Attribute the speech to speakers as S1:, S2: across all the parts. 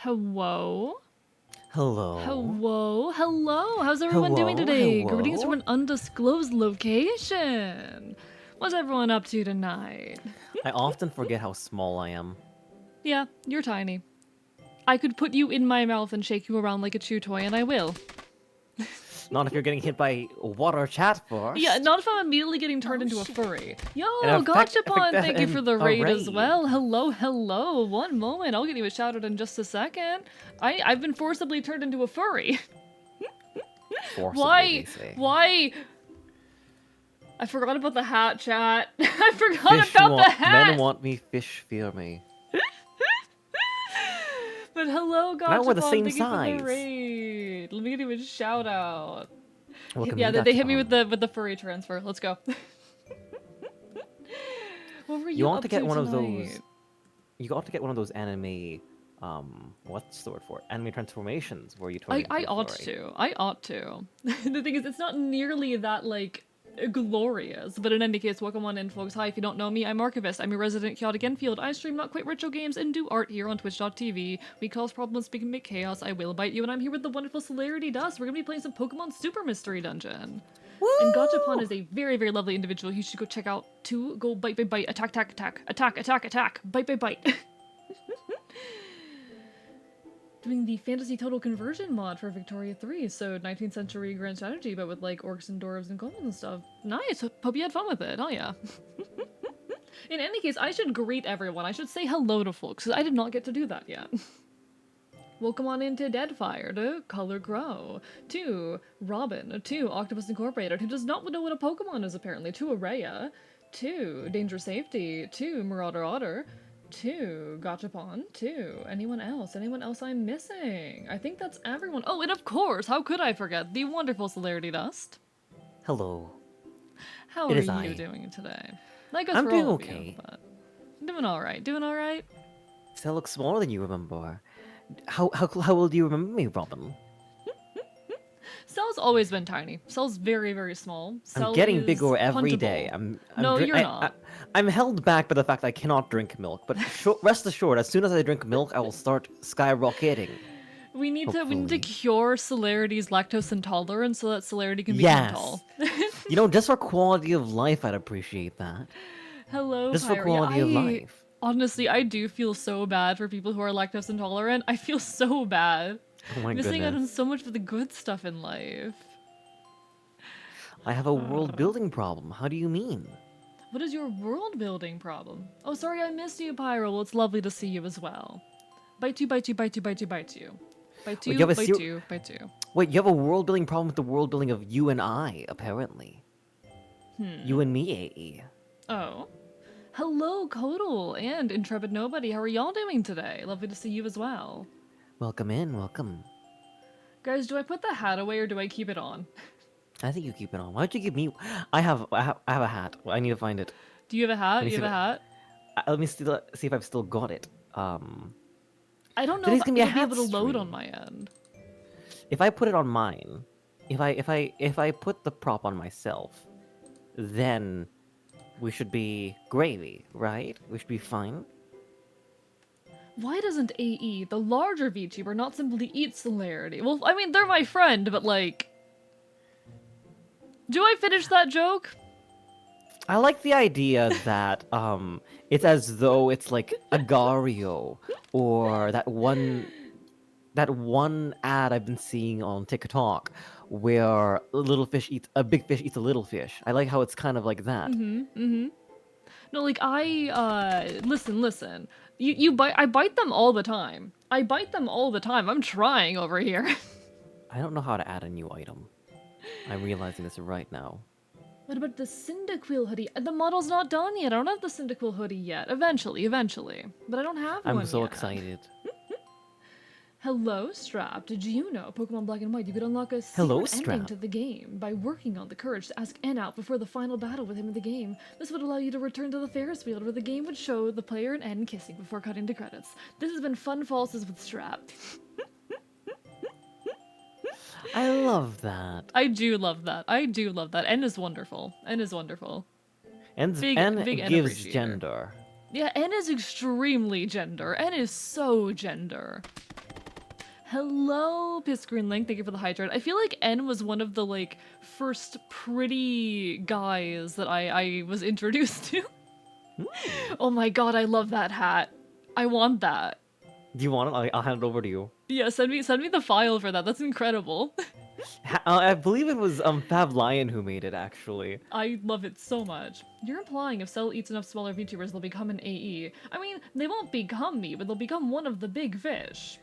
S1: Hello?
S2: Hello.
S1: Hello? Hello? How's everyone doing
S2: Hello.
S1: today? Greetings from
S2: Hello.
S1: an undisclosed location. What's everyone up to tonight?
S2: I often forget how small I am.
S1: Yeah, you're tiny. I could put you in my mouth and shake you around like a chew toy, and I will.
S2: Not if you're getting hit by water chat
S1: Yeah,
S2: first.
S1: not if I'm immediately getting turned
S3: Oh,
S1: into a
S3: shit.
S1: furry. Yo,
S2: And
S1: Gotchapon, thank you for the
S2: a
S1: raid as
S2: raid.
S1: well. Hello, hello. One moment, I'll get you a shout out in just a second. I've been forcibly turned into a furry.
S2: Forcibly,
S1: Why?
S2: they say.
S1: Why? I forgot about the hat, chat. I forgot
S2: Fish
S1: about the
S2: want men
S1: hat.
S2: want me, fish fear me.
S1: But hello,
S2: Now we're the
S1: Gotchapon.
S2: same
S1: Thank you for the
S2: size.
S1: raid. Let me give you a shout out.
S2: Welcome
S1: Yeah,
S2: in,
S1: they hit me
S2: Gachapon.
S1: with the furry transfer. Let's go. What were
S2: You
S1: you
S2: want
S1: up
S2: to get one of
S1: tonight?
S2: those. You ought to get one of those anime. What's the word for it? Anime transformations where you turn into
S1: I
S2: a
S1: ought
S2: furry.
S1: to. I ought to. The thing is, it's not nearly that, like, glorious. But in any case, welcome on in, folks. Hi, if you don't know me, I'm Archivist. I'm your resident chaotic Enfield. I stream not quite retro games and do art here on twitch.tv. We cause problems, speak and make chaos. I will bite you, and I'm here with the wonderful Celerity Dust. We're gonna be playing some Pokemon Super Mystery Dungeon. And Gachapon is a very, very lovely individual. You should go check out too. Go bite, bite, bite, attack, attack, attack, attack, attack, attack, bite, bite, bite. Doing the fantasy total conversion mod for Victoria 3, so 19th century grand strategy, but with like orcs and dwarves and golems and stuff. Nice. Hope you had fun with it. Oh yeah. In any case, I should greet everyone. I should say hello to folks, because I did not get to do that yet. Welcome on into Deadfire, to Color Grow, to Robin, to Octopus Incorporated, who does not know what a Pokemon is apparently, to Araya, to Danger Safety, to Marauder Otter, to Gachapon, to anyone else I'm missing. I think that's everyone. Oh, and of course, how could I forget the wonderful Celerity Dust?
S2: Hello.
S1: How
S2: It
S1: are
S2: is
S1: you
S2: I.
S1: doing today? That goes
S2: I'm
S1: for
S2: doing
S1: all of you,
S2: okay.
S1: but doing all right. Doing all right.
S2: Still look smaller than you remember. How old do you remember me, Robin?
S1: Cell's always been tiny. Cell's very, very small.
S2: I'm
S1: Cell
S2: getting
S1: is
S2: bigger every day.
S1: huntable.
S2: I'm
S1: No,
S2: drink.
S1: you're not.
S2: I'm held back by the fact I cannot drink milk. But rest assured, as soon as I drink milk, I will start skyrocketing.
S1: We need to
S2: Hopefully.
S1: cure Celerity's lactose intolerance so that Celerity can become tall.
S2: Yes. Just for quality of life, I'd appreciate that.
S1: Hello,
S2: Just for
S1: Pyre. Yeah,
S2: quality of life.
S1: honestly, I do feel so bad for people who are lactose intolerant. I feel so bad.
S2: Oh my
S1: Missing out on
S2: goodness.
S1: so much of the good stuff in life.
S2: I have a world building problem. How do you mean?
S1: What is your world building problem? Oh, sorry, I missed you, Pyro. Well, it's lovely to see you as well. Bite you, bite you, bite you, bite you, bite you. Bite
S2: Wait,
S1: you, bite you, bite you.
S2: Wait, you have a world building problem with the world building of you and I, apparently. You and me, AE.
S1: Oh. Hello, Kodal and Intrepid Nobody. How are y'all doing today? Lovely to see you as well.
S2: Welcome in, welcome.
S1: Guys, do I put the hat away or do I keep it on?
S2: I think you keep it on. Why don't you give me? I have a hat. I need to find it.
S1: Do you have a hat?
S2: Let me
S1: You
S2: see
S1: have a hat?
S2: Let me see if I've still got it.
S1: I don't know
S2: Today's
S1: if
S2: gonna be a
S1: it'll be
S2: hat
S1: able to load on
S2: stream.
S1: my end.
S2: If I put it on mine, if I put the prop on myself, then we should be gravy, right? We should be fine.
S1: Why doesn't AE, the larger VTuber, not simply eat Celerity? Well, I mean, they're my friend, but like... Do I finish that joke?
S2: I like the idea that it's as though it's like Agario or that one ad I've been seeing on TikTok where a big fish eats a little fish. I like how it's kind of like that.
S1: No, like, listen. I bite them all the time. I bite them all the time. I'm trying over here.
S2: I don't know how to add a new item. I'm realizing this right now.
S1: What about the Cyndaquil hoodie? The model's not done yet. I don't have the Cyndaquil hoodie yet. Eventually. But I don't have one
S2: I'm so
S1: yet.
S2: excited.
S1: Hello, Strap. Did you know Pokemon Black and White you could unlock a
S2: Hello,
S1: secret ending
S2: Strap.
S1: to the game by working on the courage to ask N out before the final battle with him in the game. This would allow you to return to the Ferris wheel where the game would show the player and N kissing before cutting to credits. This has been Fun Falses with Strap.
S2: I love that.
S1: I do love that. N is wonderful.
S2: And
S1: Big
S2: N
S1: N
S2: gives
S1: appreciator.
S2: gender.
S1: Yeah, N is extremely gender. N is so gender. Hello, Piss Green Link. Thank you for the hydrate. I feel like N was one of the like first pretty guys that I was introduced to. Oh my god, I love that hat. I want that.
S2: Do you want it? I'll hand it over to you.
S1: Yeah, send me the file for that. That's incredible.
S2: I believe it was Fab Lion who made it, actually.
S1: I love it so much. You're implying if Cell eats enough smaller VTubers, they'll become an AE. I mean, they won't become me, but they'll become one of the big fish.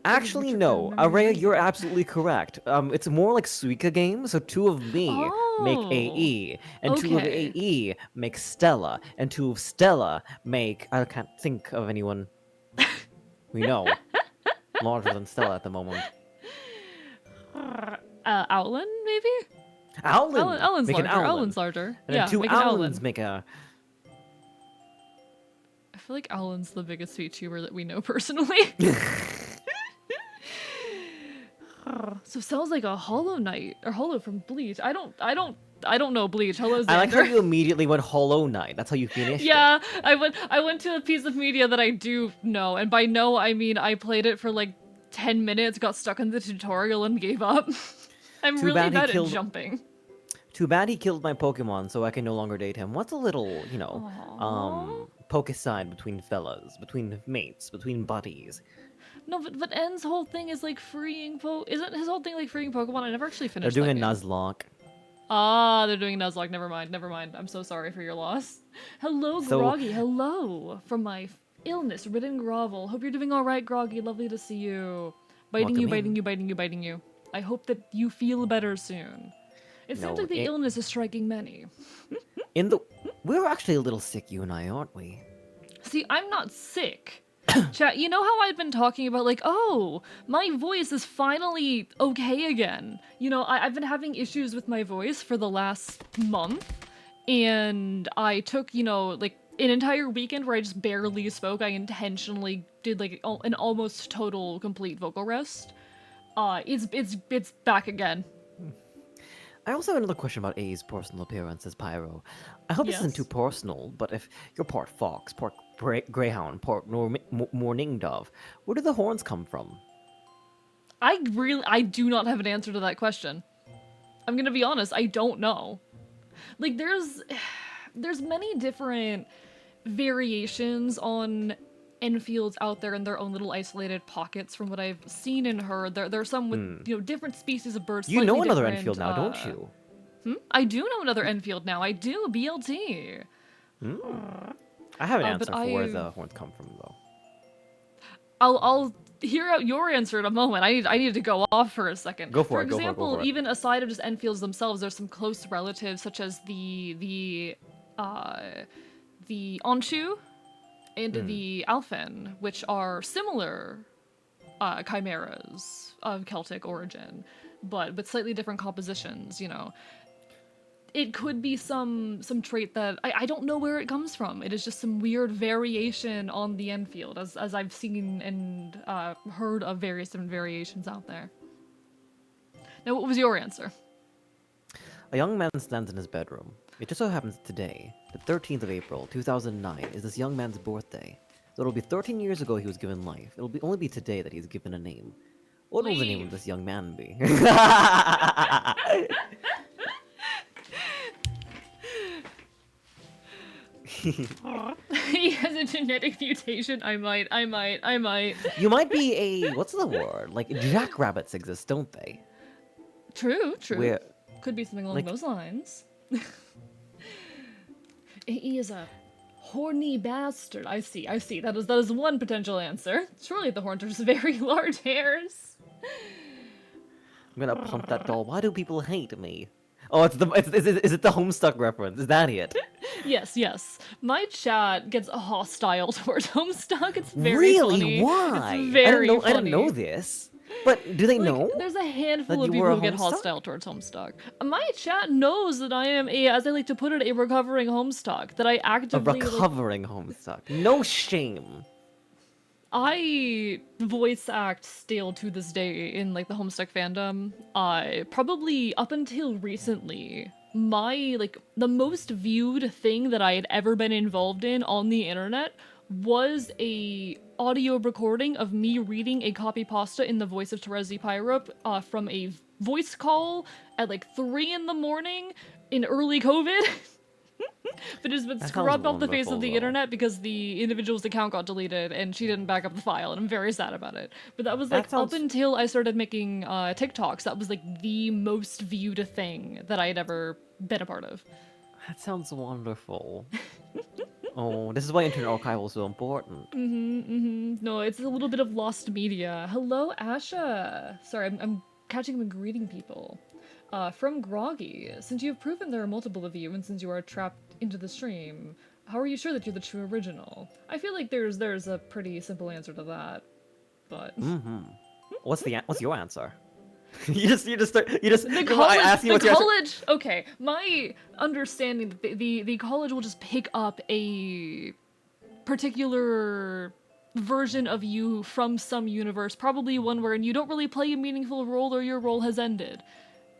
S2: Actually, no. Araya, you're absolutely correct. It's more like Suika games, so 2 of me make AE, and 2 of
S1: okay.
S2: AE make Stella, and 2 of Stella make... I can't think of anyone we know larger than Stella at the moment.
S1: Owlin, maybe?
S2: Owlin!
S1: Owlin's
S2: make
S1: larger.
S2: an Owlin.
S1: Owlin's larger.
S2: And
S1: yeah,
S2: then 2
S1: make an
S2: Owlins
S1: Owlin.
S2: make a...
S1: I feel like Owlin's the biggest VTuber that we know personally. So sounds like a Hollow Knight or Hollow from Bleach. I don't know Bleach. Hello, Xander.
S2: I like how you immediately went Hollow Knight. That's how you finished
S1: yeah, I went to a piece of media that I do know, and by know I mean I played it for like 10 minutes, got stuck in the tutorial, and gave up. I'm
S2: Too
S1: really
S2: bad
S1: bad
S2: he
S1: at jumping.
S2: Too bad he killed my Pokemon, so I can no longer date him. What's a little, you know, poke-aside between fellas, between mates, between buddies?
S1: No, but N's whole thing is like freeing Isn't his whole thing like freeing Pokemon? I never actually finished.
S2: They're doing
S1: that
S2: a
S1: game.
S2: Nuzlocke.
S1: Ah, they're doing a Nuzlocke. Never mind. Never mind. I'm so sorry for your loss. Hello,
S2: So-
S1: Groggy. Hello from my illness-ridden grovel. Hope you're doing all right, Groggy. Lovely to see you. Biting you,
S2: Welcome in.
S1: biting you, biting you, biting you. I hope that you feel better soon. It
S2: No,
S1: seems like the illness is striking many.
S2: We're actually a little sick, you and I, aren't we?
S1: See, I'm not sick. Chat, you know how I've been talking about, like, oh, my voice is finally okay again. You know, I've been having issues with my voice for the last month, and I took, you know, like, an entire weekend where I just barely spoke. I intentionally did, like, an almost total complete vocal rest. It's back again.
S2: I also have another question about A's personal appearance as Pyro. I hope this isn't
S1: Yes?
S2: too personal, but if you're part fox, part greyhound, part mourning dove, where do the horns come from?
S1: I do not have an answer to that question. I'm gonna be honest, I don't know. Like, there's many different variations on Enfields out there in their own little isolated pockets from what I've seen and heard. There are some with, you know, different species of birds.
S2: You know
S1: slightly
S2: another
S1: different,
S2: Enfield now, don't you?
S1: I do know another Enfield now. I do, BLT.
S2: I have an answer
S1: but
S2: for where the horns come from, though.
S1: I'll hear out your answer in a moment. I need to go off for a second.
S2: Go for it,
S1: For
S2: go for it, go
S1: example,
S2: for it.
S1: even aside of just Enfields themselves, there's some close relatives such as the Onshu and the Alphen, which are similar chimeras of Celtic origin, but with slightly different compositions, you know. It could be some trait that I don't know where it comes from. It is just some weird variation on the Enfield, as I've seen and heard of various different variations out there. Now, what was your answer?
S2: A young man stands in his bedroom. It just so happens today, the 13th of April, 2009, is this young man's birthday. So it'll be 13 years ago he was given life. It'll only be today that he's given a name. What will the name of this young man be?
S1: He has a genetic mutation. I might.
S2: You might be a... what's the word? Like, jackrabbits exist, don't they?
S1: True.
S2: Where...
S1: Could be something along
S2: like-
S1: those lines. He is a horny bastard. I see. That is one potential answer. Surely the horns are just very large hairs.
S2: I'm gonna pump that doll. Why do people hate me? Oh, is it the Homestuck reference? Is that it?
S1: Yes. My chat gets hostile towards Homestuck. It's very
S2: Really?
S1: funny.
S2: Why?
S1: It's very
S2: I didn't know
S1: funny.
S2: this. But do they
S1: Like,
S2: know?
S1: there's a handful
S2: that
S1: of
S2: you
S1: people
S2: were a
S1: who get
S2: Homestuck?
S1: hostile towards Homestuck. My chat knows that I am as I like to put it, a recovering Homestuck. That I
S2: A
S1: actively
S2: recovering Homestuck. No shame.
S1: I voice act still to this day in like the Homestuck fandom. I probably up until recently, the most viewed thing that I had ever been involved in on the internet was a audio recording of me reading a copy pasta in the voice of Terezi Pyrup from a voice call at like 3 in the morning in early COVID. But it's been
S2: That sounds
S1: scrubbed off the face of
S2: wonderful,
S1: the
S2: though.
S1: internet because the individual's account got deleted and she didn't back up the file, and I'm very sad about it. But that was like
S2: That
S1: up
S2: sounds
S1: until I started making TikToks, that was like the most viewed thing that I had ever been a part of.
S2: that sounds wonderful. Oh, this is why Internet Archival is so important.
S1: No, it's a little bit of lost media. Hello, Asha. Sorry, I'm catching up and greeting people. From Groggy, since you have proven there are multiple of you, and since you are trapped into the stream, how are you sure that you're the true original? I feel like there's a pretty simple answer to that, but
S2: Mm-hmm. What's your answer? you just
S1: the
S2: I ask you
S1: the
S2: what's your answer.
S1: college. Okay, my understanding that the college will just pick up a particular version of you from some universe, probably one wherein you don't really play a meaningful role or your role has ended.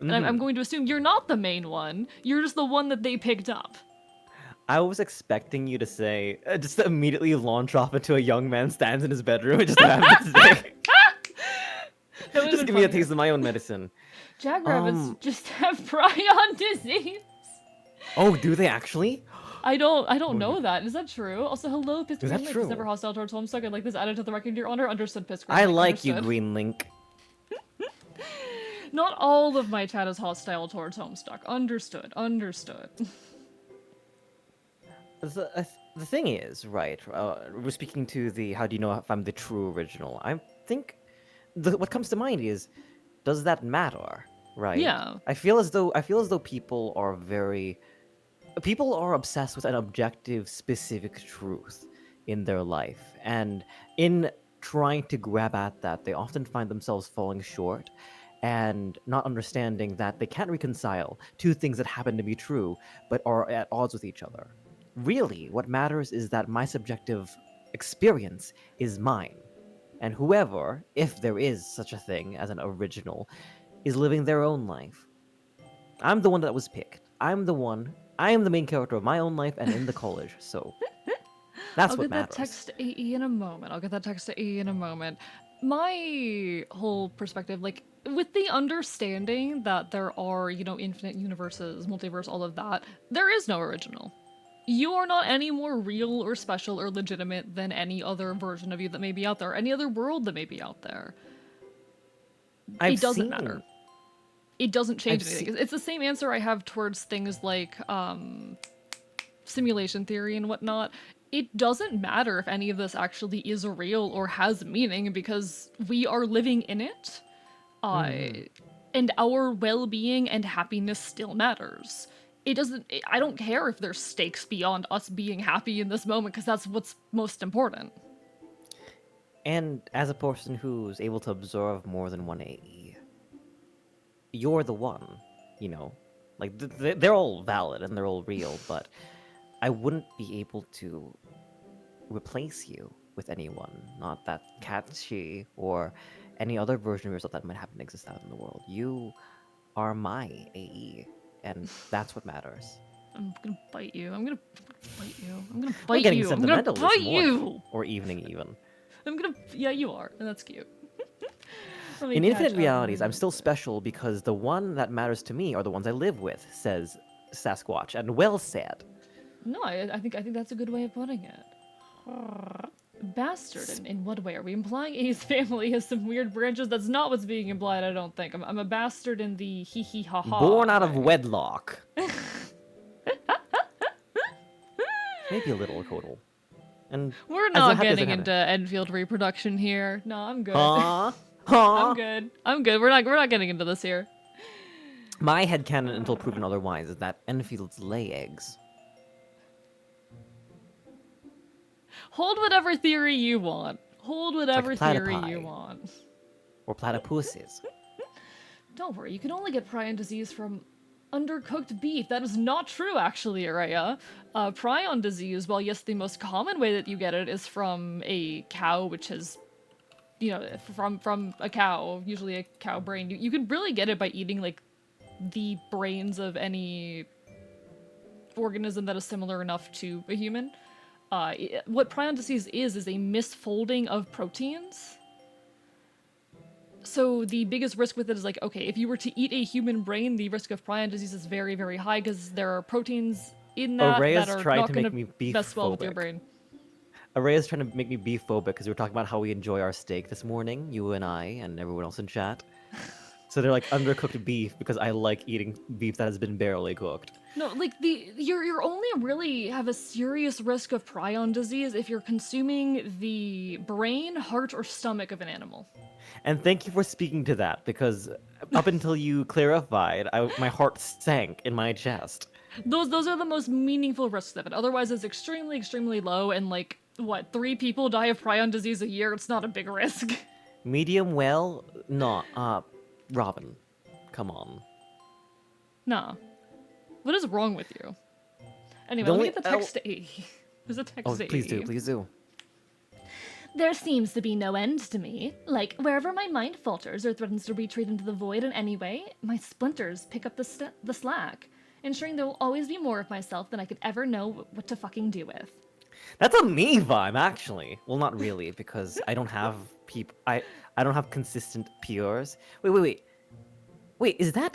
S1: And I'm going to assume you're not the main one. You're just the one that they picked up.
S2: I was expecting you to say, just to immediately launch off into a young man stands in his bedroom and just have this say.
S1: That would've
S2: Just
S1: been
S2: give me a
S1: funnier.
S2: taste of my own medicine.
S1: Jackrabbits just have prion disease.
S2: Oh, do they actually?
S1: I don't know that. Is that true? Also, hello, Piss
S2: Is that
S1: Green Link.
S2: true?
S1: Is never hostile towards Homestuck. I'd like this added to the record, Your Honor. Understood, Piss Green
S2: I
S1: Link.
S2: like you,
S1: Understood.
S2: Green Link.
S1: Not all of my chat is hostile towards Homestuck. Understood. Understood.
S2: The thing is, right, we're speaking to the how do you know if I'm the true original? I think what comes to mind is, does that matter, right?
S1: Yeah.
S2: I feel as though people are obsessed with an objective, specific truth in their life, and in trying to grab at that, they often find themselves falling short and not understanding that they can't reconcile two things that happen to be true but are at odds with each other. Really, what matters is that my subjective experience is mine, and whoever, if there is such a thing as an original, is living their own life. I'm the one that was picked. I am the main character of my own life and in the college, so that's
S1: I'll
S2: what
S1: get that
S2: matters.
S1: text to AE in a moment. My whole perspective, like, with the understanding that there are, infinite universes, multiverse, all of that, there is no original. You are not any more real or special or legitimate than any other version of you that may be out there, any other world that may be out there. It doesn't matter. It doesn't change anything. It's the same answer I have towards things like simulation theory and whatnot. It doesn't matter if any of this actually is real or has meaning because we are living in it. And our well-being and happiness still matters. I don't care if there's stakes beyond us being happy in this moment because that's what's most important.
S2: And as a person who's able to observe more than one AE, you're the one, like they're all valid and they're all real, but I wouldn't be able to replace you with anyone, not that Katchi or any other version of yourself that might happen to exist out in the world. You are my AE, and that's what matters.
S1: I'm gonna bite you. I'm gonna bite you.
S2: We're getting
S1: I'm gonna
S2: sentimental
S1: bite
S2: this morning,
S1: you.
S2: or evening even.
S1: Yeah, you are, and that's cute.
S2: In infinite realities, I'm still special because the one that matters to me are the ones I live with, says Sasquatch, and well said.
S1: No, I think that's a good way of putting it. Bastard, in what way? Are we implying A's family has some weird branches? That's not what's being implied, I don't think. I'm a bastard in the hee-hee-ha-ha.
S2: Born out of wedlock. Maybe a little total. And
S1: we're not getting into Enfield reproduction here. No, I'm good.
S2: Huh?
S1: I'm good. We're not getting into this here.
S2: My headcanon until proven otherwise is that Enfields lay eggs.
S1: Hold whatever theory you want.
S2: Like
S1: Theory you want.
S2: Or platypuses.
S1: Don't worry, you can only get prion disease from undercooked beef. That is not true, actually, Araya. Prion disease, while yes, the most common way that you get it is from a cow, which has, from a cow, usually a cow brain. You can really get it by eating, like, the brains of any organism that is similar enough to a human. what prion disease is a misfolding of proteins. So the biggest risk with it is like, okay, if you were to eat a human brain, the risk of prion disease is very, very high because there are proteins in that that
S2: Array's
S1: are
S2: trying
S1: not
S2: to
S1: going
S2: make
S1: to
S2: me beef
S1: mess well with your
S2: phobic.
S1: brain.
S2: Array is trying to make me beef phobic because we were talking about how we enjoy our steak this morning, you and I, and everyone else in chat. So they're like undercooked beef because I like eating beef that has been barely cooked.
S1: No, like you're only really have a serious risk of prion disease if you're consuming the brain, heart, or stomach of an animal.
S2: And thank you for speaking to that because up until you clarified, my heart sank in my chest.
S1: Those are the most meaningful risks of it. Otherwise, it's extremely, extremely low, and like what 3 people die of prion disease a year. It's not a big risk.
S2: Medium well, not. Robin, come on.
S1: Nah. What is wrong with you? Anyway,
S2: The
S1: let me
S2: only-
S1: get the text to A. There's a text
S2: Oh,
S1: to
S2: please
S1: A.
S2: do, please do.
S3: There seems to be no end to me. Like, wherever my mind falters or threatens to retreat into the void in any way, my splinters pick up the slack, ensuring there will always be more of myself than I could ever know what to fucking do with.
S2: That's a me vibe, actually. Well, not really, because I don't have I don't have consistent peers. Wait, is that?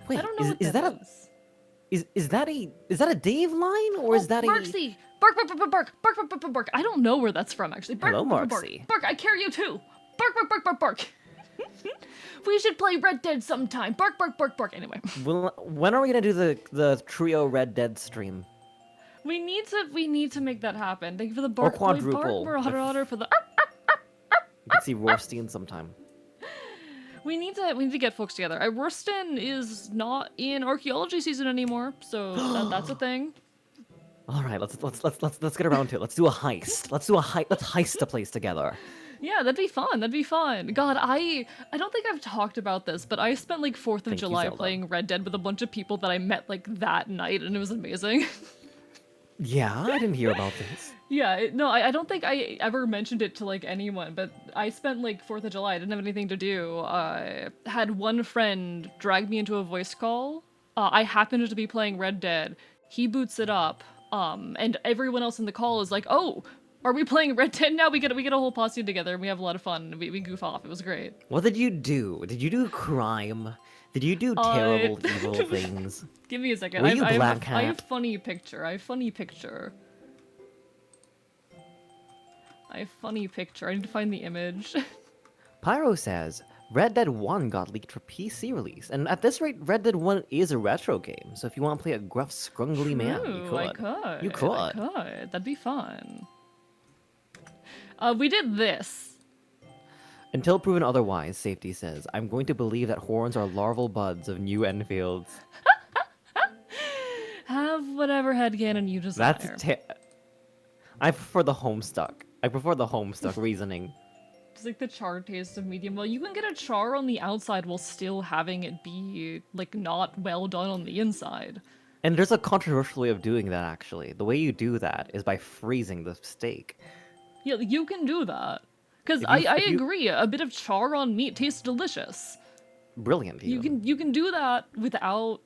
S2: Wait,
S1: I don't know what
S2: is
S1: that
S2: that
S1: is.
S2: is that a Dave line or is that a?
S1: Barksy! Bark, bark, bark, bark, bark, bark, bark, bark, bark, bark. I don't know where that's from, actually. Bark,
S2: Hello,
S1: bark, bark, bark,
S2: Marksy.
S1: bark. I carry you too. Bark, bark, bark, bark, bark. We should play Red Dead sometime. Bark, bark, bark, bark. Anyway,
S2: Well, when are we gonna do the trio Red Dead stream?
S1: we need to make that happen. Thank you for the bark, boy,
S2: quadruple.
S1: bark, Marauder for the.
S2: You can see Rorsteen sometime.
S1: We need to get folks together. Worston is not in archaeology season anymore, so that's a thing.
S2: All right, let's get around to it. Let's do a heist. Let's heist a place together.
S1: Yeah, that'd be fun. That'd be fun. God, I don't think I've talked about this, but I spent like 4th of
S2: Thank you,
S1: July
S2: Zelda.
S1: playing Red Dead with a bunch of people that I met like that night, and it was amazing.
S2: Yeah, I didn't hear about this.
S1: Yeah, no, I don't think I ever mentioned it to like anyone, but I spent like 4th of July. I didn't have anything to do. Had one friend drag me into a voice call. I happened to be playing Red Dead. He boots it up, and everyone else in the call is like, "Oh, are we playing Red Dead now? We get a whole posse together, and we have a lot of fun. And we goof off. It was great."
S2: What did you do? Did you do crime? Did you do terrible, evil things?
S1: Give me a second.
S2: Were you Black
S1: I have
S2: Hat?
S1: funny picture. I have funny picture. I need to find the image.
S2: Pyro says, Red Dead 1 got leaked for PC release, and at this rate, Red Dead 1 is a retro game, so if you want to play a gruff, scrungly man, you
S1: True, I
S2: could.
S1: could.
S2: You could.
S1: I could. That'd be fun. We did this.
S2: Until proven otherwise, Safety says, I'm going to believe that horns are larval buds of new Enfields.
S1: Have whatever headcanon you desire.
S2: I prefer the Homestuck. I prefer the Homestuck reasoning.
S1: It's like the char taste of medium well. You can get a char on the outside while still having it be like not well done on the inside.
S2: And there's a controversial way of doing that, actually. The way you do that is by freezing the steak.
S1: Yeah, you can do that. Because
S2: If you-
S1: I
S2: if you-
S1: agree, a bit of char on meat tastes delicious.
S2: Brilliant, even.
S1: You can do that without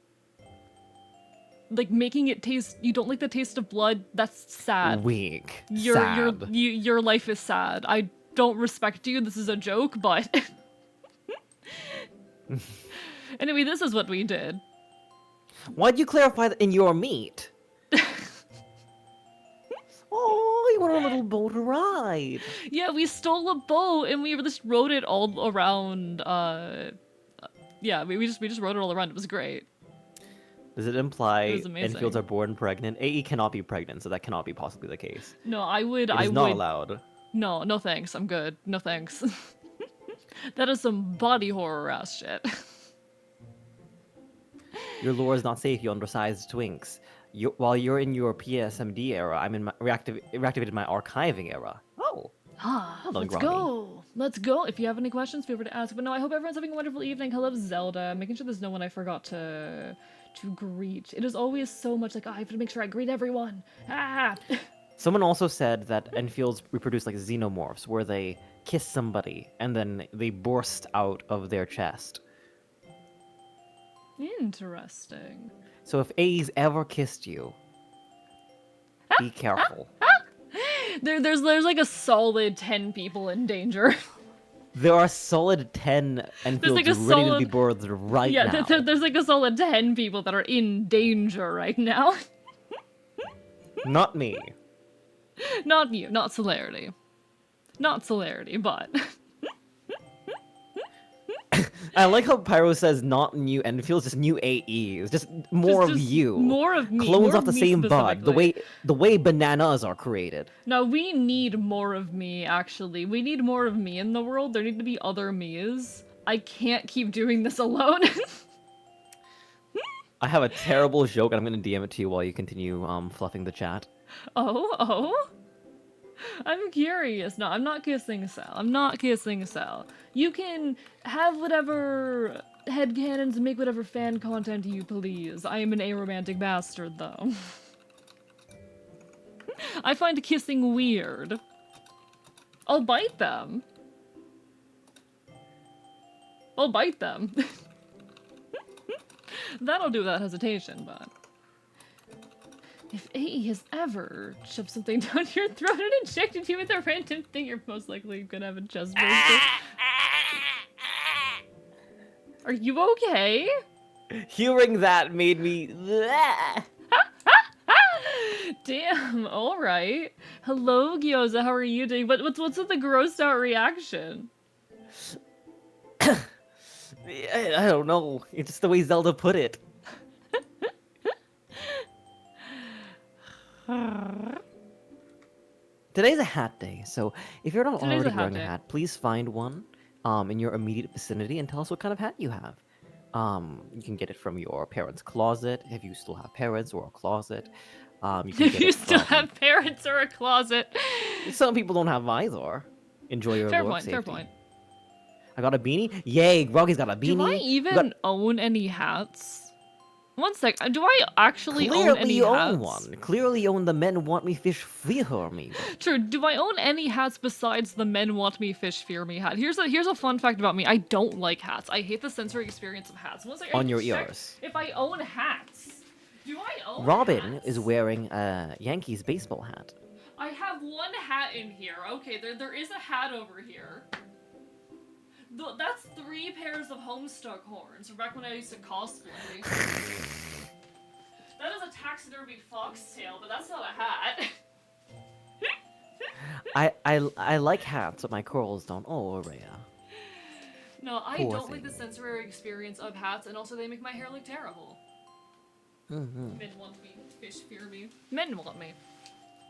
S1: like making it taste. You don't like the taste of blood. That's sad.
S2: Weak.
S1: Your
S2: Sad.
S1: your life is sad. I don't respect you. This is a joke, but anyway, this is what we did.
S2: Why'd you clarify that in your meat? Oh, you want a little boat ride.
S1: Yeah, we stole a boat and we just rode it all around. Yeah, we just rode it all around. It was great.
S2: Does it imply
S1: It was amazing.
S2: Enfields are born pregnant? AE cannot be pregnant, so that cannot be possibly the case.
S1: No, I would.
S2: It
S1: I
S2: is
S1: would.
S2: not allowed.
S1: No, no thanks. I'm good. No thanks. That is some body horror ass shit.
S2: Your lore is not safe, you undersized twinks. While you're in your PSMD era, I'm in my reactivated my archiving era. Oh.
S1: Ah,
S2: Well done,
S1: let's
S2: Groggy.
S1: go. Let's go. If you have any questions, feel free to ask. But no, I hope everyone's having a wonderful evening. Hello, Zelda. Making sure there's no one I forgot to greet. It is always so much like, oh, I have to make sure I greet everyone. Ah.
S2: Someone also said that Enfields reproduce like xenomorphs, where they kiss somebody and then they burst out of their chest.
S1: Interesting.
S2: So if AE's ever kissed you, Be careful.
S1: There's like a solid 10 people in danger.
S2: There are solid 10 Enfields
S1: like a
S2: ready to be
S1: solid-
S2: birthed right
S1: Yeah,
S2: now.
S1: there's like a solid 10 people that are in danger right now.
S2: Not me.
S1: Not you, not Celerity. Not Celerity, but...
S2: I like how Pyro says not new Enfields, just new AEs. Just more of
S1: just
S2: you.
S1: More of me.
S2: Clones
S1: more
S2: off
S1: of
S2: the
S1: me
S2: same bud.
S1: specifically.
S2: The way bananas are created.
S1: No, we need more of me, actually. We need more of me in the world. There need to be other me's. I can't keep doing this alone.
S2: I have a terrible joke, and I'm gonna DM it to you while you continue fluffing the chat.
S1: Oh? I'm curious. No, I'm not kissing Sal. I'm not kissing Sal. You can have whatever headcanons and make whatever fan content you please. I am an aromantic bastard, though. I find kissing weird. I'll bite them. I'll bite them. That'll do without hesitation, but... If AE has ever shoved something down your throat and injected you with a random thing, you're most likely gonna have a chest burster. Are you okay?
S2: Hearing that made me.
S1: Damn, alright. Hello, Gyoza, how are you doing? What's with the grossed out reaction?
S2: I don't know. It's just the way Zelda put it. Today's a hat day, so if you're not
S1: Today's
S2: already
S1: a hat
S2: wearing
S1: day.
S2: a hat, please find one in your immediate vicinity and tell us what kind of hat you have. You can get it from your parents' closet if you still have parents or a closet. You can
S1: If
S2: get
S1: you
S2: it
S1: still
S2: from...
S1: have parents or a closet.
S2: Some people don't have either. Enjoy your
S1: Fair
S2: work
S1: point,
S2: safety.
S1: fair point.
S2: I got a beanie. Yay, Groggy's got a beanie.
S1: Do I even own any hats? One sec, do I actually own any
S2: Clearly
S1: hats?
S2: own one. Clearly own the men want me fish fear me.
S1: True, do I own any hats besides the men want me fish fear me hat? Here's a fun fact about me. I don't like hats. I hate the sensory experience of hats. One sec, I
S2: On your
S1: need to check
S2: ears.
S1: If I own hats. Do I own
S2: Robin
S1: hats?
S2: is wearing a Yankees baseball hat.
S1: I have one hat in here. Okay, there is a hat over here. That's 3 pairs of Homestuck horns from back when I used to cosplay. That is a taxidermied foxtail, but that's not a hat.
S2: I like hats, but my curls don't. Oh, Rhea.
S1: No, I
S2: Poor
S1: don't like
S2: thing.
S1: the sensory experience of hats, and also they make my hair look terrible.
S2: Mm-hmm.
S1: Men want me, fish fear me. Men want me.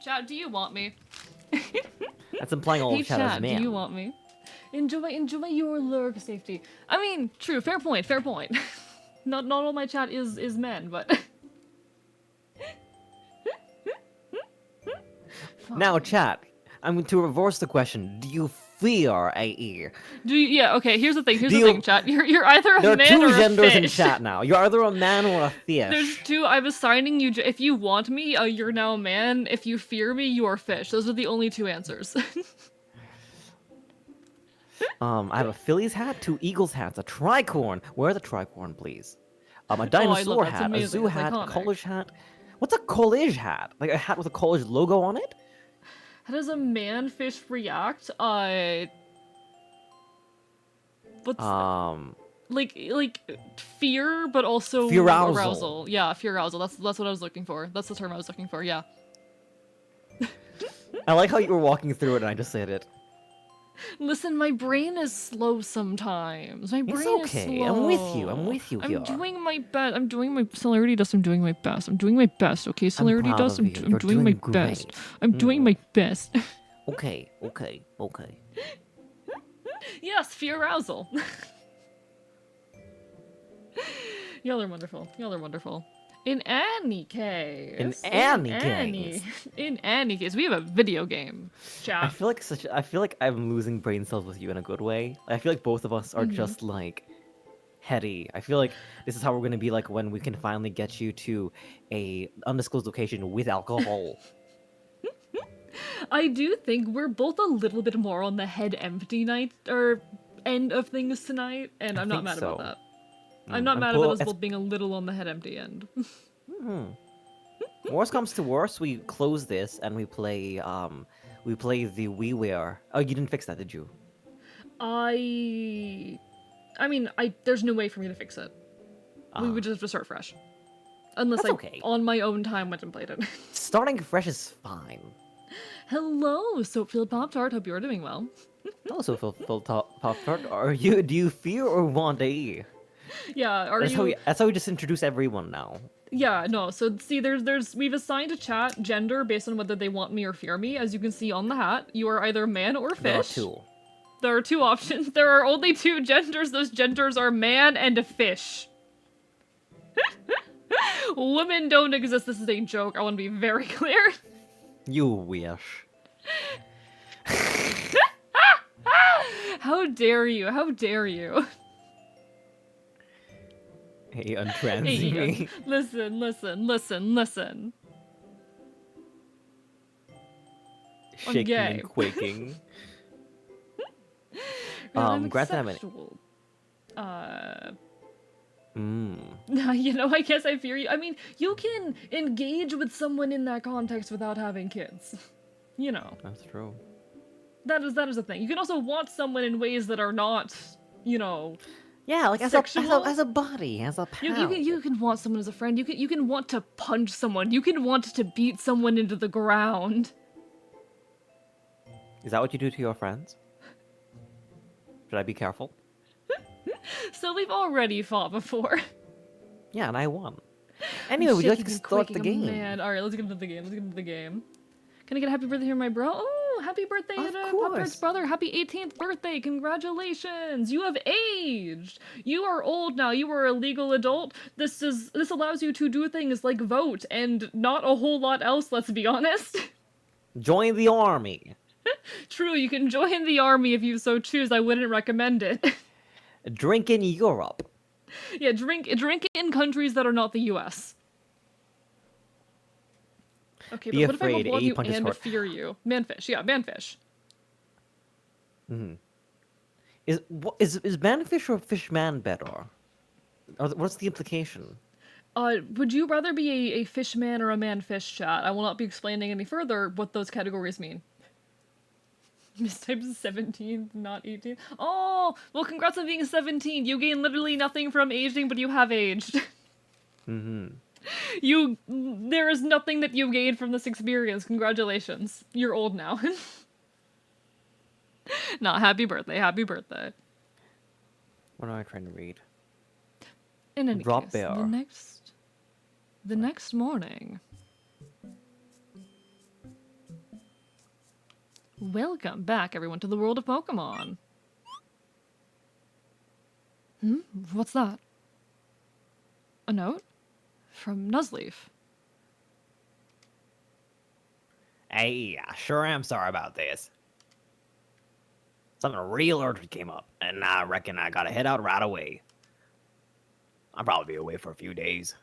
S1: Chat, do you want me?
S2: That's implying all
S1: Hey
S2: of chat as
S1: chat,
S2: man.
S1: do you want me? Enjoy your lurk safety. I mean, true, fair point, fair point. Not all my chat is men, but...
S2: Now, chat. I'm going to reverse the question. Do you fear AE?
S1: Do you, yeah, okay, here's the thing,
S2: Do you-
S1: chat. You're either a
S2: There are
S1: man
S2: two
S1: or a
S2: genders
S1: fish.
S2: in chat now. You're either a man or a fish.
S1: There's 2, I'm assigning you, if you want me, you're now a man. If you fear me, you are fish. Those are the only 2 answers.
S2: I have a Phillies hat, 2 Eagles hats, a tricorn. Wear the tricorn, please. A
S1: I love
S2: dinosaur
S1: that. It's
S2: hat, a
S1: amazing.
S2: zoo
S1: It's
S2: hat, a
S1: iconic.
S2: college hat. What's a college hat? Like a hat with a college logo on it?
S1: How does a man fish react? What's like fear, but also
S2: Fear-arousal.
S1: arousal. Yeah, fear arousal. That's what I was looking for. That's the term I was looking for. Yeah.
S2: I like how you were walking through it and I just said it.
S1: Listen, my brain is slow sometimes. My brain
S2: It's
S1: is
S2: okay.
S1: slow.
S2: I'm with you. I'm with you here.
S1: I'm doing my best. I'm doing my celerity dust. I'm doing my best. I'm doing my best. Okay, celerity
S2: proud
S1: dust.
S2: of
S1: I'm
S2: you.
S1: I'm
S2: You're
S1: doing my
S2: doing
S1: best.
S2: great.
S1: I'm doing my best.
S2: Okay.
S1: Yes, fear arousal. Y'all are wonderful. Y'all are wonderful. In any case.
S2: In any case,
S1: we have a video game.
S2: I
S1: Chat.
S2: feel like I'm losing brain cells with you in a good way. I feel like both of us are just like heady. I feel like this is how we're gonna be like when we can finally get you to a undisclosed location with alcohol.
S1: I do think we're both a little bit more on the head empty night or end of things tonight, and I'm not
S2: think
S1: mad
S2: so.
S1: about that. I'm not mad about us
S2: it's-
S1: both being a little on the head empty end.
S2: Worst comes to worst, we close this and we play the WiiWare. Oh, you didn't fix that, did you?
S1: I mean, there's no way for me to fix it. We would just have to start fresh. Unless
S2: That's
S1: I,
S2: okay.
S1: on my own time, went and played it.
S2: Starting fresh is fine.
S1: Hello, Soapfield Pop-Tart. Hope you're doing well.
S2: Also, Pop-Tart, do you fear or want a?
S1: Yeah, are you...
S2: That's how we just introduce everyone now.
S1: Yeah, no, so see, we've assigned a chat gender based on whether they want me or fear me. As you can see on the hat, you are either man or fish.
S2: There are two.
S1: There are two options. There are only two genders. Those genders are man and a fish. Women don't exist. This is a joke. I want to be very clear.
S2: You wish.
S1: How dare you? How dare you?
S2: Hey, untrans
S1: Hey,
S2: me.
S1: listen. I'm
S2: Shaking
S1: gay.
S2: and quaking.
S1: I'm
S2: granted, I'm
S1: asexual.
S2: Mm.
S1: I guess I fear you. I mean, you can engage with someone in that context without having kids.
S2: That's true.
S1: That is the thing. You can also want someone in ways that are not,
S2: Yeah, like as
S1: sexual.
S2: a body, as a pal.
S1: You can want someone as a friend. You can want to punch someone. You can want to beat someone into the ground.
S2: Is that what you do to your friends? Should I be careful?
S1: So we've already fought before.
S2: Yeah, and I won. Anyway, would you like to start the game?
S1: Man, all right, let's get into the game. Can I get a happy birthday here, my bro? Oh, happy birthday
S2: Of
S1: to
S2: course.
S1: Pop-Tart's brother. Happy 18th birthday. Congratulations. You have aged. You are old now. You are a legal adult. This allows you to do things like vote and not a whole lot else, let's be honest.
S2: Join the army.
S1: True, you can join the army if you so choose. I wouldn't recommend it.
S2: Drink in Europe.
S1: Yeah, drink in countries that are not the US. Okay,
S2: Be
S1: but what if I
S2: afraid,
S1: love
S2: A
S1: you
S2: punches
S1: and
S2: hard.
S1: fear you? Manfish, yeah, manfish.
S2: Is manfish or fishman better? Or what's the implication?
S1: Would you rather be a fish man or a man fish, chat? I will not be explaining any further what those categories mean. Mistype 17, not 18. Oh, well, congrats on being 17. You gain literally nothing from aging, but you have aged. There is nothing that you gained from this experience. Congratulations. You're old now. Nah, happy birthday, happy birthday.
S2: What am I trying to read?
S1: In any
S2: Drop
S1: case,
S2: bear.
S1: the next morning. Welcome back, everyone, to the world of Pokemon. What's that? A note? From Nuzleaf.
S4: Hey, I sure am sorry about this. Something real urgent came up, and I reckon I gotta head out right away. I'll probably be away for a few days.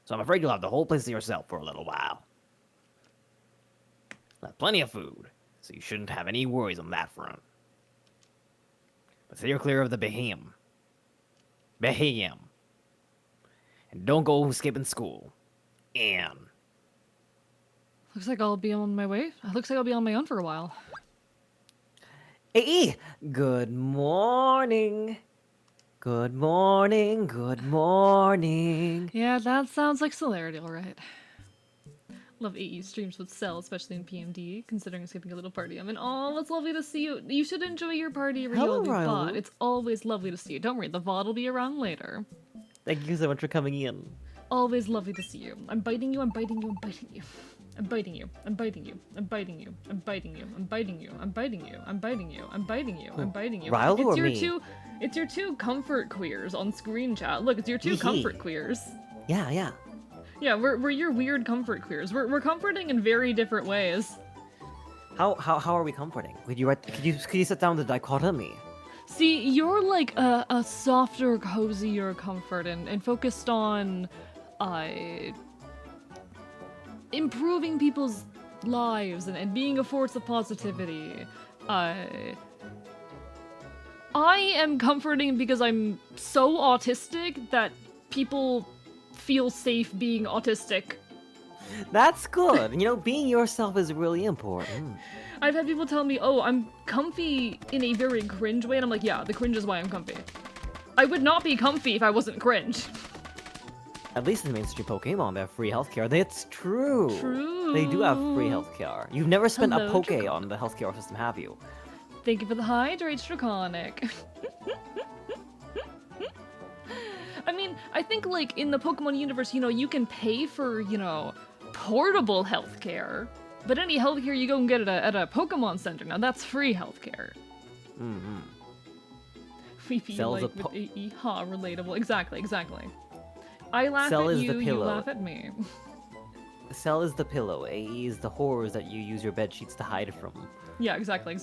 S4: So I'm afraid you'll have the whole place to yourself for a little while. There's plenty of food, so you shouldn't have any worries on that front. But steer clear of the Behem. And don't go skipping school. And
S1: Looks like I'll be on my way. Looks like I'll be on my own for a while.
S2: Hey, good morning. Good morning, good morning.
S1: Yeah, that sounds like Celerity, alright. Love AE streams with Cell, especially in PMD, considering skipping a little party. I mean, oh, it's lovely to see you. You should enjoy your party every
S2: Hello,
S1: VOD.
S2: Rylo.
S1: It's always lovely to see you. Don't worry, the VOD will be around later.
S2: Thank you so much for coming in.
S1: Always lovely to see you. I'm biting you, I'm biting you, I'm biting you. I'm biting you, I'm biting you, I'm biting you, I'm biting you, I'm biting you, I'm biting you, I'm biting you, I'm biting you, I'm biting you.
S2: Rylo or me?
S1: It's your two comfort queers on screen chat. Look, it's your two comfort queers.
S2: Yeah.
S1: Yeah, we're your weird comfort queers. We're comforting in very different ways.
S2: How are we comforting? Could you set down the dichotomy?
S1: See, you're like a softer, cozier comfort and focused on improving people's lives and being a force of positivity. I am comforting because I'm so autistic that people feel safe being autistic.
S2: That's good. You know, being yourself is really important.
S1: I've had people tell me, oh, I'm comfy in a very cringe way, and I'm like, yeah, the cringe is why I'm comfy. I would not be comfy if I wasn't cringe.
S2: At least in mainstream Pokemon, they have free healthcare. That's true.
S1: True.
S2: They do have free healthcare. You've never spent a
S1: Hello,
S2: Poke
S1: Draconic.
S2: on the healthcare system, have you?
S1: Thank you for the hydrates, Draconic. I mean, I think, like, in the Pokemon universe, you know, you can pay for, you know, portable healthcare. But any healthcare you go and get at a Pokemon Center, now that's free healthcare.
S2: Mm-hmm.
S1: We be
S2: Cells
S1: like
S2: of
S1: with
S2: po-
S1: AE, ha, relatable. Exactly. I laugh
S2: Cell
S1: at
S2: is the
S1: you, you
S2: pillow.
S1: laugh at me.
S2: Cell is the pillow. AE is the horrors that you use your bed sheets to hide from.
S1: Yeah, exactly.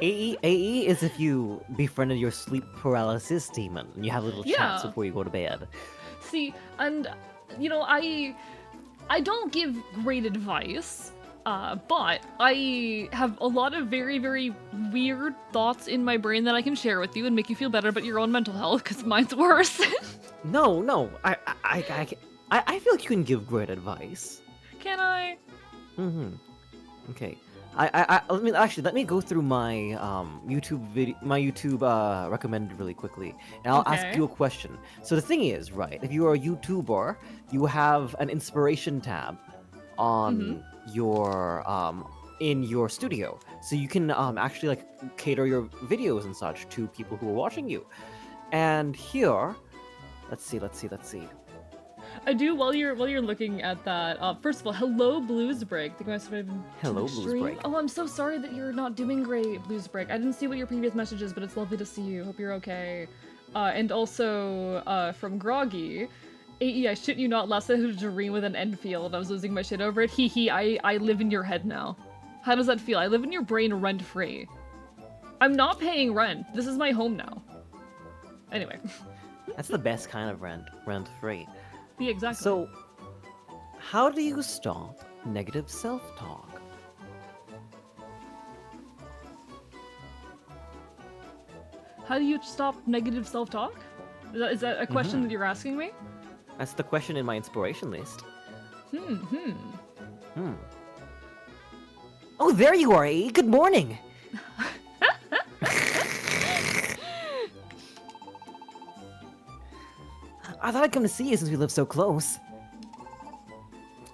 S2: AE is if you befriended your sleep paralysis demon and you have little chats
S1: Yeah.
S2: before you go to bed.
S1: See, and, you know, I don't give great advice, but I have a lot of very, very weird thoughts in my brain that I can share with you and make you feel better about your own mental health, because mine's worse.
S2: No, I feel like you can give great advice.
S1: Can I?
S2: Mm-hmm. Okay. Let me go through my YouTube recommended really quickly, and I'll ask
S1: Okay.
S2: you a question. So the thing is, right? If you are a YouTuber, you have an inspiration tab on your in your studio, so you can actually like cater your videos and such to people who are watching you. And here, let's see.
S1: I do, while you're looking at that, first of all, hello Blues Break. Think I must have been
S2: Hello, Blues
S1: stream.
S2: Break.
S1: Oh, I'm so sorry that you're not doing great, Blues Break. I didn't see what your previous message is, but it's lovely to see you. Hope you're okay. And also, from Groggy, AE, I shit you not, last night I had a dream with an Enfield. I was losing my shit over it. Hee hee, I live in your head now. How does that feel? I live in your brain rent-free. I'm not paying rent. This is my home now. Anyway.
S2: That's the best kind of rent free.
S1: Yeah, exactly.
S2: So, how do you stop negative self-talk?
S1: How do you stop negative self-talk? Is that a question that you're asking me?
S2: That's the question in my inspiration list. Oh, there you are, AE. Good morning. I thought I'd come to see you since we live so close.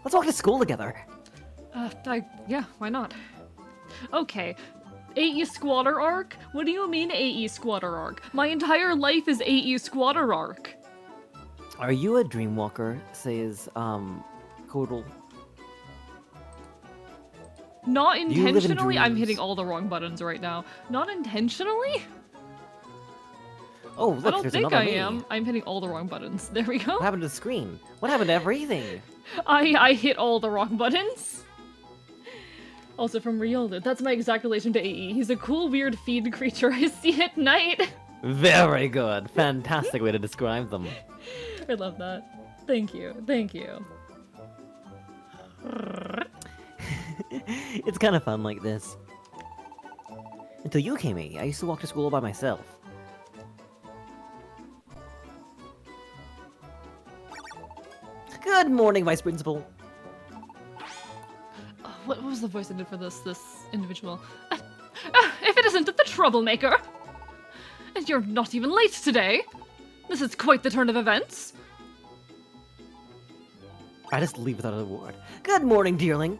S2: Let's walk to school together.
S1: Yeah, why not? Okay. AE Squatter Arc? What do you mean AE Squatter Arc? My entire life is AE Squatter Arc.
S2: Are you a dreamwalker? Says, Kodal.
S1: Not
S2: you live in
S1: intentionally? I'm
S2: dreams?
S1: hitting all the wrong buttons right now. Not intentionally?
S2: Oh, look,
S1: I don't
S2: there's
S1: think
S2: another
S1: I
S2: me.
S1: am. I'm hitting all the wrong buttons. There we go.
S2: What happened to the screen? What happened to everything?
S1: I hit all the wrong buttons. Also from Riolda. That's my exact relation to AE. He's a cool, weird feed creature I see at night.
S2: Very good. Fantastic way to describe them.
S1: I love that. Thank you. Thank you.
S2: It's kind of fun like this. Until you came, AE. I used to walk to school by myself. Good morning, Vice Principal.
S1: What was the voice I did for this individual? If it isn't the troublemaker! And you're not even late today! This is quite the turn of events!
S2: I just leave without a word. Good morning, dearling.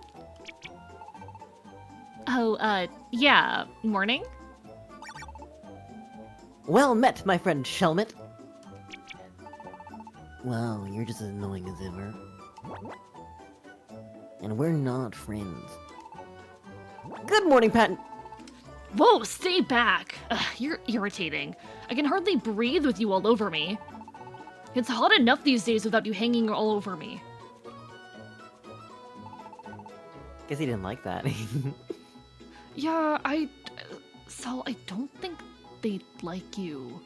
S3: Oh, yeah, morning?
S2: Well met, my friend Shelmet. Well, you're just as annoying as ever. And we're not friends. Good morning, Pat.
S3: Whoa, stay back! Ugh, you're irritating. I can hardly breathe with you all over me. It's hot enough these days without you hanging all over me.
S2: Guess he didn't like that.
S1: Yeah,
S3: Sal, I don't think they like you.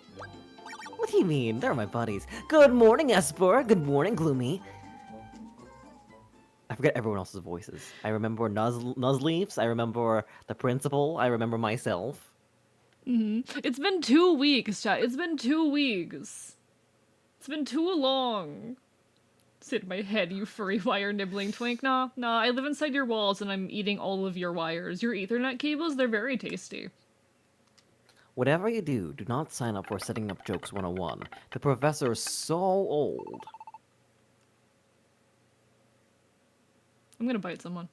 S2: What do you mean? They're my buddies. Good morning, Esper. Good morning, Gloomy. I forget everyone else's voices. I remember Nuzleafs. I remember the principal. I remember myself.
S1: it's been 2 weeks, chat. It's been 2 weeks. It's been too long. Sit in my head, you furry wire nibbling twink. Nah, I live inside your walls and I'm eating all of your wires. Your Ethernet cables, they're very tasty.
S2: Whatever you do, do not sign up for Setting Up Jokes 101. The professor is so old.
S1: I'm gonna bite someone.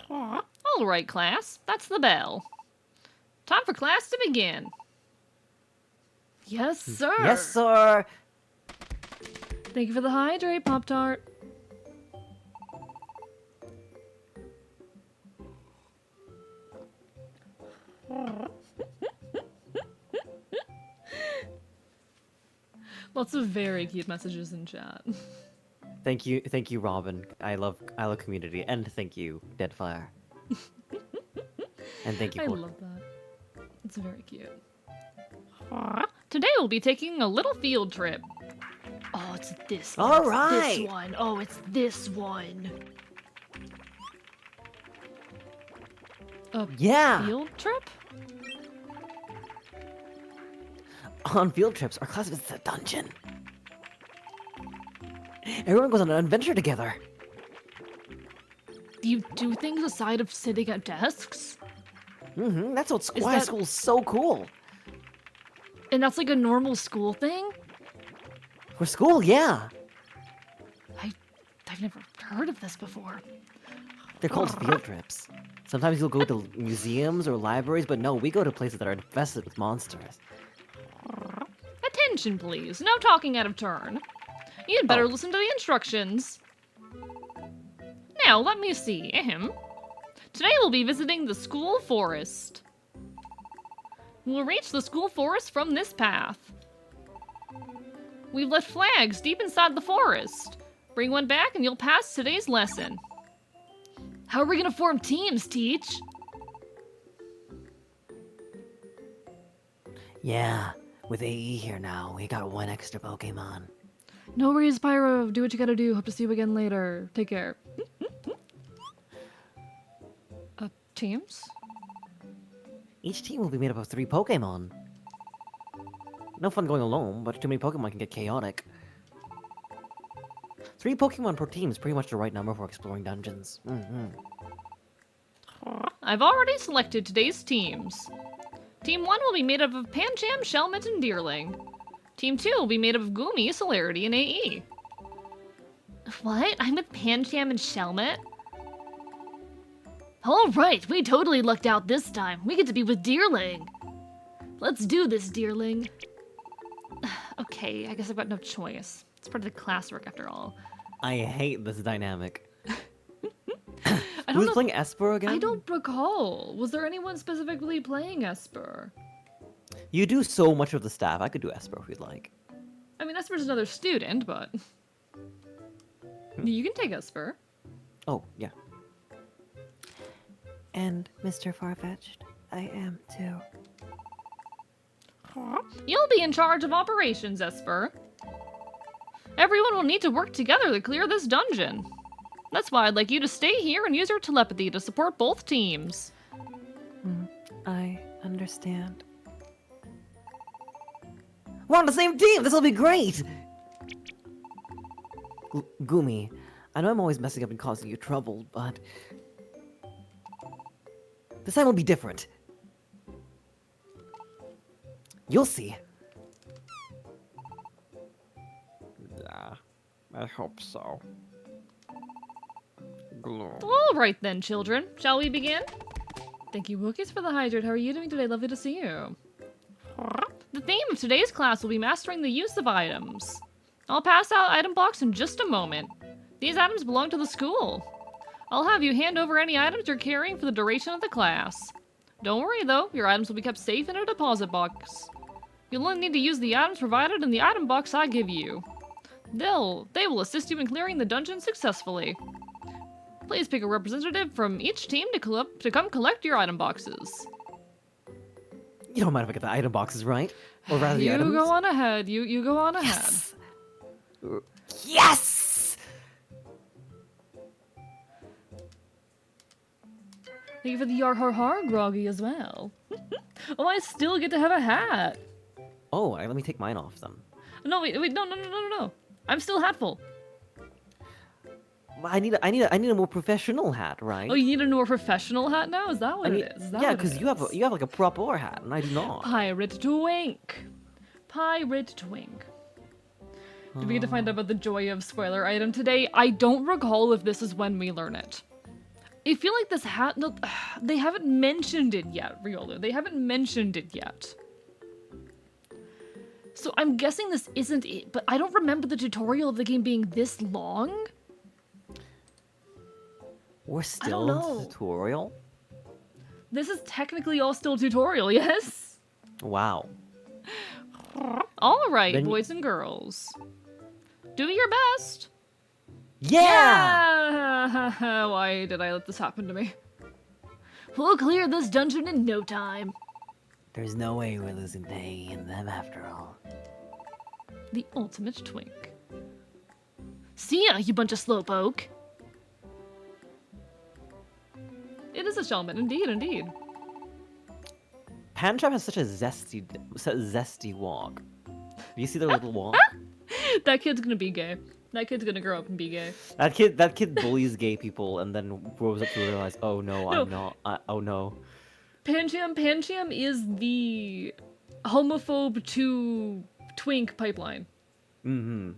S1: All right, class. That's the bell. Time for class to begin.
S3: Yes, sir.
S2: Yes, sir.
S1: Thank you for the hydrate, Pop-Tart. Lots of very cute messages in chat.
S2: Thank you, Robin. I love community, and thank you, Deadfire. And thank you,
S1: I
S2: Court.
S1: love that. It's very cute. Today we'll be taking a little field trip.
S3: Oh, it's this
S2: All
S3: one. It's
S2: right.
S3: this one. Oh, it's this one.
S1: A
S2: Yeah.
S1: field trip?
S2: On field trips, our class visits a dungeon. Everyone goes on an adventure together.
S3: Do you do things aside of sitting at desks?
S2: That's what
S3: Is
S2: Squire
S3: that-
S2: School's so cool.
S3: And that's like a normal school thing?
S2: For school, yeah.
S3: I've never heard of this before.
S2: They're called field trips. Sometimes you'll go to museums or libraries, but no, we go to places that are infested with monsters.
S1: Attention, please. No talking out of turn. You'd better listen to the instructions. Now, let me see. Today we'll be visiting the school forest. We'll reach the school forest from this path. We've left flags deep inside the forest. Bring one back and you'll pass today's lesson.
S3: How are we gonna form teams, Teach?
S2: Yeah, with AE here now, we got one extra Pokemon.
S1: No worries, Pyro. Do what you gotta do. Hope to see you again later. Take care. Teams?
S2: Each team will be made up of 3 Pokemon. No fun going alone, but too many Pokemon can get chaotic. 3 Pokemon per team is pretty much the right number for exploring dungeons.
S1: I've already selected today's teams. Team 1 will be made up of Pancham, Shelmet, and Deerling. Team 2 will be made up of Goomy, Celerity, and AE.
S3: What? I'm with Pancham and Shelmet? Alright, we totally lucked out this time. We get to be with Deerling. Let's do this, Deerling.
S1: Okay, I guess I've got no choice. It's part of the classwork after all.
S2: I hate this dynamic.
S1: I don't
S2: Who's
S1: know.
S2: playing Esper again?
S1: I don't recall. Was there anyone specifically playing Esper?
S2: You do so much of the staff. I could do Esper if you'd like.
S1: I mean, Esper's another student, but you can take Esper.
S2: Oh, yeah. And Mr. Farfetch'd, I am too.
S1: You'll be in charge of operations, Esper. Everyone will need to work together to clear this dungeon. That's why I'd like you to stay here and use your telepathy to support both teams.
S2: I understand. We're on the same team! This'll be great! Gumi, I know I'm always messing up and causing you trouble, but... this time will be different. You'll see.
S5: Yeah, I hope so. Gloom.
S1: All right then, children. Shall we begin? Thank you, Wookiees, for the hydrate. How are you doing today? Lovely to see you. The theme of today's class will be mastering the use of items. I'll pass out item blocks in just a moment. These items belong to the school. I'll have you hand over any items you're carrying for the duration of the class. Don't worry though, your items will be kept safe in a deposit box. You'll only need to use the items provided in the item box I give you. They will assist you in clearing the dungeon successfully. Please pick a representative from each team to come collect your item boxes.
S2: You don't mind if I get the item boxes right? Or rather the
S1: You
S2: items?
S1: go on ahead. You go on ahead.
S2: Yes! Yes!
S1: Thank you for the yar har har, Groggy, as well. Oh, I still get to have a hat.
S2: Oh, let me take mine off then.
S1: No, wait, no. I'm still hatful.
S2: I need a more professional hat, right?
S1: Oh, you need a more professional hat now? Is that what
S2: I
S1: it
S2: need,
S1: is? Is that
S2: yeah,
S1: what it
S2: because you have like a proper hat, and I do not.
S1: Pirate Twink. Pirate Twink. Did we get to find out about the joy of spoiler item today? I don't recall if this is when we learn it. I feel like this hat, no, they haven't mentioned it yet, Riolu. They haven't mentioned it yet. So I'm guessing this isn't it, but I don't remember the tutorial of the game being this long.
S2: We're still in
S1: know.
S2: the tutorial?
S1: This is technically all still tutorial, yes?
S2: Wow.
S1: All right,
S2: Then-
S1: boys and girls. Do your best.
S2: Yeah!
S1: Yeah! Why did I let this happen to me? We'll clear this dungeon in no time.
S4: There's no way we're losing Pei and them after all.
S1: The ultimate twink. See ya, you bunch of slowpoke. It is a shellman, indeed, indeed.
S2: Pancham has such a zesty walk. Do you see the little walk?
S1: That kid's gonna be gay. That kid's gonna grow up and be gay.
S2: That kid bullies gay people and then grows up to realize, oh no,
S1: No.
S2: I'm not. Oh no.
S1: Pancham is the homophobe to twink pipeline.
S2: Mm-hmm.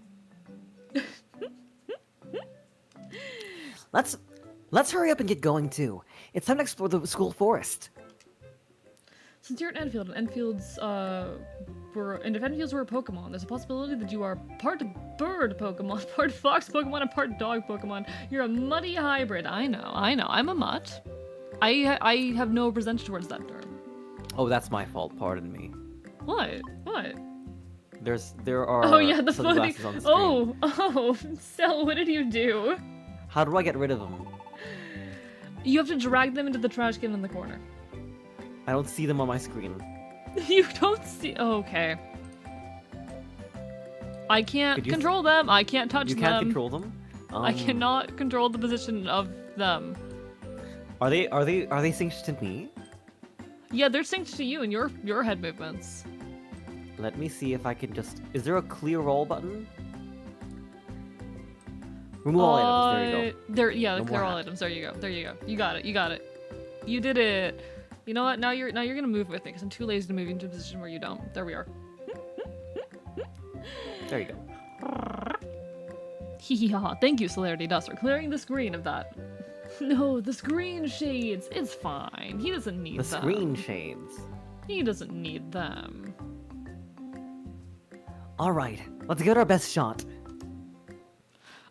S2: Let's hurry up and get going too. It's time to explore the school forest.
S1: Since you're at Enfield, and if Enfields were a Pokemon, there's a possibility that you are part bird Pokemon, part fox Pokemon, and part dog Pokemon. You're a muddy hybrid. I know. I'm a mutt. I have no resentment towards that term.
S2: Oh, that's my fault. Pardon me.
S1: What?
S2: There are
S1: Oh yeah, the floating.
S2: sunglasses on the screen.
S1: Oh, Cell, what did you do?
S2: How do I get rid of them?
S1: You have to drag them into the trash can in the corner.
S2: I don't see them on my screen.
S1: You don't see. Oh, okay. I can't
S2: Could you-
S1: control them. I can't touch
S2: You
S1: them.
S2: can't control them.
S1: I cannot control the position of them.
S2: Are they synced to me?
S1: Yeah, they're synced to you and your head movements.
S2: Let me see if I can just. Is there a clear all button? Remove all items. There you go.
S1: Yeah,
S2: No
S1: clear
S2: more
S1: all
S2: hat.
S1: items. There you go. You got it. You did it. You know what? Now you're gonna move with me because I'm too lazy to move into a position where you don't. There we are.
S2: There you go.
S1: Hee hee ha ha. Thank you, Celerity Dust, for clearing the screen of that. No, the screen shades. It's fine. He doesn't need
S2: The
S1: them.
S2: screen shades.
S1: He doesn't need them.
S2: All right, let's give it our best shot.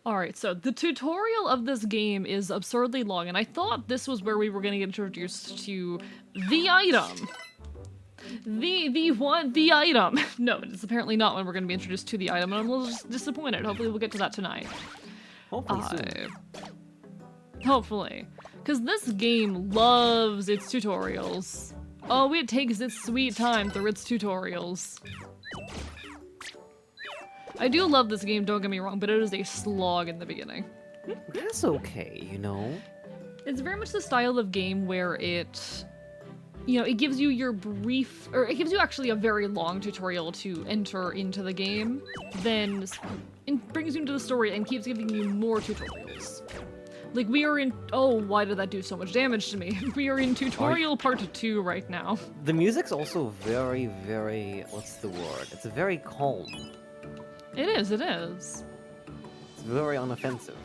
S1: Alright, so the tutorial of this game is absurdly long, and I thought this was where we were going to get introduced to the item. The item. No, it's apparently not when we're going to be introduced to the item, and I'm a little just disappointed. Hopefully we'll get to that tonight.
S2: Hopefully soon.
S1: Hopefully. Because this game loves its tutorials. Oh, it takes its sweet time through its tutorials. I do love this game, don't get me wrong, but it is a slog in the beginning.
S2: That's okay, you know.
S1: It's very much the style of game where it, it gives you your brief, or it gives you actually a very long tutorial to enter into the game, then it brings you into the story and keeps giving you more tutorials. Like, we are in, oh, why did that do so much damage to me? We are in tutorial part 2 right now.
S2: The music's also very, very, what's the word? It's very calm.
S1: It is, it is.
S2: It's very unoffensive.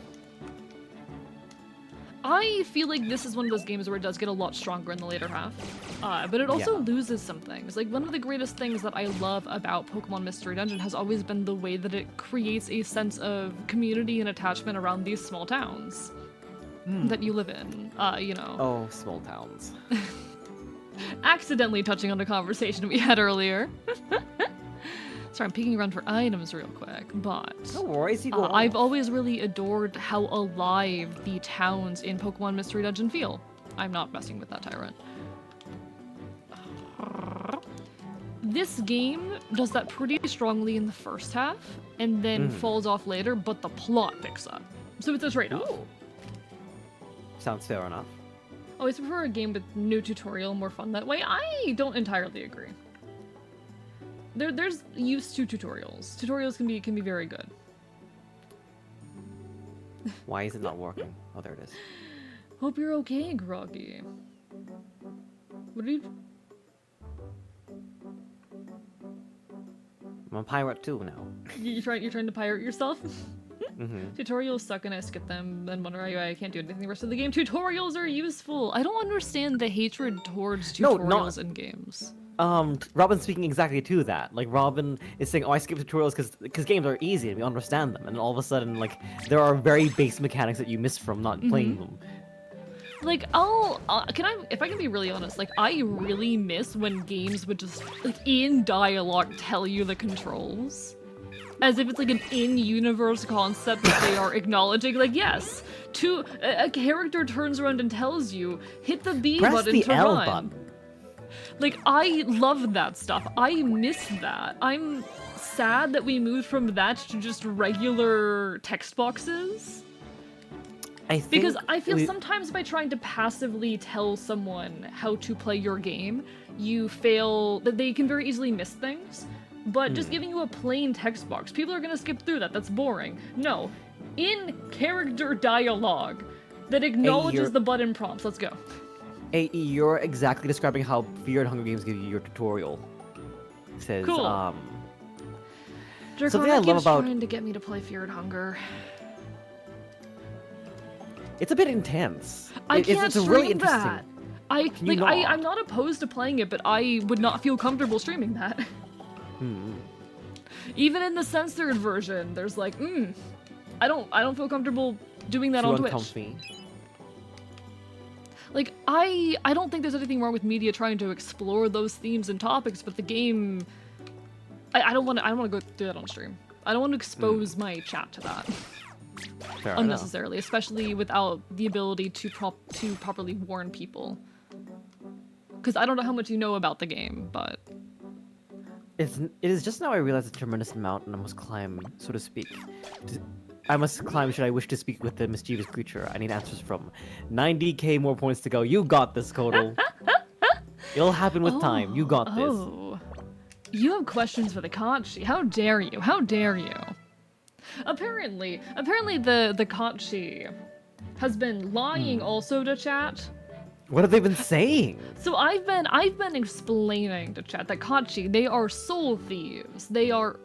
S1: I feel like this is one of those games where it does get a lot stronger in the later half, but it also
S2: Yeah.
S1: loses some things. Like, one of the greatest things that I love about Pokemon Mystery Dungeon has always been the way that it creates a sense of community and attachment around these small towns that you live in,
S2: Oh, small towns.
S1: accidentally touching on a conversation we had earlier. Sorry, I'm peeking around for items real quick, but
S2: No worries, you go on.
S1: I've always really adored how alive the towns in Pokemon Mystery Dungeon feel. I'm not messing with that tyrant. This game does that pretty strongly in the first half, and then falls off later, but the plot picks up. So it's a trade-off.
S2: Ooh. Sounds fair enough.
S1: I always prefer a game with no tutorial, more fun that way. I don't entirely agree. there's use to tutorials. Tutorials can be very good.
S2: Why is it not working? Oh, there it is.
S1: Hope you're okay, Groggy. What are you?
S2: I'm a pirate too now.
S1: You're trying to pirate yourself?
S2: Mm-hmm.
S1: Tutorials suck and I skip them, then wonder why I can't do anything the rest of the game. Tutorials are useful. I don't understand the hatred towards
S2: No,
S1: tutorials in games.
S2: Robin's speaking exactly to that. Like, Robin is saying, oh, I skip tutorials because games are easy and we understand them. And all of a sudden, like, there are very base mechanics that you miss from not playing them.
S1: Like, if I can be really honest, like, I really miss when games would just, like, in dialogue tell you the controls. As if it's like an in-universe concept that they are acknowledging. Like, yes, a character turns around and tells you, hit the B
S2: Press
S1: button
S2: the
S1: to
S2: L
S1: run.
S2: button.
S1: Like, I love that stuff. I miss that. I'm sad that we moved from that to just regular text boxes. Because I feel sometimes by trying to passively tell someone how to play your game, you fail, that they can very easily miss things. But just giving you a plain text box, people are gonna skip through that. That's boring. No, in-character dialogue that acknowledges the button prompts. Let's go.
S2: AE, you're exactly describing how Fear and Hunger Games give you your tutorial. It says,
S1: Cool.
S2: something I love about
S1: trying to get me to play Fear and Hunger.
S2: it's a bit intense.
S1: I can't
S2: it's a
S1: stream
S2: really interesting.
S1: that.
S2: you not?
S1: I'm not opposed to playing it, but I would not feel comfortable streaming that. Even in the censored version, there's like, I don't feel comfortable doing that
S2: Too
S1: on Twitch.
S2: uncomfy.
S1: Like, I don't think there's anything wrong with media trying to explore those themes and topics, but the game, I don't want to go do that on stream. I don't want to expose my chat to that
S2: Fair
S1: unnecessarily, especially without the ability to properly warn people. Because I don't know how much you know about the game, but
S2: It is just now I realize a tremendous mountain I must climb, so to speak. I must climb should I wish to speak with the mischievous creature. I need answers from 90k more points to go. You got this, Kodal. It'll happen with time. You got this.
S1: Oh, you have questions for the Kachi. How dare you? How dare you? Apparently the Kachi has been lying also to chat.
S2: What have they been saying?
S1: So I've been explaining to chat that Kachi, they are soul thieves. They are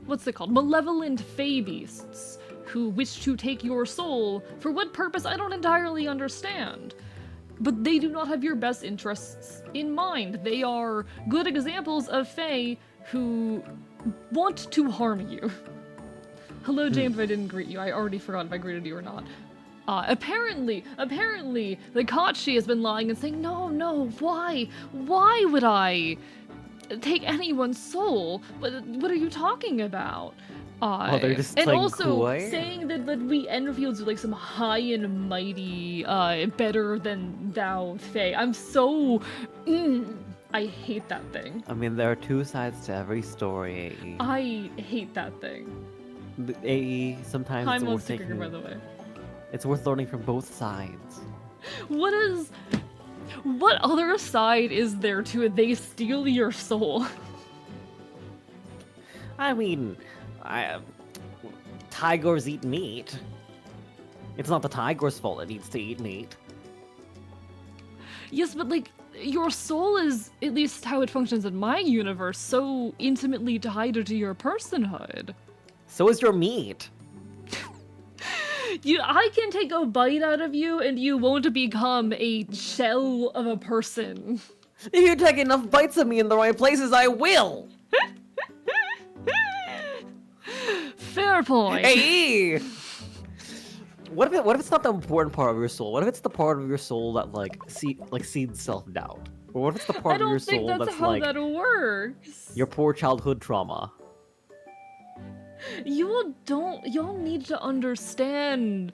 S1: what's it called? Malevolent fae beasts who wish to take your soul. For what purpose? I don't entirely understand. But they do not have your best interests in mind. They are good examples of fae who want to harm you. Hello, James, if I didn't greet you. I already forgot if I greeted you or not. Apparently, the Kachi has been lying and saying, no, why would I take anyone's soul? What are you talking about?
S2: They're just
S1: and
S2: playing
S1: also
S2: coy?
S1: saying that we Enfields are like some high and mighty, better than thou fae. I'm so, I hate that thing.
S2: I mean, there are two sides to every story, AE.
S1: I hate that thing.
S2: AE, sometimes
S1: Hi,
S2: it's worth
S1: Monster
S2: taking...
S1: by the way.
S2: It's worth learning from both sides.
S1: What other side is there to it? They steal your soul.
S2: I mean, tigers eat meat. It's not the tiger's fault it needs to eat meat.
S1: Yes, but like, your soul is, at least how it functions in my universe, so intimately tied to your personhood.
S2: So is your meat.
S1: I can take a bite out of you and you won't become a shell of a person.
S2: If you take enough bites of me in the right places, I will!
S1: Fair point.
S2: Hey! What if it's not the important part of your soul? What if it's the part of your soul that seeds self-doubt? Or what if it's the part of your soul
S1: I don't think that's how
S2: like
S1: that works.
S2: your poor childhood trauma?
S1: Y'all need to understand.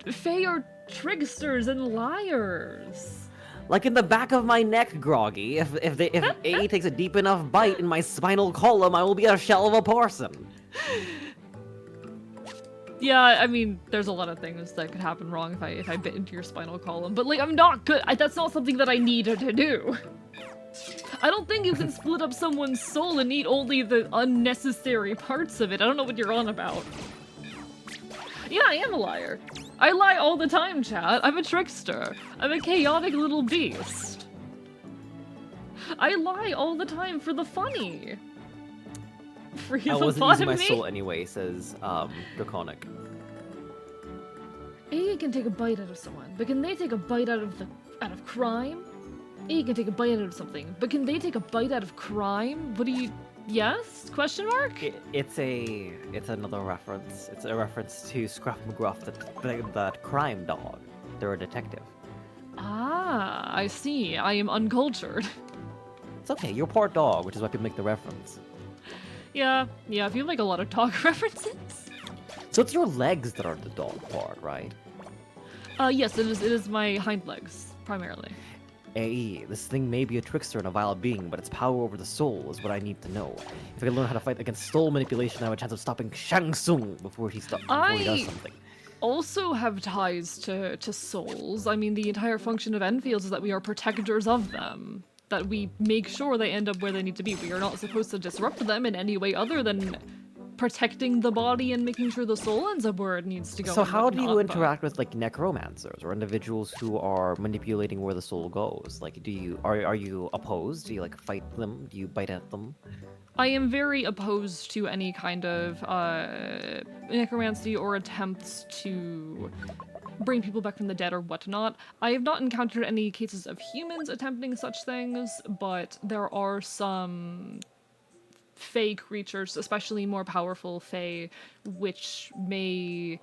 S1: Fae are tricksters and liars.
S2: Like in the back of my neck, Groggy. If A takes a deep enough bite in my spinal column, I will be a shell of a person.
S1: Yeah, I mean, there's a lot of things that could happen wrong if I bit into your spinal column, but like, I'm not good. That's not something that I needed to do. I don't think you can split up someone's soul and eat only the unnecessary parts of it. I don't know what you're on about. Yeah, I am a liar. I lie all the time, chat. I'm a trickster. I'm a chaotic little beast. I lie all the time for the funny. For
S2: I
S1: the
S2: wasn't
S1: fun
S2: using
S1: of
S2: my
S1: me.
S2: soul anyway, says Draconic.
S1: A can take a bite out of someone, but can they take a bite out of crime? A can take a bite out of something, but can they take a bite out of crime? What do you... Yes? Question mark?
S2: It's another reference. It's a reference to Scruff McGruff, that crime dog. They're a detective.
S1: Ah, I see. I am uncultured.
S2: It's okay, you're part dog, which is why people make the reference.
S1: Yeah, if you like a lot of dog references.
S2: So it's your legs that are the dog part, right?
S1: Yes, it is my hind legs, primarily.
S2: AE, this thing may be a trickster and a vile being, but its power over the soul is what I need to know. If I can learn how to fight against soul manipulation, I have a chance of stopping Shang Tsung before he does something.
S1: Also have ties to souls. I mean, the entire function of Enfields is that we are protectors of them. That we make sure they end up where they need to be. We are not supposed to disrupt them in any way other than protecting the body and making sure the soul ends up where it needs to go.
S2: So
S1: and
S2: how do you
S1: whatnot, but-
S2: interact with like necromancers or individuals who are manipulating where the soul goes? Like, are you opposed? Do you like fight them? Do you bite at them?
S1: I am very opposed to any kind of necromancy or attempts to bring people back from the dead or whatnot. I have not encountered any cases of humans attempting such things, but there are some Fey creatures, especially more powerful Fey, which may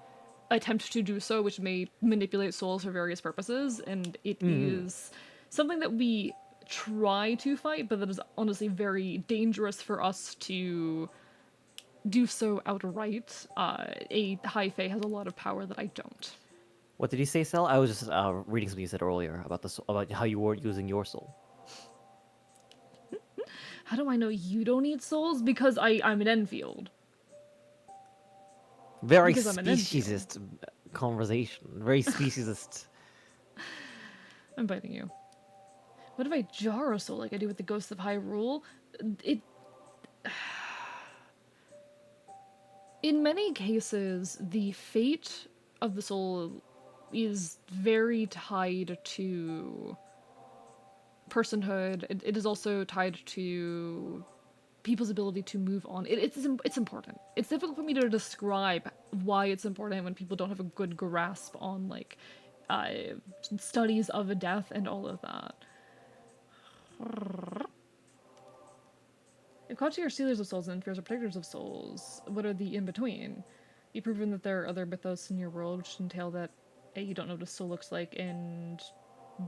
S1: attempt to do so, which may manipulate souls for various purposes, and it is something that we try to fight, but that is honestly very dangerous for us to do so outright. A high Fey has a lot of power that I don't.
S2: What did you say, Sel? I was just reading something you said earlier about about how you were using your soul.
S1: How do I know you don't eat souls? Because I'm an Enfield.
S2: Very
S1: Because I'm an Enfield.
S2: speciesist conversation. Very speciesist.
S1: I'm biting you. What if I jar a soul like I do with the Ghosts of Hyrule? It... In many cases, the fate of the soul is very tied to personhood. It is also tied to people's ability to move on. It's important. It's difficult for me to describe why it's important when people don't have a good grasp on like studies of a death and all of that. If Kachi are stealers of souls and Fears are protectors of souls, what are the in-between? You've proven that there are other mythos in your world, which entail that A, you don't know what a soul looks like, and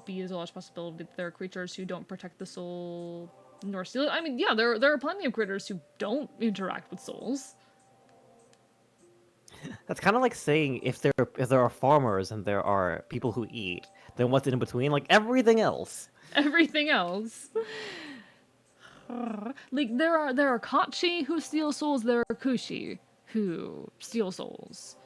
S1: B, there's a large possibility that there are creatures who don't protect the soul nor steal it. I mean, yeah, there are plenty of critters who don't interact with souls.
S2: That's kind of like saying if there are farmers and there are people who eat, then what's in between? Like everything else.
S1: Everything else. Like there are Kachi who steal souls, there are Kushi who steal souls.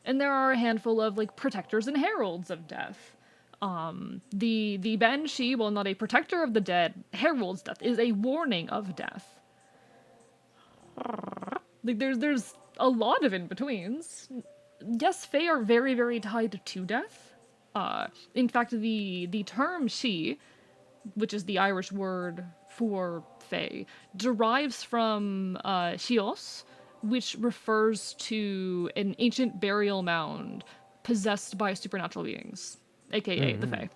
S1: And there are a handful of like protectors and heralds of death. The Banshee, while not a protector of the dead, heralds death, is a warning of death. Like there's a lot of in-betweens. Yes, Fae are very, very tied to death. In fact, the term she, which is the Irish word for Fae, derives from Chios, which refers to an ancient burial mound possessed by supernatural beings, aka the Fae.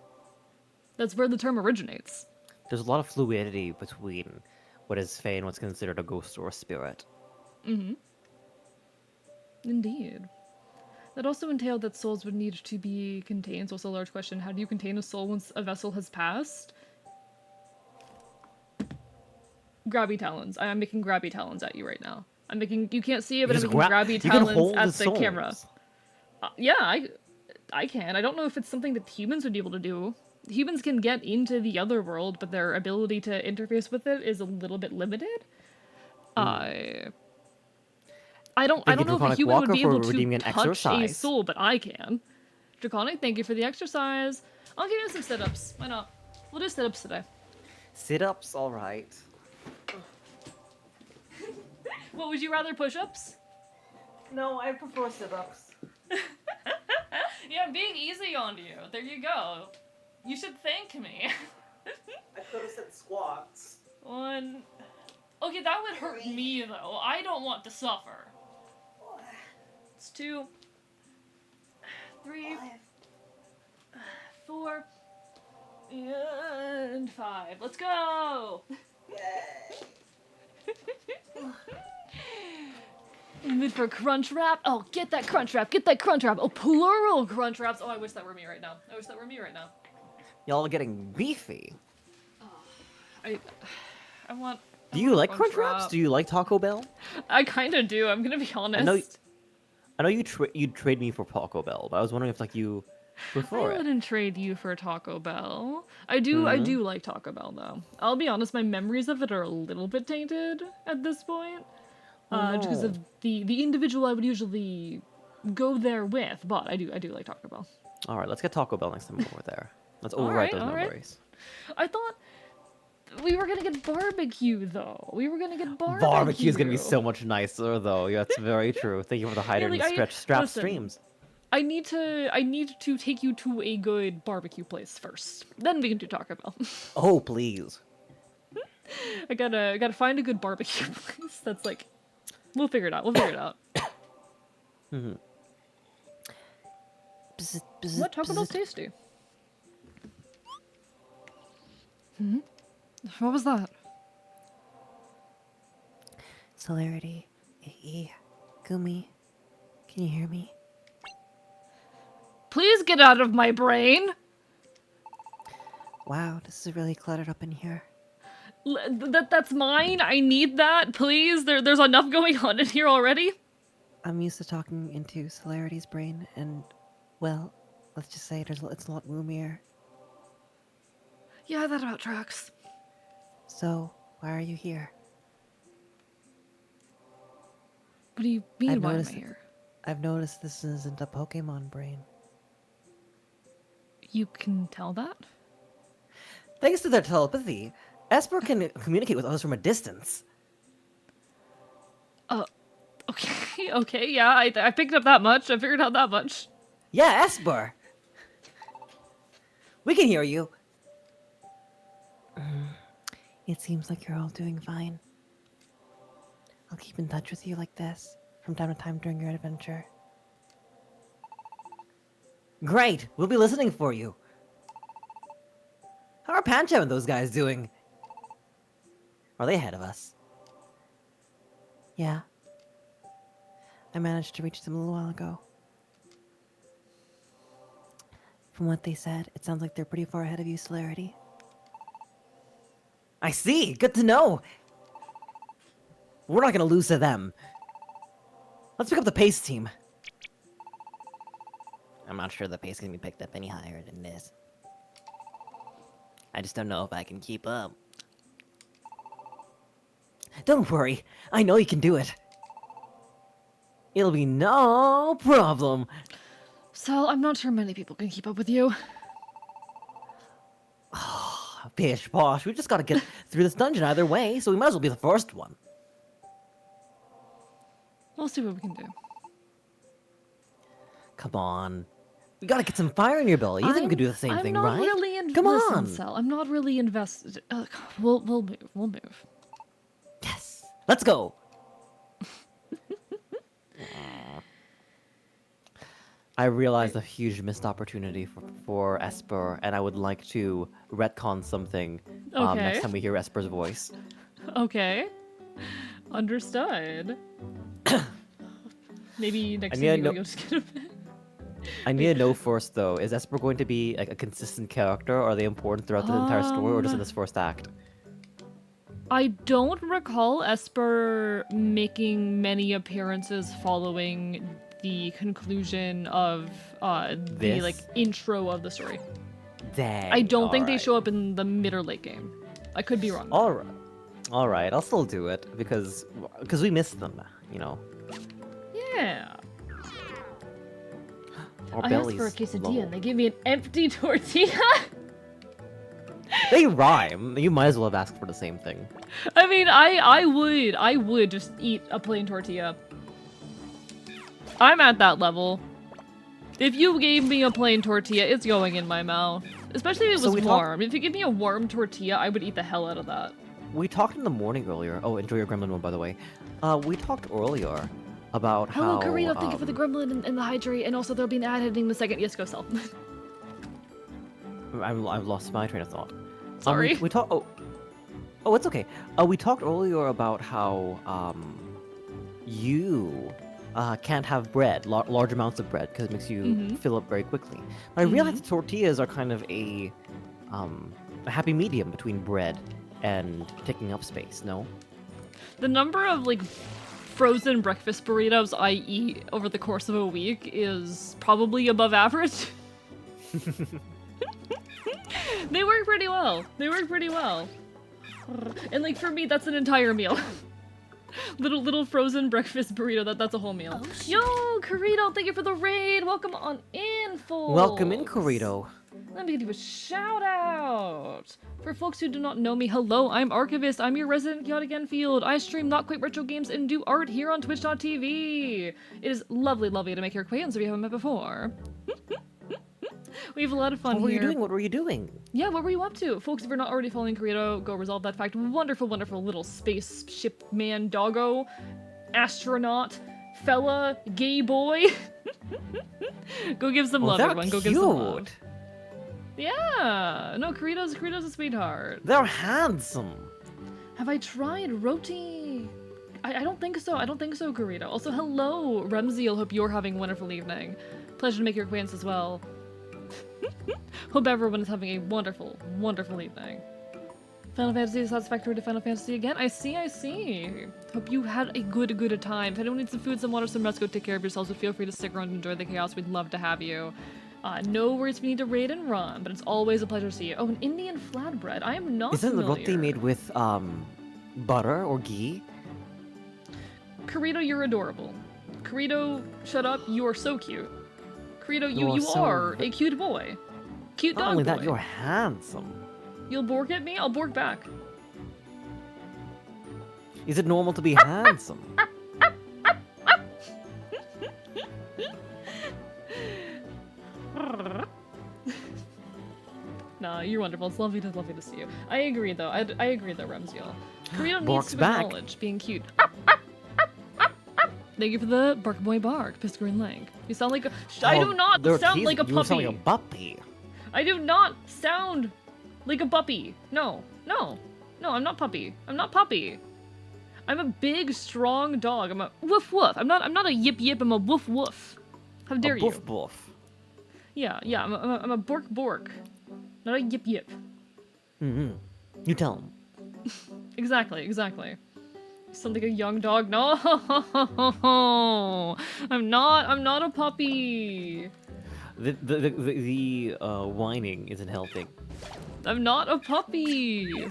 S1: That's where the term originates.
S2: There's a lot of fluidity between what is Fae and what's considered a ghost or a spirit.
S1: Indeed. That also entailed that souls would need to be contained, so it's a large question. How do you contain a soul once a vessel has passed? Grabby talons. I am making grabby talons at you right now. I'm making... You can't see it, but I'm making grabby talons at the camera. Yeah, I can. I don't know if it's something that humans would be able to do. Humans can get into the other world, but their ability to interface with it is a little bit limited. I don't know if a human would be able to touch a soul, but I can. Draconic, thank you for the exercise. I'll give you some sit-ups. Why not? We'll do sit-ups today.
S2: Sit-ups, all right.
S1: What, would you rather push-ups?
S2: No, I prefer sit-ups.
S1: Yeah, I'm being easy on you. There you go. You should thank me.
S2: I could have said squats.
S1: 1. Okay, that would hurt me though. I don't want to suffer. It's 2, 3, 4, and 5. Let's go! Mid for crunch wrap. Oh, get that crunch wrap. Get that crunch wrap. Oh, plural crunch wraps. Oh, I wish that were me right now. I wish that were me right now.
S2: Y'all are getting beefy.
S1: I want.
S2: Do you like
S1: crunch
S2: crunch wraps?
S1: wrap.
S2: Do you like Taco Bell?
S1: I kind of do. I'm gonna be honest.
S2: I know you'd trade me for Taco Bell, but I was wondering if like you prefer
S1: I
S2: it.
S1: wouldn't trade you for Taco Bell. I do like Taco Bell though. I'll be honest, my memories of it are a little bit tainted at this point. Just because of the individual I would usually go there with, but I do like Taco Bell.
S2: All right, let's get Taco Bell next time we're there. Let's
S1: All
S2: overwrite
S1: right,
S2: those
S1: all right.
S2: memories.
S1: I thought we were gonna get barbecue though. We were gonna get barbecue.
S2: Barbecue's gonna be so much nicer though. Yeah, that's very true. Thank you for the hidden
S1: like,
S2: strap
S1: listen.
S2: streams.
S1: I need to take you to a good barbecue place first. Then we can do Taco Bell.
S2: Oh, please.
S1: I gotta find a good barbecue place. That's like, we'll figure it out. We'll figure it out. What Taco Bell's tasty? What was that?
S6: Celerity, Gumi, can you hear me?
S1: Please get out of my brain.
S6: Wow, this is really cluttered up in here.
S1: That's mine. I need that, please. There's enough going on in here already.
S6: I'm used to talking into Celerity's brain, and, well, let's just say it's a lot roomier.
S1: Yeah, that about tracks.
S6: So, why are you here?
S1: What do you mean?
S6: I've
S1: Why am I
S6: noticed-
S1: here?
S6: I've noticed this isn't a Pokemon brain.
S1: You can tell that?
S2: Thanks to their telepathy, Esper can communicate with others from a distance.
S1: Okay, okay, yeah, I picked up that much. I figured out that much.
S2: Yeah, Esper. We can hear you.
S6: It seems like you're all doing fine. I'll keep in touch with you like this, from time to time during your adventure.
S2: Great, we'll be listening for you. How are Pancho and those guys doing? Are they ahead of us?
S6: Yeah. I managed to reach them a little while ago. From what they said, it sounds like they're pretty far ahead of you, Celerity.
S2: I see, good to know. We're not gonna lose to them. Let's pick up the pace team.
S4: I'm not sure the pace can be picked up any higher than this. I just don't know if I can keep up.
S2: Don't worry, I know you can do it. It'll be no problem.
S1: So, I'm not sure many people can keep up with you.
S2: Pish posh, we just gotta get through this dungeon either way, so we might as well be the first one.
S1: We'll see what we can do.
S2: Come on. We gotta get some fire in your belly. You think we could do the same thing, right?
S1: I'm not really
S2: Come
S1: Listen,
S2: on.
S1: Sal, I'm not really invested. We'll move. We'll move.
S2: Yes. Let's go. I realized a huge missed opportunity for Esper, and I would like to retcon something
S1: Okay.
S2: next time we hear Esper's voice.
S1: Okay. Understood. Maybe next
S2: need
S1: time
S2: to
S1: you'll
S2: know-
S1: just get a bit.
S2: I need to know first, though, is Esper going to be like a consistent character? Or are they important throughout the entire story, or just in this first act?
S1: I don't recall Esper making many appearances following the conclusion of the
S2: This?
S1: like intro of the story.
S2: Dang.
S1: I don't think they
S2: alright.
S1: show up in the mid or late game. I could be wrong.
S2: All right. I'll still do it because we missed them. You know.
S1: Yeah.
S2: Our
S1: I asked
S2: bellies
S1: for a quesadilla
S2: low.
S1: and they gave me an empty tortilla.
S2: They rhyme. You might as well have asked for the same thing.
S1: I mean, I would just eat a plain tortilla. I'm at that level. If you gave me a plain tortilla, it's going in my mouth. Especially if it
S2: So
S1: was
S2: we
S1: warm. If you give me a warm tortilla, I would eat the hell out of that.
S2: We talked in the morning earlier. Oh, enjoy your gremlin one, by the way. We talked earlier about
S1: Hello,
S2: how...
S1: Karito. Thank you for the gremlin and the hydrate, and also there'll be an ad hitting in a second. Yes, go sell.
S2: I've lost my train of thought.
S1: Sorry.
S2: We talked... Oh, it's okay. We talked earlier about how, you... can't have bread, large amounts of bread, because it makes you fill up very quickly. But I realized that tortillas are kind of a happy medium between bread and taking up space, no?
S1: The number of, like, frozen breakfast burritos I eat over the course of a week is probably above average. They work pretty well. They work pretty well. And, like, for me, that's an entire meal. Little frozen breakfast burrito. That's a whole meal.
S3: Oh, shit.
S1: Yo, Karito, thank you for the raid. Welcome on in, folks.
S2: Welcome in, Corito.
S1: Let me give you a shout out. For folks who do not know me, hello, I'm Archivist. I'm your resident chaotic Enfield. I stream Not Quite Retro Games and do art here on Twitch.tv. It is lovely to make your acquaintance if you haven't met before. We have a lot of fun
S2: What were
S1: here.
S2: you doing? What were you doing?
S1: Yeah, what were you up to? Folks, if you're not already following Karito, go resolve that fact. Wonderful little spaceship man doggo, astronaut, fella, gay boy. Go give some love,
S2: they're
S1: everyone. Go
S2: cute.
S1: give some love. Yeah. No, Karito's a sweetheart.
S2: They're handsome.
S1: Have I tried roti? I don't think so. I don't think so, Karito. Also, hello, Remziel. Hope you're having a wonderful evening. Pleasure to make your acquaintance as well. Hope everyone is having a wonderful evening. Final Fantasy is satisfactory to Final Fantasy again. I see. Hope you had a good time. If anyone needs some food, some water, some rest, go take care of yourselves, but feel free to stick around and enjoy the chaos. We'd love to have you. No worries if you need to raid and run, but it's always a pleasure to see you. Oh, an Indian flatbread. I am not
S2: Isn't the
S1: familiar.
S2: roti made with, butter or ghee?
S1: Karito, you're adorable. Karito, shut up. You are so cute. Karito, you
S2: You are so
S1: are a cute boy. Cute dog
S2: Not only
S1: boy.
S2: that, you're handsome.
S1: You'll bork at me? I'll bork back.
S2: Is it normal to be handsome?
S1: Nah, you're wonderful. It's lovely to see you. I agree though. I agree though, Remziel. Karito needs
S2: Bork's
S1: to
S2: back.
S1: acknowledge being cute. Thank you for the bark boy bark, Piscarin Link. You sound like a. I do not sound like a
S2: You sound like a
S1: puppy.
S2: puppy.
S1: I do not sound like a puppy. No, I'm not puppy. I'm a big, strong dog. I'm a woof woof. I'm not a yip yip. I'm a woof woof. How dare
S2: A
S1: you?
S2: boof boof.
S1: Yeah. I'm a bork bork. Not a yip yip.
S2: Mm-hmm. You tell him.
S1: Exactly. You sound like a young dog. No, I'm not a puppy.
S2: The whining isn't helping.
S1: I'm not a puppy.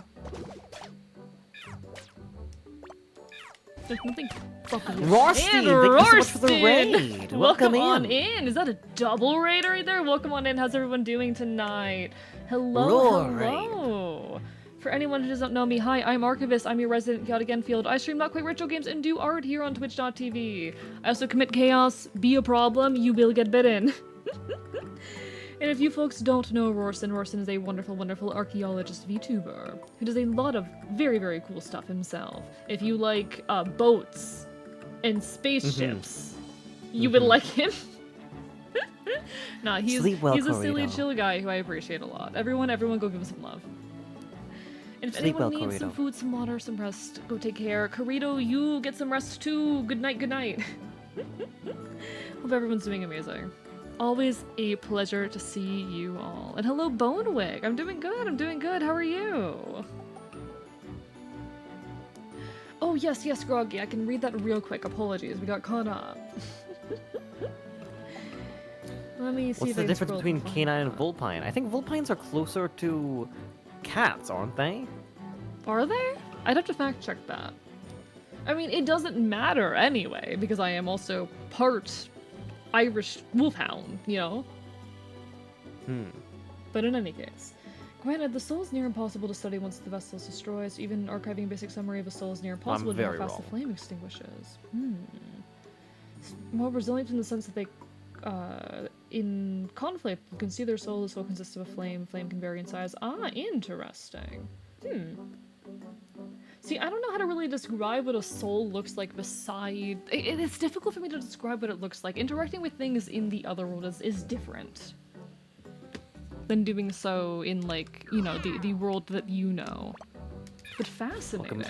S1: There's nothing puppy.
S2: Rorsty,
S1: And
S2: thank you so much for the
S1: Rorston!
S2: raid. Welcome
S1: on
S2: in.
S1: in. Is that a double raid right there? Welcome on in. How's everyone doing tonight? Hello.
S2: Roar
S1: For anyone who doesn't know me, hi, I'm Archivist. I'm your resident chaotic Enfield. I stream Not Quite Retro Games and do art here on Twitch.tv. I also commit chaos. Be a problem, you will get bitten. And if you folks don't know Rorston is a wonderful archaeologist VTuber who does a lot of very cool stuff himself. If you like boats and spaceships, you would like him. Nah, he's
S2: Sleep well,
S1: a silly,
S2: Corito.
S1: chill guy who I appreciate a lot. Everyone go give him some love. And if
S2: Sleep
S1: anyone
S2: well,
S1: needs some
S2: Corito.
S1: food, some water, some rest, go take care. Karito, you get some rest too. Good night. Hope everyone's doing amazing. Always a pleasure to see you all. And hello, Bonewig. I'm doing good. How are you? Oh, yes, Groggy. I can read that real quick. Apologies. We got caught up. Let me see
S2: What's
S1: if
S2: the
S1: I can
S2: difference
S1: scroll
S2: between
S1: to find
S2: canine and
S1: that.
S2: vulpine? I think vulpines are closer to cats, aren't they?
S1: Are they? I'd have to fact check that. I mean, it doesn't matter anyway, because I am also part Irish wolfhound, you know?
S2: Hmm.
S1: But in any case, Granted, the soul is near impossible to study once the vessel is destroyed, so even archiving a basic summary of a soul is near impossible to know how
S2: very
S1: fast the
S2: wrong.
S1: flame extinguishes. More resilient in the sense that they, in conflict, you can see their soul consists of a flame. Flame can vary in size. Ah, interesting. See, I don't know how to really describe what a soul looks like beside... It's difficult for me to describe what it looks like. Interacting with things in the other world is different than doing so in, like, you know, the world that you know. But fascinating.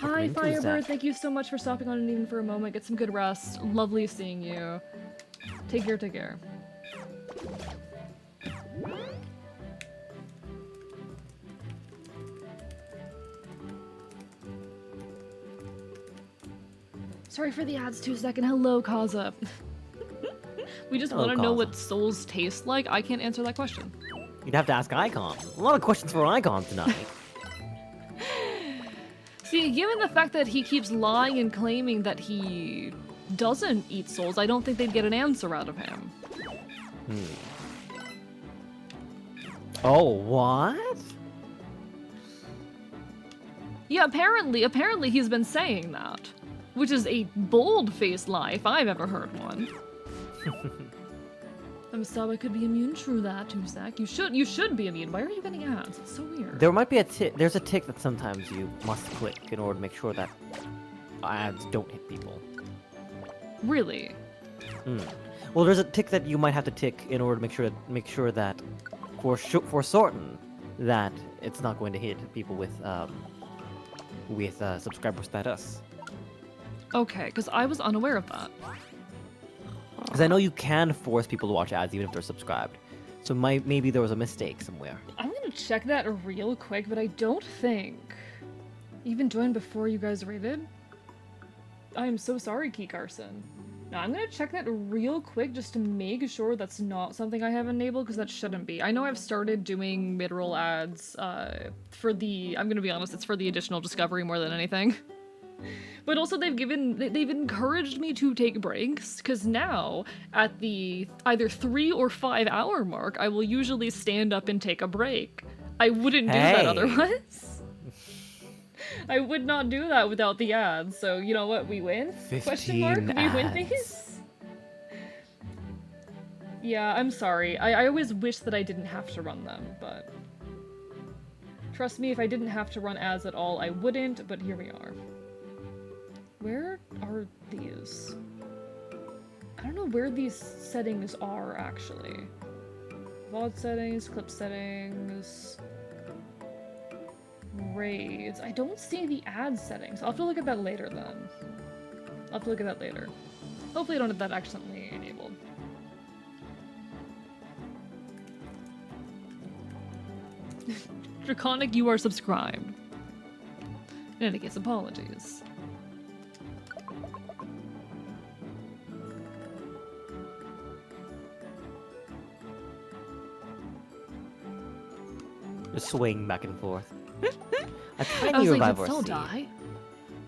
S1: Hi,
S2: into
S1: Firebird.
S2: Zach.
S1: Thank you so much for stopping on and even for a moment. Get some good rest. Lovely seeing you. Take care, take care. Sorry for the ads, 2 second. Hello, Kaza. We just
S2: Hello,
S1: want to know
S2: Kaza.
S1: what souls taste like. I can't answer that question.
S2: You'd have to ask Icon. A lot of questions for Icon tonight.
S1: See, given the fact that he keeps lying and claiming that he doesn't eat souls, I don't think they'd get an answer out of him.
S2: Oh, what?
S1: Yeah, apparently he's been saying that. Which is a bold-faced lie if I've ever heard one. I'm sorry, I could be immune. True that, Tusak. You should be immune. Why are you getting ads? It's so weird.
S2: There might be a tick. There's a tick that sometimes you must click in order to make sure that ads don't hit people.
S1: Really?
S2: Well, there's a tick that you might have to tick in order to make sure that for certain that it's not going to hit people with subscriber status.
S1: Okay, because I was unaware of that.
S2: Because I know you can force people to watch ads even if they're subscribed. So maybe there was a mistake somewhere.
S1: I'm gonna check that real quick, but I don't think... Even joined before you guys rated? I am so sorry, Key Carson. No, I'm gonna check that real quick just to make sure that's not something I have enabled, because that shouldn't be. I know I've started doing mid-roll ads for the... I'm gonna be honest, it's for the additional discovery more than anything. But also they've encouraged me to take breaks, because now, at the either 3 or 5 hour mark, I will usually stand up and take a break. I wouldn't do that
S2: Hey.
S1: otherwise. I would not do that without the ads, so you know what, we win? Question mark?
S2: 15
S1: We win
S2: ads.
S1: these? Yeah, I'm sorry. I always wish that I didn't have to run them, but... Trust me, if I didn't have to run ads at all, I wouldn't, but here we are. Where are these? I don't know where these settings are, actually. VOD settings, clip settings... Raids. I don't see the ad settings. I'll have to look at that later, then. I'll have to look at that later. Hopefully I don't have that accidentally enabled. Draconic, you are subscribed. In any case, apologies.
S2: Just swing back and forth. A
S1: I
S2: tiny
S1: was like, did
S2: revival
S1: Cell
S2: seed.
S1: die?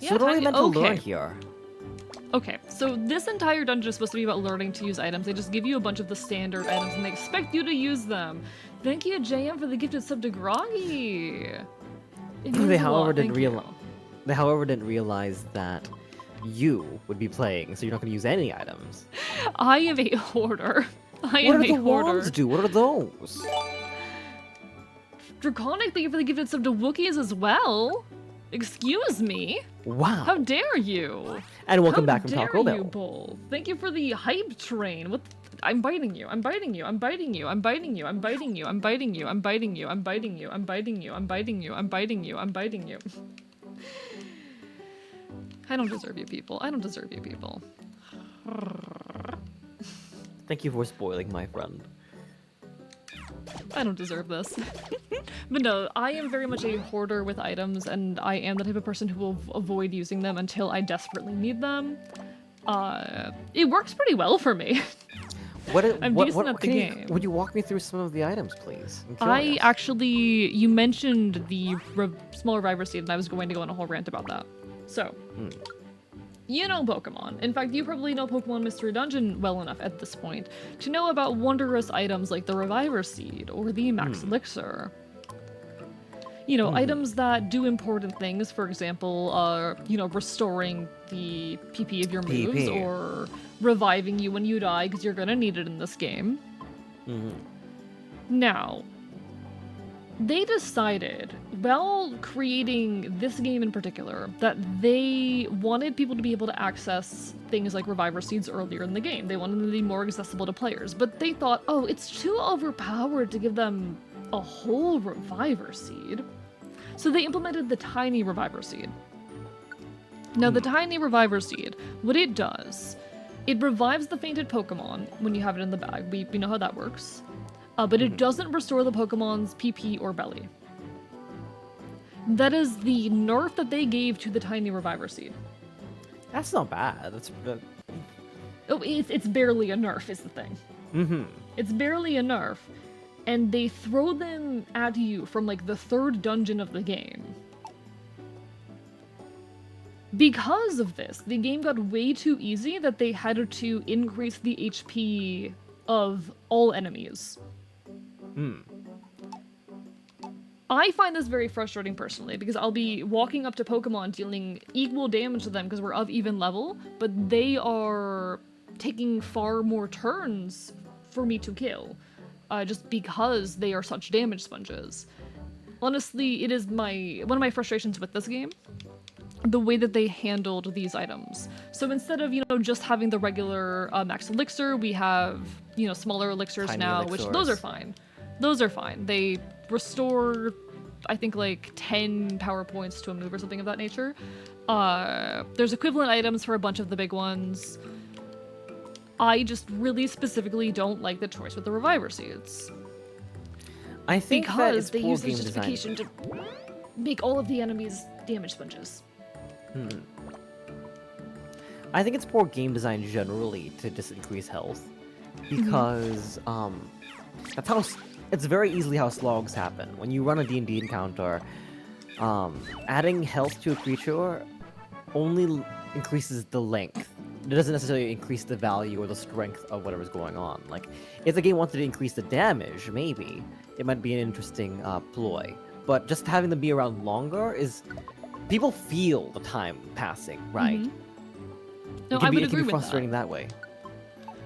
S2: So what are we
S1: tiny-
S2: meant to learn
S1: okay.
S2: here?
S1: Okay, so this entire dungeon is supposed to be about learning to use items. They just give you a bunch of the standard items and they expect you to use them. Thank you, JM, for the gifted sub to Groggy. It means
S2: They,
S1: a
S2: however,
S1: lot,
S2: didn't
S1: thank you.
S2: realize. They, however, didn't realize that you would be playing, so you're not going to use any items.
S1: I am a hoarder. I
S2: What
S1: am
S2: do
S1: a
S2: the
S1: hoarder.
S2: wands do? What are those?
S1: Draconic, thank you for the gifted sub to Wookiees as well. Excuse me.
S2: Wow.
S1: How dare you?
S2: And welcome
S1: How
S2: back from
S1: dare
S2: Taco Bell.
S1: you, Bull? Thank you for the hype train. What? I'm biting you. I'm biting you. I'm biting you. I'm biting you. I'm biting you. I'm biting you. I'm biting you. I'm biting you. I'm biting you. I'm biting you. I'm biting you. I'm biting you. I don't deserve you, people. I don't deserve you, people.
S2: Thank you for spoiling my friend.
S1: I don't deserve this. But no, I am very much a hoarder with items, and I am the type of person who will avoid using them until I desperately need them. It works pretty well for me. I'm decent at the game.
S2: Would you walk me through some of the items, please? I'm
S1: I
S2: curious.
S1: actually, you mentioned the small reviver seed, and I was going to go on a whole rant about that. So, You know Pokemon. In fact, you probably know Pokemon Mystery Dungeon well enough at this point to know about wondrous items like the Reviver Seed or the Max Elixir. You know, items that do important things, for example, restoring the PP of your moves
S2: PP.
S1: or reviving you when you die because you're gonna need it in this game. Now, they decided, while creating this game in particular, that they wanted people to be able to access things like Reviver Seeds earlier in the game. They wanted them to be more accessible to players, but they thought, oh, it's too overpowered to give them a whole Reviver Seed. So they implemented the Tiny Reviver Seed. Now, the Tiny Reviver Seed, what it does, it revives the fainted Pokemon when you have it in the bag. We know how that works. But it doesn't restore the Pokemon's PP or belly. That is the nerf that they gave to the Tiny Reviver Seed.
S2: That's not bad. That's
S1: Oh, it's barely a nerf, is the thing. It's barely a nerf, and they throw them at you from like the 3rd dungeon of the game. Because of this, the game got way too easy that they had to increase the HP of all enemies. I find this very frustrating personally, because I'll be walking up to Pokemon dealing equal damage to them because we're of even level, but they are taking far more turns for me to kill, just because they are such damage sponges. Honestly, it is one of my frustrations with this game, the way that they handled these items. So instead of, just having the regular Max Elixir, we have, smaller elixirs
S2: Tiny
S1: now,
S2: elixirs.
S1: which those are fine. Those are fine. They restore, I think, like 10 power points to a move or something of that nature. There's equivalent items for a bunch of the big ones. I just really specifically don't like the choice with the Reviver Seeds.
S2: I think that
S1: Because
S2: it's
S1: they
S2: poor
S1: use the
S2: game design.
S1: justification to make all of the enemies damage sponges.
S2: I think it's poor game design generally to just increase health, because that's how it's very easily how slogs happen. When you run a D&D encounter, adding health to a creature only increases the length. It doesn't necessarily increase the value or the strength of whatever's going on. Like, if the game wanted to increase the damage, maybe it might be an interesting ploy. But just having them be around longer is... People feel the time passing, right?
S1: No,
S2: It can
S1: I
S2: be,
S1: would
S2: it can
S1: agree
S2: be
S1: with
S2: frustrating that way.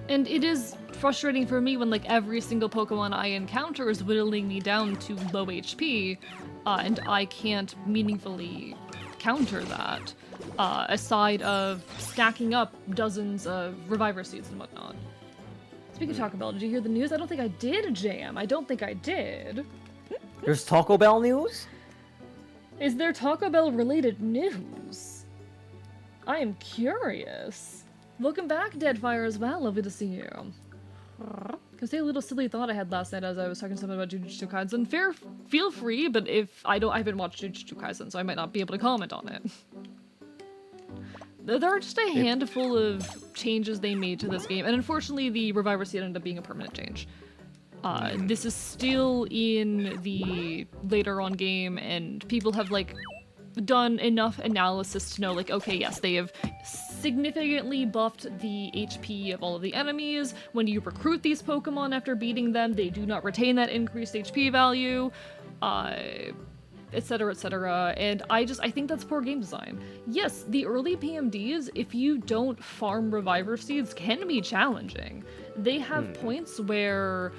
S1: And it is frustrating for me when like every single Pokemon I encounter is whittling me down to low HP, and I can't meaningfully counter that, aside of stacking up dozens of Reviver Seeds and whatnot. Speaking of Taco Bell, did you hear the news? I don't think I did, Jam. I don't think I did.
S2: There's Taco Bell news?
S1: Is there Taco Bell related news? I am curious. Welcome back, Deadfire, as well. Lovely to see you. Can say a little silly thought I had last night as I was talking to someone about Jujutsu Kaisen. Feel free, but if I haven't watched Jujutsu Kaisen, so I might not be able to comment on it. There are just a handful of changes they made to this game, and unfortunately the Reviver Seed ended up being a permanent change. This is still in the later on game, and people have like done enough analysis to know, like, okay, yes, they have significantly buffed the HP of all of the enemies. When you recruit these Pokemon after beating them, they do not retain that increased HP value, etc., etc. And I think that's poor game design. Yes, the early PMDs, if you don't farm Reviver Seeds, can be challenging. They have points where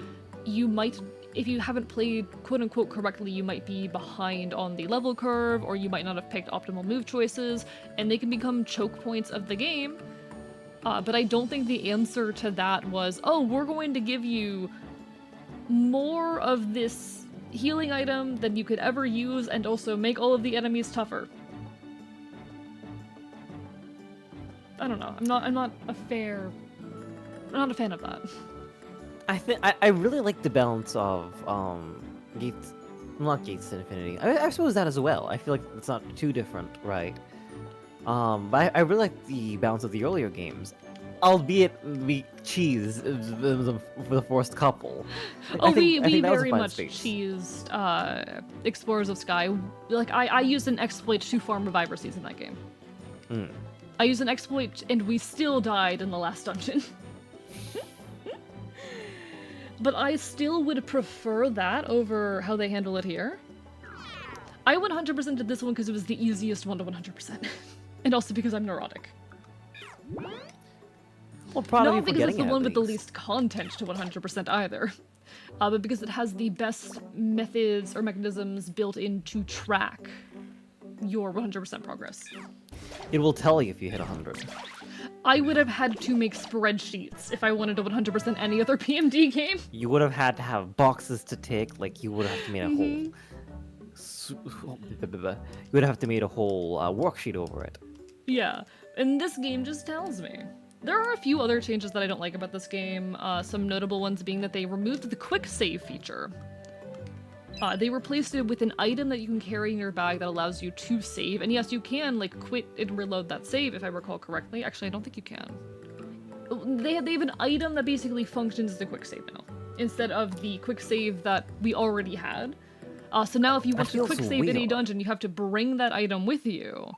S1: you might, if you haven't played quote-unquote correctly, you might be behind on the level curve, or you might not have picked optimal move choices, and they can become choke points of the game. But I don't think the answer to that was, oh, we're going to give you more of this healing item than you could ever use, and also make all of the enemies tougher. I don't know. I'm not a fan of that.
S2: I really like the balance of Gates, not Gates to Infinity. I suppose that as well. I feel like it's not too different, right? But I really like the balance of the earlier games, albeit we cheese for the first couple.
S1: Oh,
S2: I think
S1: we
S2: that was a
S1: very
S2: fine
S1: much
S2: space.
S1: cheesed Explorers of Sky. Like I used an exploit to farm Reviver Seeds in that game. I used an exploit and we still died in the last dungeon. But I still would prefer that over how they handle it here. I 100% did this one because it was the easiest one to 100%. And also because I'm neurotic.
S2: Well, proud of you
S1: Not
S2: for
S1: because it's
S2: getting
S1: the
S2: it,
S1: one
S2: at
S1: with the
S2: least.
S1: least content to 100% either. But because it has the best methods or mechanisms built in to track your 100% progress.
S2: It will tell you if you hit 100.
S1: I would have had to make spreadsheets if I wanted to 100% any other PMD game.
S2: You would have had to have boxes to tick, like you would have to made a whole... You would have to made a whole worksheet over it.
S1: Yeah, and this game just tells me. There are a few other changes that I don't like about this game, some notable ones being that they removed the quick save feature. They replaced it with an item that you can carry in your bag that allows you to save, and yes, you can, like, quit and reload that save, if I recall correctly. Actually, I don't think you can. They have an item that basically functions as a quick save now, instead of the quick save that we already had. So now if you want to
S2: feels
S1: quick save in a
S2: weird.
S1: dungeon, you have to bring that item with you.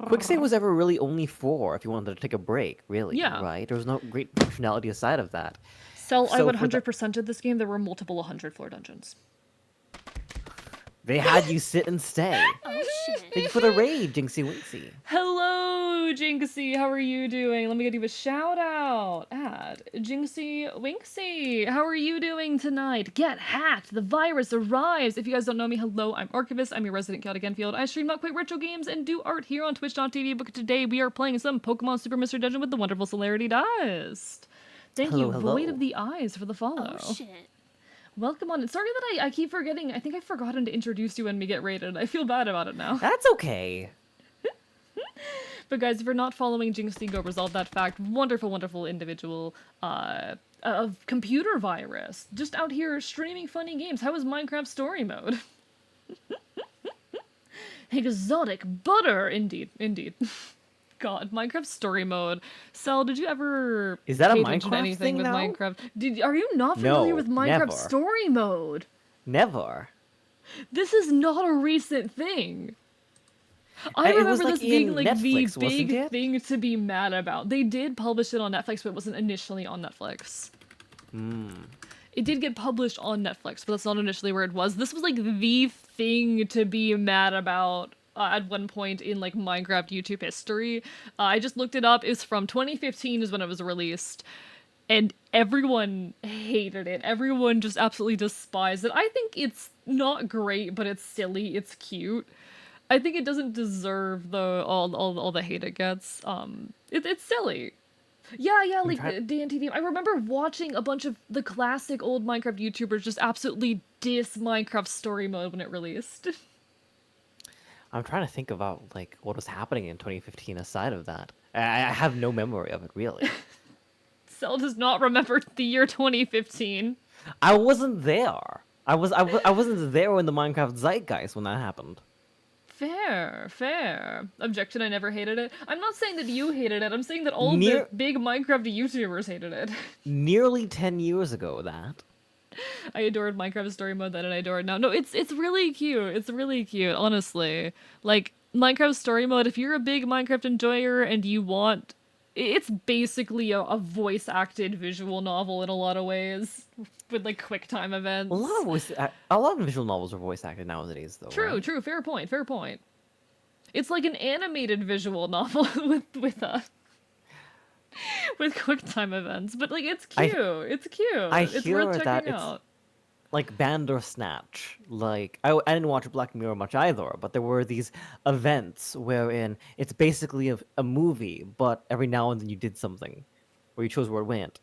S2: Quick save was ever really only for if you wanted to take a break, really,
S1: Yeah.
S2: right? There was no great functionality aside of that.
S1: So I
S2: So for the-
S1: 100%ed this game, there were multiple 100-floor dungeons.
S2: They had you sit and stay.
S3: Oh shit.
S2: Thank you for the raid, Jinxie Winxie.
S1: Hello, Jinxie. How are you doing? Let me give you a shout out. Jinxie Winxie. How are you doing tonight? Get hacked. The virus arrives. If you guys don't know me, hello. I'm Archivist. I'm your resident chaotic Enfield. I stream not quite retro games and do art here on Twitch.tv. But today we are playing some Pokemon Super Mystery Dungeon with the wonderful Celerity Dust. Thank
S2: Hello,
S1: you,
S2: hello.
S1: Void of the Eyes, for the follow.
S3: Oh shit.
S1: Welcome on. Sorry that I keep forgetting. I think I've forgotten to introduce you when we get rated. I feel bad about it now.
S2: That's okay.
S1: But guys, if you're not following Jinxie, go resolve that fact. Wonderful, wonderful individual of computer virus. Just out here streaming funny games. How is Minecraft story mode? Exotic butter! Indeed, indeed. God, Minecraft story mode. Sel, did you ever
S2: Is that a
S1: pay attention to
S2: Minecraft
S1: anything
S2: thing
S1: with
S2: now?
S1: Minecraft? Are you not familiar
S2: No,
S1: with Minecraft
S2: never.
S1: story mode?
S2: Never.
S1: This is not a recent thing. I
S2: It was,
S1: remember
S2: like,
S1: this being
S2: in
S1: like
S2: Netflix,
S1: the
S2: wasn't
S1: big
S2: it?
S1: thing to be mad about. They did publish it on Netflix, but it wasn't initially on Netflix. It did get published on Netflix, but that's not initially where it was. This was like the thing to be mad about at one point in like Minecraft YouTube history. I just looked it up. It's from 2015 is when it was released. And everyone hated it. Everyone just absolutely despised it. I think it's not great, but it's silly. It's cute. I think it doesn't deserve all the hate it gets. It's silly. Yeah, like DNTD. I remember watching a bunch of the classic old Minecraft YouTubers just absolutely diss Minecraft story mode when it released.
S2: I'm trying to think about like what was happening in 2015 aside of that. I have no memory of it really.
S1: Cell does not remember the year 2015.
S2: I wasn't there. I wasn't there in the Minecraft zeitgeist when that happened.
S1: Fair. Objection, I never hated it. I'm not saying that you hated it, I'm saying that all
S2: Near-
S1: the big Minecraft YouTubers hated it.
S2: Nearly 10 years ago, that.
S1: I adored Minecraft story mode then and I adore it now. No, it's really cute. It's really cute, honestly. Like, Minecraft story mode, if you're a big Minecraft enjoyer and you want... It's basically a voice-acted visual novel in a lot of ways, with, like, quick time events.
S2: A lot of visual novels are voice acted nowadays, though.
S1: True,
S2: right?
S1: true, fair point. It's like an animated visual novel with quick time events, but like it's cute. It's cute. It's
S2: hear
S1: worth
S2: that
S1: checking
S2: it's
S1: out.
S2: like Bandersnatch. Like I didn't watch Black Mirror much either, but there were these events wherein it's basically a movie, but every now and then you did something, where you chose where it went.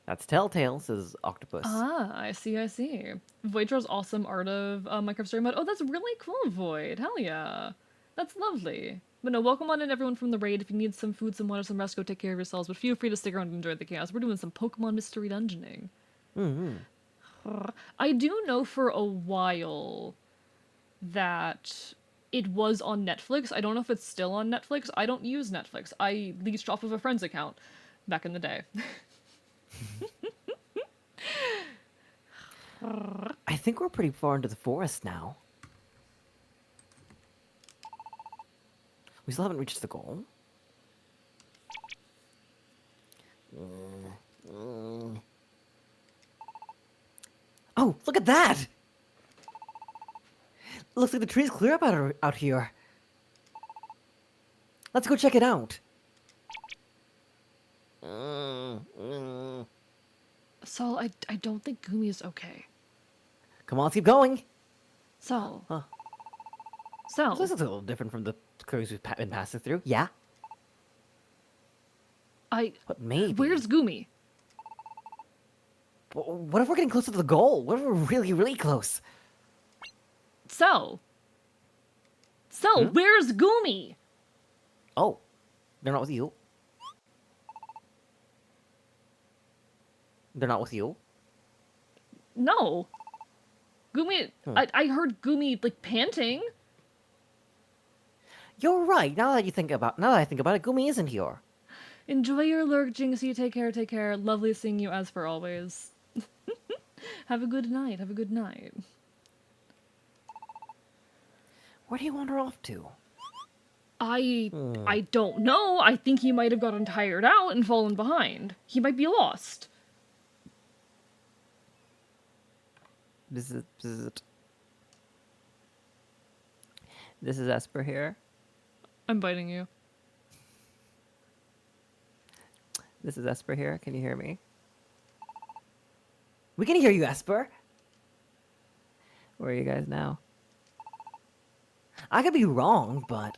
S2: That's Telltale, says Octopus.
S1: Ah, I see. Void draws awesome art of Minecraft story mode. Oh, that's really cool, Void. Hell yeah. That's lovely. But no, welcome on in everyone from the raid. If you need some food, some water, some rest, go take care of yourselves. But feel free to stick around and enjoy the chaos. We're doing some Pokemon mystery dungeoning. I do know for a while that it was on Netflix. I don't know if it's still on Netflix. I don't use Netflix. I leased off of a friend's account back in the day.
S2: I think we're pretty far into the forest now. We still haven't reached the goal. Oh, look at that! Looks like the tree's clear up out here. Let's go check it out.
S1: Saul, I don't think Gumi is okay.
S2: Come on, let's keep going.
S1: Saul.
S2: Huh.
S1: Saul.
S2: This looks a little different from the clearings we've been passing through. Yeah, but maybe.
S1: Where's Gumi?
S2: What if we're getting closer to the goal? What if we're really, really close?
S1: Saul. Saul, where's Gumi?
S2: Oh, they're not with you. They're not with you.
S1: No. Gumi, I heard Gumi, like, panting.
S2: You're right. Now that I think about it, Gumi isn't here.
S1: Enjoy your lurk, Jinxie. Take care, take care. Lovely seeing you as per always. Have a good night, have a good night.
S2: Where do you wander off to?
S1: I don't know. I think he might have gotten tired out and fallen behind. He might be lost.
S5: This is Esper here.
S1: I'm biting you.
S5: This is Esper here. Can you hear me?
S2: We can hear you, Esper.
S5: Where are you guys now?
S2: I could be wrong, but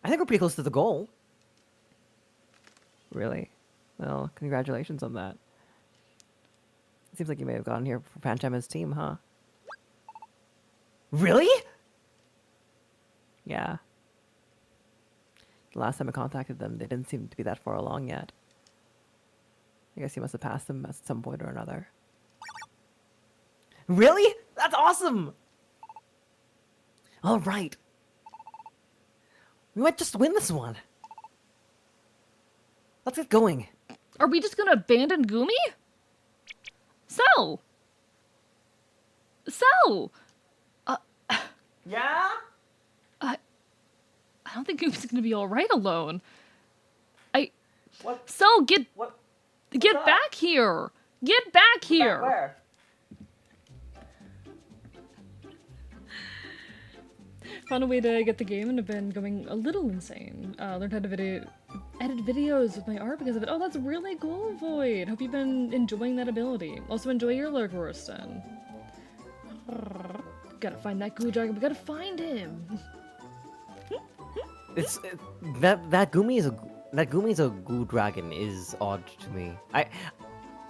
S2: I think we're pretty close to the goal.
S5: Really? Well, congratulations on that. It seems like you may have gotten here for Panchama's team, huh?
S2: Really?
S5: Yeah. The last time I contacted them, they didn't seem to be that far along yet. I guess you must have passed them at some point or another.
S2: Really? That's awesome! All right. We might just win this one. Let's get going.
S1: Are we just gonna abandon Gumi? So!
S2: Yeah?
S1: I don't think Gumi's gonna be alright alone.
S2: What?
S1: So, get
S2: What?
S1: Get back here! Get back here!
S2: Where?
S1: Found a way to get the game and have been going a little insane. Learned how to edit videos with my art because of it. Oh, that's really cool, Void. Hope you've been enjoying that ability. Also, enjoy your lurk, Royston. Gotta find that goo dragon. We gotta find him.
S2: That Gumi's a goo dragon is odd to me. I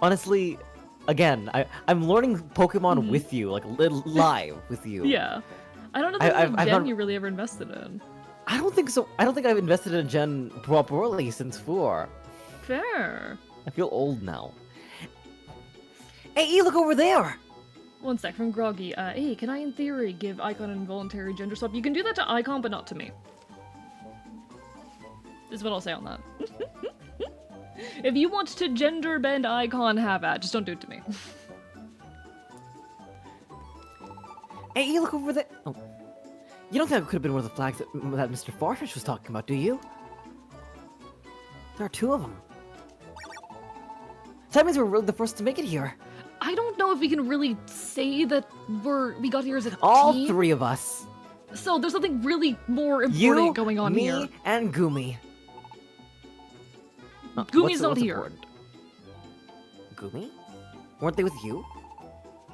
S2: honestly, again, I'm learning Pokemon with you, like live with you.
S1: Yeah. I don't know if there's a gen you really ever invested in.
S2: I don't think so. I don't think I've invested in a gen properly since 4.
S1: Fair.
S2: I feel old now. Hey, look over there!
S1: One sec, from Groggy. Hey, can I in theory give Icon an involuntary gender swap? You can do that to Icon, but not to me. Is what I'll say on that. If you want to gender bend Icon, have at. Just don't do it to me.
S2: Hey, look over there! Oh. You don't think it could have been one of the flags that Mr. Farfish was talking about, do you? There are 2 of them. So that means we're really the first to make it here.
S1: I don't know if we can really say that we got here as a
S2: All
S1: team.
S2: 3 of us.
S1: So there's something really more important
S2: You,
S1: going on
S2: me,
S1: here.
S2: and Gumi.
S1: Gumi's not
S2: what's
S1: here.
S2: important? Gumi? Weren't they with you?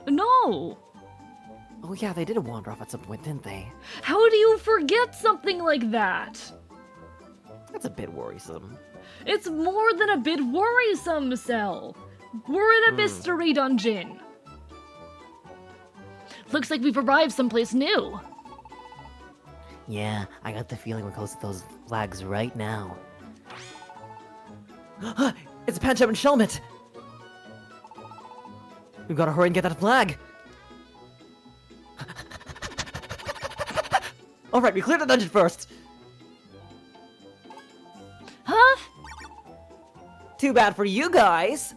S1: No!
S2: Oh yeah, they did wander off at some point, didn't they?
S1: How do you forget something like that?
S2: That's a bit worrisome.
S1: It's more than a bit worrisome, Cell. We're in a mystery dungeon. Looks like we've arrived someplace new.
S2: Yeah, I got the feeling we're close to those flags right now. It's Pancham and Shelmet! We've gotta hurry and get that flag! Alright, we cleared the dungeon first!
S1: Huh?
S2: Too bad for you guys!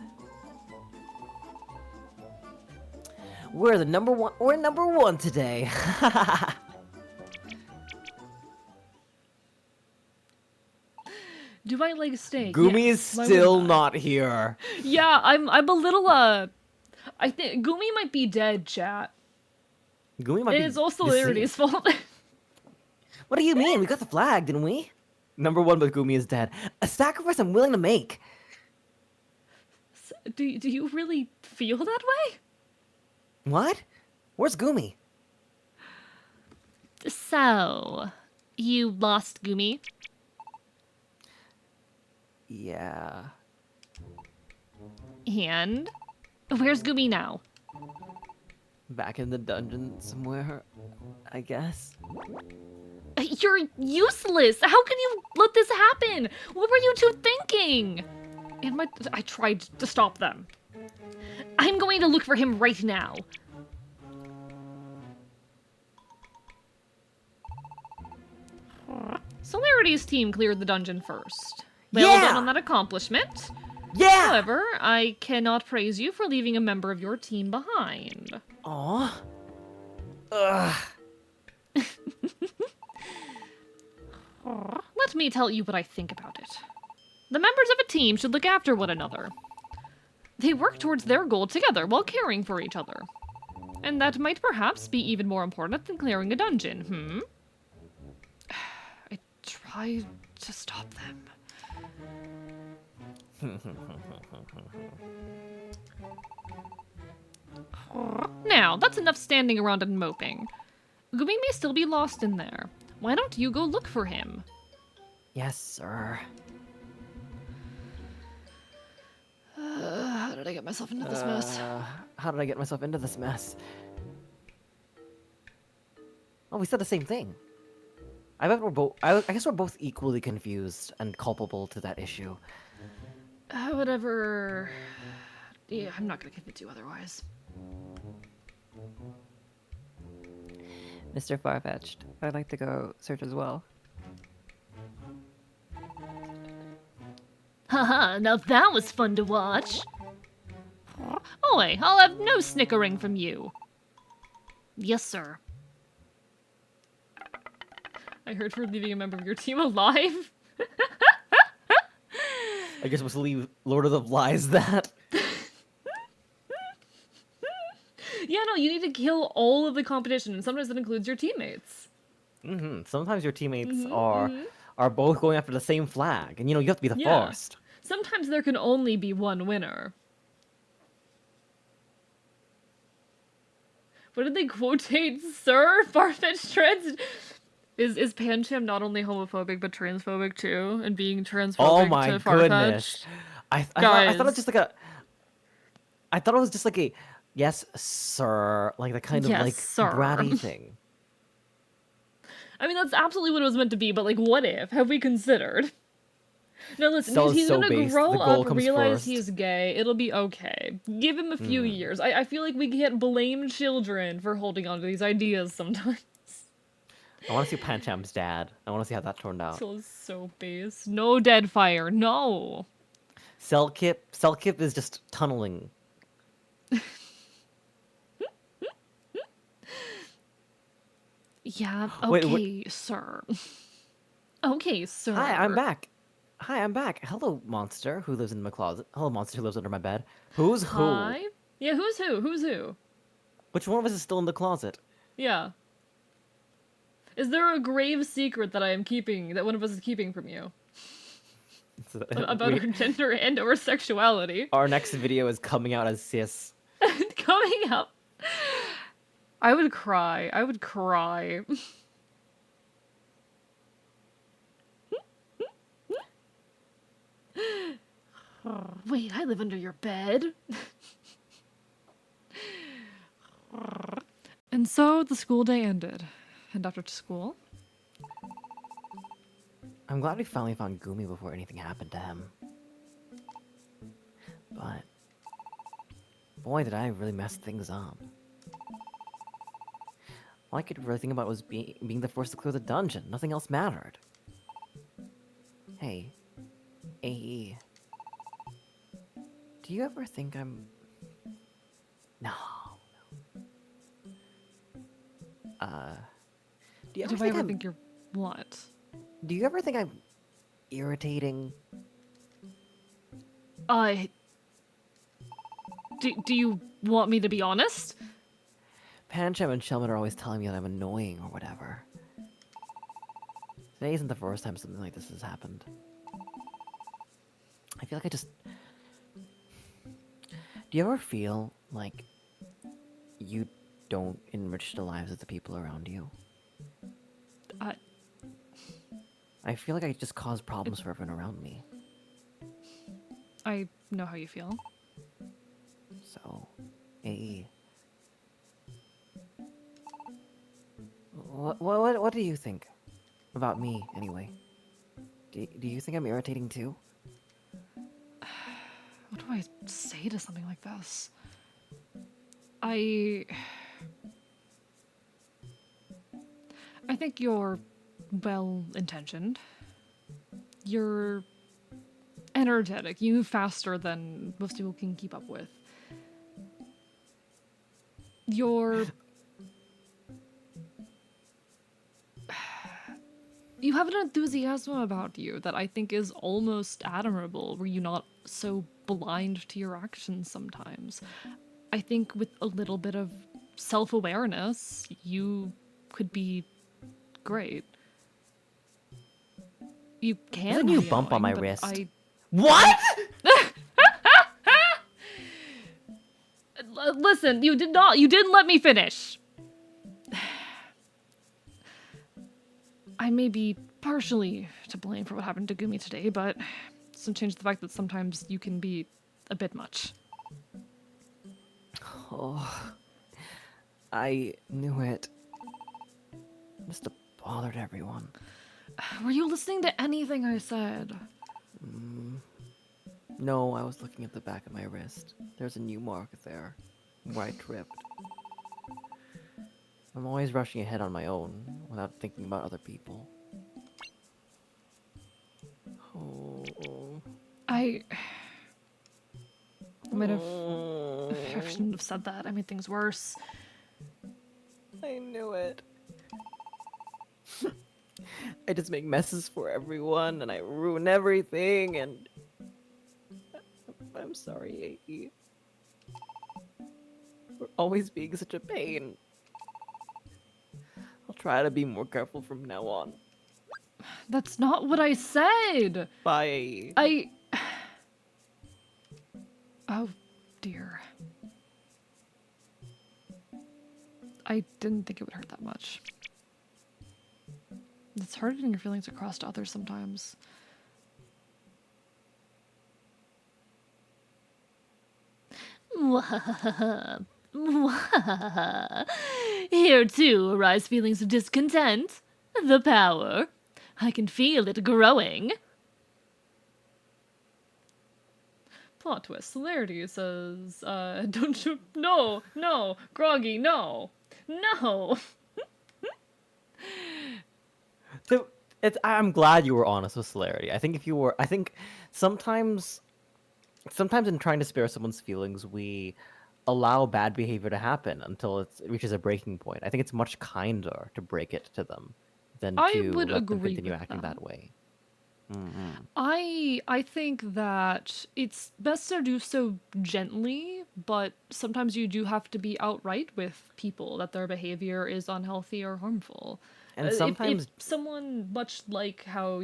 S2: We're number one today.
S1: Do I like steak?
S2: Gumi is
S1: Yes. Why
S2: still
S1: wouldn't I?
S2: not here.
S1: Yeah, I'm a little I think Gumi might be dead, chat.
S2: Gumi might
S1: And
S2: be
S1: it's also
S2: deceased.
S1: Celerity's fault.
S2: What do you mean? We got the flag, didn't we? Number one, but Gumi is dead. A sacrifice I'm willing to make.
S1: do you really feel that way?
S2: What? Where's Gumi?
S3: So, you lost Gumi?
S2: Yeah.
S3: And where's Gumi now?
S5: Back in the dungeon somewhere, I guess.
S3: You're useless! How can you let this happen? What were you two thinking?
S1: I tried to stop them.
S3: I'm going to look for him right now.
S1: Celerity's team cleared the dungeon first. Well done
S2: Yeah!
S1: on that accomplishment.
S2: Yeah!
S1: However, I cannot praise you for leaving a member of your team behind.
S2: Aw. Ugh.
S1: Let me tell you what I think about it. The members of a team should look after one another. They work towards their goal together while caring for each other. And that might perhaps be even more important than clearing a dungeon, I tried to stop them. Now, that's enough standing around and moping. Gumi may still be lost in there. Why don't you go look for him?
S2: Yes, sir.
S1: How did I get myself into this mess?
S2: How did I get myself into this mess? Oh, we said the same thing. I bet we're both. I guess we're both equally confused and culpable to that issue.
S1: Whatever. Yeah, I'm not gonna convince you otherwise.
S5: Mr. Farfetched, I'd like to go search as well.
S3: Haha, now that was fun to watch.
S1: Oi, I'll have no snickering from you.
S3: Yes, sir.
S1: I heard for leaving a member of your team alive.
S2: I guess we'll leave Lord of the Flies that.
S1: Yeah, no, you need to kill all of the competition, and sometimes that includes your teammates.
S2: Sometimes your teammates are both going after the same flag, and you have to be the
S1: Yeah.
S2: first.
S1: Sometimes there can only be one winner. What did they quotate, sir? Farfetched trends? Is Pancham not only homophobic but transphobic too? And being transphobic
S2: Oh my
S1: to Farfetch?
S2: goodness! I thought it was
S1: Guys.
S2: just like a. I thought it was just like a yes, sir, like the kind of
S1: Yes,
S2: like
S1: sir.
S2: bratty thing.
S1: I mean, that's absolutely what it was meant to be, but like, what if? Have we considered? No, listen,
S2: Stella is
S1: he's
S2: so
S1: gonna
S2: based,
S1: grow
S2: the goal
S1: up,
S2: comes
S1: realize
S2: first.
S1: he's gay, it'll be okay. Give him a few years. I feel like we can't blame children for holding on to these ideas sometimes.
S2: I want to see Pancham's dad. I want to see how that turned out.
S1: Still is so base. No dead fire, no.
S2: Selkip is just tunneling.
S3: Yeah,
S2: Wait,
S3: okay, sir. Okay, sir.
S2: Hi, I'm back. Hi, I'm back. Hello, monster who lives in my closet. Hello, monster who lives under my bed. Who's who?
S1: Hi? Yeah, who's who? Who's who?
S2: Which one of us is still in the closet?
S1: Yeah. Is there a grave secret that I am keeping, that one of us is keeping from you? About our gender and or sexuality?
S2: Our next video is coming out as cis.
S1: Coming up. I would cry. I would cry.
S3: Wait, I live under your bed.
S1: And so the school day ended. And after school,
S2: I'm glad we finally found Gumi before anything happened to him. But boy, did I really mess things up. All I could really think about was being the first to clear the dungeon. Nothing else mattered. Hey, AE. Do you ever think I'm... No. Do you ever
S1: do I
S2: think
S1: ever
S2: I'm...
S1: think you're what?
S2: Do you ever think I'm irritating?
S1: I. Do you want me to be honest?
S2: Pancham and Shelmet are always telling me that I'm annoying or whatever. Today isn't the first time something like this has happened. I feel like I just... Do you ever feel like you don't enrich the lives of the people around you?
S1: I.
S2: I feel like I just cause problems for everyone around me.
S1: I know how you feel.
S2: So, AE. What do you think about me, anyway? Do you think I'm irritating too?
S1: What do I say to something like this? I think you're well intentioned. You're energetic. You move faster than most people can keep up with. You have an enthusiasm about you that I think is almost admirable. Were you not so blind to your actions sometimes? I think with a little bit of self-awareness, you could be great. You can
S2: There's a
S1: be
S2: new bump on
S1: annoying,
S2: my
S1: but
S2: wrist. What?
S1: Listen, you didn't let me finish. I may be partially to blame for what happened to Gumi today, but it doesn't change the fact that sometimes you can be a bit much.
S2: Oh, I knew it. Must have bothered everyone.
S1: Were you listening to anything I said?
S2: No, I was looking at the back of my wrist. There's a new mark there, where I tripped. I'm always rushing ahead on my own, without thinking about other people. Oh.
S1: I might have... I shouldn't have said that. I made things worse.
S2: I knew it. I just make messes for everyone, and I ruin everything, and... I'm sorry, AE. For always being such a pain. I'll try to be more careful from now on.
S1: That's not what I said!
S2: Bye, AE.
S1: I... Oh, dear. I didn't think it would hurt that much. It's hard getting your feelings across to others sometimes.
S3: Here too arise feelings of discontent. The power. I can feel it growing.
S1: Plot twist. Celerity says, don't you... No! No! Groggy, no! No!
S2: So, I'm glad you were honest with Celerity. I think if you were... I think sometimes in trying to spare someone's feelings, we allow bad behavior to happen until it reaches a breaking point. I think it's much kinder to break it to them than
S1: I
S2: to
S1: would
S2: let them
S1: agree
S2: continue
S1: with
S2: acting
S1: that.
S2: that way. Mm-hmm.
S1: I think that it's best to do so gently, but sometimes you do have to be outright with people that their behavior is unhealthy or harmful.
S2: And
S1: If
S2: sometimes...
S1: someone much like how,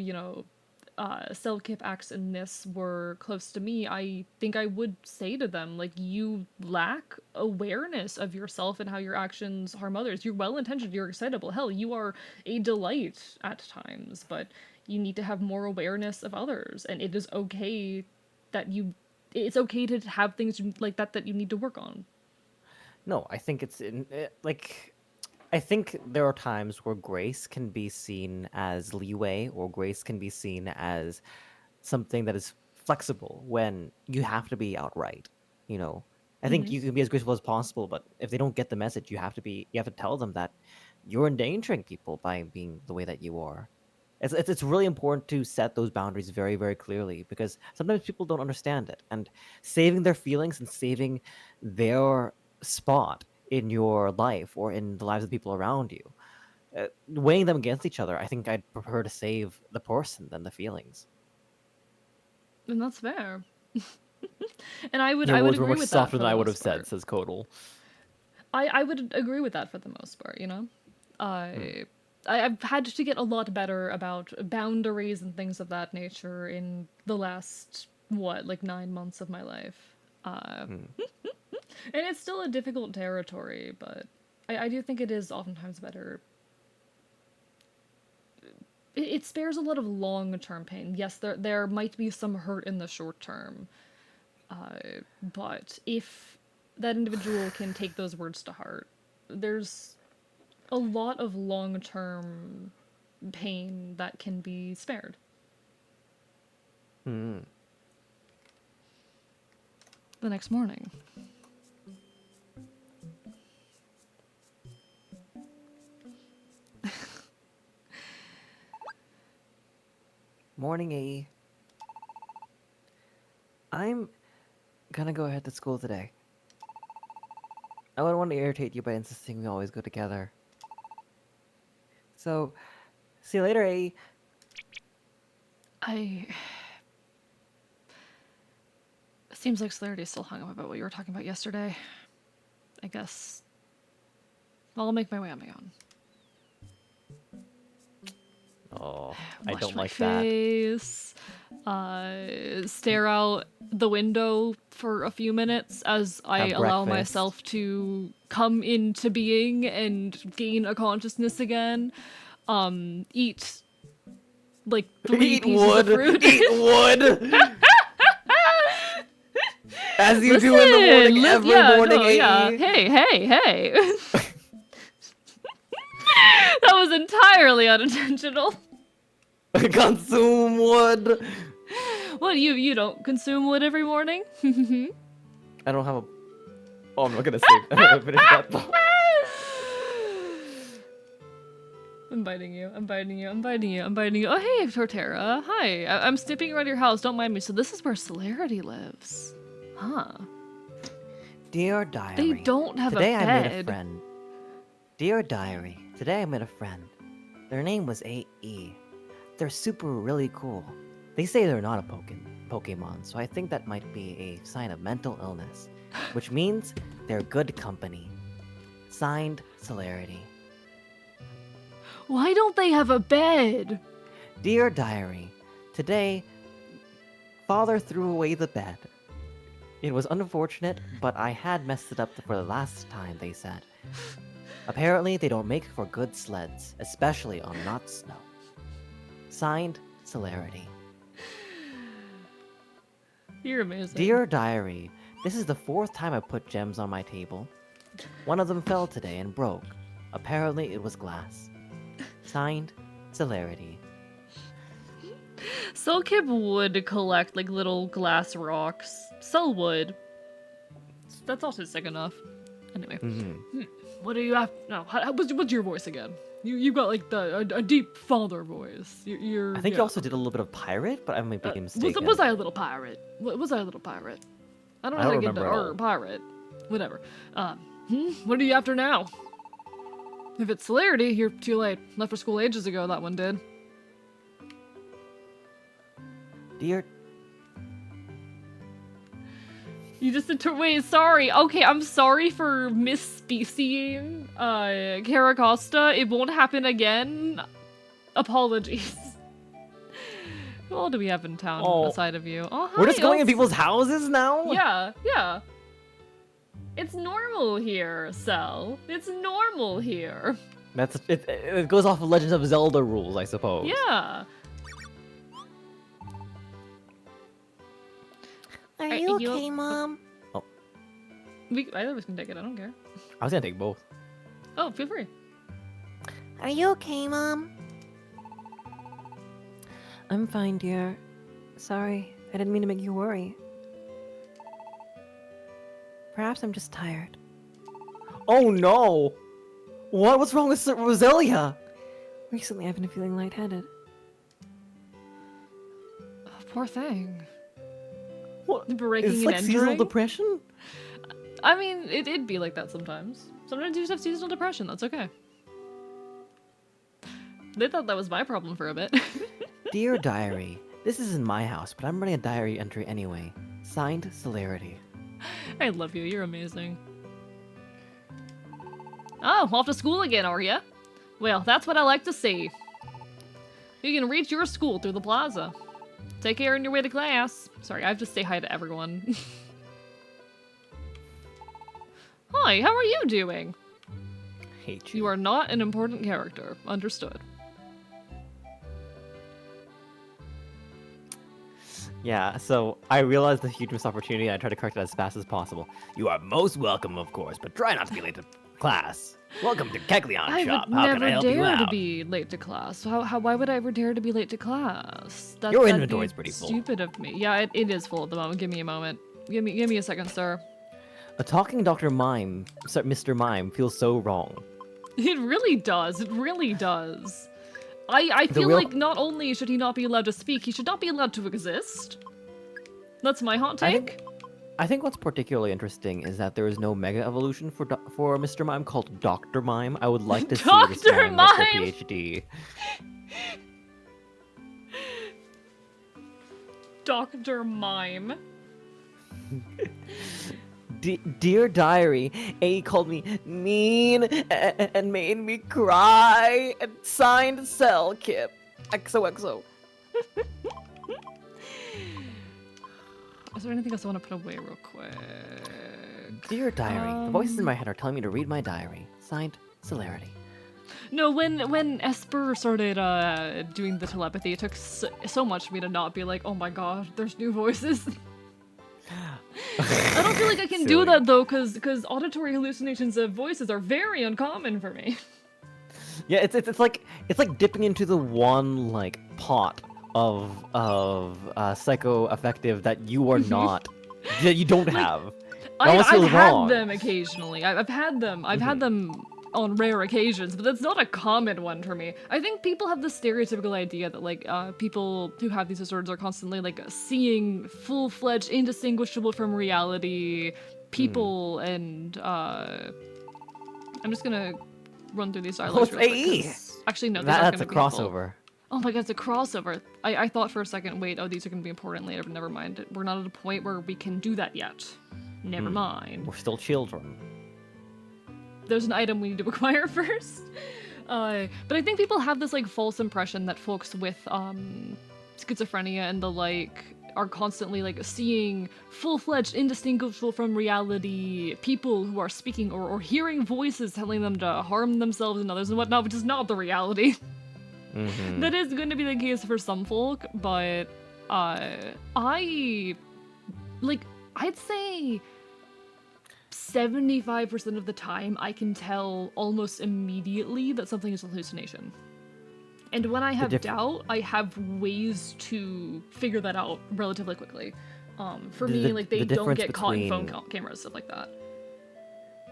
S1: Selkip acts in this were close to me, I think I would say to them, like, you lack awareness of yourself and how your actions harm others. You're well-intentioned, you're excitable. Hell, you are a delight at times, but you need to have more awareness of others, and it is okay it's okay to have things like that you need to work on.
S2: No, I think I think there are times where grace can be seen as leeway, or grace can be seen as something that is flexible when you have to be outright. I think you can be as graceful as possible, but if they don't get the message, you have to tell them that you're endangering people by being the way that you are. It's really important to set those boundaries very, very clearly, because sometimes people don't understand it, and saving their feelings and saving their spot in your life or in the lives of the people around you weighing them against each other, I think I'd prefer to save the person than the feelings.
S1: And that's fair. And I would
S2: Your words were
S1: agree
S2: much
S1: with that
S2: softer
S1: for
S2: than
S1: the
S2: I would have
S1: most
S2: said,
S1: part.
S2: says Kodal.
S1: I would agree with that for the most part, you know? I've had to get a lot better about boundaries and things of that nature in the last, what, like 9 months of my life. And it's still a difficult territory, but I do think it is oftentimes better. It spares a lot of long-term pain. Yes, there might be some hurt in the short term, but if that individual can take those words to heart, there's a lot of long-term pain that can be spared.
S2: Hmm.
S1: The next morning.
S5: Morning, AE. I'm gonna go ahead to school today. I wouldn't want to irritate you by insisting we always go together. So, see you later, AE.
S1: Seems like Celerity's still hung up about what you were talking about yesterday. I guess I'll make my way on my own.
S2: Oh, I
S1: Wash
S2: don't
S1: my
S2: like that.
S1: face, stare out the window for a few minutes as I
S2: Have
S1: allow
S2: breakfast.
S1: myself to come into being and gain a consciousness again. Eat like 3
S2: Eat
S1: pieces
S2: wood.
S1: of fruit.
S2: Eat wood. As you do in the morning, every morning, AE.
S1: Yeah. Hey. That was entirely unintentional.
S2: Consume wood.
S1: What, you don't consume wood every morning?
S2: I don't have a. Oh, I'm not gonna say. I'm not gonna finish that thought.
S1: I'm biting you. Oh, hey, Torterra. Hi. I'm snipping around your house. Don't mind me. So this is where Celerity lives. Huh.
S5: Dear diary.
S1: They don't have
S5: today
S1: a
S5: I made a
S1: bed.
S5: friend. Dear diary. Today I met a friend. Their name was AE. They're super really cool. They say they're not a Pokemon, so I think that might be a sign of mental illness, which means they're good company. Signed, Celerity.
S1: Why don't they have a bed?
S5: Dear diary, today, father threw away the bed. It was unfortunate, but I had messed it up for the last time, they said. Apparently, they don't make for good sleds, especially on not snow. Signed, Celerity.
S1: You're amazing.
S5: Dear diary, this is the 4th time I put gems on my table. One of them fell today and broke. Apparently, it was glass. Signed, Celerity.
S1: Soulkib would collect like little glass rocks. Sell wood. That's also sick enough. Anyway, what do you have? No, what's your voice again? You got like a deep father voice. You're.
S2: I think
S1: yeah.
S2: you also did a little bit of pirate, but I might be mistaken.
S1: Was I a little pirate? Was I a little pirate? I don't know
S2: I
S1: how
S2: don't
S1: to get into
S2: remember at all.
S1: pirate. Whatever. What are you after now? If it's Celerity, you're too late. Left for school ages ago, that one did.
S5: Dear.
S1: You just wait, sorry. Okay, I'm sorry for misspecieing Caracosta. It won't happen again. Apologies. Who all do we have in town
S2: Oh.
S1: aside of you? Oh, hi,
S2: We're just going in
S1: Oaks.
S2: people's houses now?
S1: Yeah. It's normal here, Cell. It's normal here.
S2: That's it goes off of Legends of Zelda rules, I suppose.
S1: Yeah.
S6: Are
S1: Are
S6: you
S1: you-
S6: okay, Mom?
S1: Either of us can take it, I don't care.
S2: I was gonna take both.
S1: Oh, feel free.
S6: Are you okay, Mom?
S5: I'm fine, dear. Sorry, I didn't mean to make you worry. Perhaps I'm just tired.
S2: Oh no! What's wrong with Roselia?
S5: Recently, I've been feeling lightheaded.
S1: Oh, poor thing.
S2: What?
S1: Breaking
S2: Is this
S1: and
S2: like seasonal
S1: entering?
S2: depression?
S1: I mean, it'd be like that sometimes. Sometimes you just have seasonal depression, that's okay. They thought that was my problem for a bit.
S5: Dear Diary, this isn't my house, but I'm running a diary entry anyway. Signed, Celerity.
S1: I love you. You're amazing. Oh, off to school again, are ya? Well, that's what I like to see. You can reach your school through the plaza. Take care on your way to class. Sorry, I have to say hi to everyone. Hi, how are you doing?
S2: Hate you.
S1: You are not an important character. Understood.
S2: Yeah, so I realized the huge missed opportunity and I tried to correct it as fast as possible.
S4: You are most welcome, of course, but try not to be late to class. Welcome to Kekleon
S1: I
S4: Shop.
S1: would
S4: How
S1: never
S4: can I help you
S1: dare to
S4: out?
S1: be late to class. Why would I ever dare to be late to class?
S4: Your
S1: that'd
S4: inventory's
S1: be
S4: pretty full.
S1: Stupid of me. Yeah, it is full at the moment. Give me a moment. Give me a second, sir.
S2: A talking Dr. Mime, Mr. Mime, feels so wrong.
S1: It really does. It really does. I
S2: The
S1: feel
S2: real-
S1: like not only should he not be allowed to speak, he should not be allowed to exist. That's my hot
S2: I
S1: take.
S2: I think what's particularly interesting is that there is no mega evolution for Mr. Mime called Dr. Mime. I would like to see this
S1: Dr.
S2: man get their
S1: Mime!
S2: PhD.
S1: Dr. Mime.
S2: Dear Diary, A called me mean and made me cry and signed Cell Kip. XOXO.
S1: Is there anything else I want to put away real quick?
S2: Dear Diary, the voices in my head are telling me to read my diary. Signed, Celerity.
S1: No, when Esper started doing the telepathy, it took so much for me to not be like, oh my god, there's new voices. I don't feel like I can do
S2: Silly.
S1: that though, because auditory hallucinations of voices are very uncommon for me.
S2: Yeah, it's like dipping into the one like pot of psychoaffective that you are not that you don't have. It almost
S1: I've
S2: feels
S1: had
S2: wrong.
S1: them occasionally. I've had them. I've had them on rare occasions, but that's not a common one for me. I think people have the stereotypical idea that like people who have these disorders are constantly like seeing full-fledged, indistinguishable from reality people, and I'm just gonna run through these dialogues
S2: it's
S1: real quick,
S2: AE.
S1: 'cause- Actually, no, these aren't
S2: That's a
S1: gonna be helpful.
S2: crossover.
S1: Oh my god, it's a crossover. I thought for a second, wait, oh, these are gonna be important later, but never mind. We're not at a point where we can do that yet. Never mind.
S2: We're still children.
S1: There's an item we need to acquire first. But I think people have this like false impression that folks with schizophrenia and the like are constantly like seeing full-fledged, indistinguishable from reality people who are speaking or hearing voices telling them to harm themselves and others and whatnot, which is not the reality.
S2: Mhm.
S1: That is going to be the case for some folk, but I'd say 75% of the time I can tell almost immediately that something is a hallucination. And when I have doubt, I have ways to figure that out relatively quickly. For me,
S2: The-
S1: like they
S2: the
S1: don't
S2: difference
S1: get caught in phone
S2: between-
S1: cameras, stuff like that.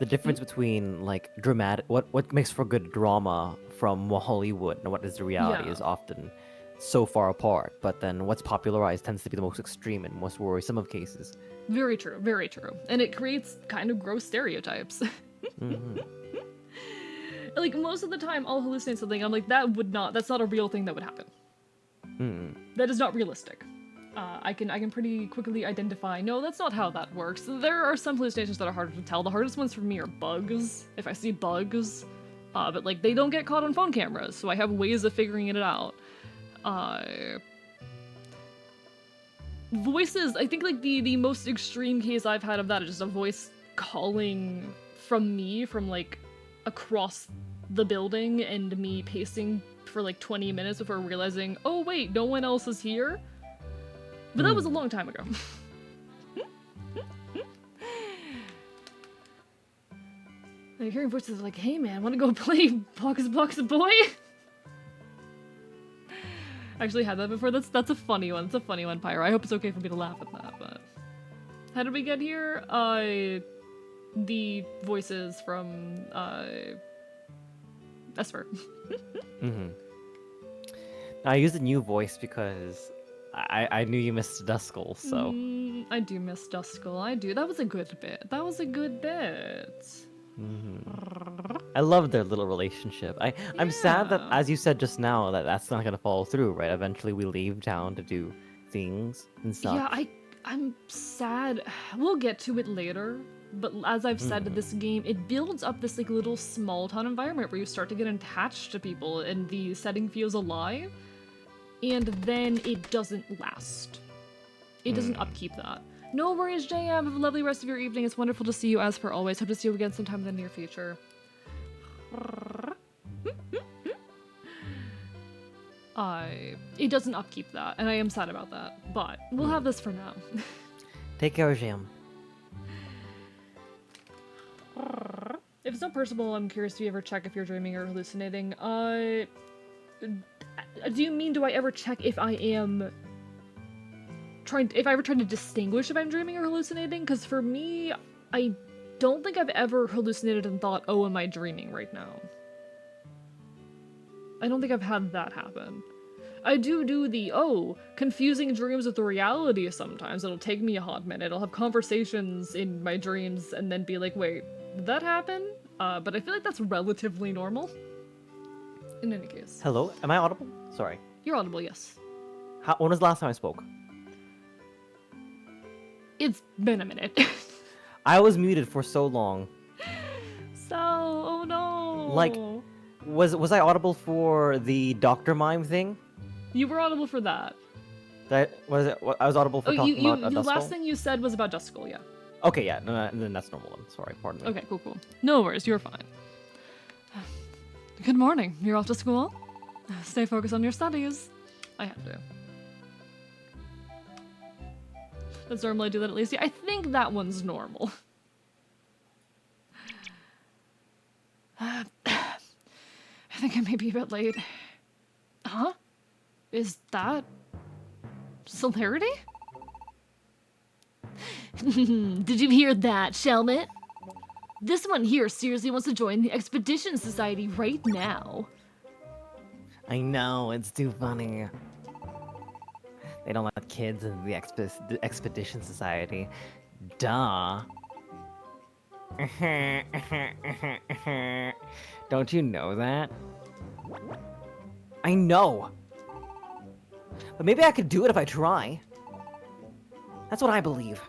S2: The difference between like dramatic, what makes for good drama from Hollywood and what is the reality
S1: Yeah.
S2: is often so far apart. But then what's popularized tends to be the most extreme and most worrisome of cases.
S1: Very true, very true. And it creates kind of gross stereotypes.
S2: Mhm.
S1: Like most of the time I'll hallucinate something, I'm like, that's not a real thing that would happen.
S2: Mm.
S1: That is not realistic. I can pretty quickly identify, no, that's not how that works. There are some hallucinations that are harder to tell. The hardest ones for me are bugs, if I see bugs. But like, they don't get caught on phone cameras, so I have ways of figuring it out. Voices, I think like the most extreme case I've had of that is just a voice calling from me from like across the building and me pacing for like 20 minutes before realizing, oh wait, no one else is here? But that was a long time ago. Like hearing voices like, hey man, wanna go play Box Boy? I actually had that before. That's a funny one. It's a funny one, Pyro. I hope it's okay for me to laugh at that, but how did we get here? The voices from Esper.
S2: Mm-hmm. I used a new voice because I knew you missed Duskull, so.
S1: I do miss Duskull. I do. That was a good bit. That was a good bit.
S2: Mm-hmm. I love their little relationship. I'm sad that,
S1: Yeah.
S2: as you said just now, that that's not gonna follow through, right? Eventually, we leave town to do things and such.
S1: Yeah, I'm sad. We'll get to it later, but as I've said, this game, it builds up this like little small town environment where you start to get attached to people and the setting feels alive, and then it doesn't last. It doesn't upkeep that. No worries, JM. Have a lovely rest of your evening. It's wonderful to see you as per always. Hope to see you again sometime in the near future. It doesn't upkeep that, and I am sad about that, but we'll have this for now.
S2: Take care, Jam.
S1: If it's not personal, I'm curious if you ever check if you're dreaming or hallucinating. Do you mean, do I ever check if I am if I ever try to distinguish if I'm dreaming or hallucinating? Because for me, I don't think I've ever hallucinated and thought, oh, am I dreaming right now? I don't think I've had that happen. I do the, confusing dreams with the reality sometimes. It'll take me a hot minute. I'll have conversations in my dreams and then be like, wait, did that happen? But I feel like that's relatively normal. In any case.
S2: Hello, am I audible? Sorry.
S1: You're audible, yes.
S2: When was the last time I spoke?
S1: It's been a minute.
S2: I was muted for so long.
S1: So, oh no.
S2: Like, was I audible for the Doctor Mime thing?
S1: You were audible for that.
S2: That was it. I was audible for talking about
S1: the
S2: Duskull?
S1: last thing you said was about Duskull, yeah.
S2: Okay, yeah, then that's normal. Then. Sorry, pardon me.
S1: Okay, cool. No worries, you're fine. Good morning. You're off to school? Stay focused on your studies. I have to. That's normally I do that at least. Yeah, I think that one's normal. I think I may be a bit late. Huh? Is that Celerity?
S3: Did you hear that, Shelmet? This one here seriously wants to join the Expedition Society right now.
S2: I know, it's too funny. They don't let kids in the Expedition Society. Duh. Don't you know that? I know. But maybe I could do it if I try. That's what I believe.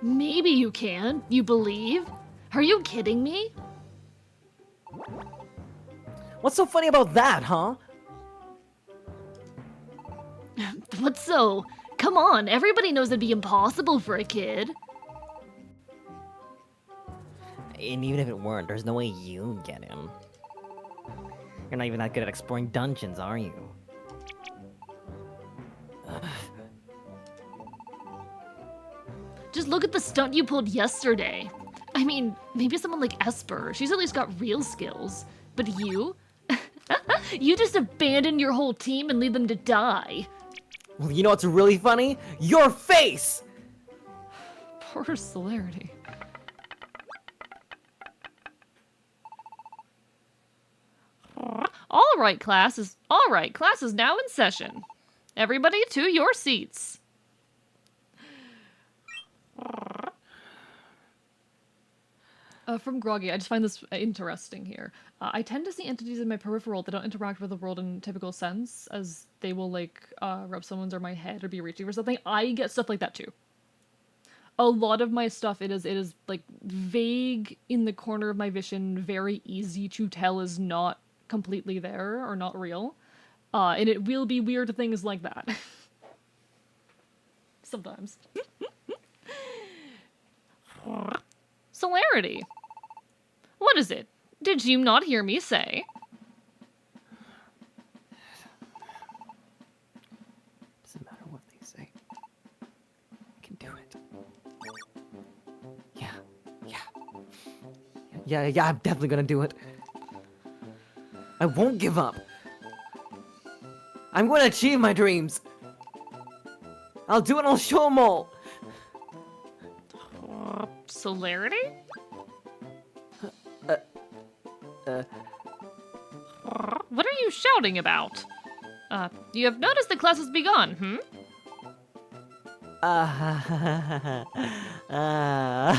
S3: Maybe you can. You believe? Are you kidding me?
S2: What's so funny about that, huh?
S3: What's so? Come on, everybody knows it'd be impossible for a kid.
S2: And even if it weren't, there's no way you'd get him. You're not even that good at exploring dungeons, are you?
S3: Just look at the stunt you pulled yesterday. I mean, maybe someone like Esper, she's at least got real skills. But you? You just abandon your whole team and leave them to die.
S2: Well, you know what's really funny? Your face!
S1: Poor Celerity.
S3: All right, class is now in session. Everybody to your seats.
S1: From Groggy, I just find this interesting here. I tend to see entities in my peripheral that don't interact with the world in typical sense, as they will, like, rub someone's or my head or be reaching for something. I get stuff like that, too. A lot of my stuff, it is, like, vague in the corner of my vision, very easy to tell is not completely there or not real. And it will be weird things like that. Sometimes.
S3: Celerity. What is it? Did you not hear me say?
S2: Doesn't matter what they say. I can do it. Yeah, I'm definitely gonna do it. I won't give up. I'm gonna achieve my dreams. I'll do it, I'll show them all.
S3: Celerity? What are you shouting about? You have noticed the class has begun,
S1: All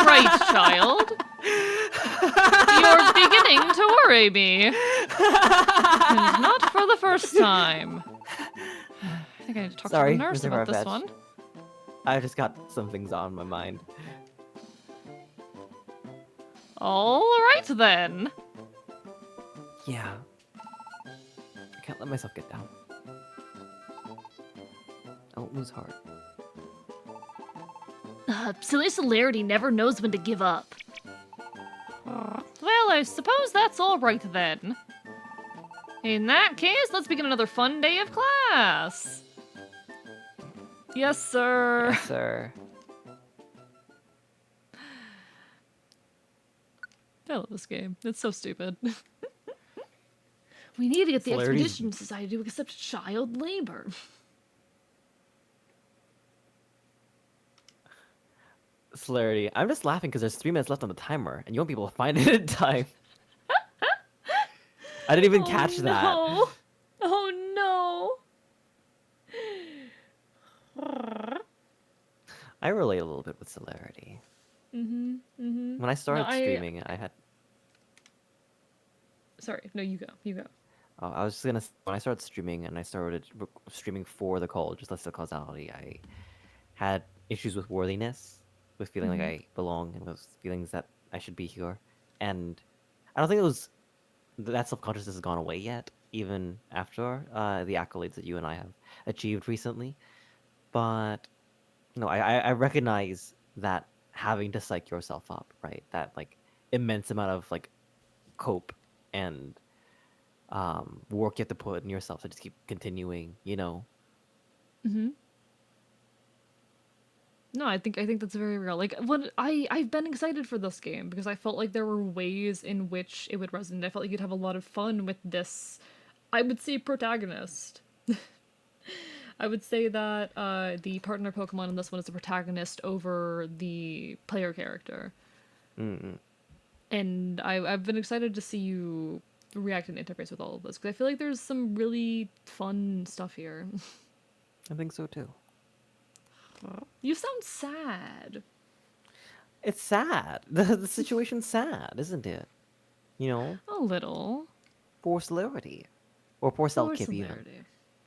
S1: right, child. You're beginning to worry me. And not for the first time. I think I need to talk
S2: Sorry,
S1: to the nurse
S2: Mr.
S1: about this
S2: Farfetch.
S1: one.
S2: I just got some things on my mind.
S1: All right, then.
S2: Yeah. I can't let myself get down. I won't lose heart.
S3: Silly Celerity never knows when to give up.
S1: Well, I suppose that's all right then. In that case, let's begin another fun day of class. Yes, sir.
S2: Yes, sir.
S1: I love this game. It's so stupid.
S3: We need to get the
S2: Celerity's-
S3: Expedition Society to accept child labor.
S2: Celerity. I'm just laughing because there's 3 minutes left on the timer, and you won't be able to find it in time. I didn't even catch that.
S1: No. Oh no.
S2: I relate a little bit with Celerity. When I started streaming, I had.
S1: Sorry. No, you go. You go.
S2: Oh, I was just gonna. When I started streaming and I started streaming for the call, just less the causality, I had issues with worthiness, with feeling like I belong, and those feelings that I should be here. And I don't think it was that self-consciousness has gone away yet, even after the accolades that you and I have achieved recently. But I recognize that having to psych yourself up, right? That like immense amount of like cope and work you have to put in yourself to just keep continuing,
S1: No, I think that's very real. Like I've been excited for this game because I felt like there were ways in which it would resonate. I felt like you'd have a lot of fun with this, I would say, protagonist. I would say that the partner Pokemon in this one is the protagonist over the player character. And I've been excited to see you react and interface with all of this because I feel like there's some really fun stuff here.
S2: I think so too.
S1: You sound sad.
S2: It's sad. The situation's sad, isn't it?
S1: A little.
S2: Poor Celerity. Or poor
S1: Poor
S2: Cellkip even.
S1: Celerity.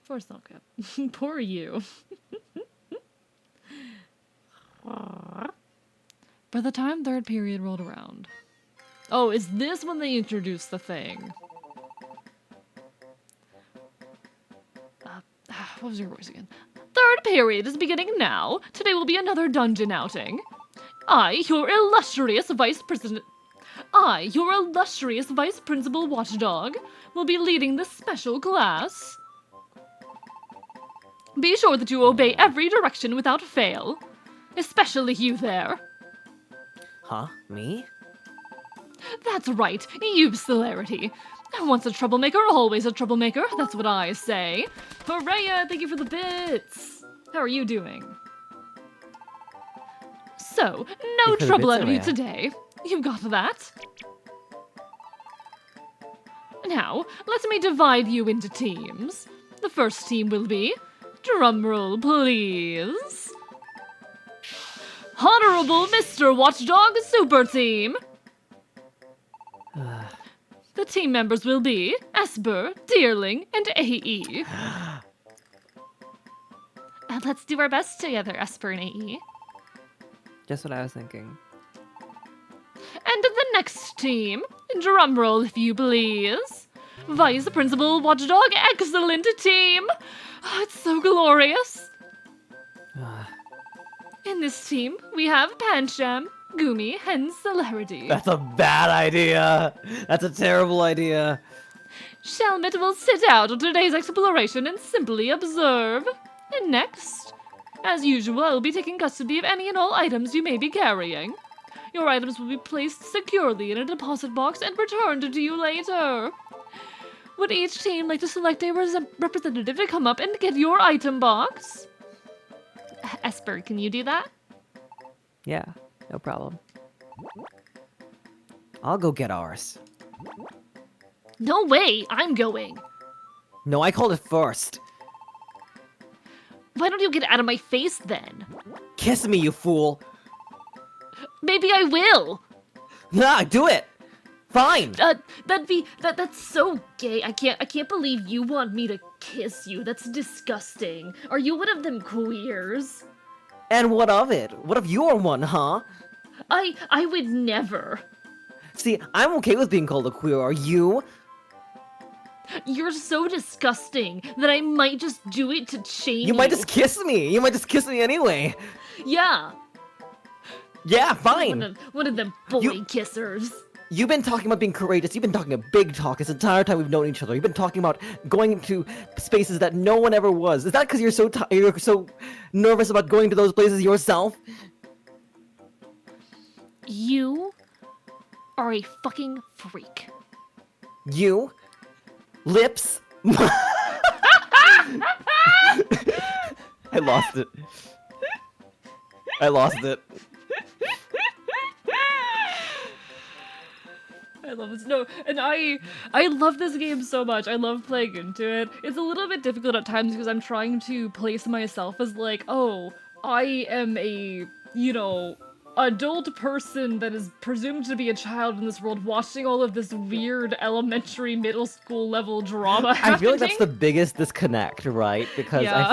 S1: Poor Cellkip. Poor you. By the time third period rolled around. Oh, is this when they introduced the thing? What was your voice again? Third period is beginning now. Today will be another dungeon outing. I, your illustrious vice principal watchdog, will be leading this special class. Be sure that you obey every direction without fail. Especially you there.
S2: Huh? Me?
S3: That's right, you Celerity. Once a troublemaker, always a troublemaker. That's what I say.
S1: Hooray! Thank you for the bits. How are you doing?
S3: So,
S2: Thank
S3: no
S2: you for the
S3: trouble
S2: bits,
S3: out of you
S2: Araya.
S3: today. You got that? Now, let me divide you into teams. The first team will be... Drumroll, please. Honorable Mr. Watchdog Super Team. The team members will be Esper, Deerling, and AE. Let's do our best together, Esper and AE.
S6: Just what I was thinking.
S3: And the next team, drumroll if you please. Vice Principal Watchdog, excellent team. Oh, it's so glorious. In this team, we have Pancham, Gumi, and Celerity.
S2: That's a bad idea. That's a terrible idea.
S3: Shelmet will sit out on today's exploration and simply observe. And next, as usual, I will be taking custody of any and all items you may be carrying. Your items will be placed securely in a deposit box and returned to you later. Would each team like to select a representative to come up and get your item box? Esper, can you do that?
S6: Yeah, no problem.
S2: I'll go get ours.
S3: No way, I'm going.
S2: No, I called it first.
S3: Why don't you get out of my face then?
S2: Kiss me, you fool!
S3: Maybe I will.
S2: Nah, do it! Fine!
S3: That's so gay. I can't believe you want me to kiss you. That's disgusting. Are you one of them queers?
S2: And what of it? What if you're one, huh?
S3: I would never.
S2: See, I'm okay with being called a queer, are you?
S3: You're so disgusting that I might just do it to shame you.
S2: You might just kiss me! You might just kiss me anyway!
S3: Yeah.
S2: Yeah, fine!
S3: One of them boy kissers.
S2: You've been talking about being courageous, you've been talking a big talk this entire time we've known each other. You've been talking about going into spaces that no one ever was. Is that because you're so nervous about going to those places yourself?
S3: You are a fucking freak.
S2: You? Lips? I lost it. I lost it.
S1: I love this. No, and I love this game so much. I love playing into it. It's a little bit difficult at times because I'm trying to place myself as like, oh, I am a, you know, adult person that is presumed to be a child in this world watching all of this weird elementary middle school level drama happening.
S2: I feel like that's the biggest disconnect, right? Because
S1: Yeah.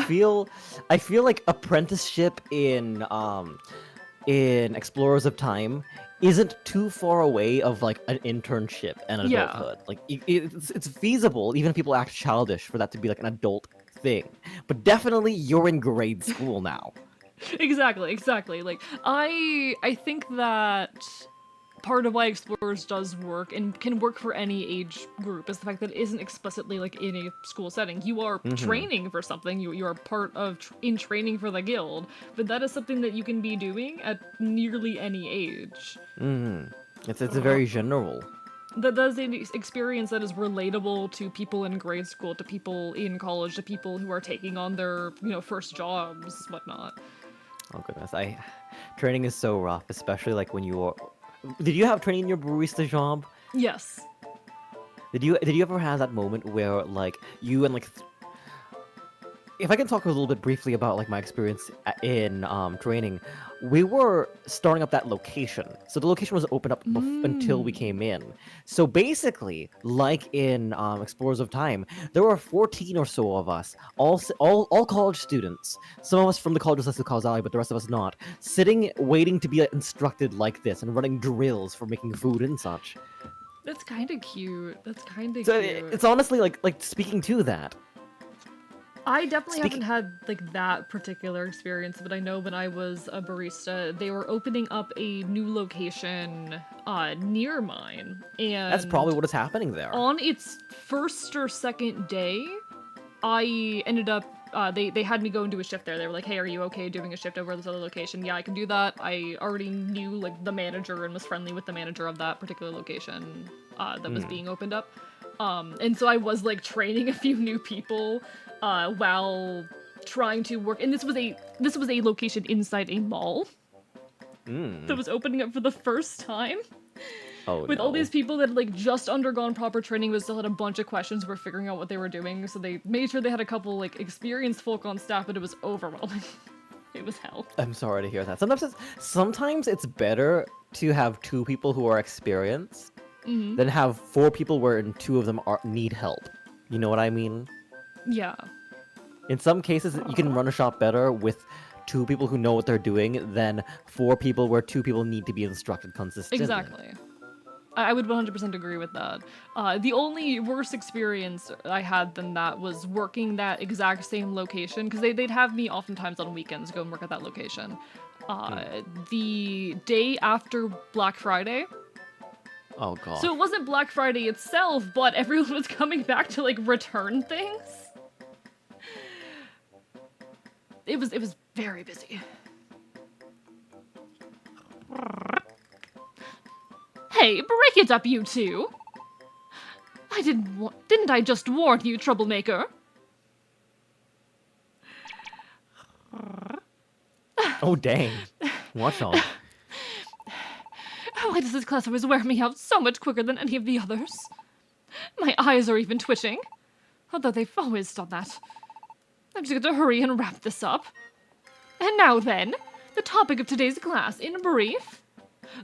S2: I feel like apprenticeship in Explorers of Time isn't too far away of like an internship and
S1: Yeah.
S2: adulthood. Like it's feasible, even if people act childish, for that to be like an adult thing. But definitely, you're in grade school now.
S1: Exactly. Like, I think that part of why Explorers does work and can work for any age group is the fact that it isn't explicitly like in a school setting. You are training for something. You are part of in training for the guild, but that is something that you can be doing at nearly any age.
S2: It's very general.
S1: That is an experience that is relatable to people in grade school, to people in college, to people who are taking on their, you know, first jobs, whatnot.
S2: Oh goodness, training is so rough, especially like when you are. Did you have training in your barista job?
S1: Yes.
S2: Did you ever have that moment where like you and like if I can talk a little bit briefly about like my experience in training, we were starting up that location. So the location was open up until we came in. So basically, like in Explorers of Time, there were 14 or so of us, all college students. Some of us from the College of Celestial Causality, but the rest of us not, sitting waiting to be instructed like this and running drills for making food and such.
S1: That's kind of cute. That's kind of
S2: So
S1: cute.
S2: it's honestly like speaking to that.
S1: I definitely haven't had like that particular experience, but I know when I was a barista, they were opening up a new location near mine, and
S2: That's probably what is happening there.
S1: on its first or second day, I ended up they had me go and do a shift there. They were like, "Hey, are you okay doing a shift over at this other location?" Yeah, I can do that. I already knew like the manager and was friendly with the manager of that particular location that was being opened up. And so I was like training a few new people while trying to work. And this was a location inside a mall that was opening up for the first time.
S2: Oh,
S1: With
S2: no.
S1: all these people that had like just undergone proper training, but still had a bunch of questions, were figuring out what they were doing. So they made sure they had a couple like experienced folk on staff, but it was overwhelming. It was hell.
S2: I'm sorry to hear that. Sometimes it's better to have 2 people who are experienced than have 4 people where 2 of them need help. You know what I mean?
S1: Yeah.
S2: In some cases, you can run a shop better with 2 people who know what they're doing than 4 people where 2 people need to be instructed consistently.
S1: Exactly. I would 100% agree with that. The only worse experience I had than that was working that exact same location, because they'd have me oftentimes on weekends go and work at that location. The day after Black Friday.
S2: Oh god.
S1: So it wasn't Black Friday itself, but everyone was coming back to like return things. It was very busy. Hey, break it up, you two! Didn't I just warn you, troublemaker?
S2: Oh dang. Watch out.
S1: Why does this class always wear me out so much quicker than any of the others? My eyes are even twitching. Although they've always done that. I'm just going to hurry and wrap this up. And now then, the topic of today's class in brief,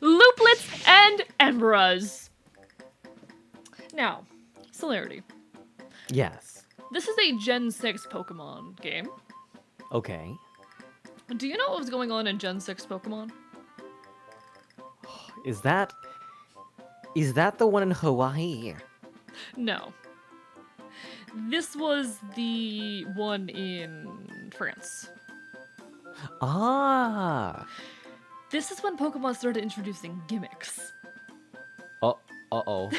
S1: looplets and embras. Now, Celerity.
S2: Yes.
S1: This is a Gen 6 Pokemon game.
S2: Okay.
S1: Do you know what was going on in Gen 6 Pokemon?
S2: Is that the one in Hawaii?
S1: No. This was the one in France.
S2: Ah.
S1: This is when Pokemon started introducing gimmicks.
S2: Uh-oh.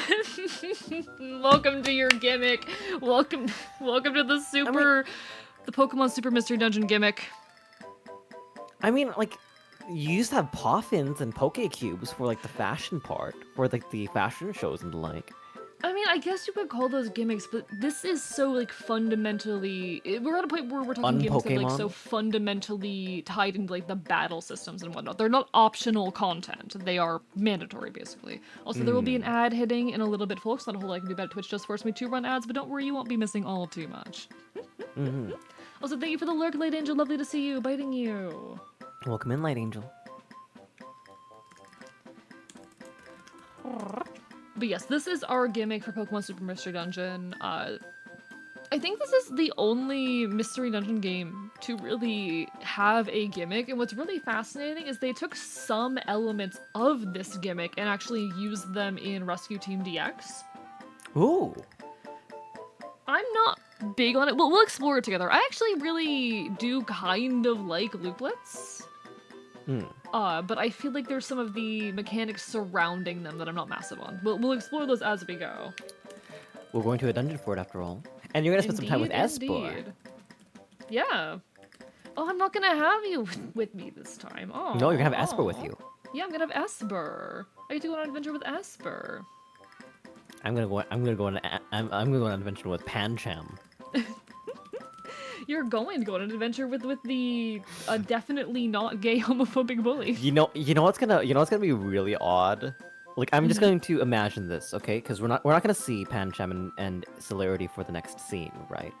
S1: Welcome to your gimmick. Welcome to the Pokemon Super Mystery Dungeon gimmick.
S2: I mean, like, you used to have Poffins and Pokecubes for, like, the fashion part, for, like, the fashion shows and the like.
S1: I mean, I guess you could call those gimmicks, but this is so, like, fundamentally... We're at a point where we're talking gimmicks that are, like, so fundamentally tied into, like, the battle systems and whatnot. They're not optional content. They are mandatory, basically. Also, there will be an ad hitting in a little bit, folks. Not a whole lot I can do about it. Twitch just forced me to run ads, but don't worry, you won't be missing all too much. Also, thank you for the lurk, Light Angel. Lovely to see you. Biting you.
S2: Welcome in, Light Angel.
S1: But yes, this is our gimmick for Pokemon Super Mystery Dungeon. I think this is the only Mystery Dungeon game to really have a gimmick, and what's really fascinating is they took some elements of this gimmick and actually used them in Rescue Team DX.
S2: Ooh.
S1: I'm not big on it. We'll explore it together. I actually really do kind of like looplets. But I feel like there's some of the mechanics surrounding them that I'm not massive on. We'll explore those as we go.
S2: We're going to a dungeon for it after all. And you're gonna spend some time with Esper.
S1: Indeed. Yeah. Oh, I'm not gonna have you with me this time. Oh.
S2: No, you're gonna have Esper with you.
S1: Yeah, I'm gonna have Esper. I get to go on an adventure with Esper.
S2: I'm gonna go on an adventure with Pancham.
S1: You're going to go on an adventure with the definitely not gay homophobic bully.
S2: You know what's gonna be really odd? Like, I'm just going to imagine this, okay? Because we're not gonna see Pancham and Celerity for the next scene, right?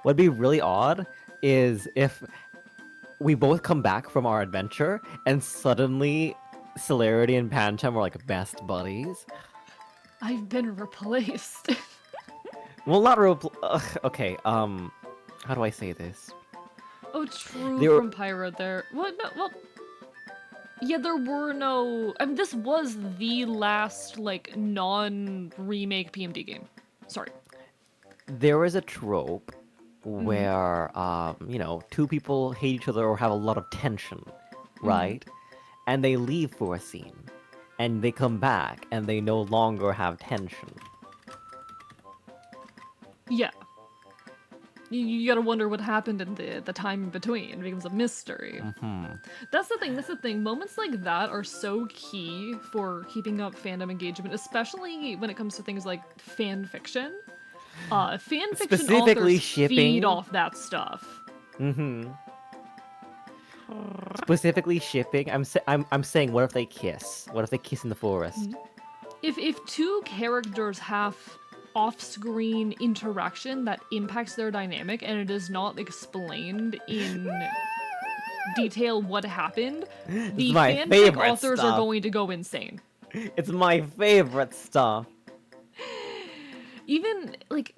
S2: What'd be really odd is if we both come back from our adventure and suddenly Celerity and Pancham are like best buddies.
S1: I've been replaced.
S2: Well, not okay. How do I say this?
S1: Oh, true.
S2: They were-
S1: From Pyro there. What? No, well, yeah, there were no. I mean, this was the last like non-remake PMD game. Sorry.
S2: There is a trope where two people hate each other or have a lot of tension, right? And they leave for a scene, and they come back and they no longer have tension.
S1: Yeah. You gotta wonder what happened in the time in between. It becomes a mystery. That's the thing. Moments like that are so key for keeping up fandom engagement, especially when it comes to things like fan fiction. Fan fiction
S2: Specifically
S1: authors
S2: shipping.
S1: feed off that stuff.
S2: Specifically shipping. I'm saying, what if they kiss? What if they kiss in the forest?
S1: If two characters have off-screen interaction that impacts their dynamic and it is not explained in detail what happened, the
S2: my
S1: fanfic
S2: favorite
S1: authors
S2: stuff.
S1: are going to go insane.
S2: It's my favorite stuff.
S1: Even like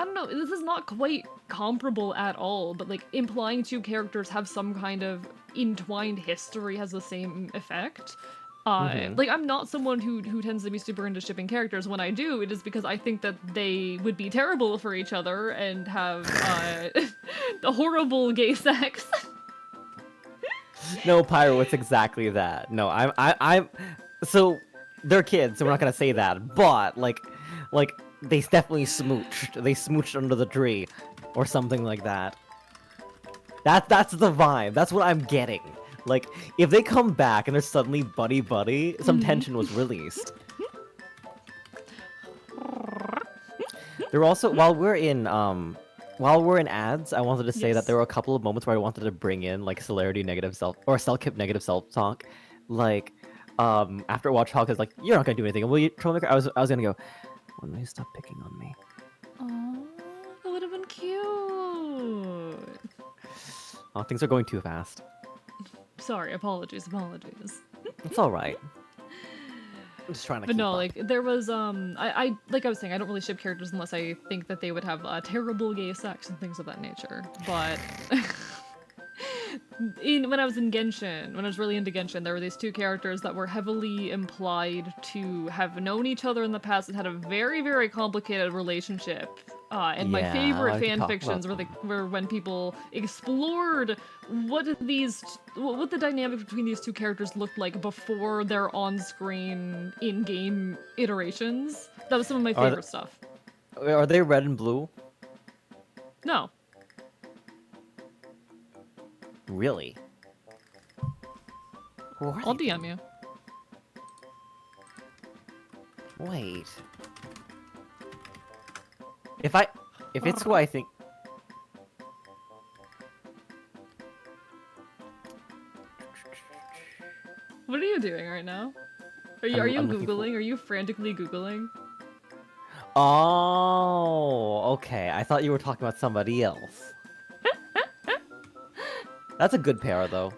S1: I don't know, this is not quite comparable at all, but like implying two characters have some kind of entwined history has the same effect. Like, I'm not someone who tends to be super into shipping characters. When I do, it is because I think that they would be terrible for each other and have the horrible gay sex.
S2: No, Pyro, it's exactly that. No, I'm. So they're kids, so we're not gonna say that. But like they definitely smooched. They smooched under the tree, or something like that. That's the vibe. That's what I'm getting. Like, if they come back and they're suddenly buddy, some tension was released. There also, while we're in ads, I wanted to say that there were a couple of moments where I wanted to bring in like Celerity negative self or Cellkip negative self talk. Like, after Watch Hawk is like, you're not gonna do anything. Will you, Troublemaker? I was gonna go, when will you stop picking on me?
S1: Oh, that would have been cute.
S2: Oh, things are going too fast.
S1: Sorry, apologies.
S2: It's all right. I'm just trying to
S1: But
S2: keep
S1: no,
S2: up.
S1: like there was I like I was saying, I don't really ship characters unless I think that they would have terrible gay sex and things of that nature. But when I was in Genshin, when I was really into Genshin, there were these two characters that were heavily implied to have known each other in the past and had a very, very complicated relationship. And my
S2: Yeah,
S1: favorite
S2: I could
S1: fan
S2: talk
S1: fictions
S2: about
S1: were when people explored what the dynamic between these two characters looked like before their on-screen in-game iterations. That was some of my
S2: Are
S1: favorite stuff.
S2: Are they red and blue?
S1: No.
S2: Really? Who are
S1: I'll
S2: they?
S1: DM you.
S2: Wait. If it's who I think.
S1: What are you doing right now? Are you
S2: I'm looking for-
S1: Googling? Are you frantically Googling?
S2: Oh, okay. I thought you were talking about somebody else. That's a good pair, though.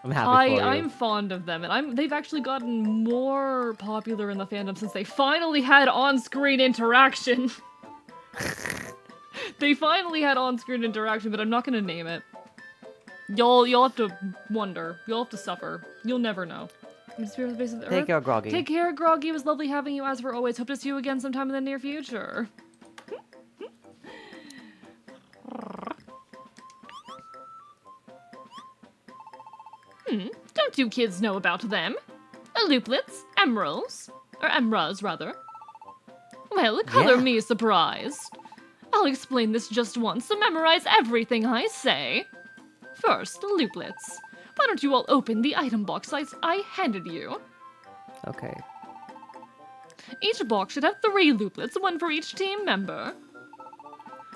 S2: I'm happy for you.
S1: I'm fond of them, and they've actually gotten more popular in the fandom since they finally had on-screen interaction. They finally had on-screen interaction, but I'm not gonna name it. You'll have to wonder. You'll have to suffer. You'll never know.
S2: Take care, Groggy.
S1: Take care, Groggy. It was lovely having you as for always. Hope to see you again sometime in the near future. Don't you kids know about them? Looplets? Emeralds? Or emeralds, rather. Well, color
S2: Yeah.
S1: me surprised. I'll explain this just once, so memorize everything I say. First, looplets. Why don't you all open the item box I handed you?
S2: Okay.
S1: Each box should have 3 looplets, one for each team member.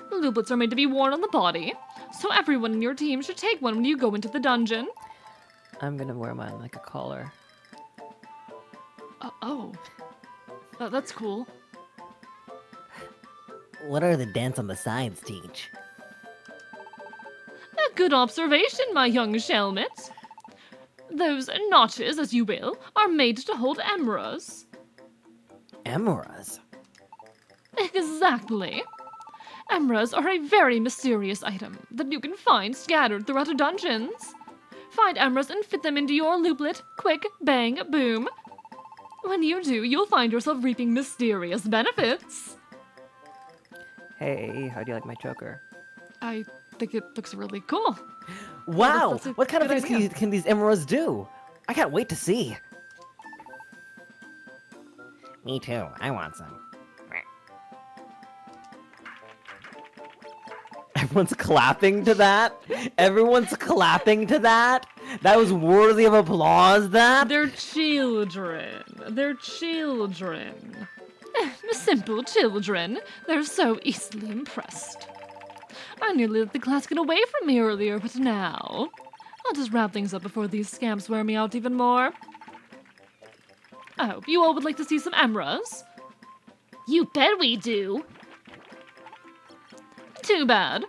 S1: The looplets are made to be worn on the body, so everyone in your team should take one when you go into the dungeon.
S6: I'm gonna wear mine like a collar.
S1: Oh. That's cool.
S4: What are the dents on the sides teach?
S1: A good observation, my young Shelmet. Those notches, as you will, are made to hold emeralds.
S4: Emeralds?
S1: Exactly. Emeralds are a very mysterious item that you can find scattered throughout the dungeons. Find emeralds and fit them into your looplet. Quick, bang, boom. When you do, you'll find yourself reaping mysterious benefits.
S6: Hey, how do you like my choker?
S1: I think it looks really cool.
S2: Wow!
S1: that's a
S2: What kind of
S1: good
S2: things
S1: idea.
S2: can these emeralds do? I can't wait to see.
S4: Me too. I want some.
S2: Everyone's clapping to that. Everyone's clapping to that. That was worthy of applause. That.
S1: They're children. They're children. Simple children. They're so easily impressed. I nearly let the class get away from me earlier, but now I'll just wrap things up before these scamps wear me out even more. I hope you all would like to see some emeralds. You bet we do. Too bad.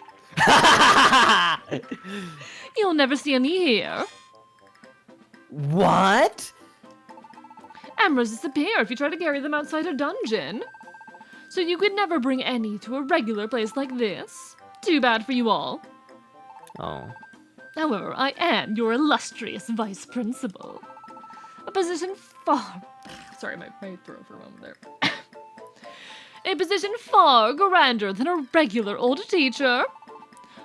S1: You'll never see any here.
S2: What?
S1: Emeralds disappear if you try to carry them outside a dungeon. So you could never bring any to a regular place like this. Too bad for you all.
S2: Oh.
S1: However, I am your illustrious vice principal. A position far... Sorry, my throat for a moment there. A position far grander than a regular old teacher.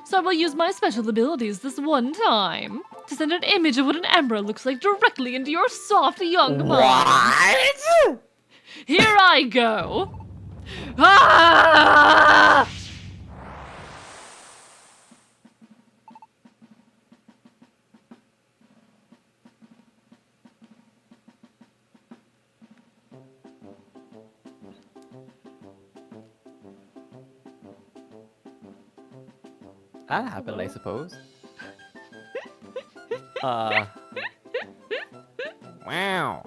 S1: So I will use my special abilities this one time to send an image of what an emerald looks like directly into your soft young mind.
S2: What?
S1: Here I go. Ah!
S2: That happened, I suppose. Uh.
S4: Wow.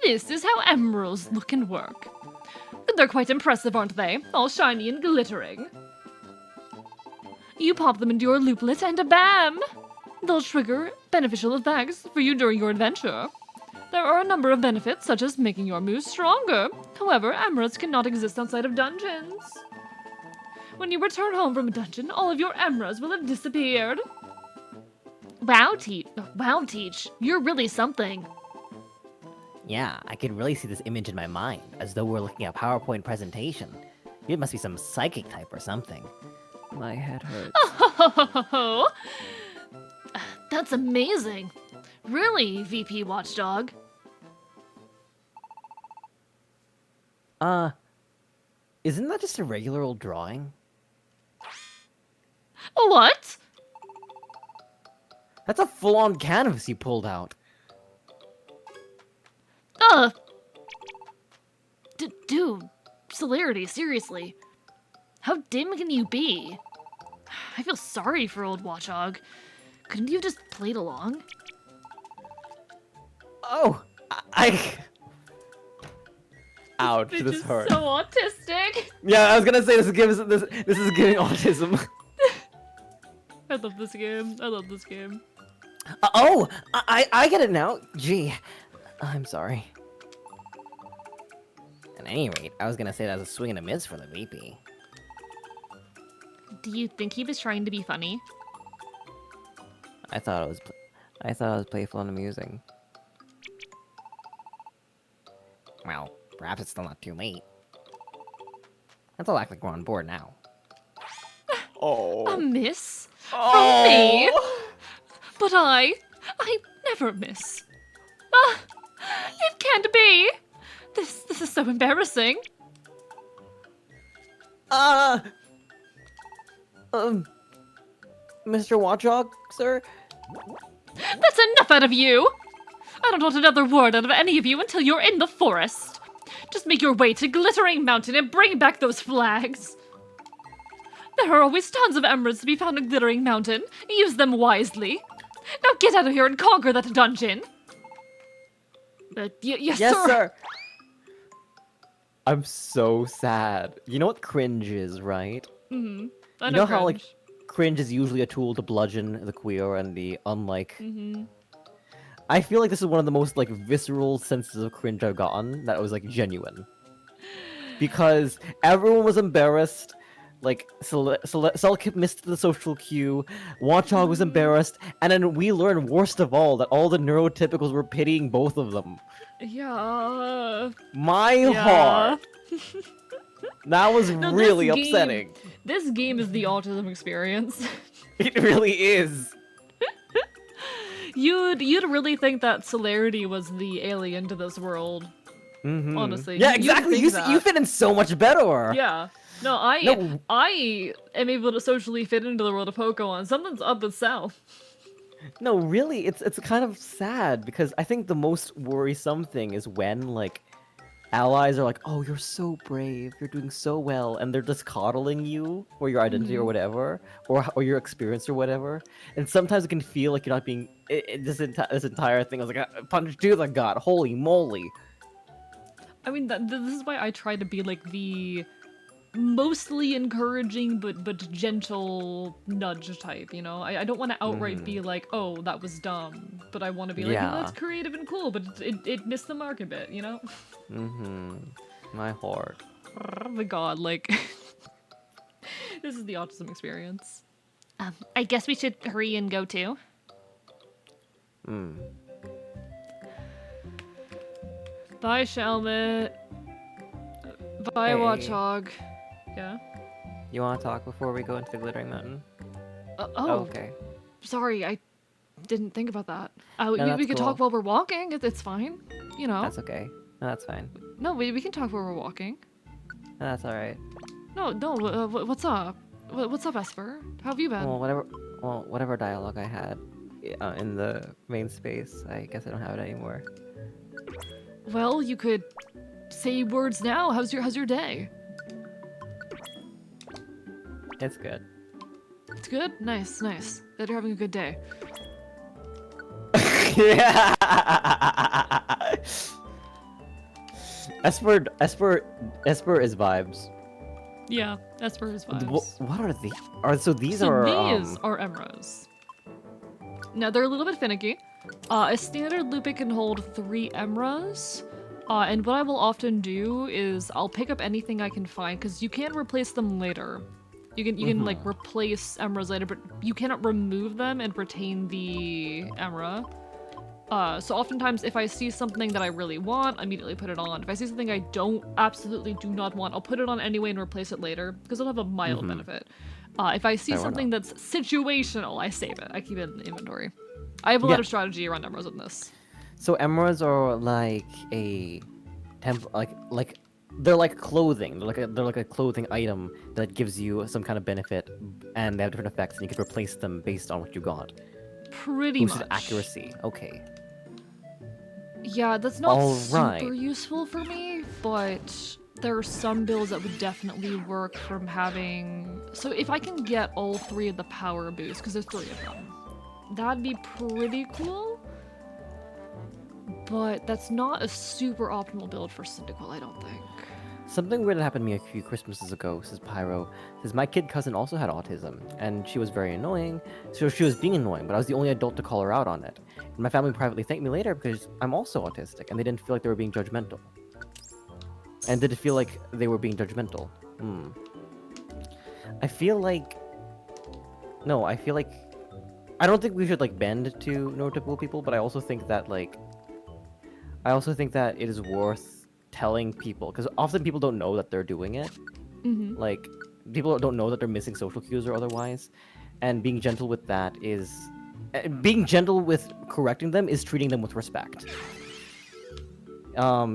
S1: This is how emeralds look and work. The
S3: They're quite impressive, aren't they? All shiny and glittering. You pop them into your looplet and bam! They'll trigger beneficial effects for you during your adventure. There are a number of benefits, such as making your moves stronger. However, emeralds cannot exist outside of dungeons. When you return home from a dungeon, all of your emeralds will have disappeared. Wow, Teach, you're really something.
S4: Yeah, I can really see this image in my mind, as though we're looking at a PowerPoint presentation. It must be some psychic type or something.
S2: My head hurts.
S3: Oh, that's amazing. Really, VP Watchdog?
S2: Isn't that just a regular old drawing?
S3: What?
S2: That's a full-on canvas you pulled out.
S3: Dude, Celerity, seriously. How dim can you be? I feel sorry for old Watchdog. Couldn't you have just played along?
S2: Oh, Ouch,
S3: Bitch
S2: this
S3: is
S2: hurt.
S3: so autistic.
S2: Yeah, I was gonna say this is giving autism.
S1: I love this game. I love this game.
S2: Oh, I get it now. Gee, I'm sorry.
S4: At any rate, I was gonna say that was a swing and a miss for the VP.
S3: Do you think he was trying to be funny?
S2: I thought it was playful and amusing.
S4: Well, perhaps it's still not too late. Let's all act like we're on board now.
S2: Oh.
S3: A miss? From me? But I never miss. Ah, it can't be. This is so embarrassing.
S2: Mr. Watchdog, sir?
S3: That's enough out of you. I don't want another word out of any of you until you're in the forest. Just make your way to Glittering Mountain and bring back those flags. There are always tons of emeralds to be found in Glittering Mountain. Use them wisely. Now get out of here and conquer that dungeon. Yes, sir.
S2: I'm so sad. You know what cringe is, right?
S1: Mm-hmm.
S2: You know how, like, cringe is usually a tool to bludgeon the queer and the unlike?
S1: Mm-hmm.
S2: I feel like this is one of the most, like, visceral senses of cringe I've gotten that was, like, genuine. Because everyone was embarrassed. Like, Selkip missed the social cue, Watchdog was embarrassed, and then we learned, worst of all, that all the neurotypicals were pitying both of them.
S1: Yeah.
S2: My
S1: Yeah.
S2: heart! That was
S1: No,
S2: really
S1: this game-
S2: upsetting.
S1: This game is the autism experience.
S2: It really is.
S1: You'd really think that Celerity was the alien to this world.
S2: Mhm.
S1: Honestly.
S2: Yeah,
S1: You'd
S2: exactly.
S1: think
S2: You
S1: that.
S2: fit in so much better.
S1: Yeah. No,
S2: No.
S1: I am able to socially fit into the world of Pokemon. Something's up with Sal.
S2: No, really, it's kind of sad because I think the most worrisome thing is when, like, allies are like, "Oh, you're so brave, you're doing so well," and they're just coddling you for your identity or whatever, or your experience or whatever. And sometimes it can feel like you're not being. This entire thing, I was like, "Punch to the gut, holy moly!"
S1: I mean, this is why I try to be like the mostly encouraging but gentle nudge type, you know? I don't want to outright be like, oh, that was dumb. But I want to be like,
S2: Yeah.
S1: no, that's creative and cool, but it missed the mark a bit, you know?
S2: My heart.
S1: Oh my god, like... this is the autism experience.
S3: I guess we should hurry and go too.
S1: Bye, Shelmet. Bye,
S2: Hey.
S1: Watchdog. Yeah?
S2: You want to talk before we go into the Glittering Mountain?
S1: Oh,
S2: Okay.
S1: sorry, I didn't think about that.
S2: No,
S1: we
S2: that's
S1: could talk
S2: cool.
S1: while we're walking. It's fine. You know?
S2: That's okay. No, that's fine.
S1: No, we can talk while we're walking.
S2: No, that's all right.
S1: No, what's up? What's up, Esper? How have you been?
S2: Whatever dialogue I had in the main space, I guess I don't have it anymore.
S1: Well, you could say words now. How's your day?
S2: It's good.
S1: It's good? Nice. That you're having a good day.
S2: Yeah. Esper is vibes.
S1: Yeah, that's for his
S2: What,
S1: vibes.
S2: what are these? So these
S1: So
S2: are
S1: these are emeralds. Now they're a little bit finicky. A standard loop can hold 3 emeralds. And what I will often do is I'll pick up anything I can find because you can replace them later. You can like replace emeralds later, but you cannot remove them and retain the emerald. So oftentimes if I see something that I really want, I immediately put it on. If I see something I absolutely do not want, I'll put it on anyway and replace it later because it'll have a mild benefit. If I see
S2: Fair
S1: something that's situational, I save it. I keep it in the inventory. I have a lot of strategy around emeralds in this.
S2: So emeralds are like a like they're like clothing. They're like a clothing item that gives you some kind of benefit, and they have different effects, and you can replace them based on what you got.
S1: Pretty
S2: Boosted
S1: much.
S2: accuracy. Okay.
S1: Yeah, that's not
S2: Alright.
S1: super useful for me, but there are some builds that would definitely work from having... So if I can get all 3 of the power boosts, because there's 3 of them, that'd be pretty cool. But that's not a super optimal build for Cyndaquil, I don't think.
S2: Something weird that happened to me a few Christmases ago, says Pyro, says my kid cousin also had autism, and she was very annoying. So she was being annoying, but I was the only adult to call her out on it. And my family privately thanked me later because I'm also autistic, and they didn't feel like they were being judgmental. And did it feel like they were being judgmental? I feel like... No, I feel like... I don't think we should, like, bend to neurotypical people, but I also think that, like... I also think that it is worth telling people, because often people don't know that they're doing it. Like, people don't know that they're missing social cues or otherwise, and being gentle with that is... being gentle with correcting them is treating them with respect. I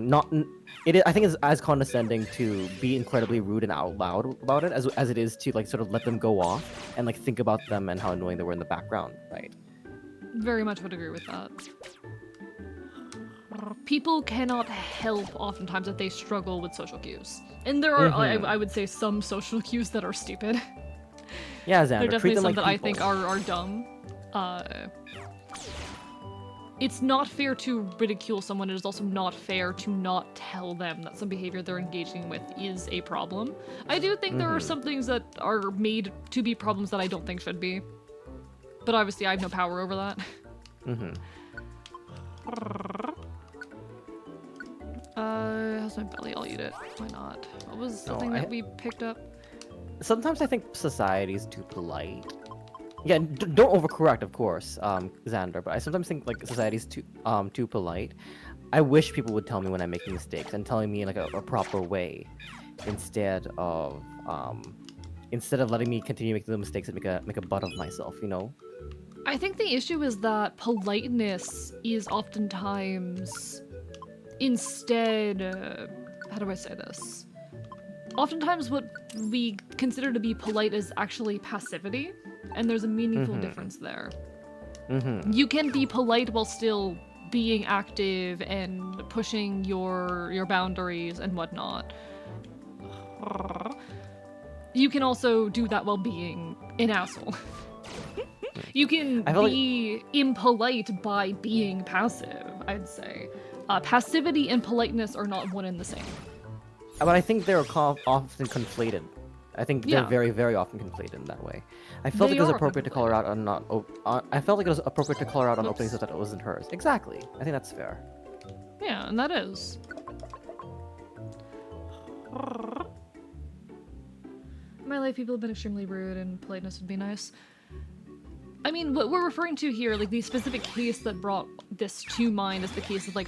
S2: think it's as condescending to be incredibly rude and out loud about it as it is to, like, sort of let them go off and, like, think about them and how annoying they were in the background, right?
S1: Very much would agree with that. People cannot help oftentimes if they struggle with social cues. And there are, I would say, some social cues that are stupid.
S2: Yeah, Xander,
S1: There are definitely
S2: treat them
S1: some
S2: like
S1: that I
S2: people.
S1: think are dumb. It's not fair to ridicule someone. It is also not fair to not tell them that some behavior they're engaging with is a problem. I do think there are some things that are made to be problems that I don't think should be. But obviously I have no power over that. How's my belly? I'll eat it. Why not? What was the thing that we picked up?
S2: Sometimes I think society is too polite. Yeah, don't overcorrect, of course, Xander. But I sometimes think like society's too polite. I wish people would tell me when I'm making mistakes and telling me in like a proper way, instead of letting me continue making the mistakes and make a butt of myself. You know.
S1: I think the issue is that politeness is oftentimes instead. How do I say this? Oftentimes, what we consider to be polite is actually passivity. And there's a meaningful difference there. You can be polite while still being active and pushing your boundaries and whatnot. You can also do that while being an asshole. You can be impolite by being passive, I'd say. Passivity and politeness are not one and the same.
S2: But I think they're often conflated. I think they're very, very often conflated in that way. I felt like it was appropriate to call her out on not. I felt like it was appropriate to call her out on opening stuff that it wasn't hers. Exactly. I think that's fair.
S1: Yeah, and that is. In my life, people have been extremely rude, and politeness would be nice. I mean, what we're referring to here, like the specific case that brought this to mind is the case of like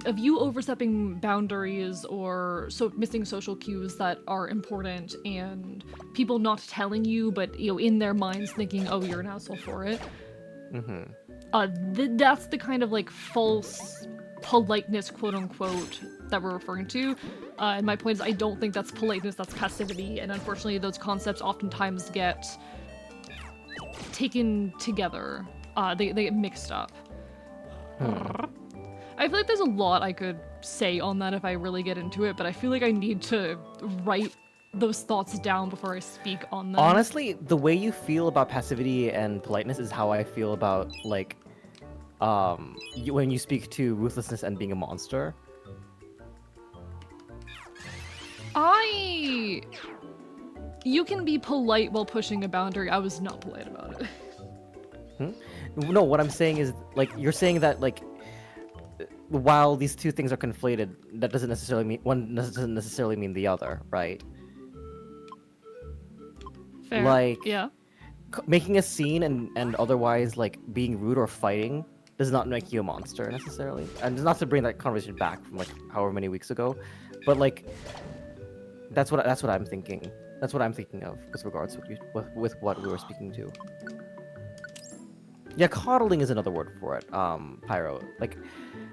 S1: of you overstepping boundaries or missing social cues that are important and people not telling you, but in their minds thinking, oh, you're an asshole for it. That's the kind of like false politeness, quote unquote, that we're referring to. And my point is, I don't think that's politeness, that's passivity, and unfortunately, those concepts oftentimes get taken together. They get mixed up. I feel like there's a lot I could say on that if I really get into it, but I feel like I need to write those thoughts down before I speak on them.
S2: Honestly, the way you feel about passivity and politeness is how I feel about like when you speak to ruthlessness and being a monster.
S1: You can be polite while pushing a boundary. I was not polite about it.
S2: No, what I'm saying is, like, you're saying that, like, while these two things are conflated, that doesn't necessarily mean one doesn't necessarily mean the other, right?
S1: Fair.
S2: Like,
S1: yeah.
S2: making a scene and otherwise, like, being rude or fighting does not make you a monster necessarily. And not to bring that conversation back from, like, however many weeks ago, but, like, that's what I'm thinking. That's what I'm thinking of with regards to with what we were speaking to. Yeah, coddling is another word for it, Pyro. Like,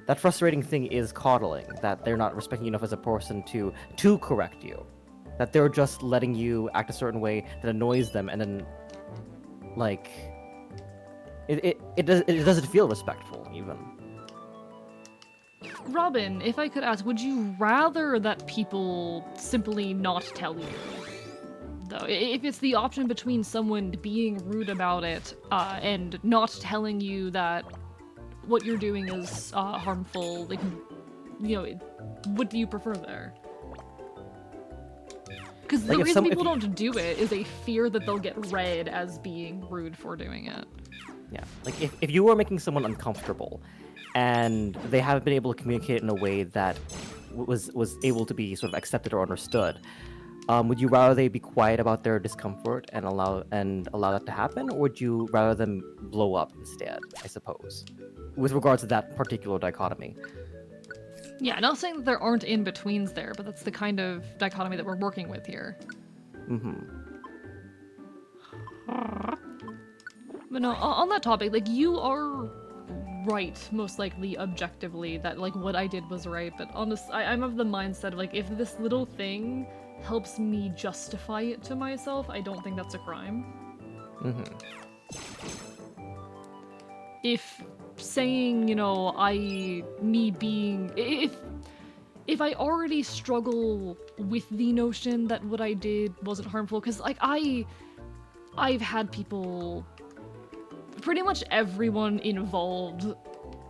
S2: that frustrating thing is coddling, that they're not respecting you enough as a person to correct you. That they're just letting you act a certain way that annoys them, and then, like, it doesn't feel respectful, even.
S1: Robin, if I could ask, would you rather that people simply not tell you? Though, if it's the option between someone being rude about it and not telling you that what you're doing is harmful, like, you know, what do you prefer there? Because the
S2: Like,
S1: reason people don't do it is they fear that they'll get read as being rude for doing it.
S2: Yeah, like, if you were making someone uncomfortable, and they haven't been able to communicate it in a way that was able to be sort of accepted or understood, would you rather they be quiet about their discomfort and allow that to happen, or would you rather them blow up instead, I suppose, with regards to that particular dichotomy?
S1: Yeah, not saying that there aren't in-betweens there, but that's the kind of dichotomy that we're working with here. But no, on that topic, like, you are right, most likely, objectively, that, like, what I did was right, but I'm of the mindset of, like, if this little thing helps me justify it to myself, I don't think that's a crime. If saying, you know, if I already struggle with the notion that what I did wasn't harmful, because, like, I've had people, pretty much everyone involved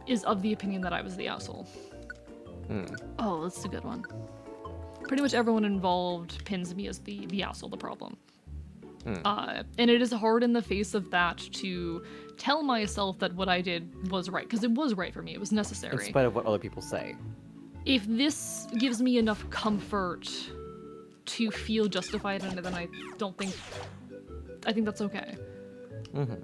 S1: is of the opinion that I was the asshole. Oh, that's a good one. Pretty much everyone involved pins me as the asshole, the problem. And it is hard in the face of that to tell myself that what I did was right, because it was right for me, it was necessary.
S2: In spite of what other people say.
S1: If this gives me enough comfort to feel justified in it, then I think that's okay. No,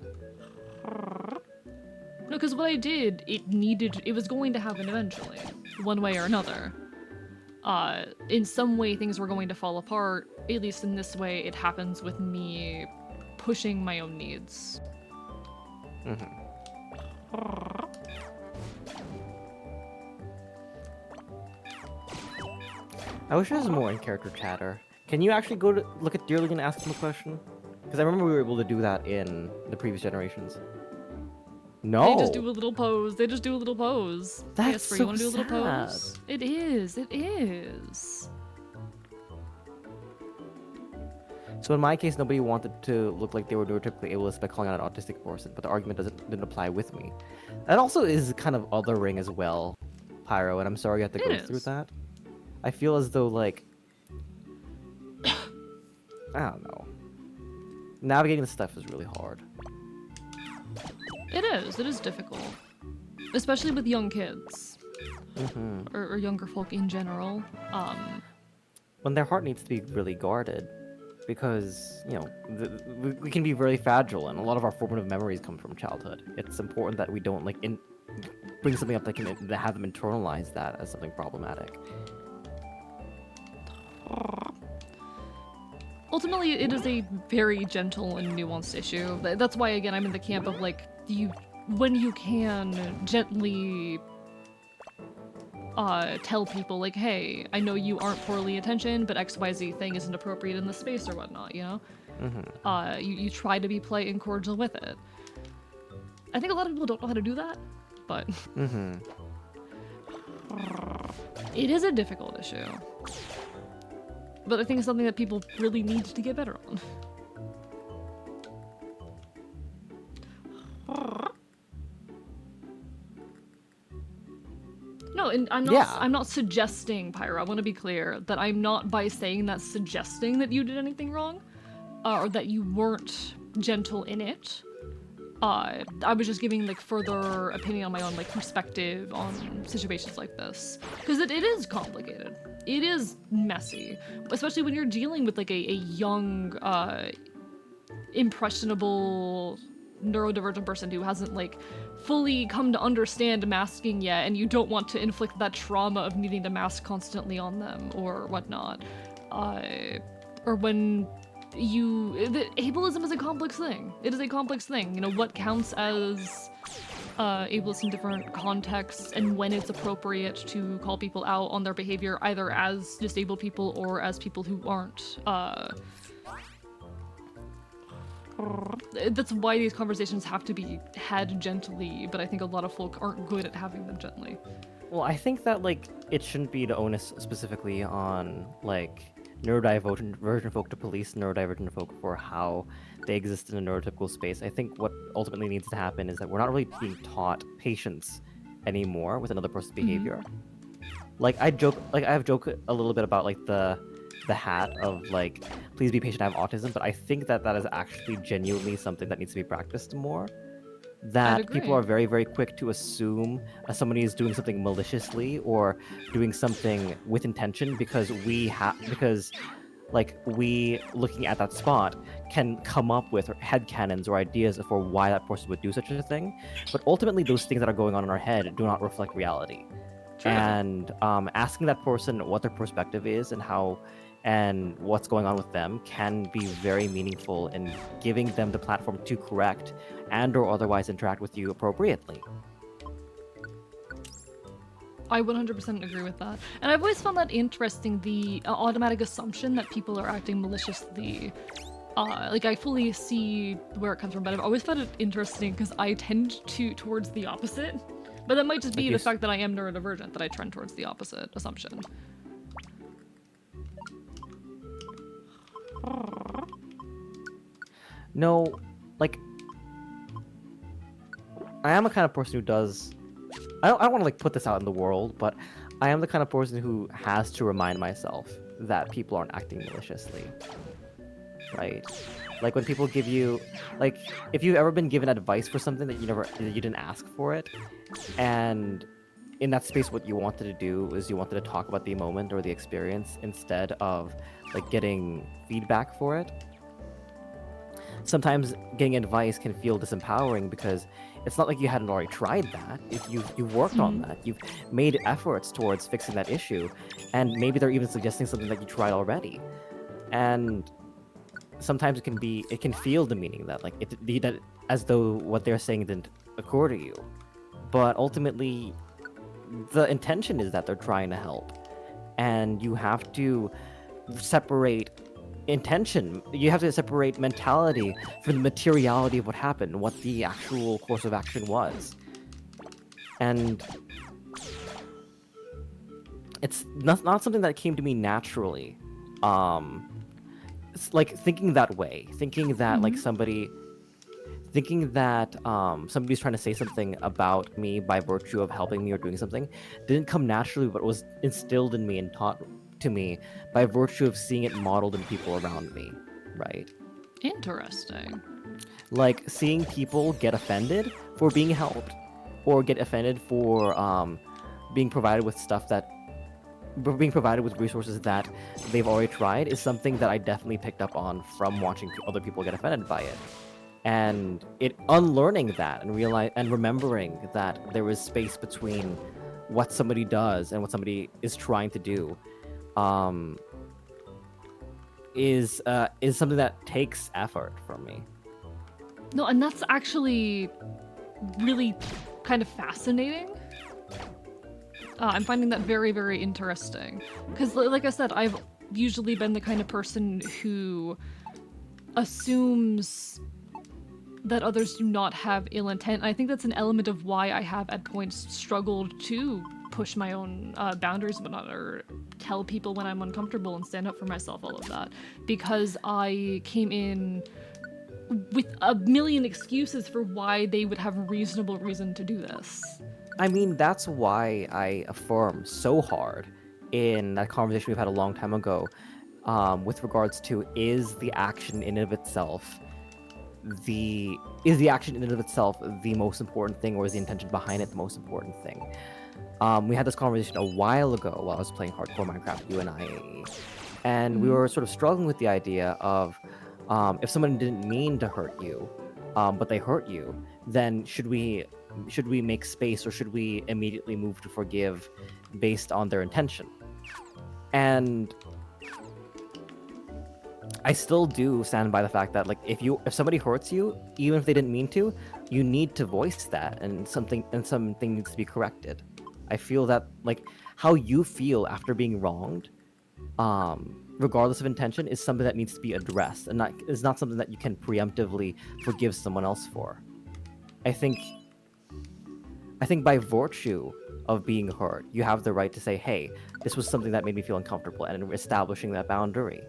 S1: because what I did, it was going to happen eventually, one way or another. In some way, things were going to fall apart. At least in this way, it happens with me pushing my own needs.
S2: I wish there was more in-character chatter. Can you actually go to look at Dearly and ask him a question? Because I remember we were able to do that in the previous generations. No.
S1: They just do a little pose.
S2: That's
S1: Yes,
S2: so
S1: you want to do a little
S2: sad.
S1: pose? It is.
S2: So in my case, nobody wanted to look like they were neurotypically ableist by calling out an autistic person, but the argument didn't apply with me. That also is kind of othering as well, Pyro, and I'm sorry you have to go through that. I feel as though, like, I don't know. Navigating this stuff is really hard.
S1: It is difficult. Especially with young kids. Or younger folk in general.
S2: When their heart needs to be really guarded. Because, you know, we can be very fragile, and a lot of our formative memories come from childhood. It's important that we don't, like, bring something up that can have them internalize that as something problematic.
S1: Ultimately, it is a very gentle and nuanced issue. That's why, again, I'm in the camp of, like, when you can gently tell people, like, hey, I know you aren't poorly intentioned, but XYZ thing isn't appropriate in the space or whatnot, you know? You try to be polite and cordial with it. I think a lot of people don't know how to do that, but it is a difficult issue. But I think it's something that people really need to get better on. No, No, and I'm not.
S2: Yeah.
S1: I'm not suggesting, Pyro. I want to be clear that I'm not, by saying that, suggesting that you did anything wrong, or that you weren't gentle in it. I was just giving like further opinion on my own like perspective on situations like this, because it is complicated. It is messy, especially when you're dealing with like a young, impressionable, neurodivergent person who hasn't like fully come to understand masking yet, and you don't want to inflict that trauma of needing to mask constantly on them or whatnot. Or when ableism is a complex thing. It is a complex thing. You know, what counts as ableist in different contexts, and when it's appropriate to call people out on their behavior, either as disabled people or as people who aren't. That's why these conversations have to be had gently, but I think a lot of folk aren't good at having them gently.
S2: Well, I think that like it shouldn't be the onus specifically on like neurodivergent folk to police neurodivergent folk for how they exist in a neurotypical space. I think what ultimately needs to happen is that we're not really being taught patience anymore with another person's behavior. Like I have joked a little bit about like the hat of like, please be patient, I have autism, but I think that that is actually genuinely something that needs to be practiced more. That people are very, very quick to assume somebody is doing something maliciously or doing something with intention because we looking at that spot can come up with headcanons or ideas for why that person would do such a thing. But ultimately, those things that are going on in our head do not reflect reality. True. And asking that person what their perspective is and what's going on with them can be very meaningful in giving them the platform to correct and or otherwise interact with you appropriately.
S1: I 100% agree with that. And I've always found that interesting, the automatic assumption that people are acting maliciously. Like, I fully see where it comes from, but I've always found it interesting because I tend towards the opposite. But that might just be the fact that I am neurodivergent, that I trend towards the opposite assumption.
S2: No, like, I am a kind of person who does... I don't want to, like, put this out in the world, but I am the kind of person who has to remind myself that people aren't acting maliciously. Right? Like, when people give you... Like, if you've ever been given advice for something that you didn't ask for it, and in that space what you wanted to do is you wanted to talk about the moment or the experience instead of, like, getting feedback for it, sometimes getting advice can feel disempowering because it's not like you hadn't already tried that. If you've worked on that, you've made efforts towards fixing that issue, and maybe they're even suggesting something that you tried already. And sometimes it can feel demeaning that like that as though what they're saying didn't occur to you. But ultimately, the intention is that they're trying to help, and you have to separate intention. You have to separate mentality from the materiality of what happened, what the actual course of action was. And it's not something that came to me naturally. It's like thinking that way, thinking that like somebody's trying to say something about me by virtue of helping me or doing something didn't come naturally, but was instilled in me and taught to me by virtue of seeing it modeled in people around me, right?
S1: Interesting.
S2: Like seeing people get offended for being helped, or get offended for being provided with resources that they've already tried is something that I definitely picked up on from watching other people get offended by it. And unlearning that and remembering that there is space between what somebody does and what somebody is trying to do is something that takes effort from me.
S1: No, and that's actually really kind of fascinating. I'm finding that very, very interesting. Because, like I said, I've usually been the kind of person who assumes that others do not have ill intent. I think that's an element of why I have at points struggled to push my own boundaries and whatnot, or tell people when I'm uncomfortable and stand up for myself, all of that. Because I came in with a million excuses for why they would have reasonable reason to do this.
S2: I mean, that's why I affirm so hard in that conversation we've had a long time ago, with regards to is the action in and of itself the action in and of itself the most important thing, or is the intention behind it the most important thing? We had this conversation a while ago while I was playing hardcore Minecraft, you and I, and we were sort of struggling with the idea of if someone didn't mean to hurt you, but they hurt you, then should we make space, or should we immediately move to forgive based on their intention? And I still do stand by the fact that, like, if somebody hurts you, even if they didn't mean to, you need to voice that, and something needs to be corrected. I feel that, like, how you feel after being wronged, regardless of intention, is something that needs to be addressed, and is not something that you can preemptively forgive someone else for. I think by virtue of being hurt, you have the right to say, "Hey, this was something that made me feel uncomfortable," and establishing that boundary.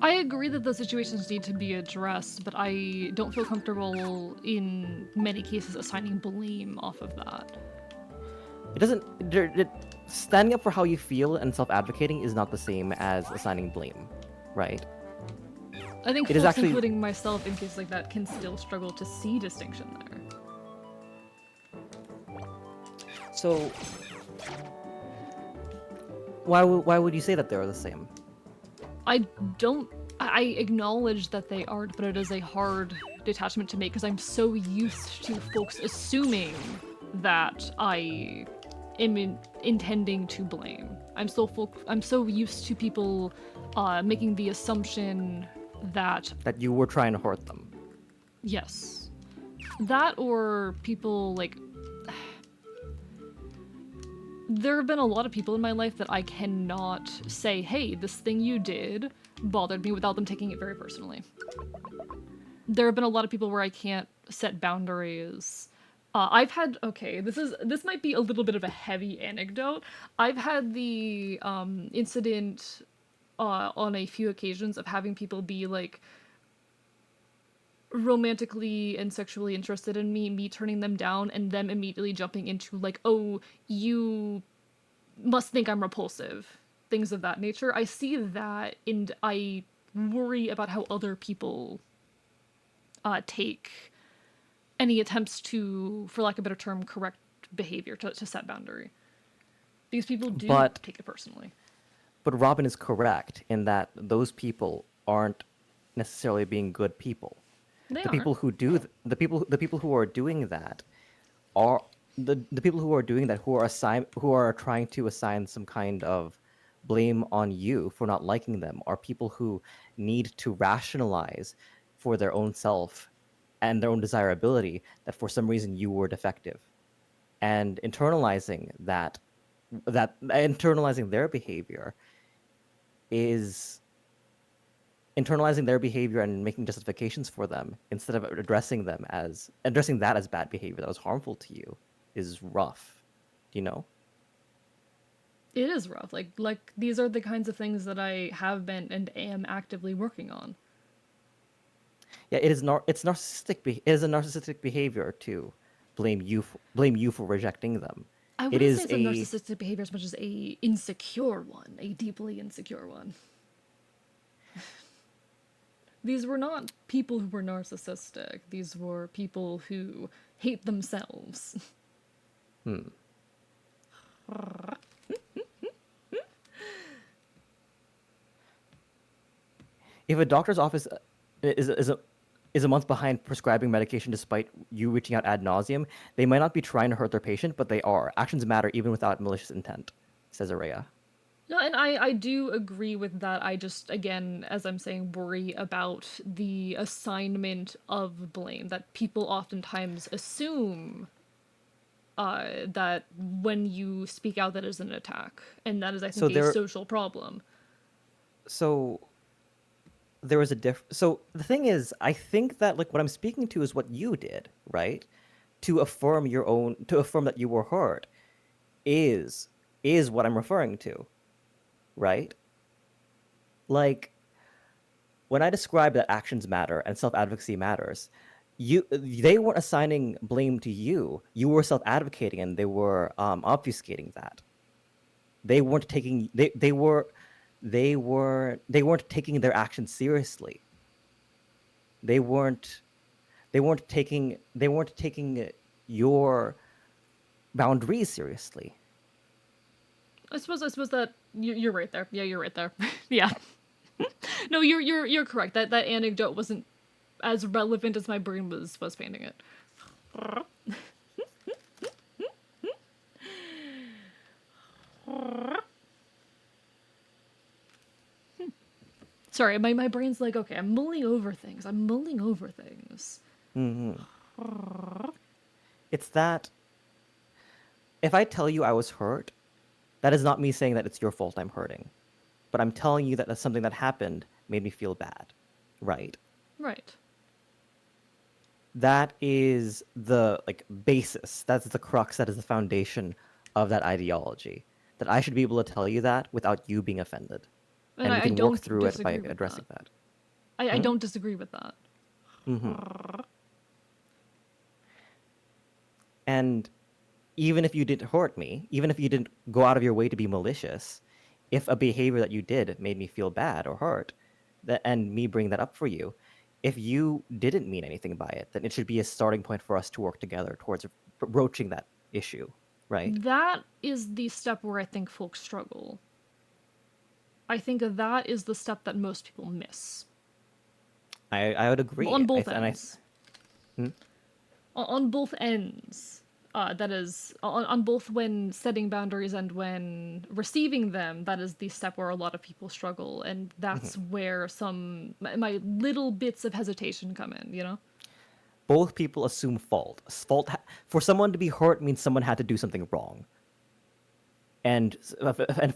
S1: I agree that the situations need to be addressed, but I don't feel comfortable in many cases assigning blame off of that.
S2: It doesn't. Standing up for how you feel and self-advocating is not the same as assigning blame, right?
S1: I think
S2: It is
S1: folks,
S2: actually-
S1: including myself, in cases like that, can still struggle to see distinction there.
S2: So, why would you say that they're the same?
S1: I acknowledge that they aren't, but it is a hard detachment to make because I'm so used to folks assuming that I am intending to blame. I'm so used to people making the assumption that
S2: That you were trying to hurt them.
S1: yes, that or people like. There have been a lot of people in my life that I cannot say, hey, this thing you did bothered me without them taking it very personally. There have been a lot of people where I can't set boundaries. This might be a little bit of a heavy anecdote. I've had the incident on a few occasions of having people be like romantically and sexually interested in me turning them down, and them immediately jumping into like, oh, you must think I'm repulsive, things of that nature. I see that, and I worry about how other people take any attempts to, for lack of a better term, correct behavior, to set boundary. These people do
S2: But-
S1: take it personally.
S2: But Robin is correct in that those people aren't necessarily being good people.
S1: They
S2: The
S1: are.
S2: people who do the people who are doing that are the people who are doing that, who are trying to assign some kind of blame on you for not liking them, are people who need to rationalize for their own self and their own desirability that for some reason you were defective, and internalizing internalizing their behavior is internalizing their behavior and making justifications for them instead of addressing that as bad behavior that was harmful to you is rough. Do you know?
S1: It is rough. Like these are the kinds of things that I have been and am actively working on.
S2: Yeah, it is it's narcissistic. It is a narcissistic behavior to blame you for rejecting them.
S1: I
S2: It
S1: wouldn't
S2: is
S1: say it's a narcissistic behavior as much as a insecure one, a deeply insecure one. These were not people who were narcissistic. These were people who hate themselves.
S2: If a doctor's office is a month behind prescribing medication despite you reaching out ad nauseum, they might not be trying to hurt their patient, but they are. Actions matter even without malicious intent, says Araya.
S1: No, and I do agree with that. I just, again, as I'm saying, worry about the assignment of blame, that people oftentimes assume that when you speak out, that is an attack. And that is, I
S2: So
S1: think, a
S2: there-
S1: social problem.
S2: So there was a so the thing is, I think that, like, what I'm speaking to is what you did, right? To affirm that you were hurt is what I'm referring to, right? Like, when I describe that actions matter and self-advocacy matters,
S5: they weren't assigning blame to you. You were self-advocating, and they were obfuscating that. They weren't taking they weren't taking their actions seriously. They weren't taking your boundaries seriously.
S1: I suppose that you're right there. Yeah, you're right there. Yeah. No, you're correct. That anecdote wasn't as relevant as my brain was painting it. Sorry, my brain's like, okay, I'm mulling over things.
S5: Hmm. It's that if I tell you I was hurt, that is not me saying that it's your fault I'm hurting, but I'm telling you that that's something that happened made me feel bad, right?
S1: Right.
S5: That is the basis. That's the crux. That is the foundation of that ideology. That I should be able to tell you that without you being offended,
S1: And
S5: and we
S1: I
S5: can
S1: don't
S5: work through it by
S1: disagree with
S5: addressing that.
S1: I don't disagree with that.
S5: And even if you didn't hurt me, even if you didn't go out of your way to be malicious, if a behavior that you did made me feel bad or hurt, and me bring that up for you, if you didn't mean anything by it, then it should be a starting point for us to work together towards broaching that issue, right?
S1: That is the step where I think folks struggle. I think that is the step that most people miss.
S5: I would agree.
S1: On both
S5: and
S1: ends. On both ends. That is, on both when setting boundaries and when receiving them, that is the step where a lot of people struggle. And that's where my little bits of hesitation come in, you know?
S5: both people assume fault. For someone to be hurt means someone had to do something wrong. And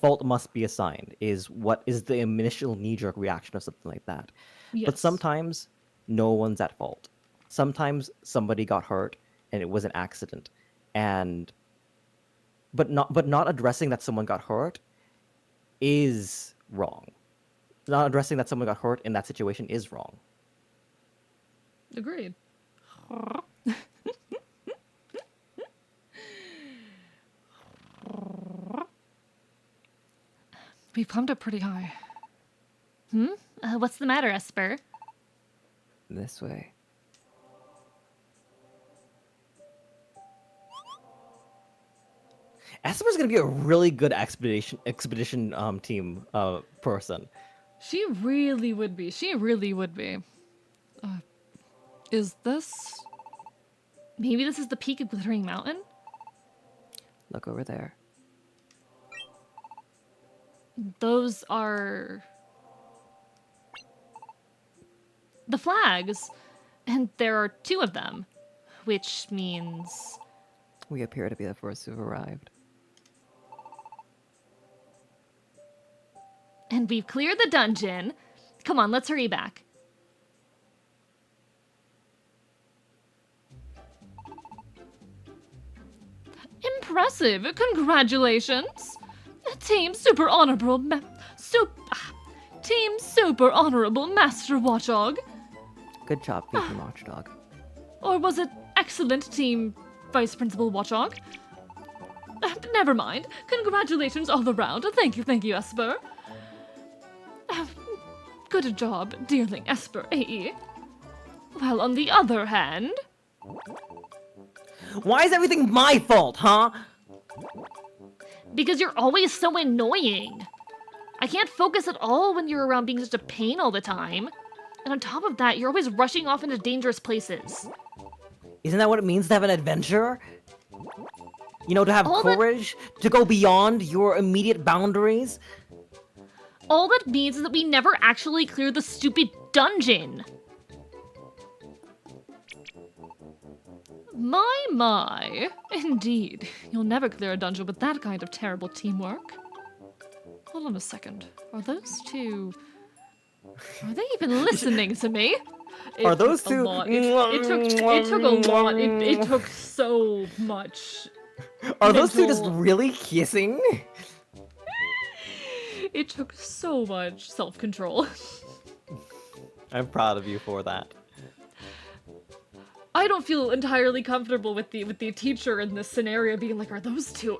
S5: fault must be assigned is what is the initial knee-jerk reaction of something like that. But
S1: Yes.
S5: sometimes no one's at fault. Sometimes somebody got hurt and it was an accident. But not addressing that someone got hurt is wrong. Not addressing that someone got hurt in that situation is wrong.
S1: Agreed. We've climbed up pretty high.
S3: What's the matter, Esper?
S5: This way. Esper's gonna be a really good expedition team person.
S1: She really would be. Is this...
S3: Maybe this is the peak of Glittering Mountain?
S5: Look over there.
S3: Those are... the flags. And there are 2 of them. Which means...
S5: We appear to be the first who have arrived.
S3: And we've cleared the dungeon. Come on, let's hurry back.
S1: impressive. Congratulations. Team Super Honorable Team Super Honorable Master Watchdog.
S5: Good job, Beacon Watchdog.
S1: Or was it excellent Team Vice Principal Watchdog? Never mind. Congratulations all around. Thank you, Esper. Good job, dearling Esper AE. Well, on the other hand...
S5: Why is everything my fault, huh?
S3: Because you're always so annoying. I can't focus at all when you're around being such a pain all the time. And on top of that, you're always rushing off into dangerous places.
S5: Isn't that what it means to have an adventure? You know, to have
S3: All that-
S5: courage, to go beyond your immediate boundaries?
S3: All that means is that we never actually clear the stupid dungeon.
S1: My. Indeed. You'll never clear a dungeon with that kind of terrible teamwork. Hold on a second. Are those two... Are they even listening to me?
S5: Are those
S1: took a
S5: two-
S1: lot. It took a lot. It took so much.
S5: Are those two just
S1: mental-
S5: really kissing?
S1: It took so much self-control.
S5: I'm proud of you for that.
S1: I don't feel entirely comfortable with the teacher in this scenario being like, are those two?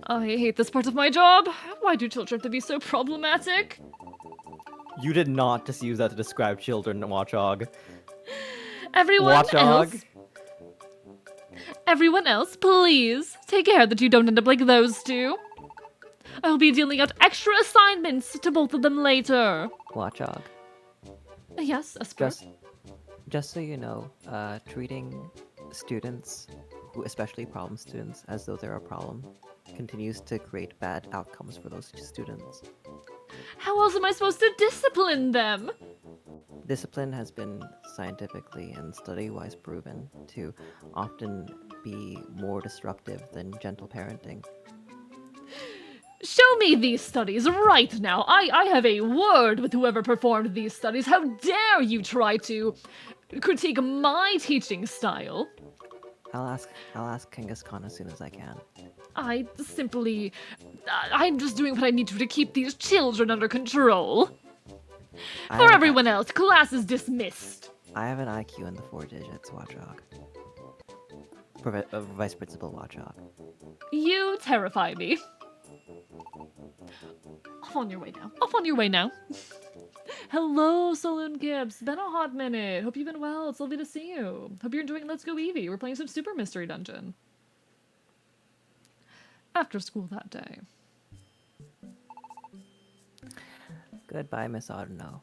S1: I hate this part of my job. Why do children have to be so problematic?
S2: You did not just use that to describe children, Watchog.
S1: Everyone
S2: Watchog.
S1: else, everyone else, please take care that you don't end up like those two. I'll be dealing out extra assignments to both of them later.
S5: Watchog.
S1: Yes, Esper.
S5: Just so you know, treating students, especially problem students, as though they're a problem, continues to create bad outcomes for those students.
S1: How else am I supposed to discipline them?
S5: Discipline has been scientifically and study-wise proven to often be more disruptive than gentle parenting.
S1: Show me these studies right now. I have a word with whoever performed these studies. How dare you try to critique my teaching style?
S5: I'll ask Genghis Khan as soon as I can.
S1: I'm just doing what I need to keep these children under control. For everyone else, class is dismissed.
S5: I have an IQ in the 4 digits, Watchog. Vice Principal Watchog.
S1: You terrify me. Off on your way now. Off on your way now. Hello, Saloon Gibbs. Been a hot minute. Hope you've been well. It's lovely to see you. Hope you're enjoying Let's Go Eevee. We're playing some Super Mystery Dungeon. After school that day.
S5: Goodbye, Miss Arno.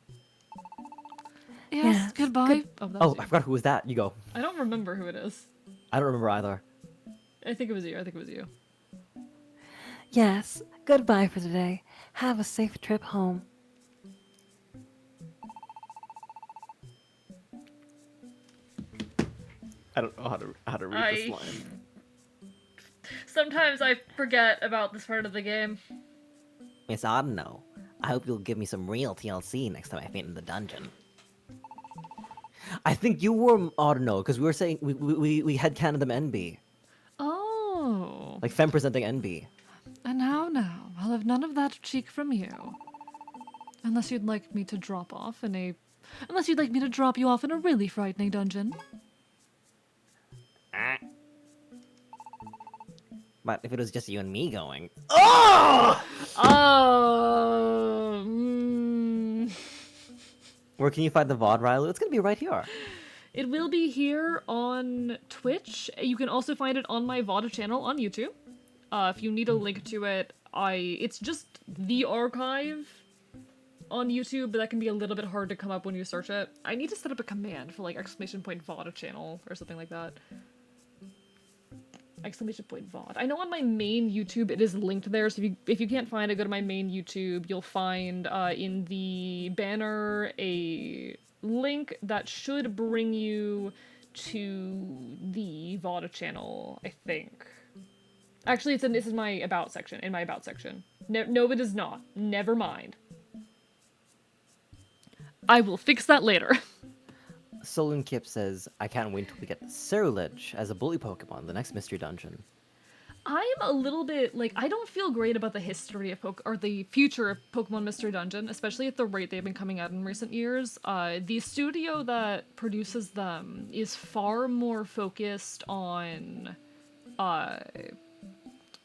S1: Yes, goodbye. Oh, that was
S2: I
S1: you.
S2: forgot who was that. You go.
S1: I don't remember who it is.
S2: I don't remember either.
S1: I think it was you. I think it was you.
S6: Yes, goodbye for today. Have a safe trip home.
S2: I don't know how to read this line.
S1: Sometimes I forget about this part of the game.
S4: Miss Arno, I hope you'll give me some real TLC next time I faint in the dungeon.
S2: I think you were Arno because we were saying we had them NB,
S1: Oh.
S2: like Fem presenting NB.
S1: And now, I'll have none of that cheek from you. Unless you'd like me to drop you off in a really frightening dungeon.
S4: But if it was just you and me going,
S1: Oh.
S2: Where can you find the VOD, Rylu? It's gonna be right here.
S1: It will be here on Twitch. You can also find it on my VOD channel on YouTube. If you need a link to it, it's just the archive on YouTube, but that can be a little bit hard to come up when you search it. I need to set up a command for like !VOD channel or something like that. !VOD. I know on my main YouTube it is linked there, so if you can't find it, go to my main YouTube. You'll find in the banner a link that should bring you to the VOD channel, I think. Actually, this is my About section, in my About section. No, it is not. Never mind. I will fix that later.
S2: Saloon Kip says, I can't wait till we get Celerity as a bully Pokemon, the next mystery dungeon.
S1: I'm a little bit, I don't feel great about the history of the future of Pokemon Mystery Dungeon, especially at the rate they've been coming out in recent years. The studio that produces them is far more focused on,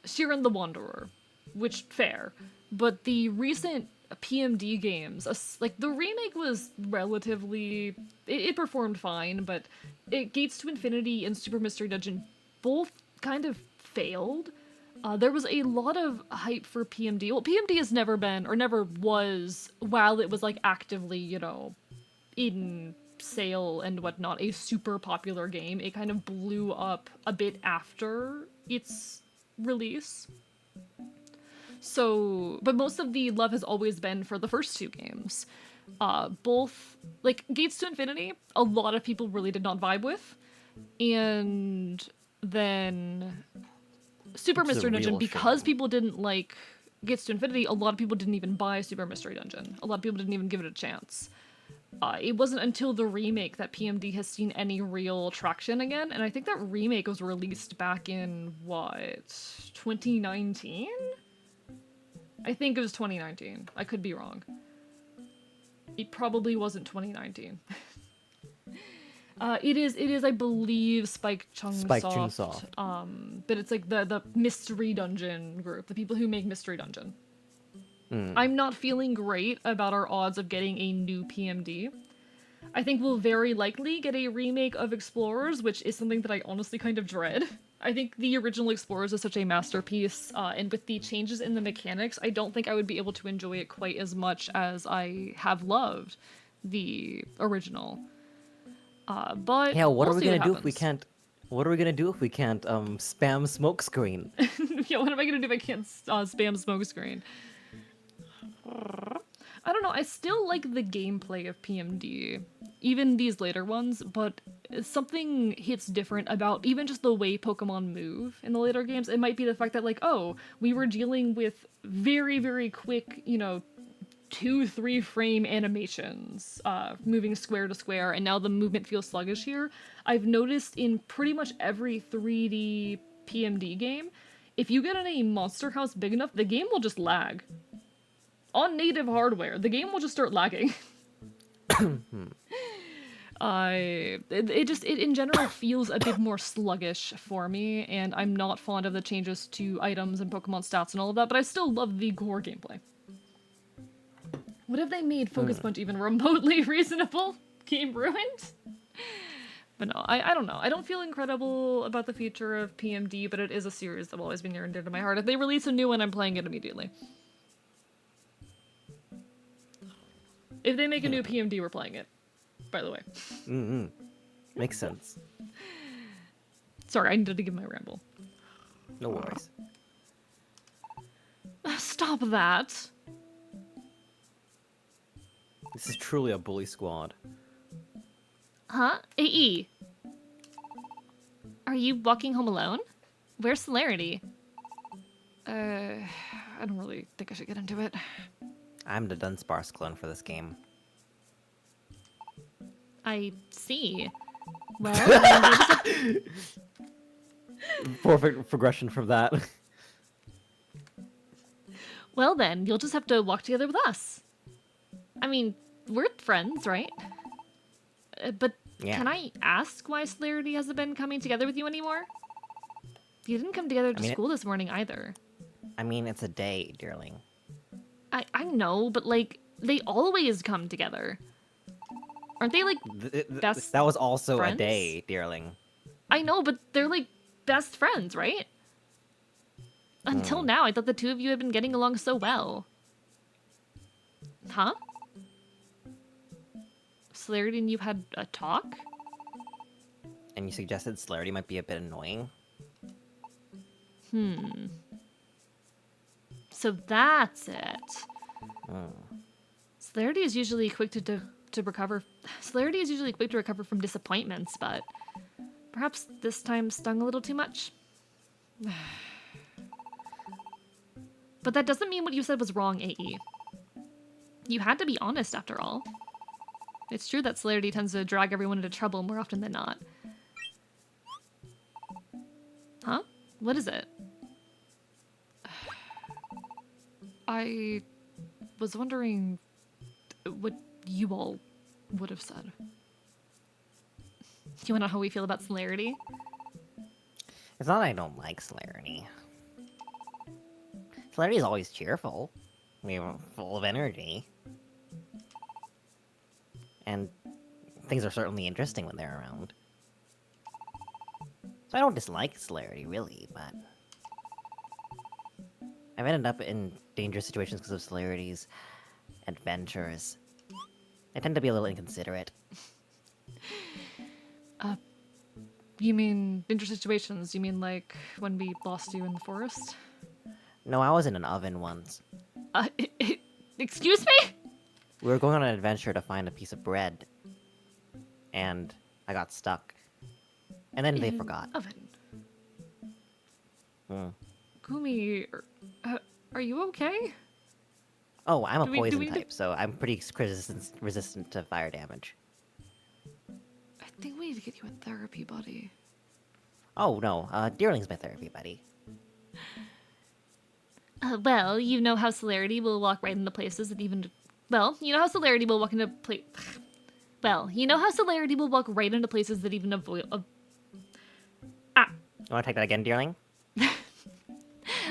S1: Shiren the Wanderer, which, fair. But the recent PMD games, the remake was relatively... It performed fine, but Gates to Infinity and Super Mystery Dungeon both kind of failed. There was a lot of hype for PMD. Well, PMD has never been, or never was, while it was, actively, in sale and whatnot, a super popular game. It kind of blew up a bit after its release. So, but most of the love has always been for the first two games. Both, Gates to Infinity, a lot of people really did not vibe with. And then Super Mystery Dungeon, because people didn't like Gates to Infinity, a lot of people didn't even buy Super Mystery Dungeon. A lot of people didn't even give it a chance. It wasn't until the remake that PMD has seen any real traction again, and I think that remake was released back in, 2019? I think it was 2019. I could be wrong. It probably wasn't 2019. It is, I believe, Spike Chunsoft.
S2: Chunsoft.
S1: But it's like the Mystery Dungeon group, the people who make Mystery Dungeon.
S2: Mm.
S1: I'm not feeling great about our odds of getting a new PMD. I think we'll very likely get a remake of Explorers, which is something that I honestly kind of dread. I think the original Explorers is such a masterpiece, and with the changes in the mechanics, I don't think I would be able to enjoy it quite as much as I have loved the original. But
S2: Yeah, what
S1: we'll
S2: are we
S1: see
S2: gonna
S1: what
S2: do if we
S1: happens.
S2: can't? What are we gonna do if we can't spam smokescreen?
S1: Yeah, what am I gonna do if I can't spam smokescreen? I don't know, I still like the gameplay of PMD, even these later ones, but something hits different about even just the way Pokemon move in the later games. It might be the fact that, like, oh, we were dealing with very, very quick, 2-3 frame animations, moving square to square, and now the movement feels sluggish here. I've noticed in pretty much every 3D PMD game, if you get in a monster house big enough, the game will just lag. On native hardware, the game will just start lagging. It in general feels a bit more sluggish for me, and I'm not fond of the changes to items and Pokemon stats and all of that, but I still love the core gameplay. What if they made Focus Punch even remotely reasonable? Game ruined? But no, I don't know. I don't feel incredible about the future of PMD, but it is a series that will always be near and dear to my heart. If they release a new one, I'm playing it immediately. If they make a new PMD, we're playing it. By the way.
S2: Mm-hmm. Makes sense.
S1: Sorry, I needed to give my ramble.
S2: No worries.
S1: Stop that.
S2: This is truly a bully squad.
S3: Huh? AE. Are you walking home alone? Where's Celerity?
S1: I don't really think I should get into it.
S4: I'm the Dunsparce clone for this game.
S3: I see. Well, then you'll just
S2: Perfect progression from that.
S3: well then, you'll just have to walk together with us. I mean, we're friends, right? But
S4: Yeah.
S3: can I ask why Celerity hasn't been coming together with you anymore? You didn't come together to
S4: mean,
S3: school this morning either.
S4: I mean, it's a day, dearling.
S3: I know, but like, they always come together. Aren't they like best
S4: That was also
S3: friends?
S4: a day, dearling.
S3: I know, but they're like best friends, right? Until now, I thought the two of you had been getting along so well. Huh? Celerity and you had a talk?
S4: And you suggested Celerity might be a bit annoying.
S3: So that's it.
S4: Hmm.
S3: Celerity is usually quick to recover. Celerity is usually quick to recover from disappointments, but perhaps this time stung a little too much. But that doesn't mean what you said was wrong, AE. You had to be honest after all. It's true that Celerity tends to drag everyone into trouble more often than not. Huh? What is it?
S1: I was wondering what you all would have said.
S3: You wanna know how we feel about Celerity?
S4: It's not that I don't like Celerity. Celerity is always cheerful. I mean, full of energy. And things are certainly interesting when they're around. So I don't dislike Celerity, really, but... I've ended up in dangerous situations because of Celerity's adventures. I tend to be a little inconsiderate.
S1: You mean dangerous situations? You mean like when we lost you in the forest?
S4: No, I was in an oven once.
S3: Excuse me?
S4: We were going on an adventure to find a piece of bread. And I got stuck. And then they forgot.
S1: Oven.
S4: Hmm.
S1: Gumi, are you okay?
S4: Oh, I'm a
S1: Do we
S4: poison
S1: need to-
S4: type, so I'm pretty resistant to fire damage.
S1: I think we need to get you a therapy buddy.
S4: Oh, no, Deerling's my therapy buddy.
S3: Well, you know how Celerity will walk right into places that even... Well, you know how Celerity will walk into Well, you know how Celerity will walk right into places that even avoid. Ah,
S4: You want to take that again, dearling?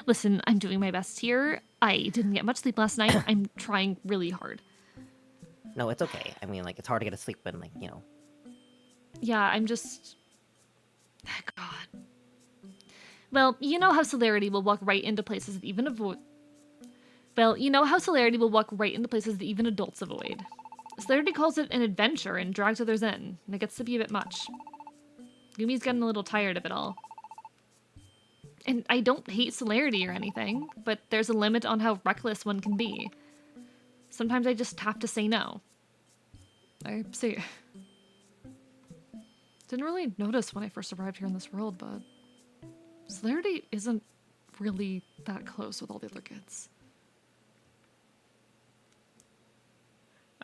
S3: listen, I'm doing my best here. I didn't get much sleep last night. I'm trying really hard.
S4: No, it's okay. I mean, like, it's hard to get to sleep when, like, you know.
S3: Yeah, I'm just. God. Well, you know how Celerity will walk right into places that even avoid. Well, you know how Celerity will walk right into places that even adults avoid. Celerity calls it an adventure and drags others in, and it gets to be a bit much. Yumi's getting a little tired of it all. And I don't hate Celerity or anything, but there's a limit on how reckless one can be. Sometimes I just have to say no. I see. Didn't really notice when I first arrived here in this world, but Celerity isn't really that close with all the other kids.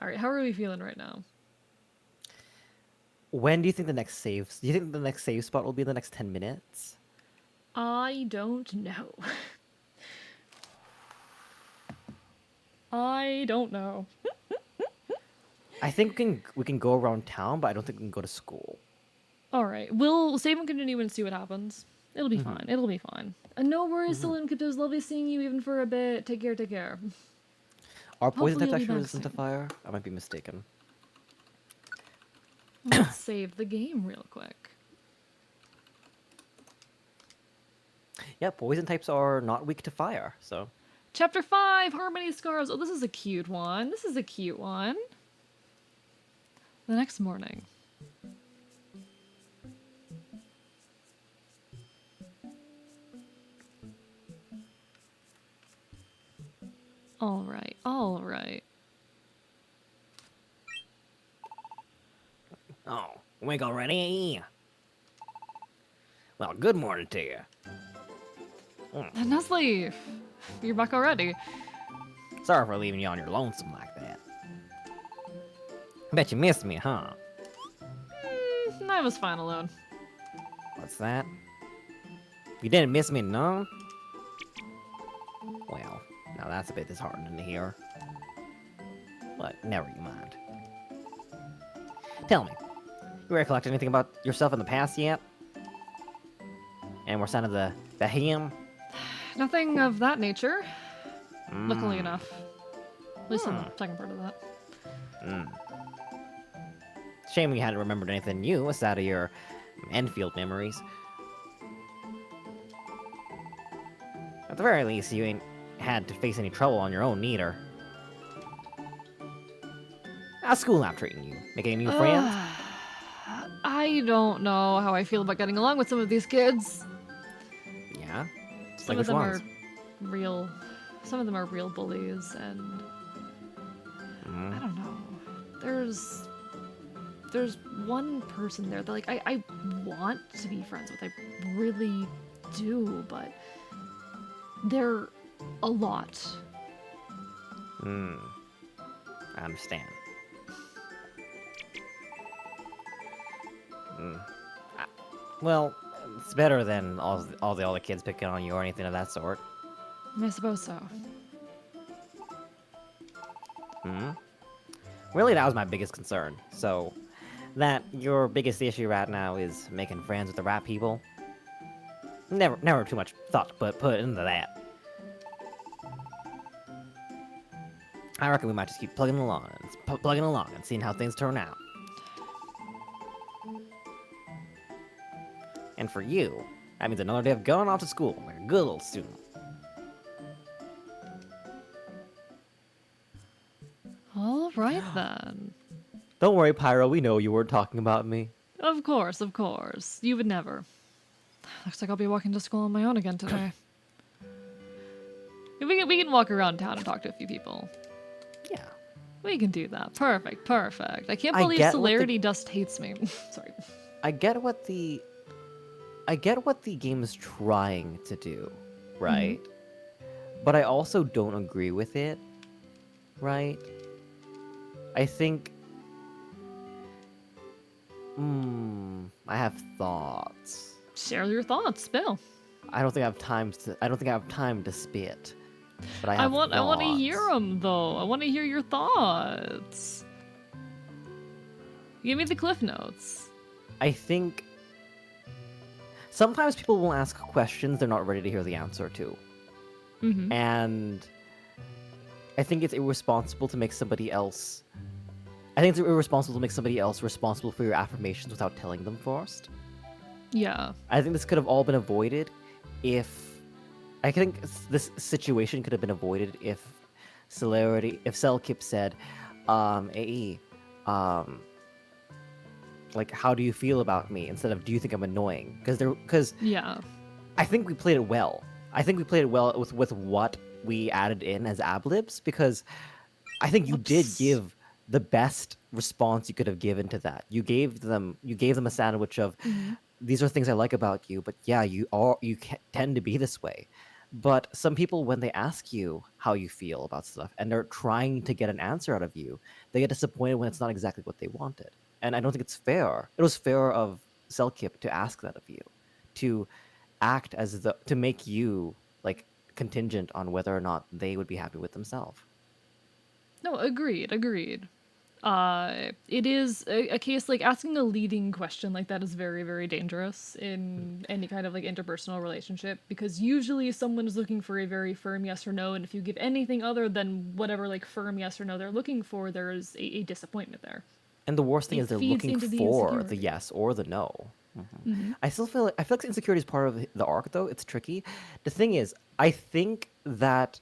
S3: Alright, how are we feeling right now?
S2: When do you think the next save? Do you think the next save spot will be in the next 10 minutes?
S1: I don't know. I don't know.
S2: I think we can go around town, but I don't think we can go to school.
S1: Alright, we'll save and continue and see what happens. It'll be fine. It'll be fine. And no worries, Celine. It was lovely seeing you even for a bit. Take care, take care.
S2: Are poison
S1: Hopefully
S2: types
S1: you'll be
S2: actually
S1: back
S2: resistant to
S1: soon.
S2: fire? I might be mistaken.
S1: Let's save the game real quick.
S2: Yeah, poison types are not weak to fire, so.
S1: Chapter 5, Harmony Scars. Oh, this is a cute one. This is a cute one. The next morning. Alright, alright.
S4: Oh, wake already? Well, good morning to you.
S1: Nestle, you're back already.
S4: Sorry for leaving you on your lonesome like that. Bet you missed me, huh?
S1: I was fine alone.
S4: What's that? You didn't miss me none? Well, now that's a bit disheartening to hear. But never you mind. Tell me, you recollect anything about yourself in the past yet? And we're son of the him?
S1: Nothing of that nature, luckily
S4: Mm,
S1: enough. At least on the second part of that.
S4: Shame you hadn't remembered anything new aside of your Enfield memories. At the very least, you ain't had to face any trouble on your own neither. How's school not treating you? Making any new friends?
S1: I don't know how I feel about getting along with some of these kids.
S4: Yeah.
S1: Some
S4: Like
S1: of
S4: which
S1: them
S4: ones?
S1: are real. Some of them are real bullies, and I don't know. There's one person there that like I want to be friends with. I really do, but they're a lot.
S4: I understand. Well, it's better than all the other kids picking on you or anything of that sort.
S1: I suppose so.
S4: Really, that was my biggest concern. So, that your biggest issue right now is making friends with the right people. Never too much thought to put into that. I reckon we might just keep plugging along and seeing how things turn out. And for you, that means another day of going off to school like a good little student.
S1: All right then.
S2: Don't worry, Pyro, we know you weren't talking about me.
S1: Of course, of course. You would never. Looks like I'll be walking to school on my own again today. We can walk around town and talk to a few people.
S2: Yeah.
S1: We can do that. Perfect, perfect. I can't
S2: I
S1: believe
S2: get what the-
S1: Celerity Dust hates me. Sorry.
S2: I get what the game is trying to do, right? But I also don't agree with it, right? I think I have thoughts.
S1: Share your thoughts, Bill.
S2: I don't think I have time to spit. But I
S1: I
S2: have
S1: want to hear
S2: thoughts.
S1: them though. I want to hear your thoughts. Give me the cliff notes.
S2: I think sometimes people will ask questions they're not ready to hear the answer to.
S1: Mm-hmm.
S2: And I think it's irresponsible to make somebody else. I think it's irresponsible to make somebody else responsible for your affirmations without telling them first.
S1: Yeah.
S2: I think this could have all been avoided if. I think this situation could have been avoided if if Selkip said, AE, like, how do you feel about me? Instead of, do you think I'm annoying? Because
S1: Yeah.
S2: I think we played it well. I think we played it well with what we added in as ablibs, because I think you did
S1: Whoops.
S2: give the best response you could have given to that. You gave them a sandwich of,
S1: Mm-hmm.
S2: these are things I like about you, but yeah, tend to be this way. But some people, when they ask you how you feel about stuff and they're trying to get an answer out of you, they get disappointed when it's not exactly what they wanted. And I don't think it's fair. It was fair of Selkip to ask that of you, to act as the to make you like contingent on whether or not they would be happy with themselves.
S1: No, agreed. It is a case like asking a leading question like that is very, very dangerous in any kind of like interpersonal relationship, because usually someone is looking for a very firm yes or no, and if you give anything other than whatever like firm yes or no they're looking for, there is a disappointment there.
S2: And the worst thing
S1: It
S2: is they're
S1: feeds
S2: looking
S1: into the
S2: for the
S1: insecurity.
S2: yes or the no.
S1: Mm-hmm.
S2: I feel like insecurity is part of the arc, though. It's tricky. The thing is, I think that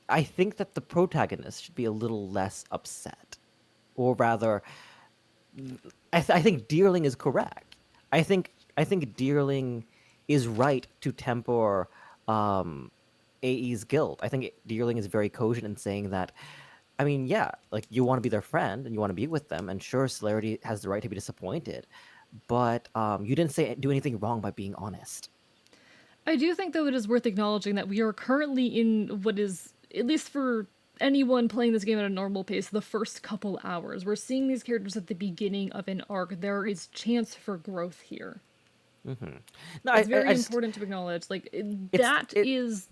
S2: the protagonist should be a little less upset, or rather, I think Deerling is correct. I think Deerling is right to temper AE's guilt. I think Deerling is very cogent in saying that. I mean, yeah, like, you want to be their friend and you want to be with them, and sure, Celerity has the right to be disappointed, but you didn't do anything wrong by being honest.
S1: I do think, though, it is worth acknowledging that we are currently in what is, at least for anyone playing this game at a normal pace, the first couple hours. We're seeing these characters at the beginning of an arc. There is chance for growth here.
S2: No,
S1: It's very
S2: I just
S1: important to acknowledge. Like,
S2: it's
S1: that
S2: it
S1: is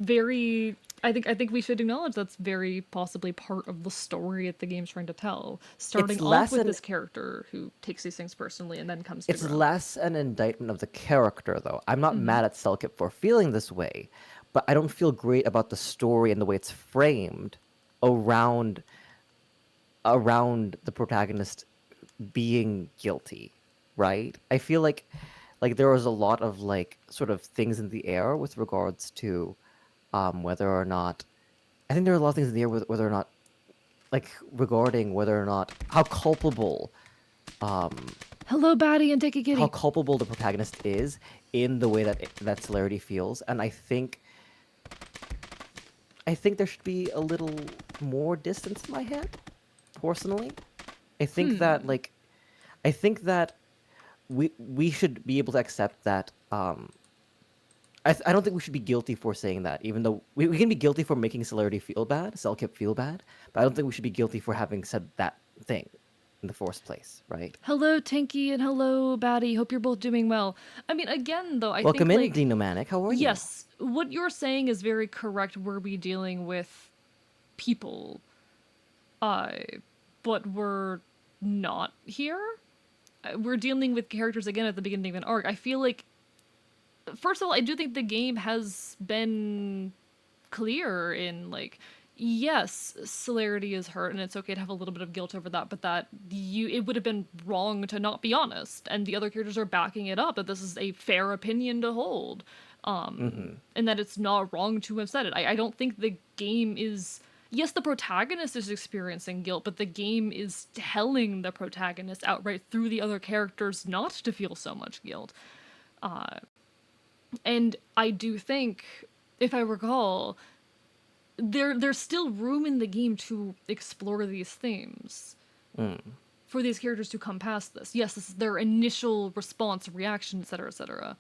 S1: very. I think we should acknowledge that's very possibly part of the story that the game's trying to tell. Starting
S2: it's
S1: off
S2: less
S1: with
S2: an
S1: this character who takes these things personally and then comes to
S2: it's
S1: grow.
S2: less an indictment of the character, though. I'm not
S1: Mm-hmm.
S2: mad at Selkip for feeling this way, but I don't feel great about the story and the way it's framed around the protagonist being guilty, right? I feel like there was a lot of like sort of things in the air with regards to whether or not I think there are a lot of things in the air with whether or not, like, regarding whether or not um
S1: Hello, Batty, and take a
S2: how
S1: kitty.
S2: culpable the protagonist is in the way that Celerity feels, and I think there should be a little more distance in my head, personally. I think that like I think that we should be able to accept that. I don't think we should be guilty for saying that, even though we can be guilty for making Celerity feel bad, Selkip feel bad, but I don't think we should be guilty for having said that thing in the first place, right?
S1: Hello, Tinky, and hello, Batty. Hope you're both doing well. I mean, again, though, I
S2: Welcome
S1: think,
S2: in,
S1: like,
S2: Denomanic. How are you?
S1: yes, what you're saying is very correct. Were we dealing with people, uh, but we're not here? We're dealing with characters again at the beginning of an arc. I feel like, first of all, I do think the game has been clear in, like, yes, Celerity is hurt and it's okay to have a little bit of guilt over that, but that it would have been wrong to not be honest, and the other characters are backing it up that this is a fair opinion to hold, and that it's not wrong to have said it. I don't think the game is, yes, the protagonist is experiencing guilt, but the game is telling the protagonist outright through the other characters not to feel so much guilt. And I do think, if I recall, there's still room in the game to explore these themes for these characters to come past this. Yes, this is their initial response, reaction, etc., etc.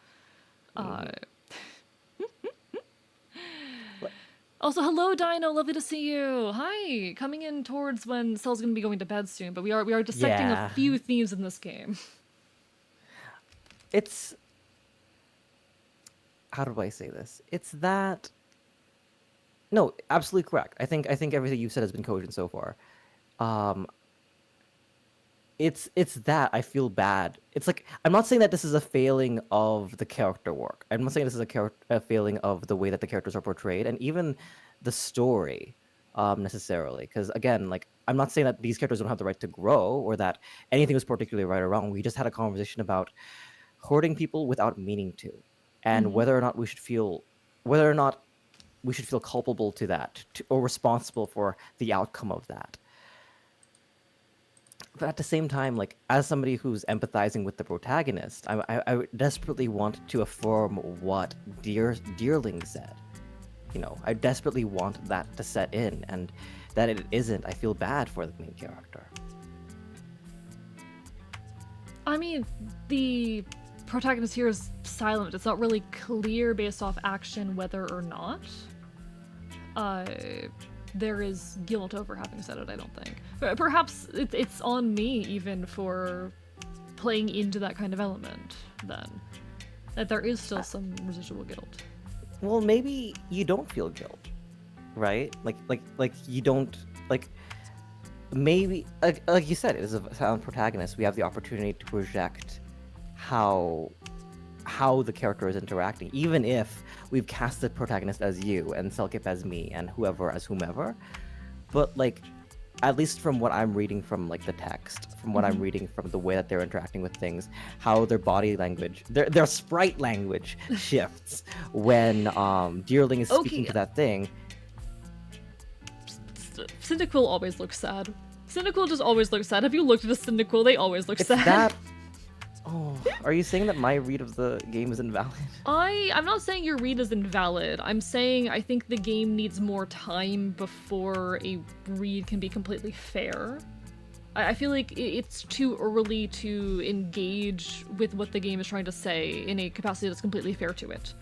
S1: Also, hello, Dino. Lovely to see you. Hi. Coming in towards when Cell's going to be going to bed soon, but we are dissecting
S2: Yeah.
S1: a few themes in this game.
S2: It's how do I say this? It's that no, absolutely correct. I think everything you've said has been cogent so far. it's that I feel bad. It's like I'm not saying that this is a failing of the character work. I'm not saying this is a failing of the way that the characters are portrayed, and even the story, necessarily. Because again, like I'm not saying that these characters don't have the right to grow or that anything was particularly right or wrong. We just had a conversation about hurting people without meaning to, and
S1: Mhm.
S2: whether or not we should feel culpable to that or responsible for the outcome of that. But at the same time, like as somebody who's empathizing with the protagonist, I desperately want to affirm what Dearling said. You know, I desperately want that to set in, and that it isn't. I feel bad for the main character.
S1: I mean, the protagonist here is silent. It's not really clear based off action whether or not there is guilt over having said it, I don't think. But perhaps it's on me even for playing into that kind of element, then. That there is still some residual guilt.
S2: Well, maybe you don't feel guilt, right? Like you don't like. Maybe like you said, it is a silent protagonist. We have the opportunity to project how the character is interacting, even if we've cast the protagonist as you and Selkip as me and whoever as whomever. But like, at least from what I'm reading from like the text, from what I'm reading from the way that they're interacting with things, how their body language, their sprite language shifts when Dearling is speaking to that thing.
S1: Cyndaquil always looks sad. Cyndaquil just always looks sad. Have you looked at a Cyndaquil? They always look
S2: It's
S1: sad.
S2: that. Oh, are you saying that my read of the game is invalid?
S1: I'm not saying your read is invalid. I'm saying I think the game needs more time before a read can be completely fair. I feel like it's too early to engage with what the game is trying to say in a capacity that's completely fair to it.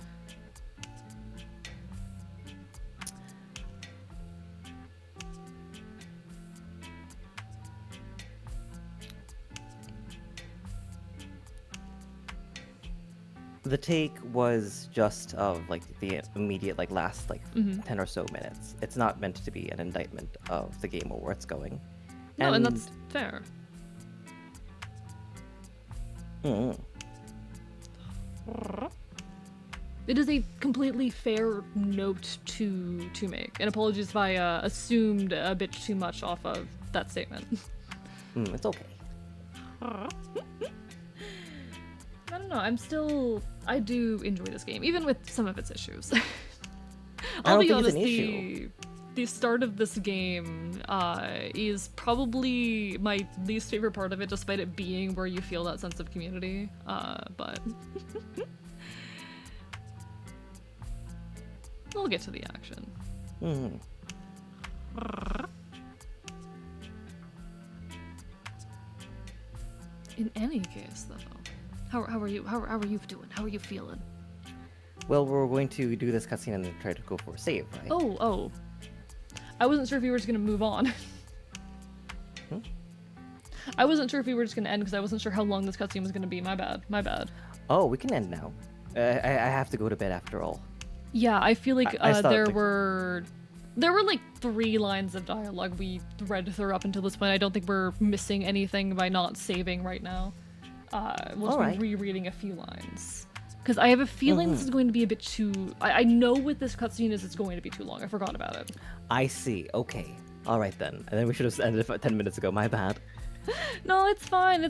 S2: The take was just of like the immediate like last like 10 or so minutes. It's not meant to be an indictment of the game or where it's going.
S1: No, and that's fair.
S2: Mm.
S1: It is a completely fair note to make. And apologies if I assumed a bit too much off of that statement.
S2: It's okay.
S1: I don't know, I do enjoy this game, even with some of its issues. I'll be honest, the start of this game is probably my least favorite part of it, despite it being where you feel that sense of community, but... we'll get to the action. In any case, though, how are you doing? How are you feeling?
S2: Well, we're going to do this cutscene and then try to go for a save, right?
S1: Oh. I wasn't sure if we were just gonna move on. I wasn't sure if we were just gonna end because I wasn't sure how long this cutscene was gonna be. My bad.
S2: Oh, we can end now. I have to go to bed after all.
S1: Yeah, I feel like
S2: I stopped
S1: there
S2: thinking.
S1: were like 3 lines of dialogue we read through up until this point. I don't think we're missing anything by not saving right now. We'll just be rereading a few lines. Because I have a feeling this is going to be a bit too... I know with this cutscene is it's going to be too long. I forgot about it.
S2: I see. Okay. All right then. And then we should have ended it 10 minutes ago. My bad.
S1: No, it's fine.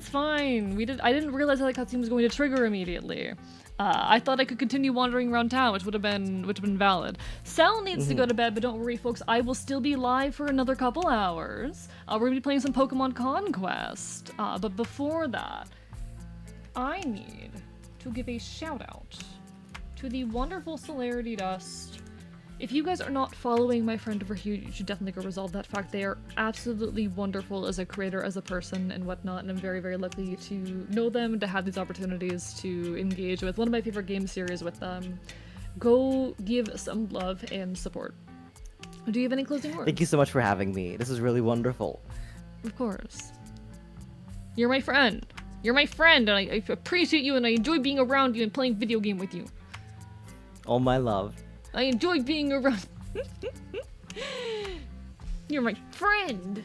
S1: I didn't realize that the cutscene was going to trigger immediately. I thought I could continue wandering around town, which would have been valid. Sal needs to go to bed, but don't worry, folks. I will still be live for another couple hours. We're gonna be playing some Pokemon Conquest. But before that, I need to give a shout out to the wonderful Celerity Dust. If you guys are not following my friend over here, you should definitely go resolve that fact. They are absolutely wonderful as a creator, as a person, and whatnot, and I'm very, very lucky to know them and to have these opportunities to engage with one of my favorite game series with them. Go give some love and support. Do you have any closing words?
S2: Thank you so much for having me. This is really wonderful.
S1: Of course. You're my friend. You're my friend, and I appreciate you, and I enjoy being around you and playing video game with you.
S2: All my love.
S1: I enjoy being around. You're my friend.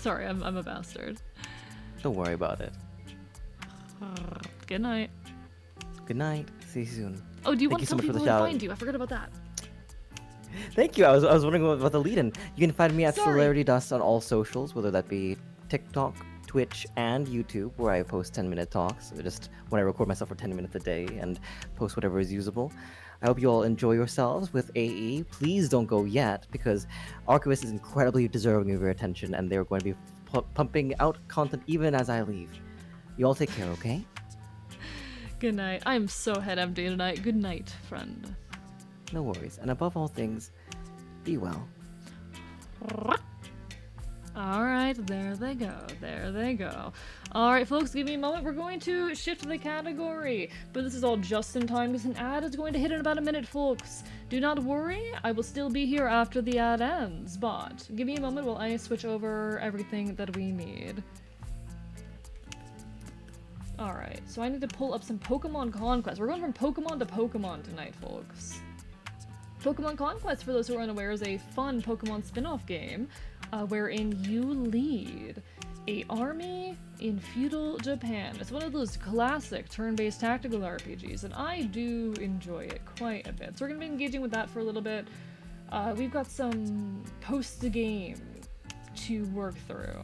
S1: Sorry, I'm a bastard.
S2: Don't worry about it.
S1: Good night.
S2: Good night. See you soon.
S1: Oh, do you
S2: Thank
S1: want
S2: you
S1: to
S2: so
S1: tell
S2: much for
S1: people
S2: the
S1: where to
S2: shout-out.
S1: find you? I forgot about that.
S2: Thank you. I was wondering about the lead-in. You can find me at
S1: Sorry.
S2: Celerity Dust on all socials, whether that be TikTok, Twitch, and YouTube, where I post 10-minute talks, just when I record myself for 10 minutes a day and post whatever is usable. I hope you all enjoy yourselves with AE. Please don't go yet, because Archivist is incredibly deserving of your attention, and they're going to be pumping out content even as I leave. You all take care, okay?
S1: Good night. I'm so head empty tonight. Good night, friend.
S2: No worries. And above all things, be well.
S1: Alright, there they go. There they go. Alright, folks, give me a moment. We're going to shift the category. But this is all just in time because an ad is going to hit in about a minute, folks. Do not worry, I will still be here after the ad ends. But give me a moment while I switch over everything that we need. Alright, so I need to pull up some Pokemon Conquest. We're going from Pokemon to Pokemon tonight, folks. Pokemon Conquest, for those who are unaware, is a fun Pokemon spin-off game wherein you lead a army in feudal Japan. It's one of those classic turn-based tactical RPGs, and I do enjoy it quite a bit. So we're going to be engaging with that for a little bit. We've got some post-game to work through.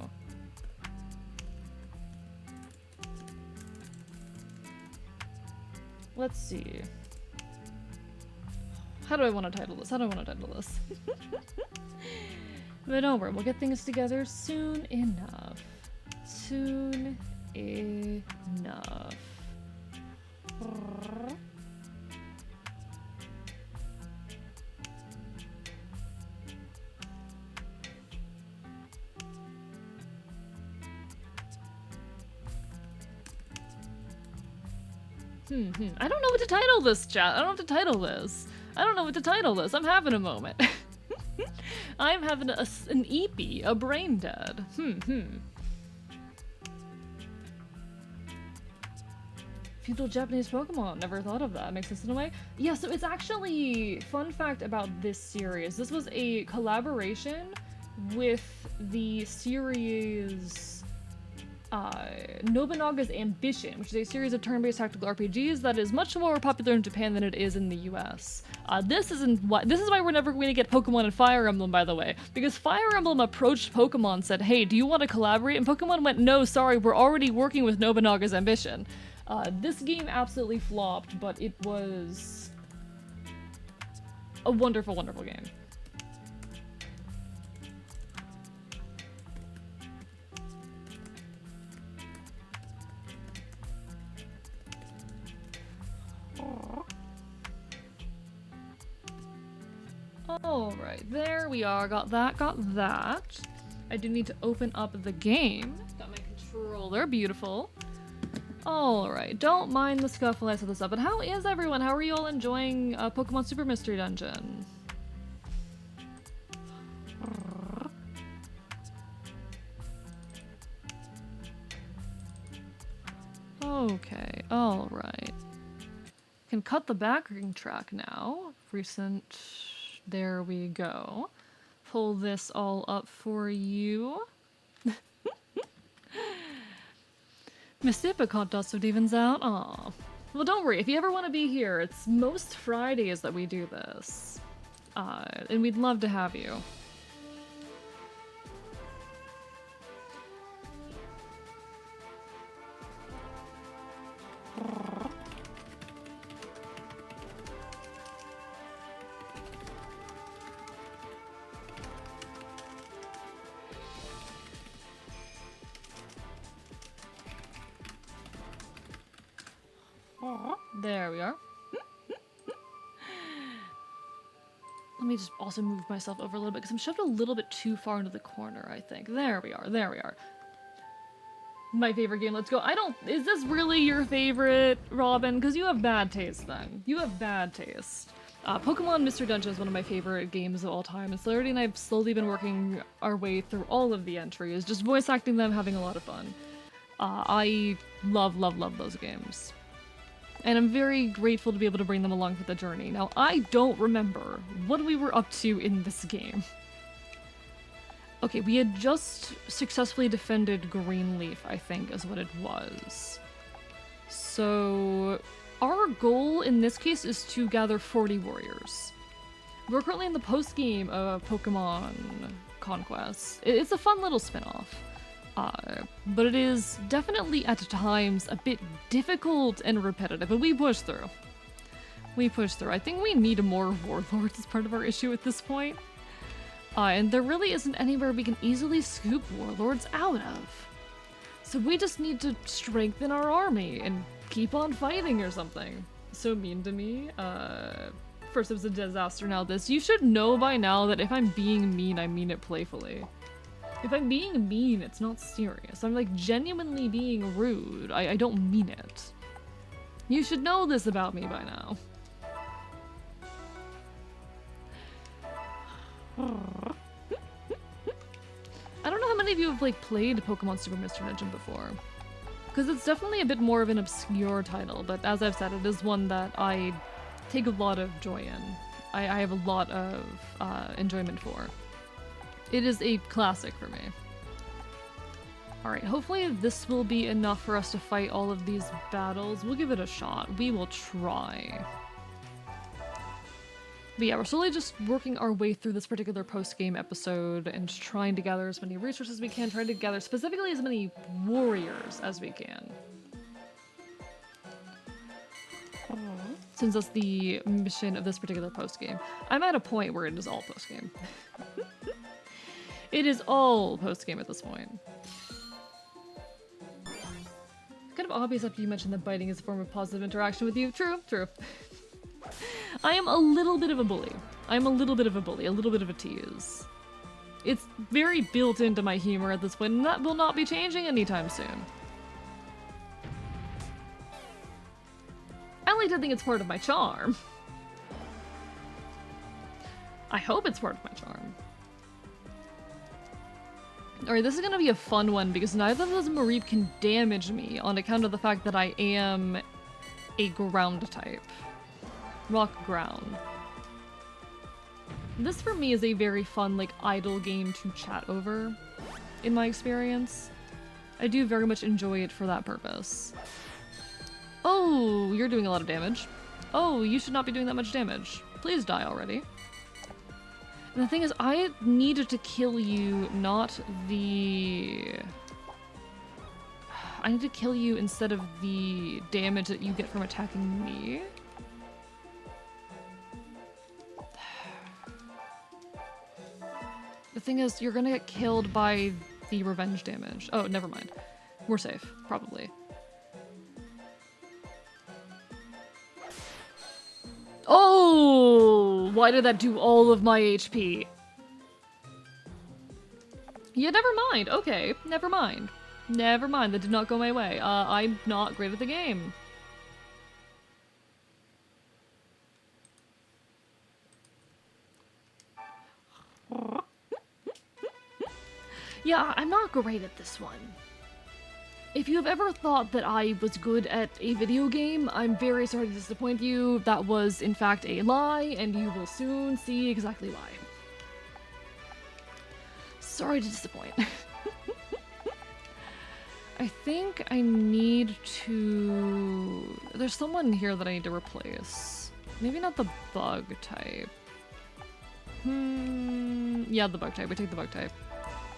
S1: Let's see. How do I want to title this? But don't worry, we'll get things together soon enough. Soon enough. I don't know what to title this, chat. I don't know what to title this. I'm having a moment. I'm having an EP, a brain dead. Feudal Japanese Pokemon. Never thought of that. Makes sense in a way. Yeah, so it's actually, fun fact about this series. This was a collaboration with the series Nobunaga's Ambition, which is a series of turn-based tactical RPGs that is much more popular in Japan than it is in the US. This is why we're never going to get Pokemon and Fire Emblem, by the way, because Fire Emblem approached Pokemon, said, "Hey, do you want to collaborate?" And Pokemon went, "No, sorry, we're already working with Nobunaga's Ambition." This game absolutely flopped, but it was a wonderful, wonderful game. Alright, there we are. Got that. I do need to open up the game. Got my controller. Beautiful. Alright, don't mind the scuffle I set this up. But how is everyone? How are you all enjoying Pokemon Super Mystery Dungeon? Okay, alright. Can cut the backing track now. Recent. There we go. Pull this all up for you. Mississippi dust of evens out. Aw. Well, don't worry. If you ever want to be here, it's most Fridays that we do this. And we'd love to have you. There we are. Let me just also move myself over a little bit because I'm shoved a little bit too far into the corner, I think. There we are. My favorite game, let's go. Is this really your favorite, Robin? Because you have bad taste then. You have bad taste. Pokemon Mystery Dungeon is one of my favorite games of all time, and Celerity and I have slowly been working our way through all of the entries, just voice acting them, having a lot of fun. I love those games. And I'm very grateful to be able to bring them along for the journey. Now, I don't remember what we were up to in this game. Okay, we had just successfully defended Greenleaf, I think is what it was. So our goal in this case is to gather 40 warriors. We're currently in the post-game of Pokemon Conquest. It's a fun little spin-off. But it is definitely at times a bit difficult and repetitive, but we push through. We push through. I think we need more warlords as part of our issue at this point. And there really isn't anywhere we can easily scoop warlords out of. So we just need to strengthen our army and keep on fighting or something. So mean to me. First it was a disaster, now this. You should know by now that if I'm being mean, I mean it playfully. If I'm being mean, it's not serious. I'm like genuinely being rude. I don't mean it. You should know this about me by now. I don't know how many of you have like played Pokemon Super Mr. Legend before. Because it's definitely a bit more of an obscure title, but as I've said, it is one that I take a lot of joy in. I have a lot of enjoyment for. It is a classic for me. Alright, hopefully this will be enough for us to fight all of these battles. We'll give it a shot. We will try. But yeah, we're slowly just working our way through this particular post-game episode and trying to gather as many resources as we can, trying to gather specifically as many warriors as we can. Since that's the mission of this particular post-game. I'm at a point where it is all post-game. It is all post-game at this point. It's kind of obvious after you mentioned that biting is a form of positive interaction with you. True, true. I am a little bit of a bully. I'm a little bit of a bully, a little bit of a tease. It's very built into my humor at this point, and that will not be changing anytime soon. I like to think it's part of my charm. I hope it's part of my charm. Alright, this is gonna be a fun one because neither of those Mareep can damage me on account of the fact that I am a ground type. Rock ground. This for me is a very fun, like, idle game to chat over, in my experience. I do very much enjoy it for that purpose. Oh, you're doing a lot of damage. Oh, you should not be doing that much damage. Please die already. And the thing is, I needed to kill you, not the... I need to kill you instead of the damage that you get from attacking me. The thing is, you're gonna get killed by the revenge damage. Oh, never mind. We're safe, probably. Oh! Why did that do all of my HP? Yeah, never mind. Okay, never mind. Never mind, that did not go my way. I'm not great at the game. Yeah, I'm not great at this one. If you have ever thought that I was good at a video game, I'm very sorry to disappoint you. That was, in fact, a lie, and you will soon see exactly why. Sorry to disappoint. I think I need to... There's someone here that I need to replace. Maybe not the bug type. Yeah, the bug type. We take the bug type.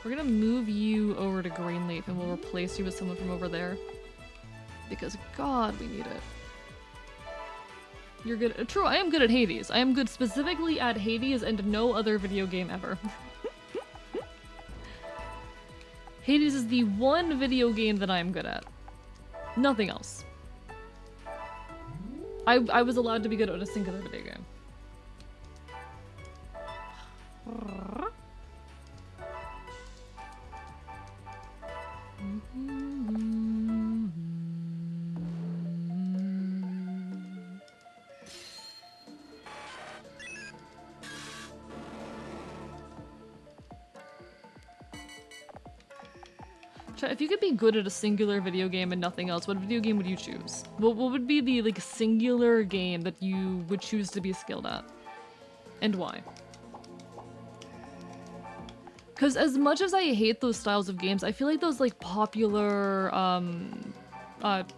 S1: We're gonna move you over to Greenleaf and we'll replace you with someone from over there. Because God, we need it. You're good. True, I am good at Hades. I am good specifically at Hades and no other video game ever. Hades is the one video game that I am good at. Nothing else. I was allowed to be good at a singular video game. If you could be good at a singular video game and nothing else, what video game would you choose? What would be the like singular game that you would choose to be skilled at? And why? Because as much as I hate those styles of games, I feel like those like popular,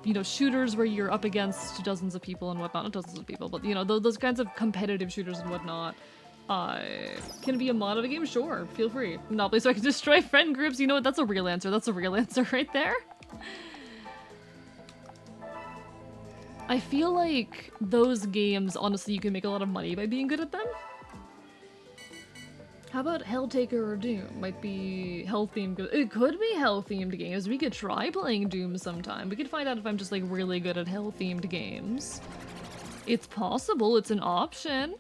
S1: you know, shooters where you're up against dozens of people and whatnot, not dozens of people, but you know, those kinds of competitive shooters and whatnot, can be a mod of a game? Sure, feel free. Monopoly so I can destroy friend groups, you know what, that's a real answer, that's a real answer right there. I feel like those games, honestly, you can make a lot of money by being good at them. How about Helltaker or Doom? Might be Hell-themed. It could be Hell-themed games. We could try playing Doom sometime. We could find out if I'm just like really good at Hell-themed games. It's possible. It's an option.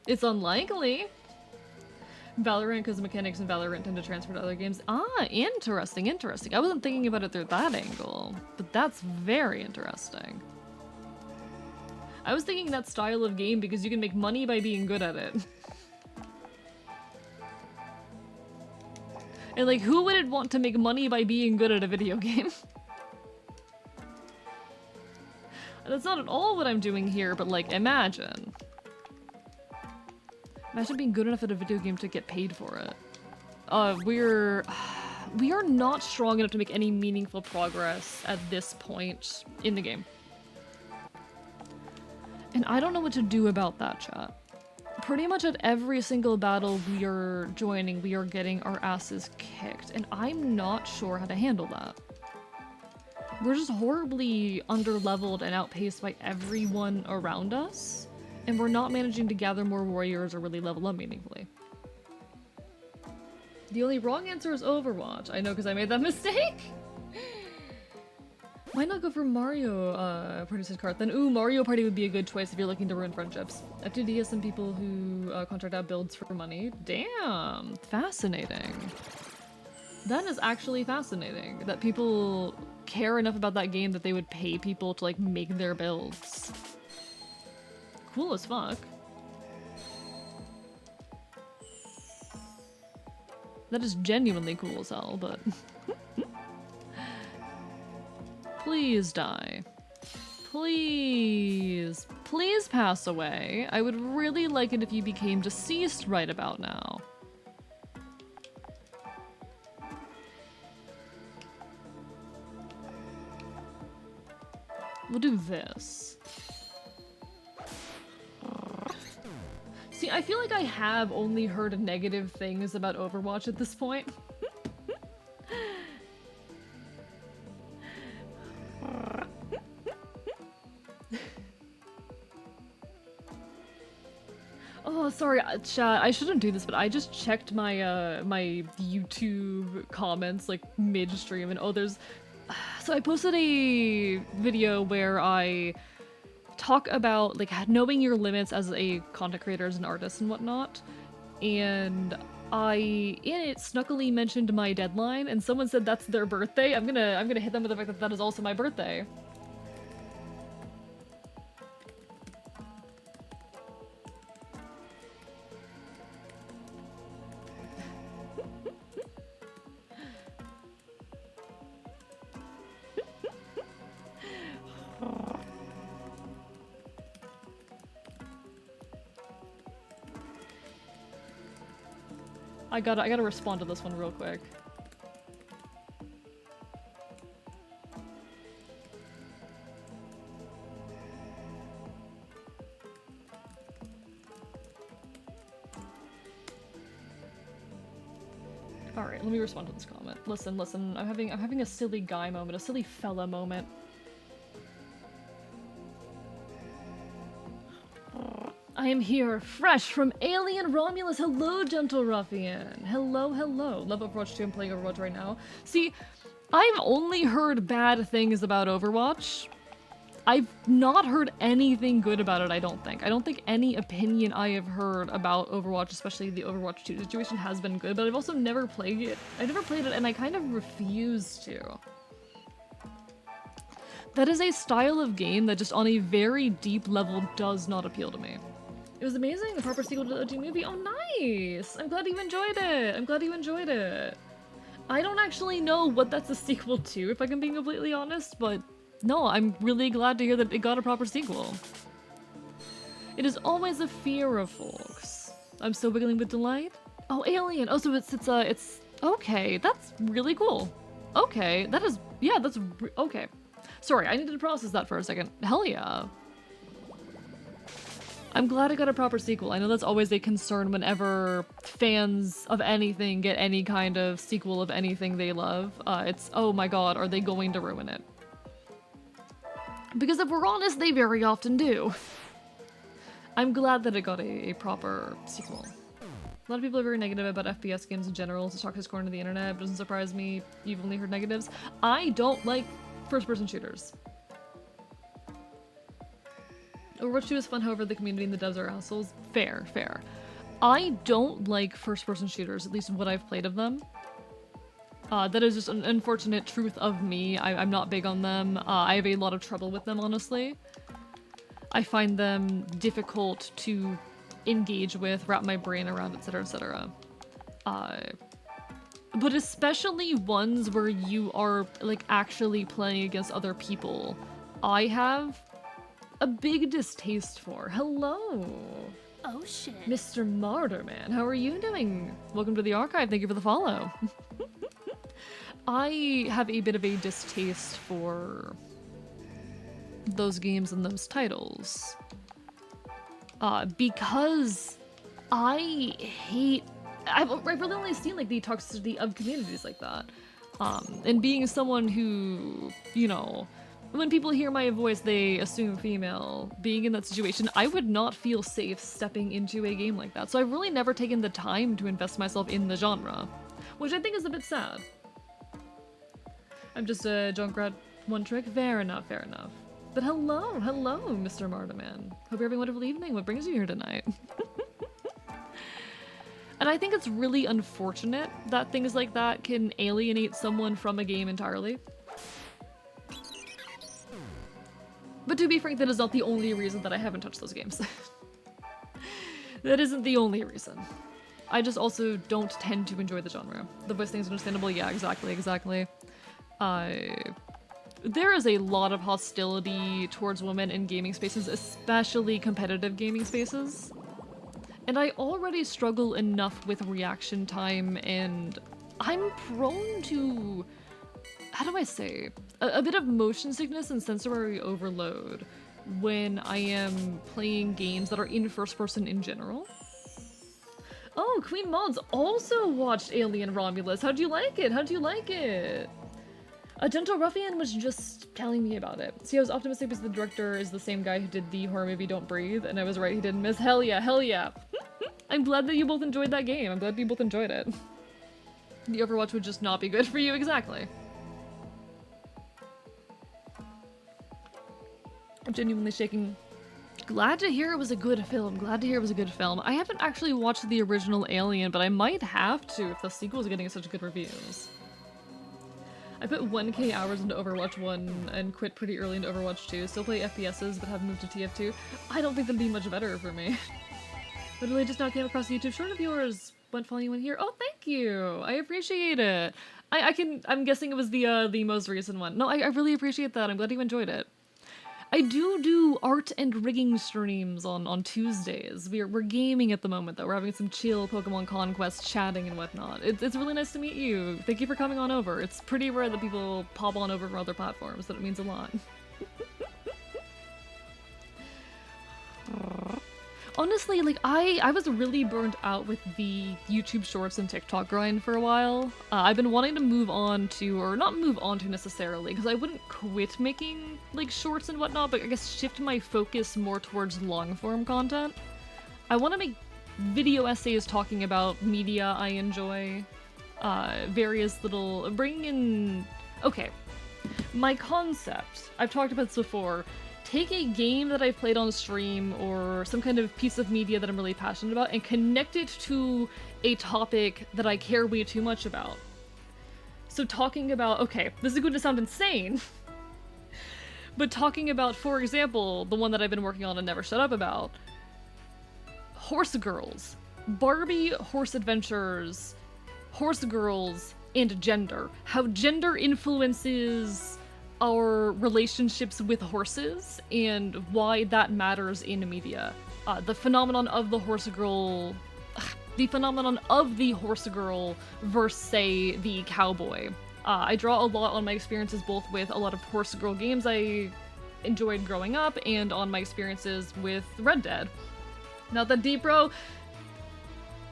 S1: It's unlikely. Valorant, because mechanics in Valorant tend to transfer to other games. Ah, interesting, interesting. I wasn't thinking about it through that angle, but that's very interesting. I was thinking that style of game because you can make money by being good at it. And like, who wouldn't want to make money by being good at a video game? That's not at all what I'm doing here, but like, imagine. Imagine being good enough at a video game to get paid for it. We are not strong enough to make any meaningful progress at this point in the game. And I don't know what to do about that, chat. Pretty much at every single battle we are joining, we are getting our asses kicked, and I'm not sure how to handle that. We're just horribly underleveled and outpaced by everyone around us, and we're not managing to gather more warriors or really level up meaningfully. The only wrong answer is Overwatch. I know, because I made that mistake! Why not go for Mario Party said Kart? Then, ooh, Mario Party would be a good choice if you're looking to ruin friendships. FTD has some people who contract out builds for money. Damn, fascinating. That is actually fascinating. That people care enough about that game that they would pay people to like make their builds. Cool as fuck. That is genuinely cool as hell, but... Please die. Please. Please pass away. I would really like it if you became deceased right about now. We'll do this. See, I feel like I have only heard negative things about Overwatch at this point. Oh, sorry, chat. I shouldn't do this, but I just checked my my YouTube comments like mid-stream, and oh, there's. So I posted a video where I talk about like knowing your limits as a content creator, as an artist, and whatnot, and I in it snuckily mentioned my deadline, and someone said that's their birthday. I'm gonna hit them with the fact that that is also my birthday. I gotta respond to this one real quick. Alright, let me respond to this comment. Listen, I'm having a silly guy moment, a silly fella moment. I am here, fresh from Alien Romulus. Hello, Gentle Ruffian. Hello, hello. Love Overwatch 2. I'm playing Overwatch right now. See, I've only heard bad things about Overwatch. I've not heard anything good about it, I don't think. I don't think any opinion I have heard about Overwatch, especially the Overwatch 2 situation, has been good, but I've also never played it. I never played it, and I kind of refuse to. That is a style of game that just on a very deep level does not appeal to me. It was amazing, the proper sequel to the OG movie. Oh, nice! I'm glad you enjoyed it. I'm glad you enjoyed it. I don't actually know what that's a sequel to, if I can be completely honest, but no, I'm really glad to hear that it got a proper sequel. It is always a fear of folks. I'm still wiggling with delight. Oh, Alien. Oh, so it's okay. That's really cool. Okay, that is okay. Sorry, I needed to process that for a second. Hell yeah. I'm glad I got a proper sequel. I know that's always a concern whenever fans of anything get any kind of sequel of anything they love. It's, oh my god, are they going to ruin it? Because if we're honest, they very often do. I'm glad that it got a proper sequel. A lot of people are very negative about FPS games in general. It's a talk corner of the internet. It doesn't surprise me. You've only heard negatives. I don't like first-person shooters. Overwatch 2 is fun, however, the community and the devs are assholes. Fair, fair. I don't like first-person shooters, at least what I've played of them. That is just an unfortunate truth of me. I'm not big on them. I have a lot of trouble with them, honestly. I find them difficult to engage with, wrap my brain around, etc., etc. But especially ones where you are, like, actually playing against other people, I have a big distaste for. Hello!
S3: Oh shit.
S1: Mr. Marderman, how are you doing? Welcome to the archive, thank you for the follow. I have a bit of a distaste for those games and those titles. Because I've really only seen like the toxicity of communities like that. And being someone who, you know, when people hear my voice, they assume female. Being in that situation, I would not feel safe stepping into a game like that. So I've really never taken the time to invest myself in the genre, which I think is a bit sad. I'm just a Junkrat one trick. Fair enough, fair enough. But hello, Mr. Marderman. Hope you're having a wonderful evening. What brings you here tonight? And I think it's really unfortunate that things like that can alienate someone from a game entirely. But to be frank, that is not the only reason that I haven't touched those games. That isn't the only reason. I just also don't tend to enjoy the genre. The voice thing is understandable. Yeah, exactly. There is a lot of hostility towards women in gaming spaces, especially competitive gaming spaces. And I already struggle enough with reaction time, and I'm prone to, how do I say, a bit of motion sickness and sensory overload when I am playing games that are in first person in general. Oh, Queen Mods also watched Alien Romulus. How'd you like it? A Gentle Ruffian was just telling me about it. See, I was optimistic because the director is the same guy who did the horror movie Don't Breathe, and I was right, he didn't miss. Hell yeah. I'm glad that you both enjoyed that game. I'm glad you both enjoyed it. The Overwatch would just not be good for you, exactly. I'm genuinely shaking. Glad to hear it was a good film. I haven't actually watched the original Alien, but I might have to if the sequel is getting such good reviews. I put 1k hours into Overwatch 1 and quit pretty early into Overwatch 2. Still play FPSs, but have moved to TF2. I don't think that'd be much better for me. Literally just now came across the YouTube short of yours. Went following you in here. Oh, thank you. I appreciate it. I'm guessing it was the most recent one. No, I really appreciate that. I'm glad you enjoyed it. I do art and rigging streams on Tuesdays. We're gaming at the moment though. We're having some chill Pokemon Conquest chatting and whatnot. It's really nice to meet you. Thank you for coming on over. It's pretty rare that people pop on over from other platforms, so it means a lot. Honestly, like, I was really burned out with the YouTube Shorts and TikTok grind for a while. I've been wanting to move on to, or not move on to necessarily, because I wouldn't quit making, like, shorts and whatnot, but I guess shift my focus more towards long-form content. I want to make video essays talking about media I enjoy, various little, bring in, okay. My concept, I've talked about this before, take a game that I've played on stream or some kind of piece of media that I'm really passionate about and connect it to a topic that I care way too much about. So talking about, okay, this is going to sound insane, but talking about, for example, the one that I've been working on and never shut up about, horse girls, Barbie horse adventures, horse girls, and gender. How gender influences our relationships with horses and why that matters in media. The phenomenon of the horse girl, the phenomenon of the horse girl versus, say, the cowboy. I draw a lot on my experiences both with a lot of horse girl games I enjoyed growing up and on my experiences with Red Dead. Not that deep, bro.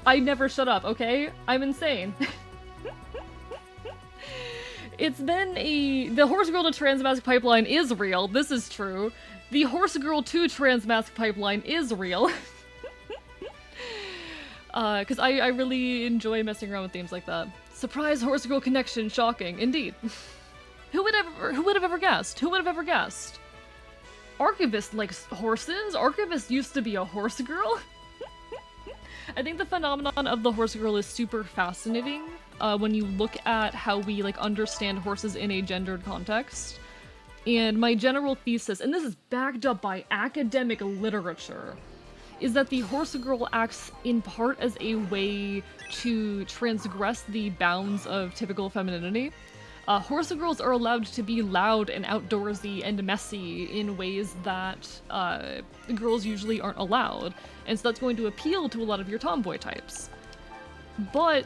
S1: I never shut up, okay? I'm insane. It's been the Horse Girl to Transmask pipeline is real. This is true. The Horse Girl to Transmask pipeline is real. Because I really enjoy messing around with themes like that. Surprise Horse Girl connection, shocking, indeed. Who would have ever guessed? Who would have ever guessed? Archivist likes horses? Archivist used to be a horse girl? I think the phenomenon of the horse girl is super fascinating when you look at how we like understand horses in a gendered context. And my general thesis, and this is backed up by academic literature, is that the horse girl acts in part as a way to transgress the bounds of typical femininity. Horse girls are allowed to be loud and outdoorsy and messy in ways that girls usually aren't allowed, and so that's going to appeal to a lot of your tomboy types. But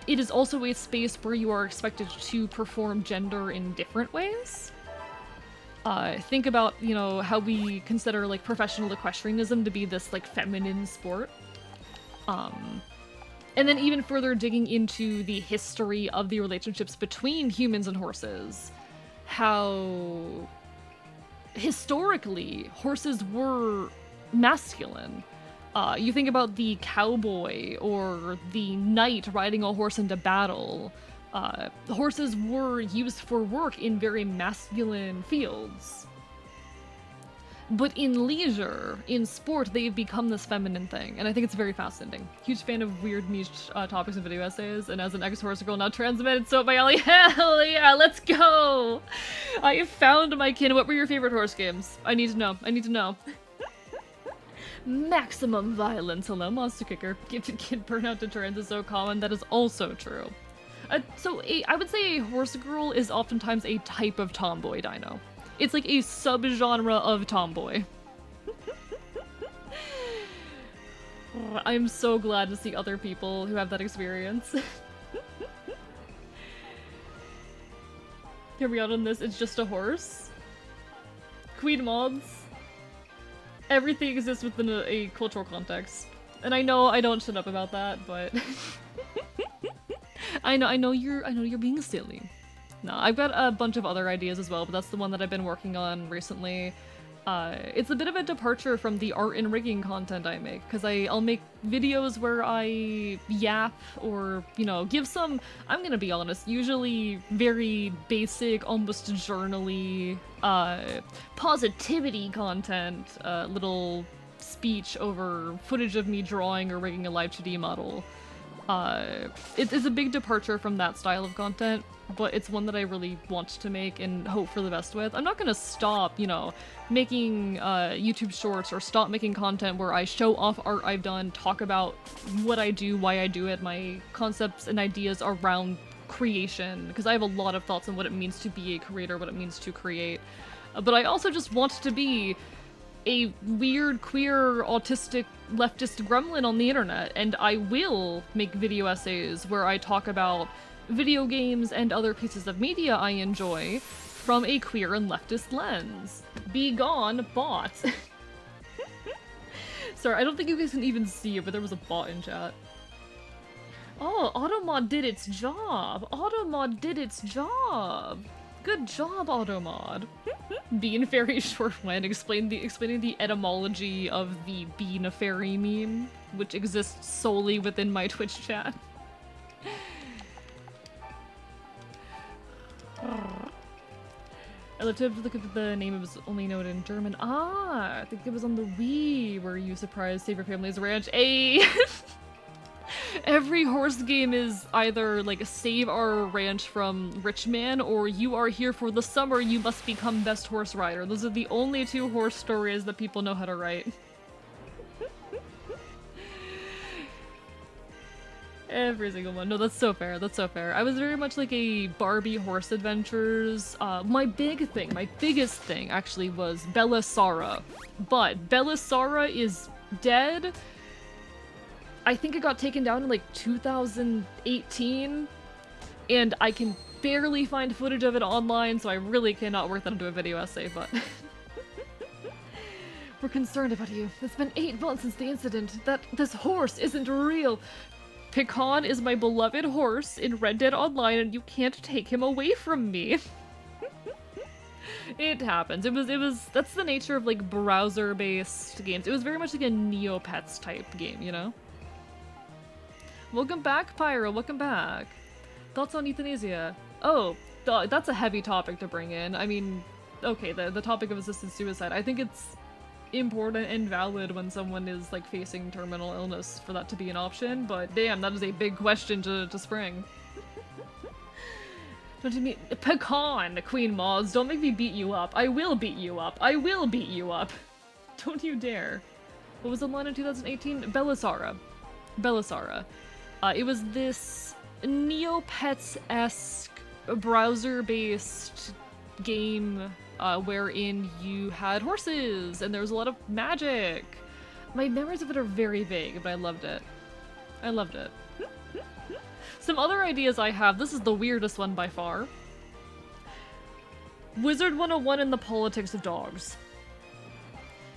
S1: it is also a space where you are expected to perform gender in different ways. Think about, you know, how we consider, like, professional equestrianism to be this, like, feminine sport. And then even further digging into the history of the relationships between humans and horses. How historically horses were masculine. You think about the cowboy or the knight riding a horse into battle. Horses were used for work in very masculine fields. But in leisure, in sport, they've become this feminine thing, and I think it's very fascinating. Huge fan of weird niche topics and video essays, and as an ex-horse girl now transmitted, so my alley, hell yeah, let's go! I have found my kin. What were your favorite horse games? I need to know. I need to know. Maximum violence. Hello, Monster Kicker. Gifted kid burnout to trans is so common. That is also true. I would say a horse girl is oftentimes a type of tomboy dino. It's like a subgenre of tomboy. I'm so glad to see other people who have that experience. Here we go on this, it's just a horse. Queen mods. Everything exists within a cultural context. And I know I don't shut up about that, but I know you're being silly. No, I've got a bunch of other ideas as well, but that's the one that I've been working on recently. It's a bit of a departure from the art and rigging content I make, because I'll make videos where I yap or, you know, give some, I'm gonna be honest, usually very basic, almost journal-y, positivity content, little speech over footage of me drawing or rigging a live 2D model. It's a big departure from that style of content, but it's one that I really want to make and hope for the best with. I'm not gonna stop, you know, making YouTube shorts or stop making content where I show off art I've done, talk about what I do, why I do it, my concepts and ideas around creation, because I have a lot of thoughts on what it means to be a creator, what it means to create. But I also just want to be a weird, queer, autistic, leftist gremlin on the internet, and I will make video essays where I talk about video games and other pieces of media I enjoy from a queer and leftist lens. Be gone, bot. Sorry, I don't think you guys can even see it, but there was a bot in chat. Oh, Automod did its job! Automod did its job! Good job, Automod. Bean Fairy short when explaining the etymology of the Bean Fairy meme, which exists solely within my Twitch chat. I looked up to look at the name, it was only noted in German. Ah, I think it was on the Wii where you surprised Save Your Family's Ranch. Every horse game is either like save our ranch from rich man or you are here for the summer, you must become best horse rider. Those are the only two horse stories that people know how to write. Every single one. No, that's so fair. That's so fair. I was very much like a Barbie Horse Adventures. My biggest thing actually was Bella Sara. But Bella Sara is dead. I think it got taken down in like 2018, and I can barely find footage of it online, so I really cannot work that into a video essay, but... We're concerned about you. It's been 8 months since the incident. This horse isn't real. Pecan is my beloved horse in Red Dead Online, and you can't take him away from me. It happens. That's the nature of, like, browser-based games. It was very much like a Neopets type game, you know? Welcome back, Pyro. Welcome back. Thoughts on euthanasia? Oh, that's a heavy topic to bring in. I mean, okay, the topic of assisted suicide. I think it's important and valid when someone is, like, facing terminal illness for that to be an option, but damn, that is a big question to spring. Don't you mean Pecan, Queen Moz, don't make me beat you up. I will beat you up. I will beat you up. Don't you dare. What was the line in 2018? Belisara. Belisara. It was this Neopets-esque browser-based game wherein you had horses and there was a lot of magic. My memories of it are very vague, but I loved it. I loved it. Some other ideas I have, this is the weirdest one by far. Wizard 101 and the Politics of Dogs.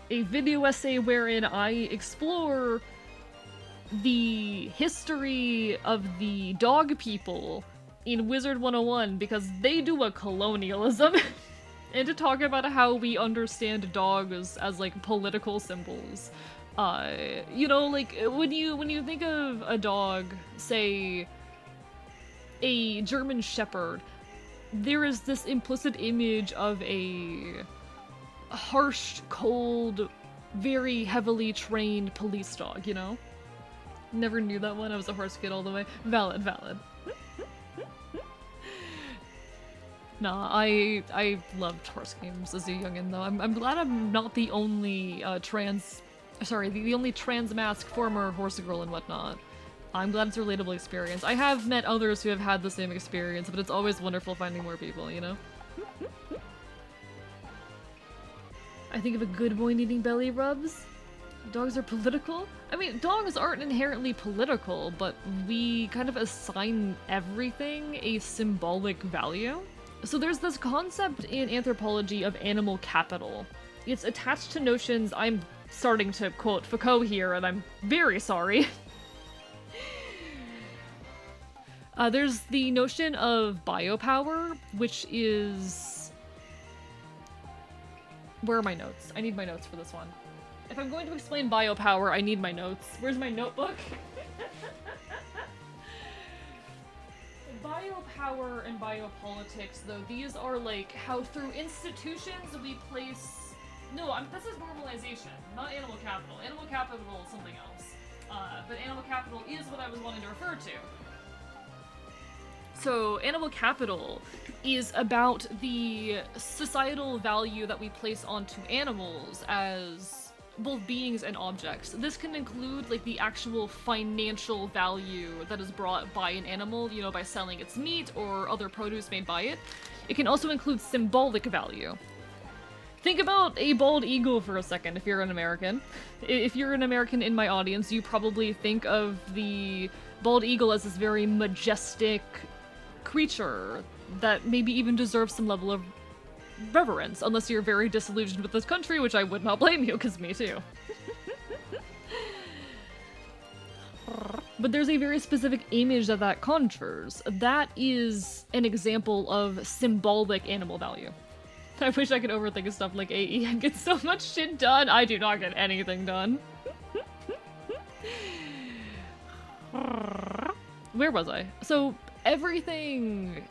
S1: A video essay wherein I explore the history of the dog people in Wizard 101 because they do a colonialism. And to talk about how we understand dogs as, like, political symbols. You know, like, when you think of a dog, say, a German Shepherd, there is this implicit image of a harsh, cold, very heavily trained police dog, you know? Never knew that one, I was a horse kid all the way. Valid, valid. Nah, I loved horse games as a youngin' though. I'm glad I'm not the only the only trans mask former horse girl and whatnot. I'm glad it's a relatable experience. I have met others who have had the same experience, but it's always wonderful finding more people, you know? I think of a good boy needing belly rubs. Dogs are political? I mean, dogs aren't inherently political, but we kind of assign everything a symbolic value. So there's this concept in anthropology of animal capital. It's attached to notions, I'm starting to quote Foucault here, and I'm very sorry. There's the notion of biopower, which is... Where are my notes? I need my notes for this one. If I'm going to explain biopower, I need my notes. Where's my notebook? Biopower and biopolitics, though, these are like how through institutions we place... No, this is normalization, not animal capital. Animal capital is something else. But animal capital is what I was wanting to refer to. So, animal capital is about the societal value that we place onto animals as both beings and objects. This can include, like, the actual financial value that is brought by an animal, you know, by selling its meat or other produce made by it. It can also include symbolic value. Think about a bald eagle for a second if you're an American. If you're an American in my audience, you probably think of the bald eagle as this very majestic creature that maybe even deserves some level of reverence, unless you're very disillusioned with this country, which I would not blame you, because me too. But there's a very specific image that conjures. That is an example of symbolic animal value. I wish I could overthink stuff like AE and get so much shit done. I do not get anything done. Where was I? So, everything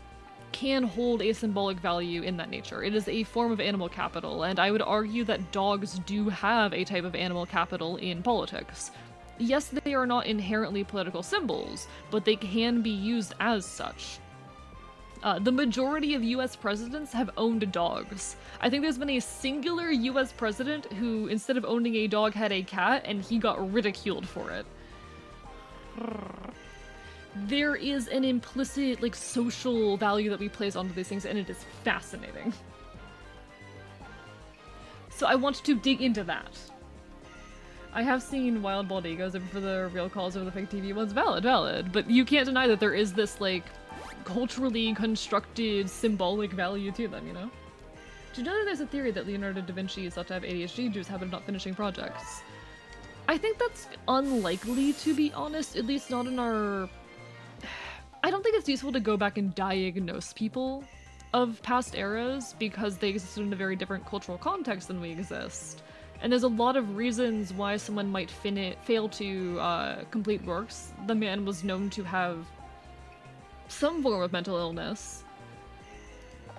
S1: can hold a symbolic value in that nature. It is a form of animal capital, and I would argue that dogs do have a type of animal capital in politics. Yes, they are not inherently political symbols, but they can be used as such. The majority of US presidents have owned dogs. I think there's been a singular US president who, instead of owning a dog, had a cat, and he got ridiculed for it. There is an implicit, like, social value that we place onto these things, and it is fascinating. So I want to dig into that. I have seen Wild Bald Egos over for the real calls over the fake TV ones. Valid. But you can't deny that there is this, like, culturally constructed symbolic value to them, you know? Do you know that there's a theory that Leonardo da Vinci is thought to have ADHD due to his habit of not finishing projects? I think that's unlikely, to be honest, at least not in our... I don't think it's useful to go back and diagnose people of past eras because they existed in a very different cultural context than we exist. And there's a lot of reasons why someone might fail to complete works. The man was known to have some form of mental illness,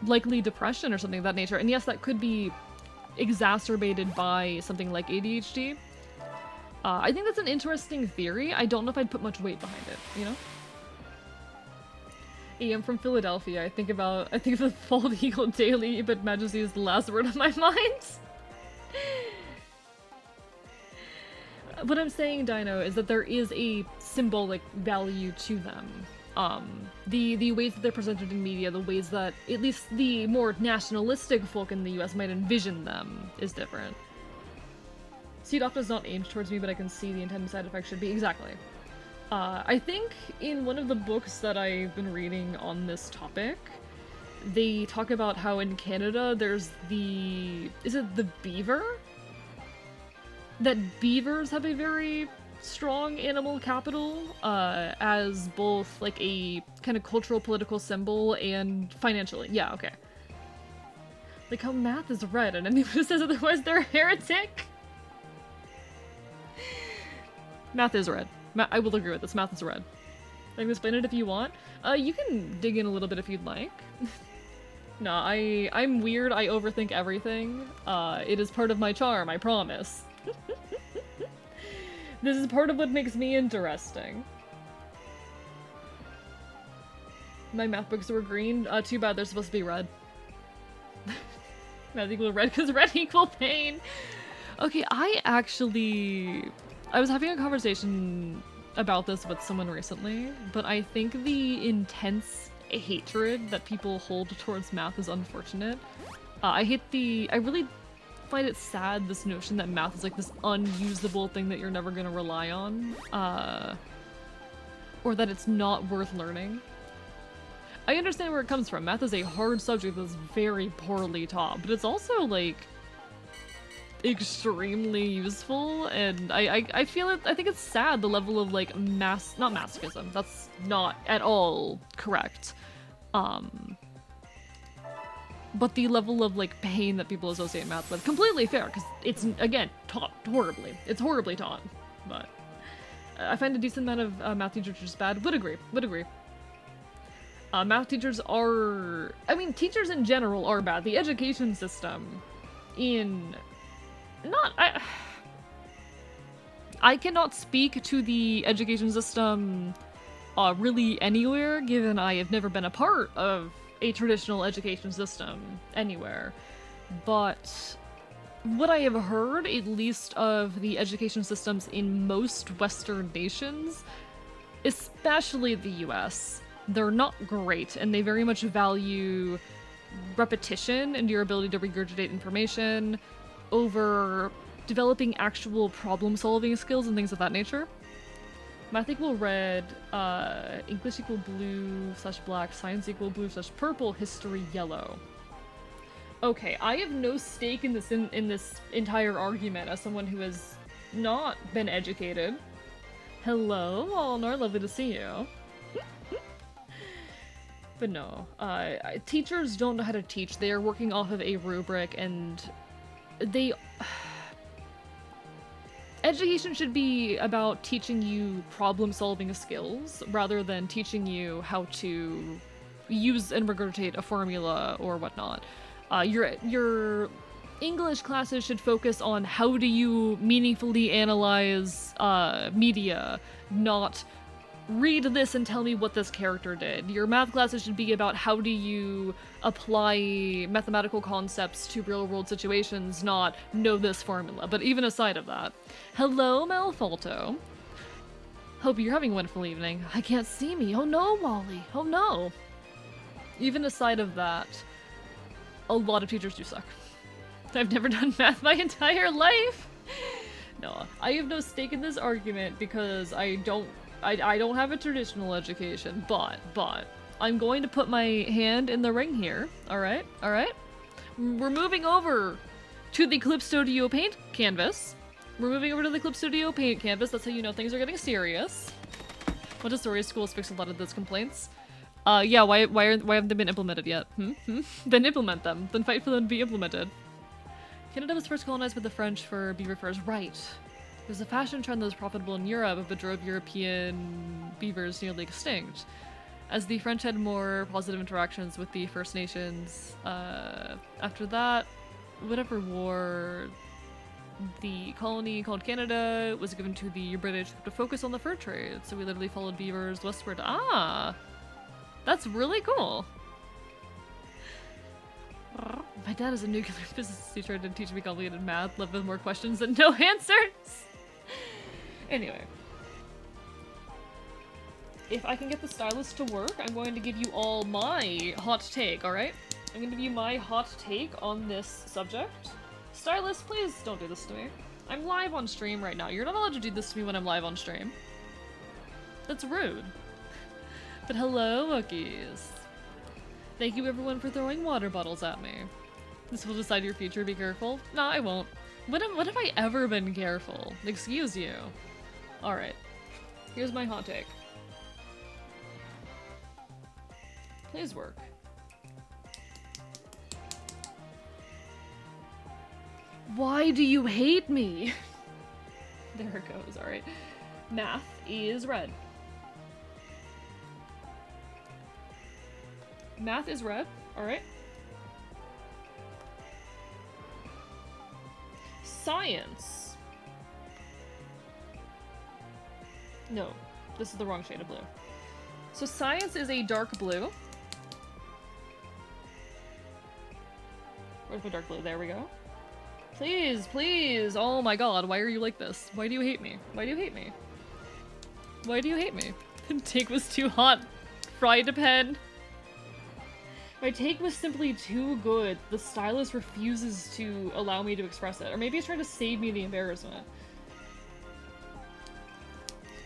S1: likely depression or something of that nature. And yes, that could be exacerbated by something like ADHD. I think that's an interesting theory. I don't know if I'd put much weight behind it, you know? Hey, I'm from Philadelphia. I think of the Bald Eagle daily, but Majesty is the last word on my mind. What I'm saying, Dino, is that there is a symbolic value to them. The ways that they're presented in media, the ways that at least the more nationalistic folk in the US might envision them is different. Seed Opta is not aimed towards me, but I can see the intended side effect should be. Exactly. I think in one of the books that I've been reading on this topic, they talk about how in Canada there's the... is it the beaver? That beavers have a very strong animal capital, as both like a kind of cultural political symbol and financially. Yeah, okay. Like how math is red and anyone who says otherwise they're a heretic. Math is red. I will agree with this. Math is red. I can explain it if you want. You can dig in a little bit if you'd like. No, I'm weird. I overthink everything. It is part of my charm, I promise. This is part of what makes me interesting. My math books were green. Too bad they're supposed to be red. Math equal red because red equal pain. Okay, I was having a conversation about this with someone recently, but I think the intense hatred that people hold towards math is unfortunate. I really find it sad, this notion that math is like this unusable thing that you're never gonna rely on, or that it's not worth learning. I understand where it comes from. Math is a hard subject that's very poorly taught, but it's also like extremely useful, and I feel it. I think it's sad the level of like not masochism. That's not at all correct. But the level of like pain that people associate math with, completely fair, because it's again taught horribly. It's horribly taught, but I find a decent amount of math teachers just bad. Would agree. Math teachers are, I mean, teachers in general are bad. The education system I cannot speak to the education system really anywhere, given I have never been a part of a traditional education system anywhere. But what I have heard, at least of the education systems in most Western nations, especially the US, they're not great, and they very much value repetition and your ability to regurgitate information over developing actual problem-solving skills and things of that nature. Math equal red, English equal blue/black, science equal blue/purple, history yellow. Okay, I have no stake in this entire argument as someone who has not been educated. Hello, Walnor, lovely to see you. But no, teachers don't know how to teach. They are working off of a rubric, and education should be about teaching you problem-solving skills rather than teaching you how to use and regurgitate a formula or whatnot. Your English classes should focus on how do you meaningfully analyze media, not read this and tell me what this character did. Your math classes should be about how do you apply mathematical concepts to real-world situations, not know this formula. But even aside of that, hello, Malfalto. Hope you're having a wonderful evening. I can't see me. Oh no, Wally. Oh no. Even aside of that, a lot of teachers do suck. I've never done math my entire life. No, I have no stake in this argument because I don't have a traditional education, but I'm going to put my hand in the ring here. All right. We're moving over to the Clip Studio paint canvas. That's how you know things are getting serious. What does story schools fix a lot of those complaints? Yeah, why haven't they been implemented yet? Then implement them. Then fight for them to be implemented. Canada was first colonized by the French for beaver furs, right. There's a fashion trend that was profitable in Europe, but drove European beavers nearly extinct. As the French had more positive interactions with the First Nations, after that, whatever war, the colony called Canada was given to the British to focus on the fur trade, so we literally followed beavers westward. Ah! That's really cool! My dad is a nuclear physics teacher and teach me complicated math, left with more questions than no answers! Anyway. If I can get the stylus to work, I'm going to give you all my hot take, alright? I'm going to give you my hot take on this subject. Stylus, please don't do this to me. I'm live on stream right now. You're not allowed to do this to me when I'm live on stream. That's rude. But hello, Wookiees. Thank you everyone for throwing water bottles at me. This will decide your future, be careful. No, I won't. When have I ever been careful? Excuse you. Alright. Here's my hot take. Please work. Why do you hate me? There it goes, alright. Math is red. Math is red, alright. Science. No, this is the wrong shade of blue. So science is a dark blue. Where's my dark blue? There we go. Please, please! Oh my god, why are you like this? Why do you hate me? Why do you hate me? Why do you hate me? The take was too hot. Fried a pen. My take was simply too good. The stylus refuses to allow me to express it. Or maybe it's trying to save me the embarrassment.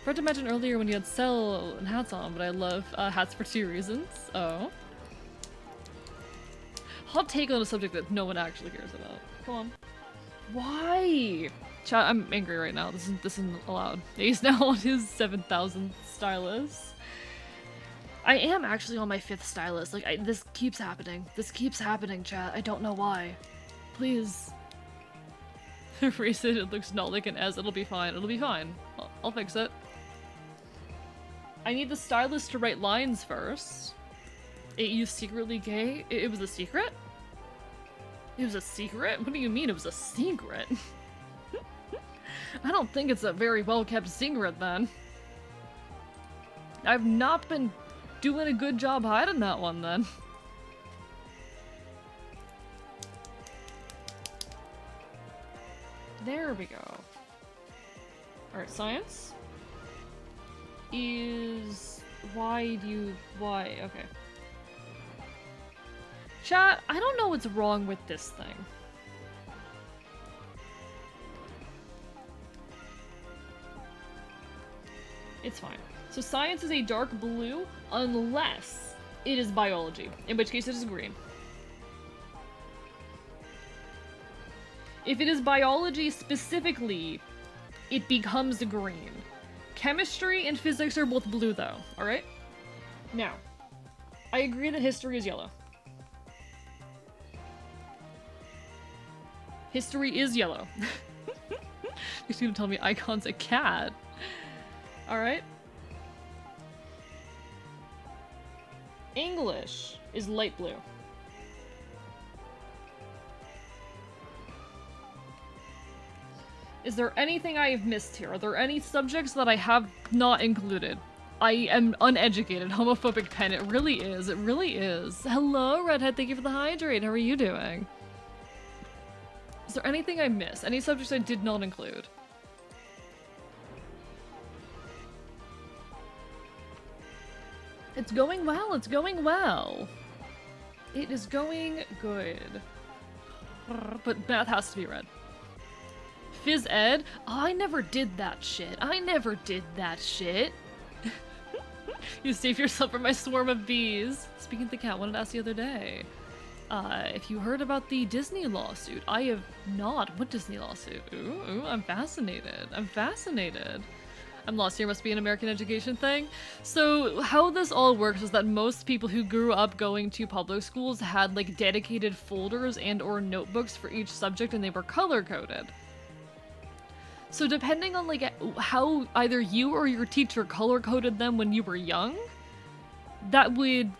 S1: Forgot to mention earlier when you had Cell and hats on, but I love hats for 2 reasons. Oh. Hot take on a subject that no one actually cares about. Come on. Why? Chat, I'm angry right now. This isn't allowed. He's now on his 7,000th stylus. I am actually on my 5th stylus. Like, this keeps happening. This keeps happening, chat. I don't know why. Please. Erase it. It looks not like an S. It'll be fine. It'll be fine. I'll fix it. I need the stylus to write lines first. You secretly gay? It was a secret? It was a secret? What do you mean it was a secret? I don't think it's a very well-kept secret, then. I've not been doing a good job hiding that one, then. There we go. Alright, science is... why? Okay. Chat, I don't know what's wrong with this thing. It's fine. So science is a dark blue unless it is biology, in which case it is green. If it is biology specifically, it becomes green. Chemistry and physics are both blue though, alright? Now, I agree that history is yellow. History is yellow. You're gonna tell me Icon's a cat. Alright. English is light blue. Is there anything I have missed here? Are there any subjects that I have not included? I am uneducated, homophobic pen. It really is. It really is. Hello, Redhead. Thank you for the hydrate. How are you doing? Is there anything I missed? Any subjects I did not include? It's going well. It's going well. It is going good. But math has to be red. Phys Ed? Oh, I never did that shit. I never did that shit. You save yourself from my swarm of bees. Speaking of the cat, I wanted to ask the other day. If you heard about the Disney lawsuit. I have not. What Disney lawsuit? Ooh, I'm fascinated. I'm fascinated. I'm lost here, must be an American education thing. So how this all works is that most people who grew up going to public schools had like dedicated folders and or notebooks for each subject and they were color coded. So depending on like how either you or your teacher color coded them when you were young, that would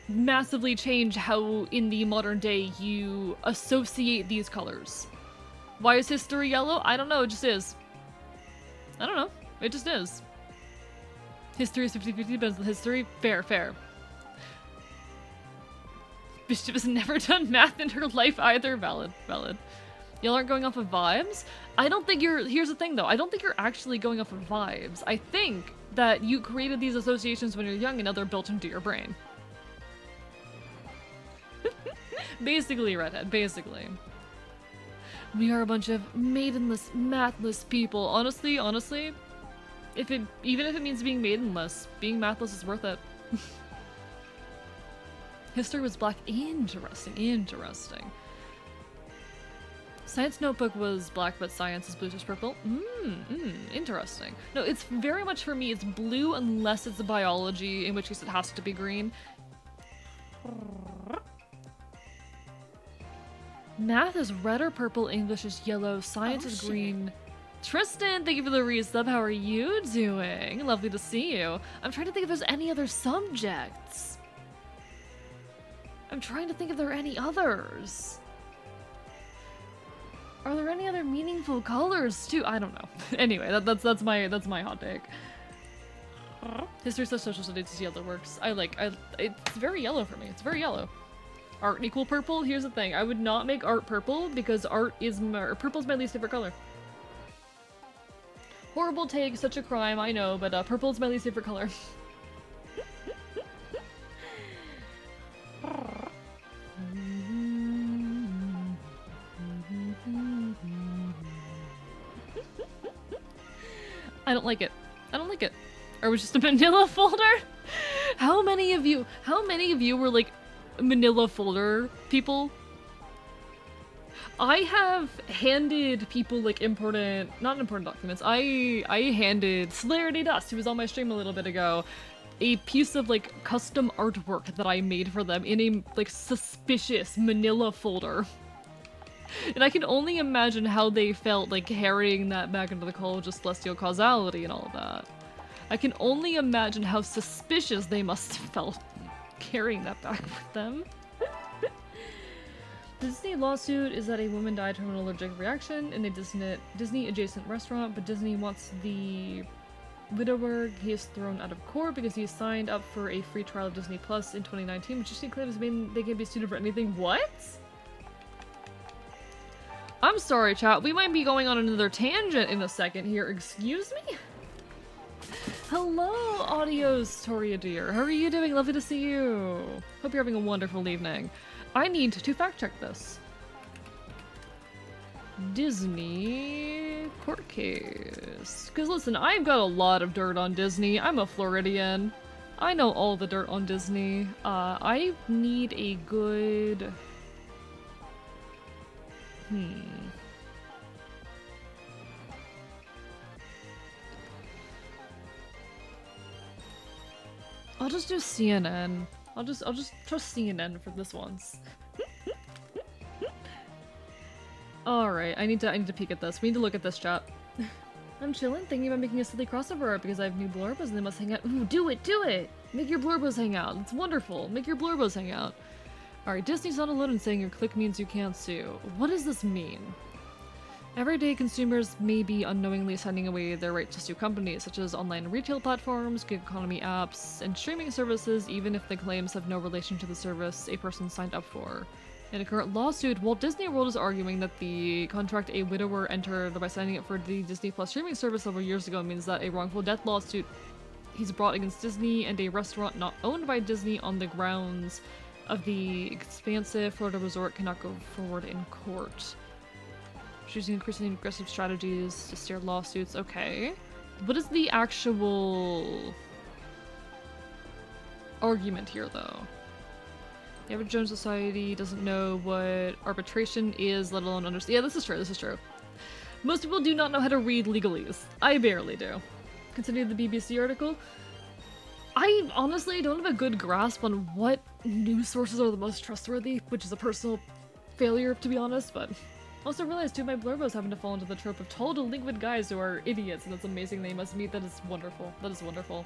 S1: massively change how in the modern day you associate these colors. Why is history yellow? I don't know, it just is. I don't know. It just is. History is 50-50, depends on history. Fair, fair. Bishop has never done math in her life either. Valid, valid. Y'all aren't going off of vibes? I don't think you're... Here's the thing, though. I don't think you're actually going off of vibes. I think that you created these associations when you're young and now they're built into your brain. Basically, redhead. Basically. We are a bunch of maidenless, mathless people. Honestly, even if it means being maidenless, being mathless is worth it. History was black. Interesting, interesting. Science notebook was black, but science is blue/purple. Interesting. No, it's very much for me, it's blue unless it's a biology, in which case it has to be green. Math is red or purple, English is yellow, science is green. Tristan, thank you for the resub. How are you doing? Lovely to see you. I'm trying to think if there's any other subjects. I'm trying to think if there are any others. Are there any other meaningful colors too? I don't know. Anyway, that's my hot take. History / social studies is yellow works. It's very yellow for me. It's very yellow. Art equal purple? Here's the thing. I would not make art purple because purple's my least favorite color. Horrible take, such a crime, I know, but purple is my least favorite color. I don't like it. I don't like it. Or was just a manila folder? How many of you were like manila folder people? I have handed people like not important documents. I handed Celerity Dust, who was on my stream a little bit ago, a piece of like custom artwork that I made for them in a like suspicious manila folder. And I can only imagine how they felt like carrying that back into the College of Celestial Causality and all of that. I can only imagine how suspicious they must have felt carrying that back with them. The Disney lawsuit is that a woman died from an allergic reaction in a Disney-adjacent restaurant, but Disney wants the widower he is thrown out of court because he signed up for a free trial of Disney Plus in 2019, which Disney claims mean they can be sued for anything. What? I'm sorry, chat. We might be going on another tangent in a second here. Excuse me? Hello, Audios Toria dear. How are you doing? Lovely to see you. Hope you're having a wonderful evening. I need to fact check this. Disney court case. Because listen, I've got a lot of dirt on Disney. I'm a Floridian. I know all the dirt on Disney. I need a good... I'll just do CNN. I'll just trust CNN for this once. Alright, I need to peek at this. We need to look at this, chat. I'm chilling, thinking about making a silly crossover art because I have new blorbos and they must hang out. Ooh, do it! Do it! Make your blorbos hang out. It's wonderful. Make your blorbos hang out. Alright, Disney's not alone in saying your click means you can't sue. What does this mean? Everyday consumers may be unknowingly signing away their right to sue companies, such as online retail platforms, gig economy apps, and streaming services, even if the claims have no relation to the service a person signed up for. In a current lawsuit, Walt Disney World is arguing that the contract a widower entered by signing up for the Disney Plus streaming service several years ago means that a wrongful death lawsuit he's brought against Disney and a restaurant not owned by Disney on the grounds of the expansive Florida resort cannot go forward in court. choosing increasingly aggressive strategies to steer lawsuits. Okay. What is the actual argument here, though? The average Jones society doesn't know what arbitration is, let alone understand. Yeah, this is true. This is true. Most people do not know how to read legalese. I barely do. Considering the BBC article, I honestly don't have a good grasp on what news sources are the most trustworthy, which is a personal failure, to be honest, but also realized too my blurbos having to fall into the trope of tall, delinquent guys who are idiots, and it's amazing they must meet. That is wonderful. That is wonderful.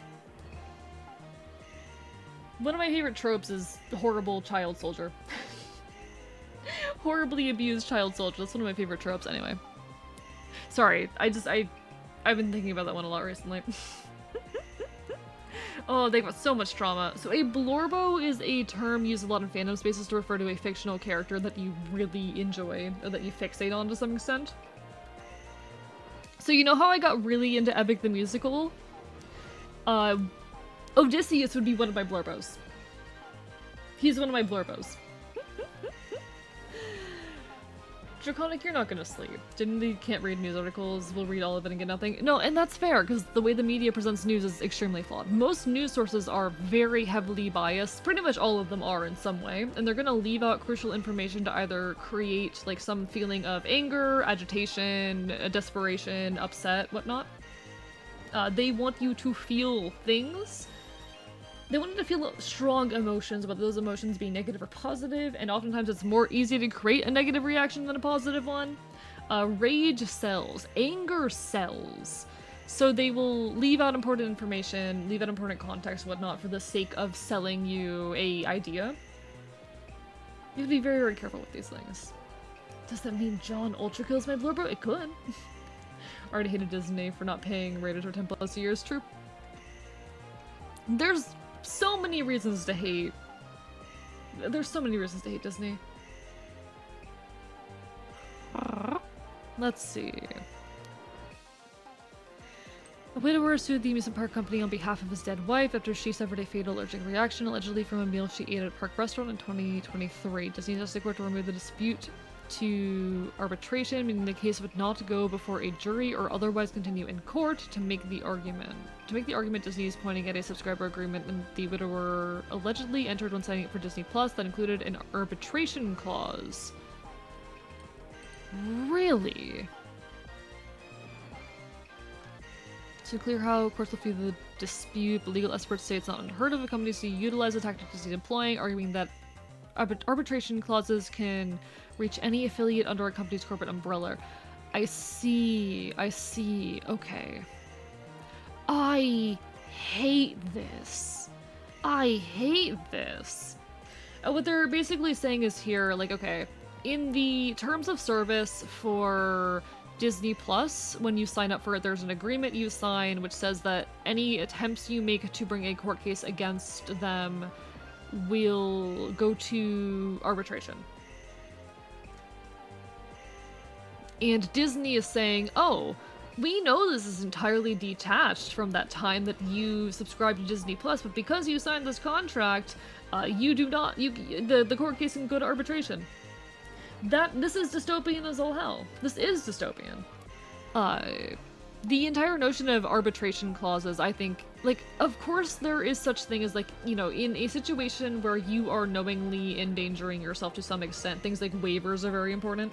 S1: One of my favorite tropes is horrible child soldier. Horribly abused child soldier. That's one of my favorite tropes anyway. Sorry, I've been thinking about that one a lot recently. Oh, they got so much trauma. So a blorbo is a term used a lot in fandom spaces to refer to a fictional character that you really enjoy, or that you fixate on to some extent. So you know how I got really into Epic the Musical? Odysseus would be one of my blorbos. He's one of my blorbos. Draconic, you're not gonna sleep. They can't read news articles, we'll read all of it and get nothing. No, and that's fair, because the way the media presents news is extremely flawed. Most news sources are very heavily biased, pretty much all of them are in some way, and they're gonna leave out crucial information to either create, like, some feeling of anger, agitation, desperation, upset, whatnot. They want you to feel things. They want you to feel strong emotions, whether those emotions be negative or positive, and oftentimes it's more easy to create a negative reaction than a positive one. Rage sells. Anger sells. So they will leave out important information, leave out important context, whatnot, for the sake of selling you a idea. You have to be very, very careful with these things. Does that mean John Ultra kills my blurbo? It could. Already hated Disney for not paying Raiders for 10 plus years. True. There's so many reasons to hate. There's so many reasons to hate Disney. Let's see. A widower sued the amusement park company on behalf of his dead wife after she suffered a fatal allergic reaction, allegedly from a meal she ate at a park restaurant in 2023. Disney asked the court to remove the dispute to arbitration, meaning the case would not go before a jury or otherwise continue in court to make the argument. To make the argument, Disney is pointing at a subscriber agreement and the widower allegedly entered when signing up for Disney Plus that included an arbitration clause. Really? To clear how courts will view the dispute, but legal experts say it's not unheard of for companies to utilize the tactic Disney is employing, arguing that arbitration clauses can reach any affiliate under a company's corporate umbrella. I see, okay. I hate this. What they're basically saying is here, like, okay, in the terms of service for Disney Plus, when you sign up for it, there's an agreement you sign which says that any attempts you make to bring a court case against them will go to arbitration. And Disney is saying, oh, we know this is entirely detached from that time that you subscribed to Disney Plus, but because you signed this contract, you do not, the court case can go to arbitration. This is dystopian as all hell. This is dystopian. The entire notion of arbitration clauses, I think, like, of course there is such thing as, like, you know, in a situation where you are knowingly endangering yourself to some extent, things like waivers are very important.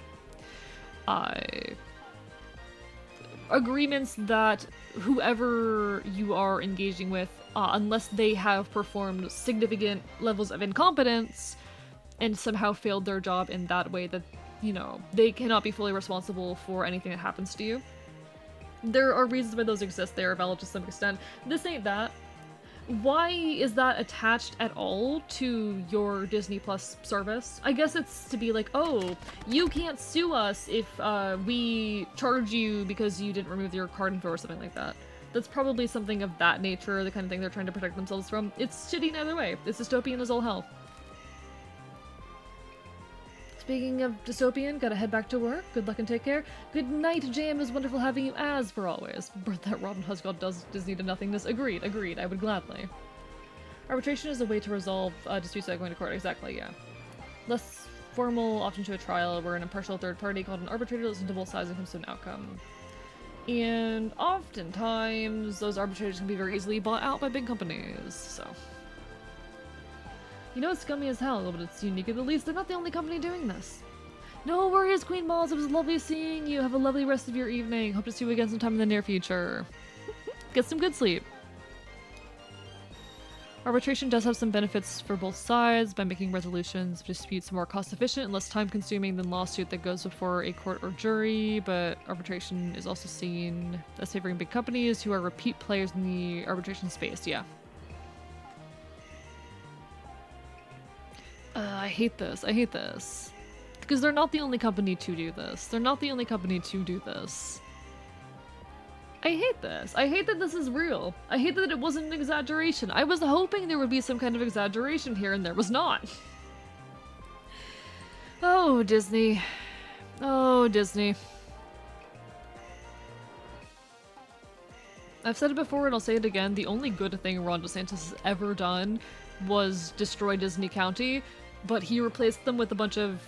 S1: Agreements that whoever you are engaging with, unless they have performed significant levels of incompetence and somehow failed their job in that way that, you know, they cannot be fully responsible for anything that happens to you. There are reasons why those exist, they are valid to some extent. This ain't that. Why is that attached at all to your Disney Plus service? I guess it's to be like, oh, you can't sue us if we charge you because you didn't remove your card info or something like that. That's probably something of that nature, the kind of thing they're trying to protect themselves from. It's shitty either way. It's dystopian as all hell. Speaking of dystopian, gotta head back to work. Good luck and take care. Good night, Jam. It was wonderful having you as per always. But that Robin Husgod does Disney to nothingness. Agreed. I would gladly. Arbitration is a way to resolve disputes without going to court. Exactly, yeah. Less formal, often to a trial, where an impartial third party called an arbitrator listens to both sides and comes to an outcome. And oftentimes, those arbitrators can be very easily bought out by big companies, so... You know, it's scummy as hell, but it's unique at the least. They're not the only company doing this. No worries, Queen Malls. It was lovely seeing you. Have a lovely rest of your evening. Hope to see you again sometime in the near future. Get some good sleep. Arbitration does have some benefits for both sides by making resolutions of disputes more cost-efficient and less time-consuming than lawsuit that goes before a court or jury, but arbitration is also seen as favoring big companies who are repeat players in the arbitration space, yeah. I hate this. I hate this. Because they're not the only company to do this. They're not the only company to do this. I hate this. I hate that this is real. I hate that it wasn't an exaggeration. I was hoping there would be some kind of exaggeration here, and there was not. Oh, Disney. Oh, Disney. I've said it before and I'll say it again. The only good thing Ron DeSantis has ever done was destroy Disney County, but he replaced them with a bunch of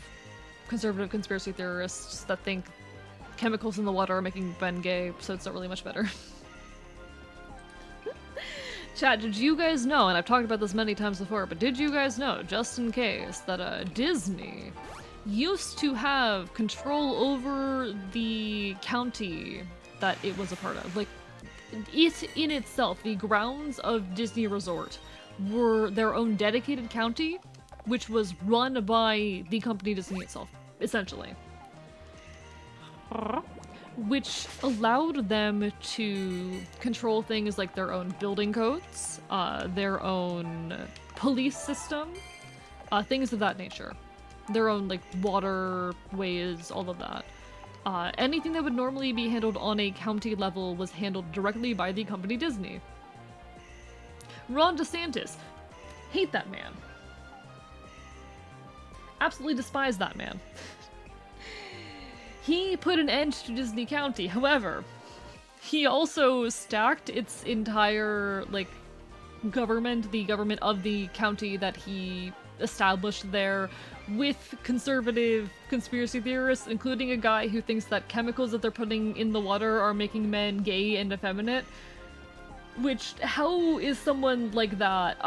S1: conservative conspiracy theorists that think chemicals in the water are making Ben gay, so it's not really much better. Chat, did you guys know, and I've talked about this many times before, but did you guys know, just in case, that Disney used to have control over the county that it was a part of? Like, it in itself, the grounds of Disney Resort were their own dedicated county, which was run by the company Disney itself, essentially. Which allowed them to control things like their own building codes, their own police system, things of that nature. Their own, like, waterways, all of that. Anything that would normally be handled on a county level was handled directly by the company Disney. Ron DeSantis. Hate that man. Absolutely despise that man. He put an end to Disney County. However, he also stacked its entire, like, government, the government of the county that he established there, with conservative conspiracy theorists, including a guy who thinks that chemicals that they're putting in the water are making men gay and effeminate. Which, how is someone like that?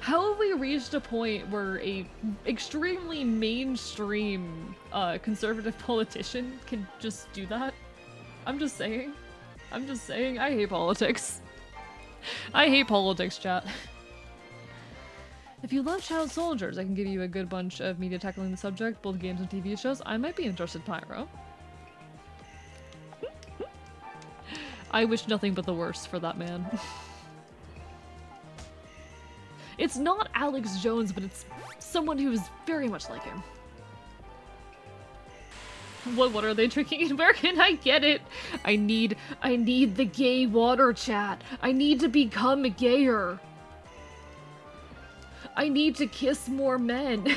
S1: How have we reached a point where a extremely mainstream conservative politician can just do that? I'm just saying. I hate politics. I hate politics, chat. If you love child soldiers, I can give you a good bunch of media tackling the subject, both games and TV shows. I might be interested, Pyro. I wish nothing but the worst for that man. It's not Alex Jones, but it's someone who is very much like him. What are they drinking and where can I get it? I need the gay water, chat. I need to become gayer. I need to kiss more men.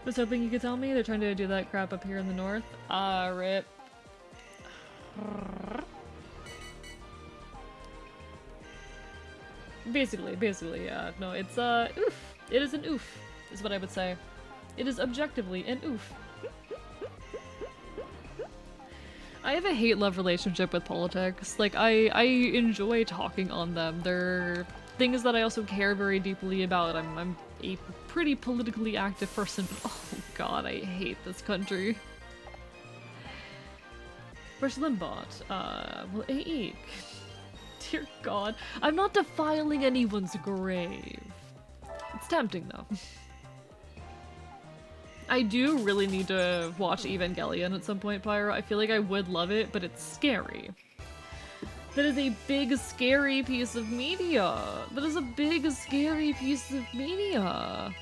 S1: Was hoping you could tell me they're trying to do that crap up here in the north. Rip. Basically, yeah. No, it's, oof. It is an oof, is what I would say. It is objectively an oof. I have a hate-love relationship with politics. Like, I enjoy talking on them. They're things that I also care very deeply about. I'm a pretty politically active person, but oh god, I hate this country. Rush Limbaugh, well, eek. Dear God, I'm not defiling anyone's grave. It's tempting, though. I do really need to watch Evangelion at some point, Pyro. I feel like I would love it, but it's scary. That is a big, scary piece of media. That is a big, scary piece of media.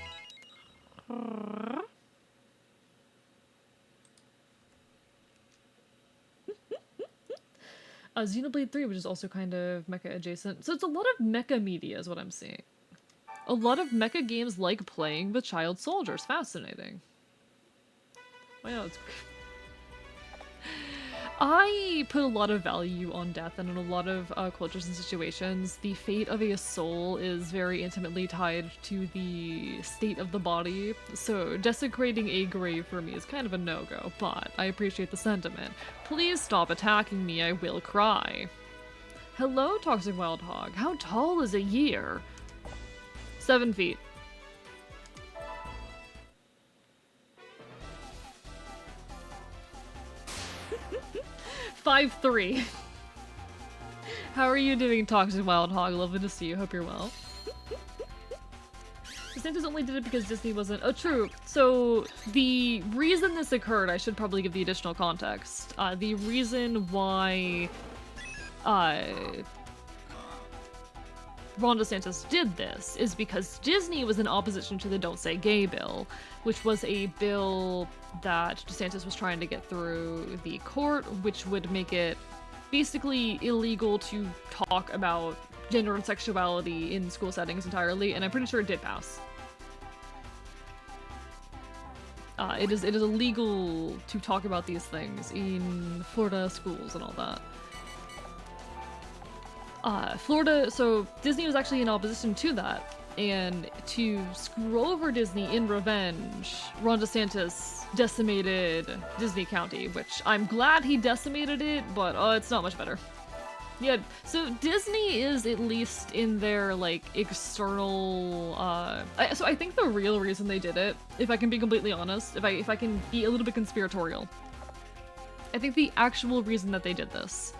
S1: Xenoblade 3, which is also kind of mecha adjacent. So it's a lot of mecha media is what I'm seeing. A lot of mecha games like playing with child soldiers. Fascinating. Wow, it's... I put a lot of value on death, and in a lot of cultures and situations, the fate of a soul is very intimately tied to the state of the body. So desecrating a grave for me is kind of a no-go, but I appreciate the sentiment. Please stop attacking me, I will cry. Hello, Toxic Wild Hog. How tall is a year? 7 feet. 5'3". How are you doing, Toxic Wild Hog? Lovely to see you. Hope you're well. DeSantis only did it because Disney wasn't... Oh, true. So, the reason this occurred, I should probably give the additional context. The reason why... Ron DeSantis did this is because Disney was in opposition to the Don't Say Gay bill, which was a bill that DeSantis was trying to get through the court, which would make it basically illegal to talk about gender and sexuality in school settings entirely, and I'm pretty sure it did pass. It is illegal to talk about these things in Florida schools and all that. Florida, so Disney was actually in opposition to that, and to screw over Disney in revenge, Ron DeSantis decimated Disney County, which I'm glad he decimated it, but it's not much better. Yeah, so Disney is at least in their, like, external, so I think the real reason they did it, if I can be completely honest, if I can be a little bit conspiratorial, I think the actual reason that they did this,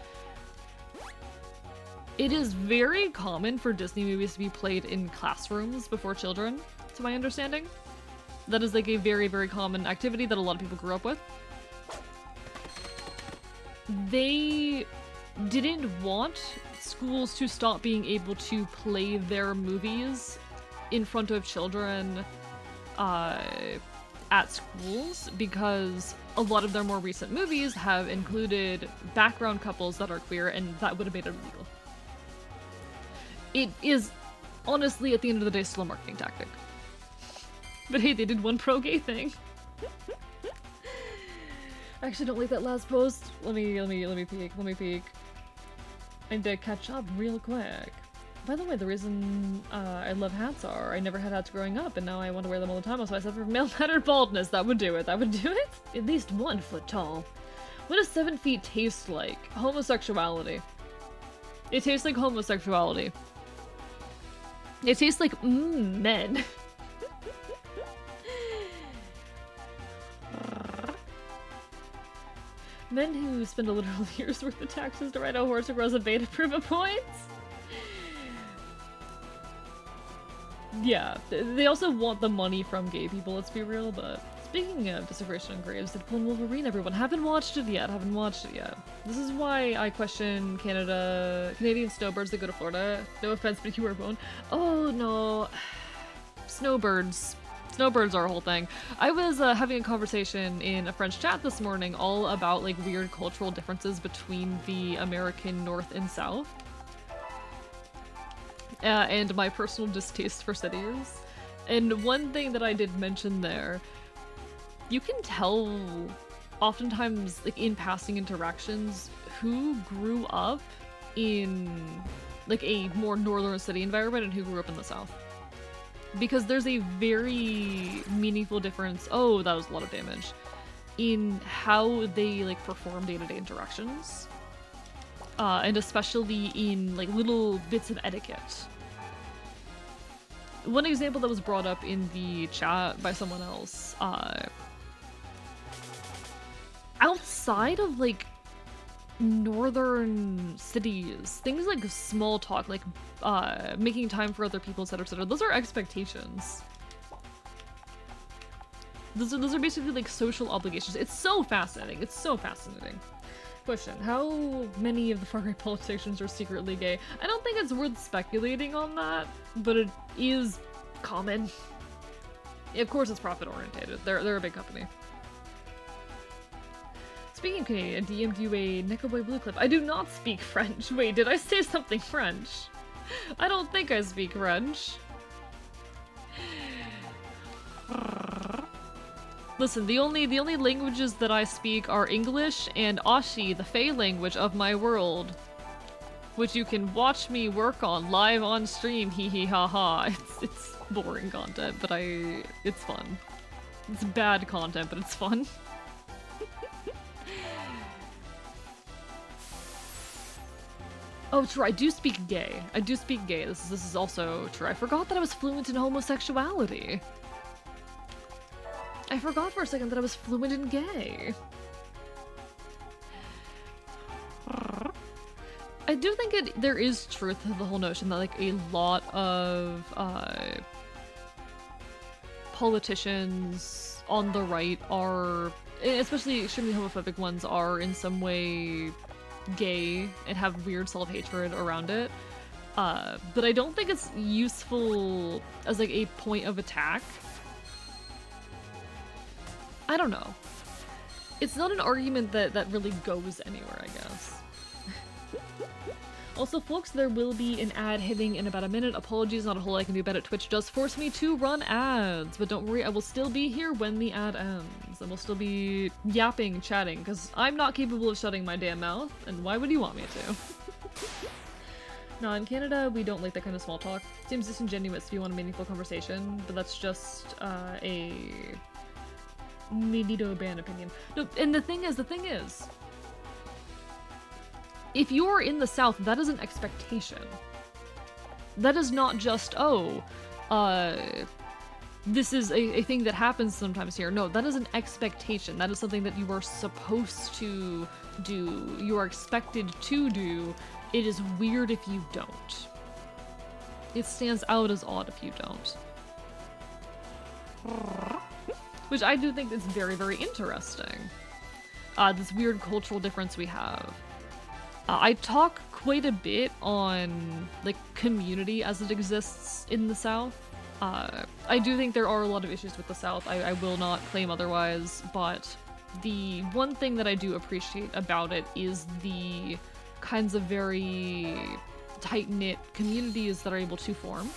S1: it is very common for Disney movies to be played in classrooms before children, to my understanding. That is like a very, very common activity that a lot of people grew up with. They didn't want schools to stop being able to play their movies in front of children at schools because a lot of their more recent movies have included background couples that are queer, and that would have made it illegal. It is, honestly, at the end of the day, still a marketing tactic. But hey, they did one pro-gay thing. I actually don't like that last post. Let me peek. I need to catch up real quick. By the way, the reason I love hats are I never had hats growing up, and now I want to wear them all the time, so I suffer from male-patterned baldness. That would do it. That would do it. At least 1 foot tall. What does 7 feet taste like? Homosexuality. It tastes like homosexuality. It tastes like, men. Men who spend a literal year's worth of taxes to ride a horse across a bay to prove a point? Yeah, they also want the money from gay people, let's be real, but... Speaking of Desecration on Graves, Deadpool and Wolverine, everyone. Haven't watched it yet. This is why I question Canadian snowbirds that go to Florida. No offense, but you were bone. Oh, no. Snowbirds. Snowbirds are a whole thing. I was having a conversation in a French chat this morning all about, like, weird cultural differences between the American North and South. And my personal distaste for cities. And one thing that I did mention there, you can tell oftentimes, like, in passing interactions, who grew up in, like, a more northern city environment and who grew up in the South. Because there's a very meaningful difference, oh, that was a lot of damage, in how they, like, perform day-to-day interactions. And especially in, like, little bits of etiquette. One example that was brought up in the chat by someone else, outside of, like, northern cities, things like small talk, like, making time for other people, etc., those are expectations. Those are basically, like, social obligations. It's so fascinating. Question, how many of the far-right politicians are secretly gay? I don't think it's worth speculating on that, but it is common. Of course it's profit-orientated. They're a big company. Speaking of Canadian, I DM'd you a Necoboy Blue Clip. I do not speak French. Wait, did I say something French? I don't think I speak French. Listen, the only languages that I speak are English and Ashi, the Fey language of my world, which you can watch me work on live on stream. Hee hee ha ha. It's boring content, but it's fun. It's bad content, but it's fun. Oh, true. I do speak gay. I do speak gay. This is also true. I forgot that I was fluent in homosexuality. I forgot for a second that I was fluent in gay. I do think there is truth to the whole notion that like a lot of politicians on the right are, especially extremely homophobic ones, are in some way gay and have weird self-hatred around it. But I don't think it's useful as like a point of attack. I don't know. It's not an argument that really goes anywhere, I guess. Also, folks, there will be an ad hitting in about a minute. Apologies, not a whole lot I can do about it. Twitch does force me to run ads, but don't worry, I will still be here when the ad ends. And we'll still be yapping, chatting, because I'm not capable of shutting my damn mouth, and why would you want me to? No, in Canada, we don't like that kind of small talk. Seems disingenuous if you want a meaningful conversation, but that's just a Medito ban opinion. No, and the thing is, if you're in the South, that is an expectation. That is not just, oh, this is a thing that happens sometimes here. No, that is an expectation. That is something that you are supposed to do. You are expected to do. It is weird if you don't. It stands out as odd if you don't. Which I do think is very, very interesting. This weird cultural difference we have. I talk quite a bit on, like, community as it exists in the South. I do think there are a lot of issues with the South. I will not claim otherwise, but the one thing that I do appreciate about it is the kinds of very tight-knit communities that are able to form.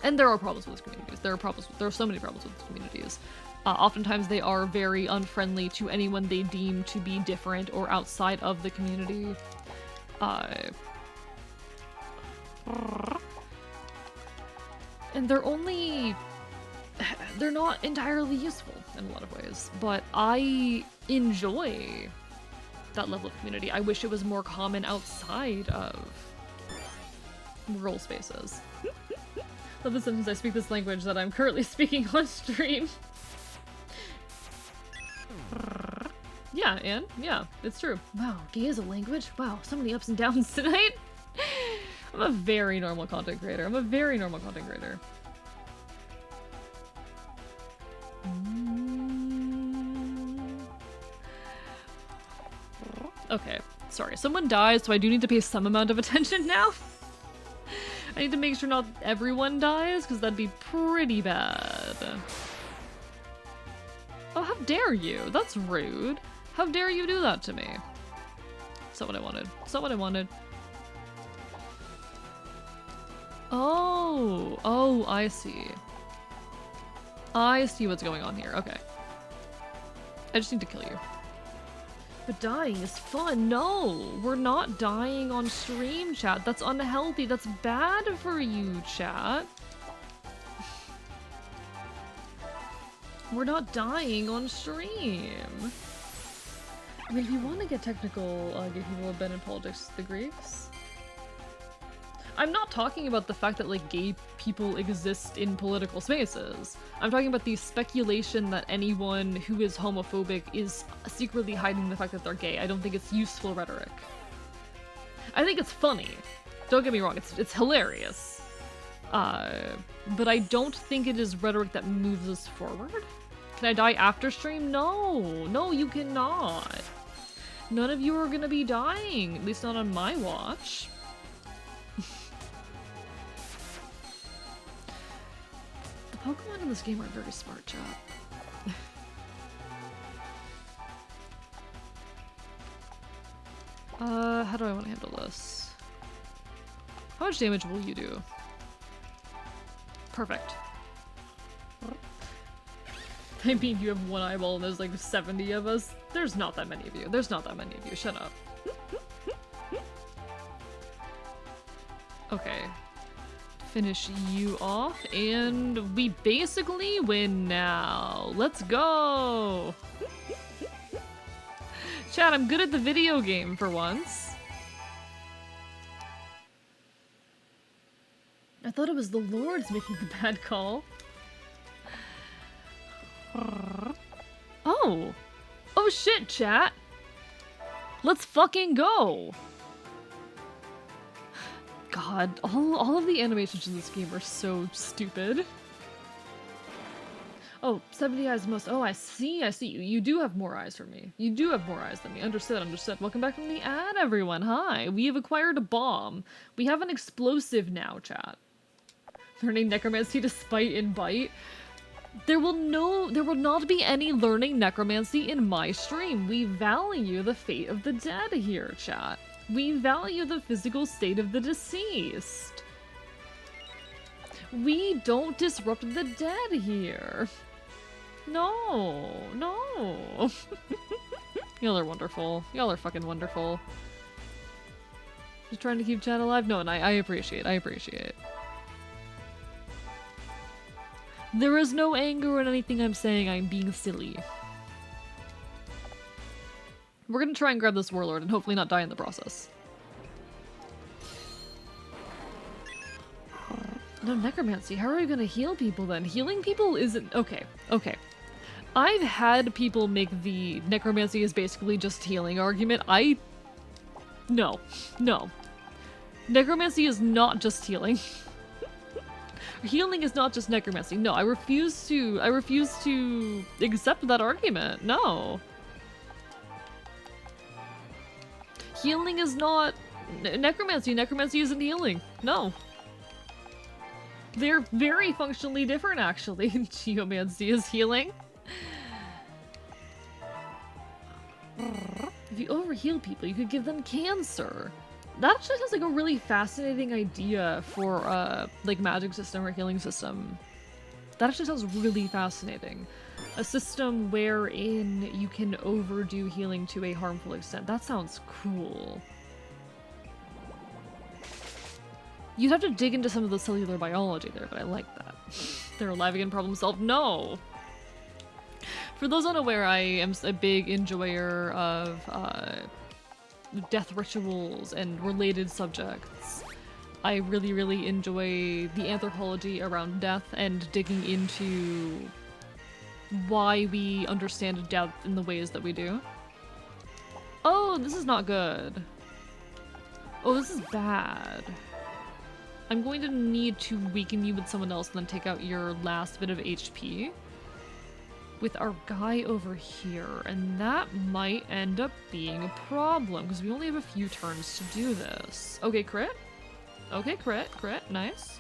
S1: And there are problems with those communities. There are so many problems with those communities. Oftentimes they are very unfriendly to anyone they deem to be different or outside of the community. And they're not entirely useful in a lot of ways, but I enjoy that level of community. I wish it was more common outside of rural spaces. Love the sentence, I speak this language that I'm currently speaking on stream. Yeah, and yeah, it's true. Wow, gay is a language? Wow, so many ups and downs tonight. I'm a very normal content creator. Okay, sorry. Someone dies, so I do need to pay some amount of attention now. I need to make sure not everyone dies, because that'd be pretty bad. Oh, how dare you? That's rude. How dare you do that to me? It's not what I wanted. It's not what I wanted. Oh, I see. I see what's going on here. Okay. I just need to kill you. But dying is fun. No, we're not dying on stream, chat. That's unhealthy. That's bad for you, chat. We're not dying on stream. I mean, if you want to get technical, gay people have been in politics, the Greeks. I'm not talking about the fact that, like, gay people exist in political spaces. I'm talking about the speculation that anyone who is homophobic is secretly hiding the fact that they're gay. I don't think it's useful rhetoric. I think it's funny. Don't get me wrong, it's hilarious. But I don't think it is rhetoric that moves us forward. Can I die after stream? No, you cannot. None of you are gonna be dying, at least not on my watch. The Pokemon in this game aren't very smart, chat. How do I want to handle this? How much damage will you do? Perfect. I mean, you have one eyeball and there's like 70 of us. There's not that many of you. There's not that many of you. Shut up. Okay. Finish you off, and we basically win now. Let's go! Chat, I'm good at the video game for once. I thought it was the Lords making the bad call. Oh! Oh shit, chat! Let's fucking go! God, all of the animations in this game are so stupid. Oh, 70 eyes most. Oh, I see. You do have more eyes for me. You do have more eyes than me. Understood. Welcome back from the ad, everyone. Hi. We have acquired a bomb. We have an explosive now, chat. Learning necromancy to spite and bite. There will not be any learning necromancy in my stream. We value the fate of the dead here, chat. We value the physical state of the deceased. We don't disrupt the dead here. No. Y'all are wonderful. Y'all are fucking wonderful. Just trying to keep chat alive? No, and I appreciate. There is no anger in anything I'm saying. I'm being silly. We're gonna try and grab this warlord and hopefully not die in the process. No necromancy. How are we gonna heal people then? Healing people isn't... Okay. I've had people make the necromancy is basically just healing argument. No. Necromancy is not just healing. Healing is not just necromancy. No, I refuse to accept that argument. No. Healing is not necromancy. Necromancy isn't healing. No. They're very functionally different, actually. Geomancy is healing. If you overheal people, you could give them cancer. That actually sounds like a really fascinating idea for like magic system or healing system. That actually sounds really fascinating. A system wherein you can overdo healing to a harmful extent. That sounds cool. You'd have to dig into some of the cellular biology there, but I like that. They're alive again, problem solved? No! For those unaware, I am a big enjoyer of death rituals and related subjects. I really enjoy the anthropology around death and digging into why we understand death in the ways that we do. Oh, this is not good. Oh, this is bad. I'm going to need to weaken you with someone else and then take out your last bit of HP with our guy over here, and that might end up being a problem because we only have a few turns to do this. Okay, crit. Okay, crit, nice.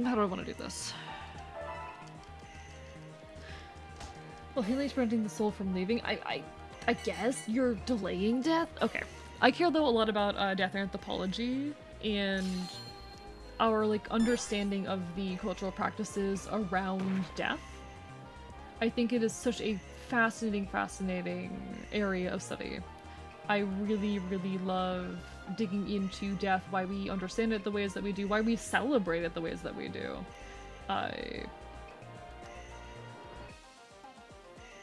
S1: How do I want to do this? Well, healing's preventing the soul from leaving. I guess you're delaying death? Okay. I care, though, a lot about death anthropology and our, like, understanding of the cultural practices around death. I think it is such a fascinating area of study. I really love digging into death, why we understand it the ways that we do, why we celebrate it the ways that we do.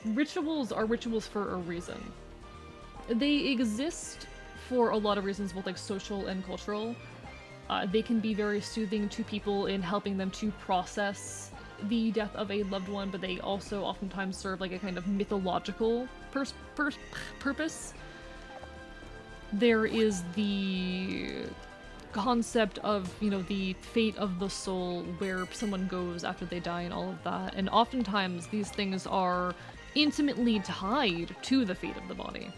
S1: Rituals are rituals for a reason. They exist for a lot of reasons, both like social and cultural. They can be very soothing to people in helping them to process the death of a loved one, but they also oftentimes serve like a kind of mythological purpose. There is the concept of, you know, the fate of the soul, where someone goes after they die and all of that, and oftentimes these things are intimately tied to the fate of the body.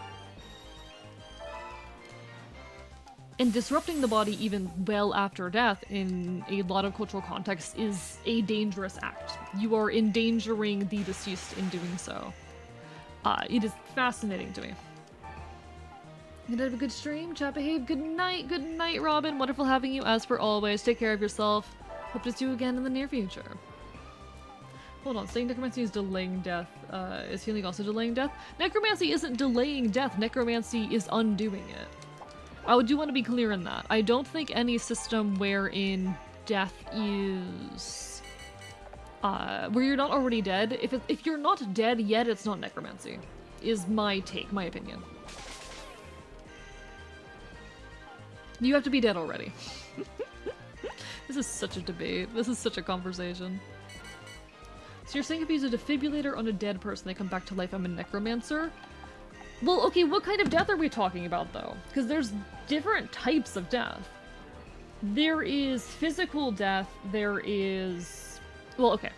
S1: And disrupting the body even well after death in a lot of cultural contexts is a dangerous act. You are endangering the deceased in doing so. It is fascinating to me. You gonna have a good stream? Chat behave. Good night, Robin. Wonderful having you as per always. Take care of yourself. Hope to see you again in the near future. Hold on, saying necromancy is delaying death. Is healing also delaying death? Necromancy isn't delaying death, necromancy is undoing it. I do want to be clear in that. I don't think any system wherein death is... where you're not already dead, if you're not dead yet, it's not necromancy. Is my take, my opinion. You have to be dead already. This is such a debate. This is such a conversation. So you're saying if you use a defibrillator on a dead person, they come back to life, I'm a necromancer? Well, okay, what kind of death are we talking about, though? Because there's different types of death. There is physical death, there is... Well, okay.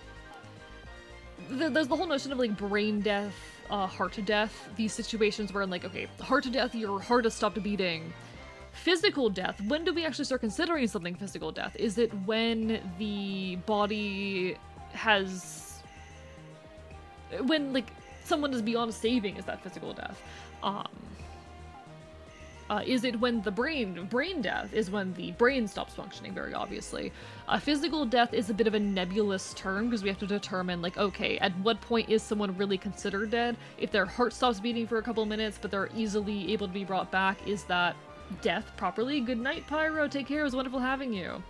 S1: There's the whole notion of, like, brain death, heart to death. These situations where, like, okay, heart to death, your heart has stopped beating. Physical death, when do we actually start considering something physical death? Is it when the body has... When, like, someone is beyond saving, is that physical death? Is it when the brain death is when the brain stops functioning, very obviously. Physical death is a bit of a nebulous term because we have to determine, like, okay, at what point is someone really considered dead? If their heart stops beating for a couple minutes, but they're easily able to be brought back, is that death properly? Good night, Pyro. Take care. It was wonderful having you.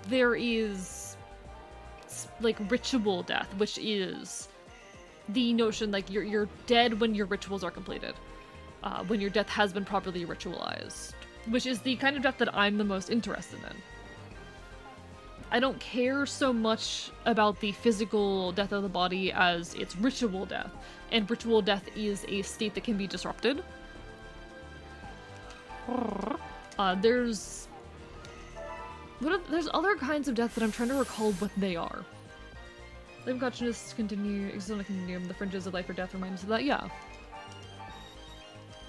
S1: There is, like, ritual death, which is the notion, like, you're dead when your rituals are completed. When your death has been properly ritualized, which is the kind of death that I'm the most interested in. I don't care so much about the physical death of the body as it's ritual death, and ritual death is a state that can be disrupted. There's other kinds of death that I'm trying to recall what they are. Living consciousness exists on a continuum. The fringes of life or death remind us of that. Yeah.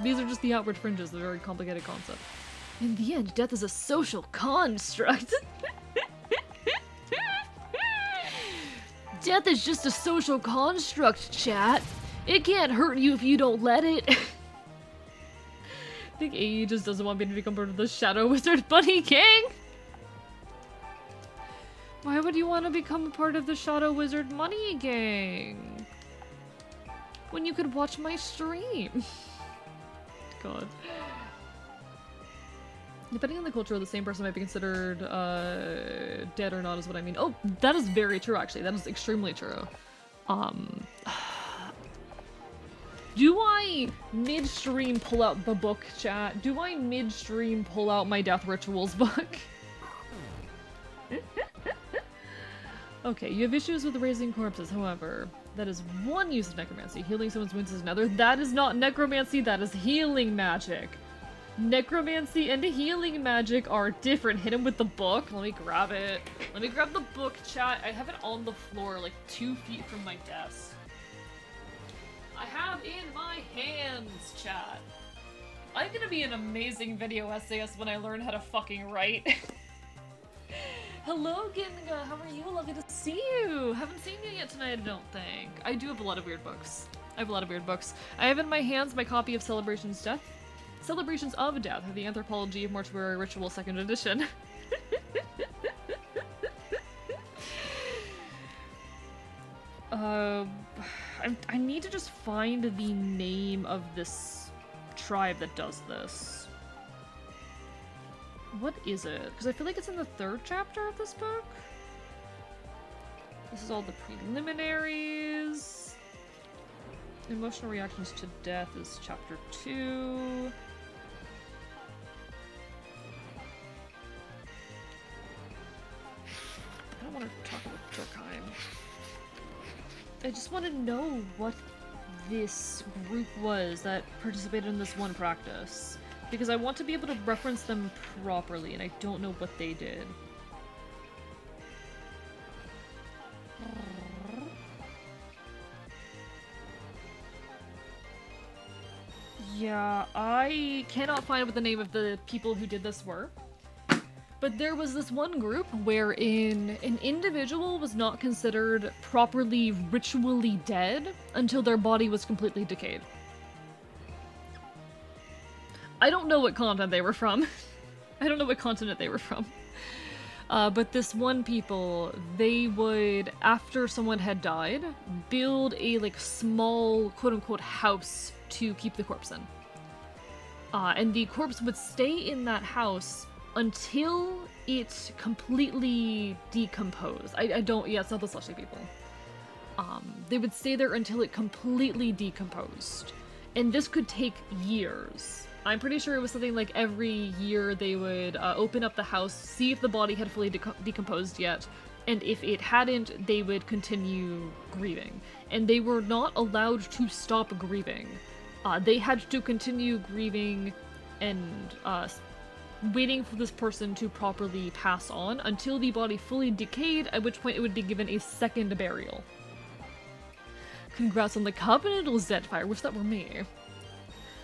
S1: These are just the outward fringes, a very complicated concept. In the end, death is a social construct. Death is just a social construct, chat. It can't hurt you if you don't let it. I think AE just doesn't want me to become part of the Shadow Wizard Bunny Gang. Why would you want to become a part of the Shadow Wizard Money Gang? When you could watch my stream. God. Depending on the culture, the same person might be considered dead or not is what I mean. Oh, that is very true, actually. That is extremely true. Do I midstream pull out the book, chat? Do I midstream pull out my death rituals book? Okay, you have issues with raising corpses, however. That is one use of necromancy. Healing someone's wounds is another. That is not necromancy, that is healing magic. Necromancy and healing magic are different. Hit him with the book. Let me grab it. Let me grab the book, chat. I have it on the floor, like 2 feet from my desk. I have in my hands, chat. I'm gonna be an amazing video essayist when I learn how to fucking write. Hello, Ginga. How are you? Lovely to see you. Haven't seen you yet tonight, I don't think. I do have a lot of weird books. I have in my hands my copy of Celebrations of Death, the Anthropology of Mortuary Ritual 2nd edition. I need to just find the name of this tribe that does this. What is it? Because I feel like it's in the 3rd chapter of this book. This is all the preliminaries. Emotional reactions to death is chapter 2. I don't want to talk about Durkheim. I just want to know what this group was that participated in this one practice. Because I want to be able to reference them properly, and I don't know what they did. Yeah, I cannot find what the name of the people who did this were. But there was this one group wherein an individual was not considered properly ritually dead until their body was completely decayed. I don't know what continent they were from. I don't know what continent they were from. But this one people, they would, after someone had died, build a like small quote-unquote house to keep the corpse in. And the corpse would stay in that house until it completely decomposed. I don't, yeah, it's not the slushy people. They would stay there until it completely decomposed. And this could take years. I'm pretty sure it was something like every year they would open up the house, see if the body had fully decomposed yet, and if it hadn't, they would continue grieving. And they were not allowed to stop grieving. They had to continue grieving and waiting for this person to properly pass on until the body fully decayed, at which point it would be given a second burial. Congrats on the Covenantal Zedfire, wish that were me.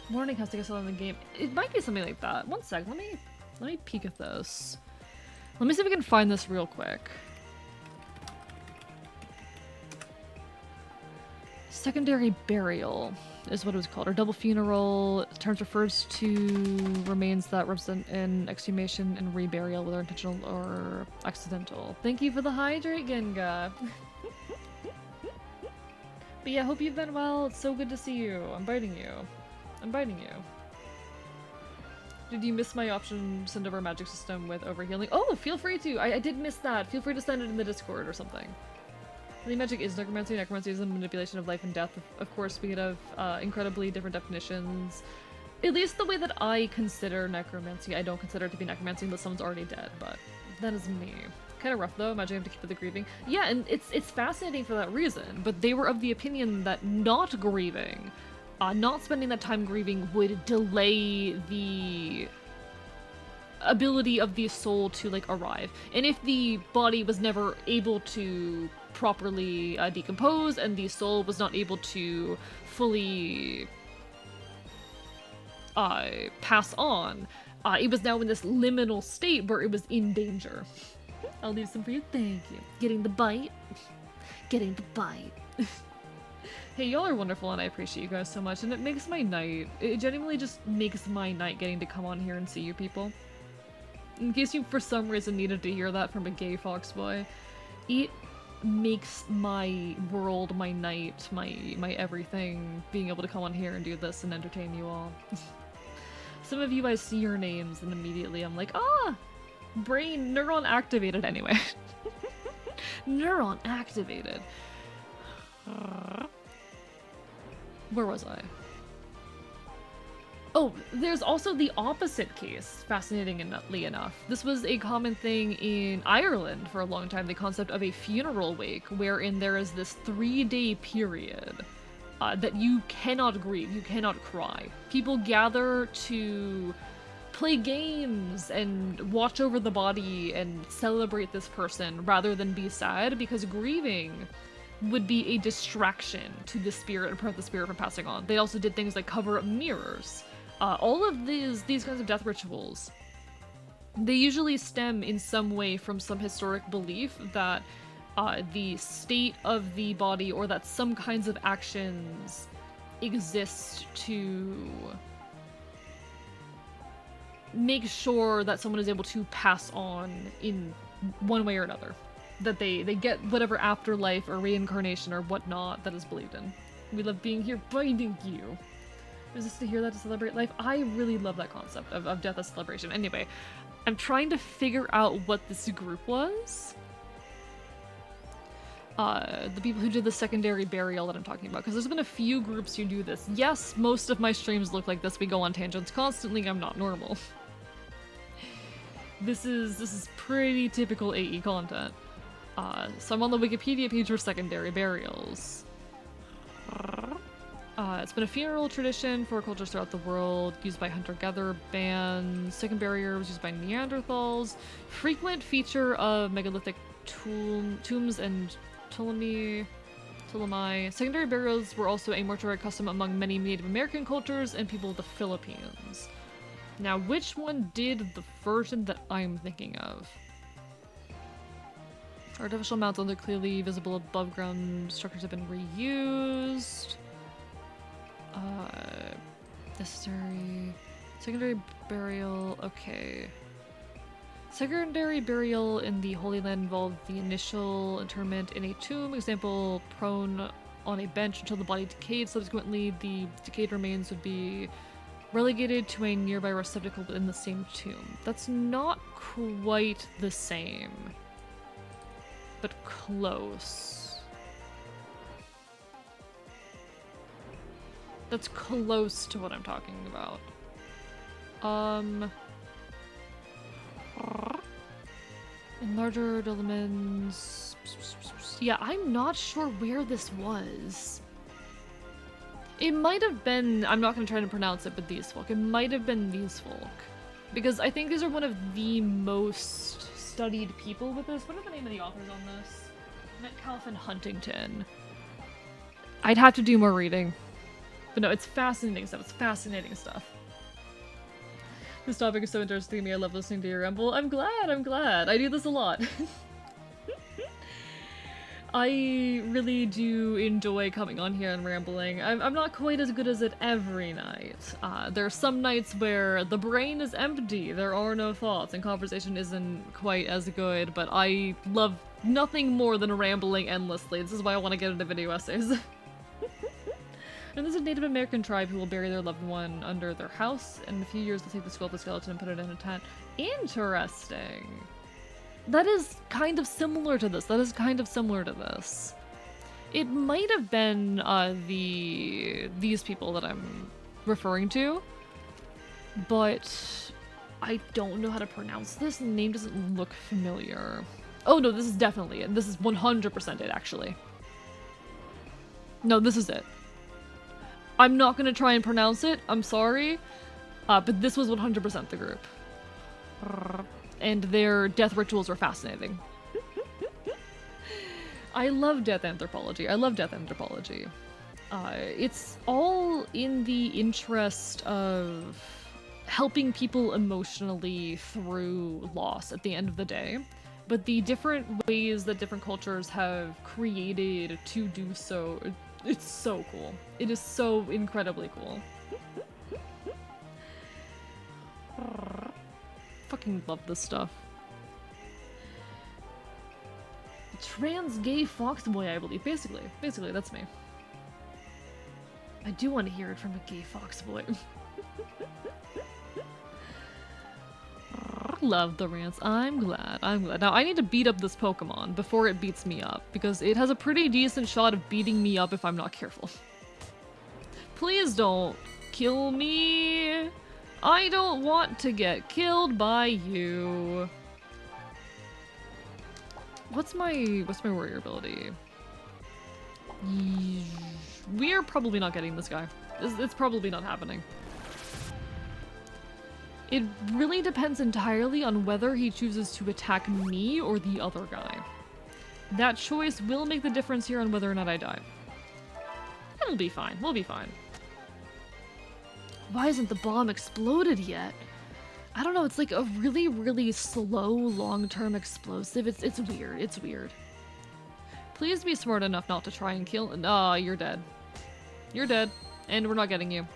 S1: Morning has to get started in the game. It might be something like that. One sec, let me peek at this. Let me see if we can find this real quick. Secondary burial is what it was called, or double funeral. The term refers to remains that represent an exhumation and reburial, whether intentional or accidental. Thank you for the hydrate, Genga. But yeah, hope you've been well. It's so good to see you. I'm biting you. I'm biting you. Did you miss my option to send over a magic system with overhealing? Oh, feel free to. I did miss that. Feel free to send it in the Discord or something. I think magic is necromancy. Necromancy is the manipulation of life and death. Of course, we could have incredibly different definitions. At least the way that I consider necromancy. I don't consider it to be necromancy unless someone's already dead, but that is me. Kind of rough though, imagine having to keep with the grieving. Yeah, and it's fascinating for that reason, but they were of the opinion that not grieving, not spending that time grieving would delay the ability of the soul to like arrive. And if the body was never able to properly decompose and the soul was not able to fully pass on, it was now in this liminal state where it was in danger. I'll leave some for you. Thank you. Getting the bite. Getting the bite. Hey, y'all are wonderful and I appreciate you guys so much, and it makes my night. It genuinely just makes my night getting to come on here and see you people. In case you for some reason needed to hear that from a gay fox boy, it makes my world, my night, my everything, being able to come on here and do this and entertain you all. Some of you, I see your names and immediately I'm like, brain neuron activated anyway. Neuron activated. Where was I? Oh, there's also the opposite case, fascinatingly enough. This was a common thing in Ireland for a long time, the concept of a funeral wake, wherein there is this 3-day period that you cannot grieve, you cannot cry. People gather to play games and watch over the body and celebrate this person rather than be sad, because grieving would be a distraction to the spirit and prevent the spirit from passing on. They also did things like cover up mirrors. All of these kinds of death rituals, they usually stem in some way from some historic belief that the state of the body or that some kinds of actions exist to make sure that someone is able to pass on in one way or another. That they get whatever afterlife or reincarnation or whatnot that is believed in. We love being here, biting you. Is this to hear that, to celebrate life? I really love that concept of death as celebration. Anyway, I'm trying to figure out what this group was. The people who did the secondary burial that I'm talking about, because there's been a few groups who do this. Yes, most of my streams look like this. We go on tangents constantly. I'm not normal. This is pretty typical AE content. So I'm on the Wikipedia page for secondary burials. It's been a funeral tradition for cultures throughout the world, used by hunter-gatherer bands. Second barrier was used by Neanderthals. Frequent feature of megalithic tombs and Ptolemy. Secondary burials were also a mortuary custom among many Native American cultures and people of the Philippines. Now, which one did the version that I'm thinking of? Artificial mounds on the clearly visible above ground structures have been reused. Necessary. Secondary burial, okay. Secondary burial in the Holy Land involved the initial interment in a tomb, example, prone on a bench until the body decayed. Subsequently, the decayed remains would be relegated to a nearby receptacle within the same tomb. That's not quite the same, but close. That's close to what I'm talking about. In larger elements. Yeah, I'm not sure where this was. It might have been, I'm not going to try to pronounce it, but these folk. It might have been these folk. Because I think these are one of the most studied people with this. What are the name of the authors on this? Metcalf and Huntington. I'd have to do more reading. But no, it's fascinating stuff. It's fascinating stuff. This topic is so interesting to me. I love listening to your ramble. I'm glad. I do this a lot. I really do enjoy coming on here and rambling. I'm not quite as good as it every night. There are some nights where the brain is empty, there are no thoughts, and conversation isn't quite as good, but I love nothing more than rambling endlessly. This is why I want to get into video essays. And there's a Native American tribe who will bury their loved one under their house, and in a few years they'll take the skull of the skeleton and put it in a tent. Interesting. That is kind of similar to this. It might have been these people that I'm referring to, but I don't know how to pronounce this. The name doesn't look familiar. Oh no, this is definitely it. This is 100% it, actually. No, this is it. I'm not gonna try and pronounce it, I'm sorry, but this was 100% the group. And their death rituals were fascinating. I love death anthropology. It's all in the interest of helping people emotionally through loss at the end of the day. But the different ways that different cultures have created to do so, it's so cool. It is so incredibly cool. Fucking love this stuff. Trans gay fox boy, I believe. Basically, that's me. I do want to hear it from a gay fox boy. Love the rants. I'm glad. Now, I need to beat up this Pokemon before it beats me up, because it has a pretty decent shot of beating me up if I'm not careful. Please don't kill me. I don't want to get killed by you. What's my warrior ability? We're probably not getting this guy. It's probably not happening. It really depends entirely on whether he chooses to attack me or the other guy. That choice will make the difference here on whether or not I die. It'll be fine. We'll be fine. Why hasn't the bomb exploded yet? I don't know, it's like a really, really slow, long-term explosive. It's weird. It's weird. Please be smart enough not to try and kill— you're dead. You're dead. And we're not getting you.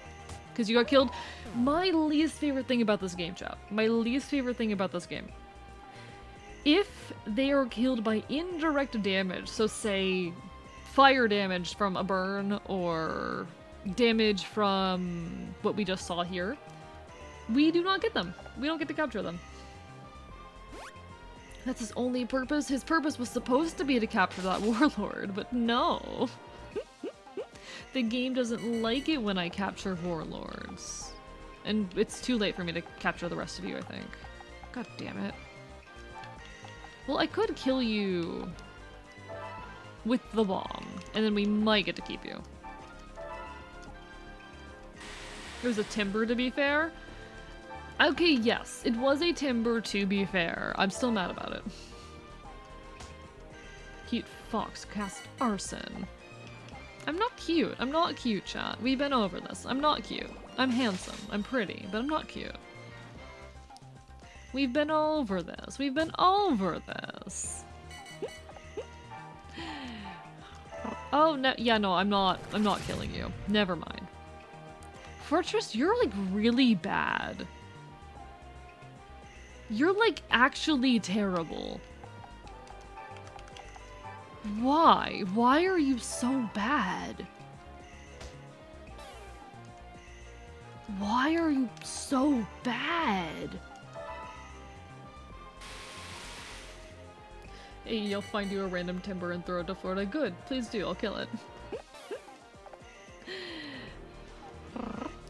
S1: Because you got killed. My least favorite thing about this game, chat. My least favorite thing about this game. If they are killed by indirect damage, so say fire damage from a burn or damage from what we just saw here, we do not get them. We don't get to capture them. That's his only purpose. His purpose was supposed to be to capture that warlord, but no. The game doesn't like it when I capture warlords. And it's too late for me to capture the rest of you, I think. God damn it. Well, I could kill you with the bomb, and then we might get to keep you. It was a timber, to be fair. Okay, yes, it was a timber, to be fair. I'm still mad about it. Cute fox cast arson. I'm not cute. I'm not cute, chat. We've been over this. I'm not cute. I'm handsome. I'm pretty, but I'm not cute. We've been over this. We've been over this. Oh, no. Yeah, no, I'm not killing you. Never mind. Fortress, you're like really bad. You're like actually terrible. Why? Why are you so bad? Why are you so bad? Hey, I'll find you a random timber and throw it to Florida. Good, please do, I'll kill it.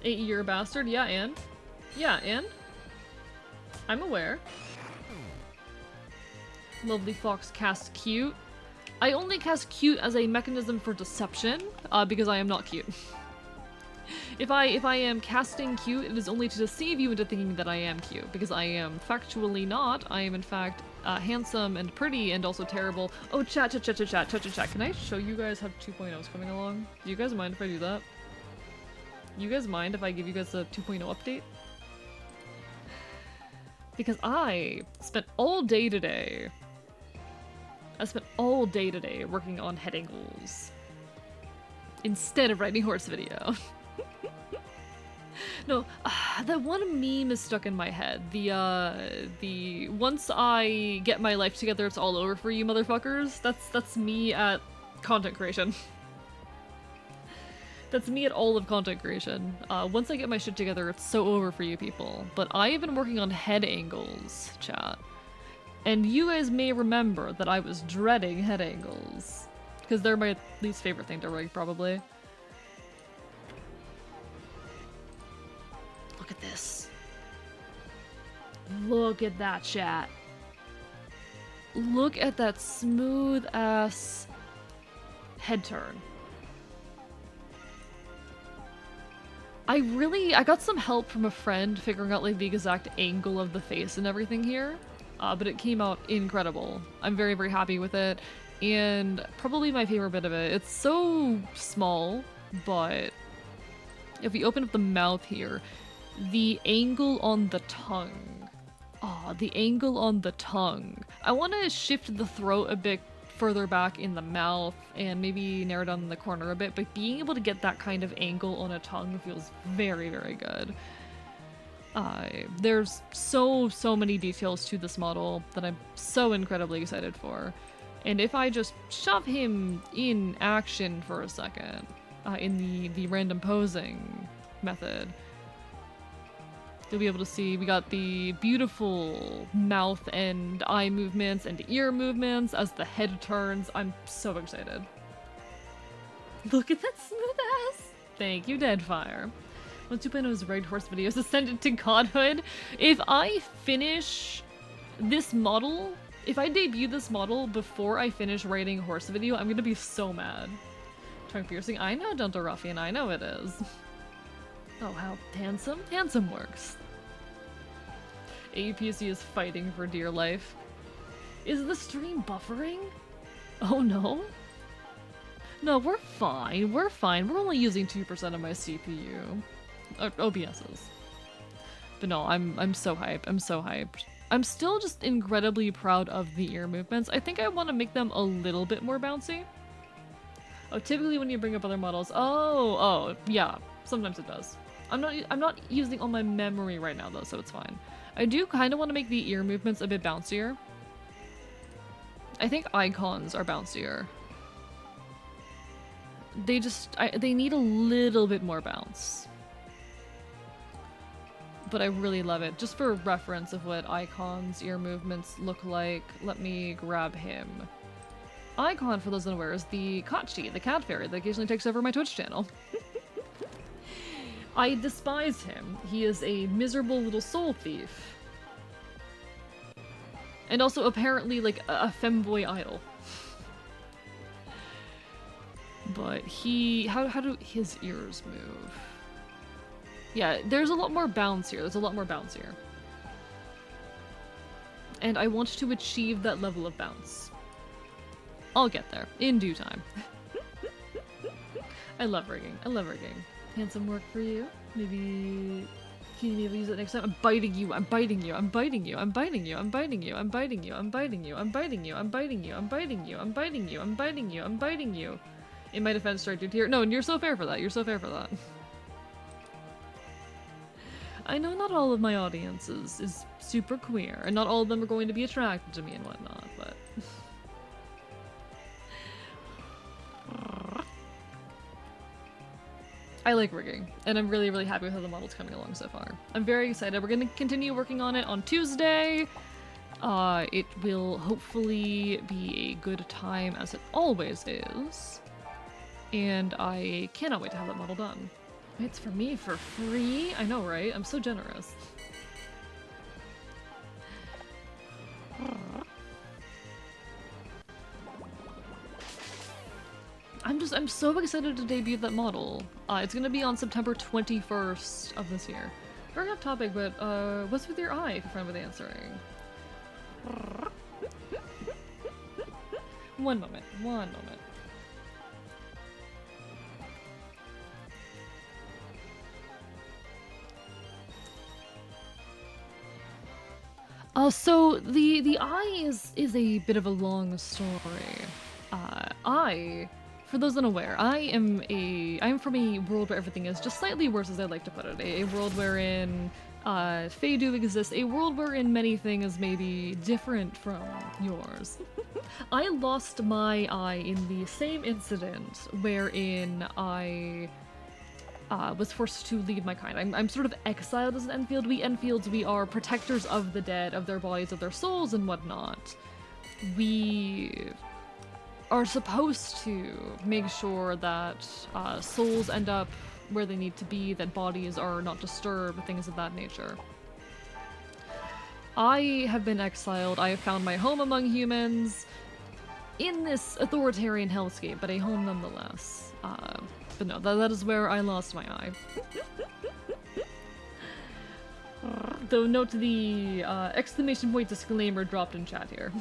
S1: Hey, you're a bastard? Yeah, and? Yeah, and? I'm aware. Lovely fox cast cute. I only cast cute as a mechanism for deception, because I am not cute. If I am casting cute, it is only to deceive you into thinking that I am cute, because I am factually not. I am in fact handsome and pretty and also terrible. Oh, chat. Can I show you guys how 2.0 is coming along? Do you guys mind if I do that? You guys mind if I give you guys a 2.0 update? Because I spent all day today. I spent all day today working on head angles instead of writing horse video. No, that one meme is stuck in my head. The once I get my life together, it's all over for you motherfuckers. That's me at content creation. That's me at all of content creation. Once I get my shit together, it's so over for you people. But I have been working on head angles, chat. And you guys may remember that I was dreading head angles. Because they're my least favorite thing to rig, probably. Look at this. Look at that, chat. Look at that smooth-ass head turn. I got some help from a friend figuring out like the exact angle of the face and everything here, but it came out incredible. I'm very, very happy with it, and probably my favorite bit of it. It's so small, but if we open up the mouth here, the angle on the tongue. The angle on the tongue. I want to shift the throat a bit further back in the mouth and maybe narrow down in the corner a bit, but being able to get that kind of angle on a tongue feels very, very good. There's so many details to this model that I'm so incredibly excited for. And if I just shove him in action for a second, in the random posing method, you'll be able to see we got the beautiful mouth and eye movements and ear movements as the head turns. I'm so excited. Look at that smooth ass! Thank you, Deadfire. When 2.0's rigged horse videos ascended to godhood, if I finish this model, if I debut this model before I finish writing horse video, I'm gonna be so mad. Tongue piercing, I know, Dental Ruffian, I know it is. Oh, how handsome? Handsome works. APC is fighting for dear life. Is the stream buffering? Oh no? No, we're fine. We're fine. We're only using 2% of my CPU. OBS's. But no, I'm so hyped. I'm so hyped. I'm still just incredibly proud of the ear movements. I think I want to make them a little bit more bouncy. Oh, typically when you bring up other models. Oh, yeah. Sometimes it does. I'm not using all my memory right now though, so it's fine. I do kind of want to make the ear movements a bit bouncier. I think icons are bouncier. They need a little bit more bounce. But I really love it. Just for reference of what icons' ear movements look like, let me grab him. Icon, for those unaware, is the Kachi, the cat fairy that occasionally takes over my Twitch channel. I despise him. He is a miserable little soul thief. And also apparently like a femboy idol. But how do his ears move? Yeah, there's a lot more bounce here. There's a lot more bounce here. And I want to achieve that level of bounce. I'll get there in due time. I love rigging. I love rigging. Handsome work for you. Maybe can you maybe use it next time? I'm biting you. I'm biting you. I'm biting you. I'm biting you. I'm biting you. I'm biting you. I'm biting you. I'm biting you. I'm biting you. I'm biting you. I'm biting you. I'm biting you. I'm biting you. In my defense, sorry, dude. Here, no, and you're so fair for that. You're so fair for that. I know not all of my audience is super queer, and not all of them are going to be attracted to me and whatnot, but... I like rigging, and I'm really, really happy with how the model's coming along so far. I'm very excited. We're going to continue working on it on Tuesday. It will hopefully be a good time, as it always is. And I cannot wait to have that model done. It's for me for free? I know, right? I'm so generous. I'm so excited to debut that model. It's gonna be on September 21st of this year. Very off topic, but what's with your eye, if you're fine with answering? One moment. So the eye is a bit of a long story. For those unaware, I am from a world where everything is just slightly worse, as I like to put it. A world wherein Fae do exist, a world wherein many things may be different from yours. I lost my eye in the same incident wherein I was forced to leave my kind. I'm sort of exiled as an Enfield. We Enfields, we are protectors of the dead, of their bodies, of their souls, and whatnot. We are supposed to make sure that souls end up where they need to be, that bodies are not disturbed, things of that nature. I have been exiled. I have found my home among humans in this authoritarian hellscape, but a home nonetheless. But no, that is where I lost my eye. Though note the exclamation point disclaimer dropped in chat here.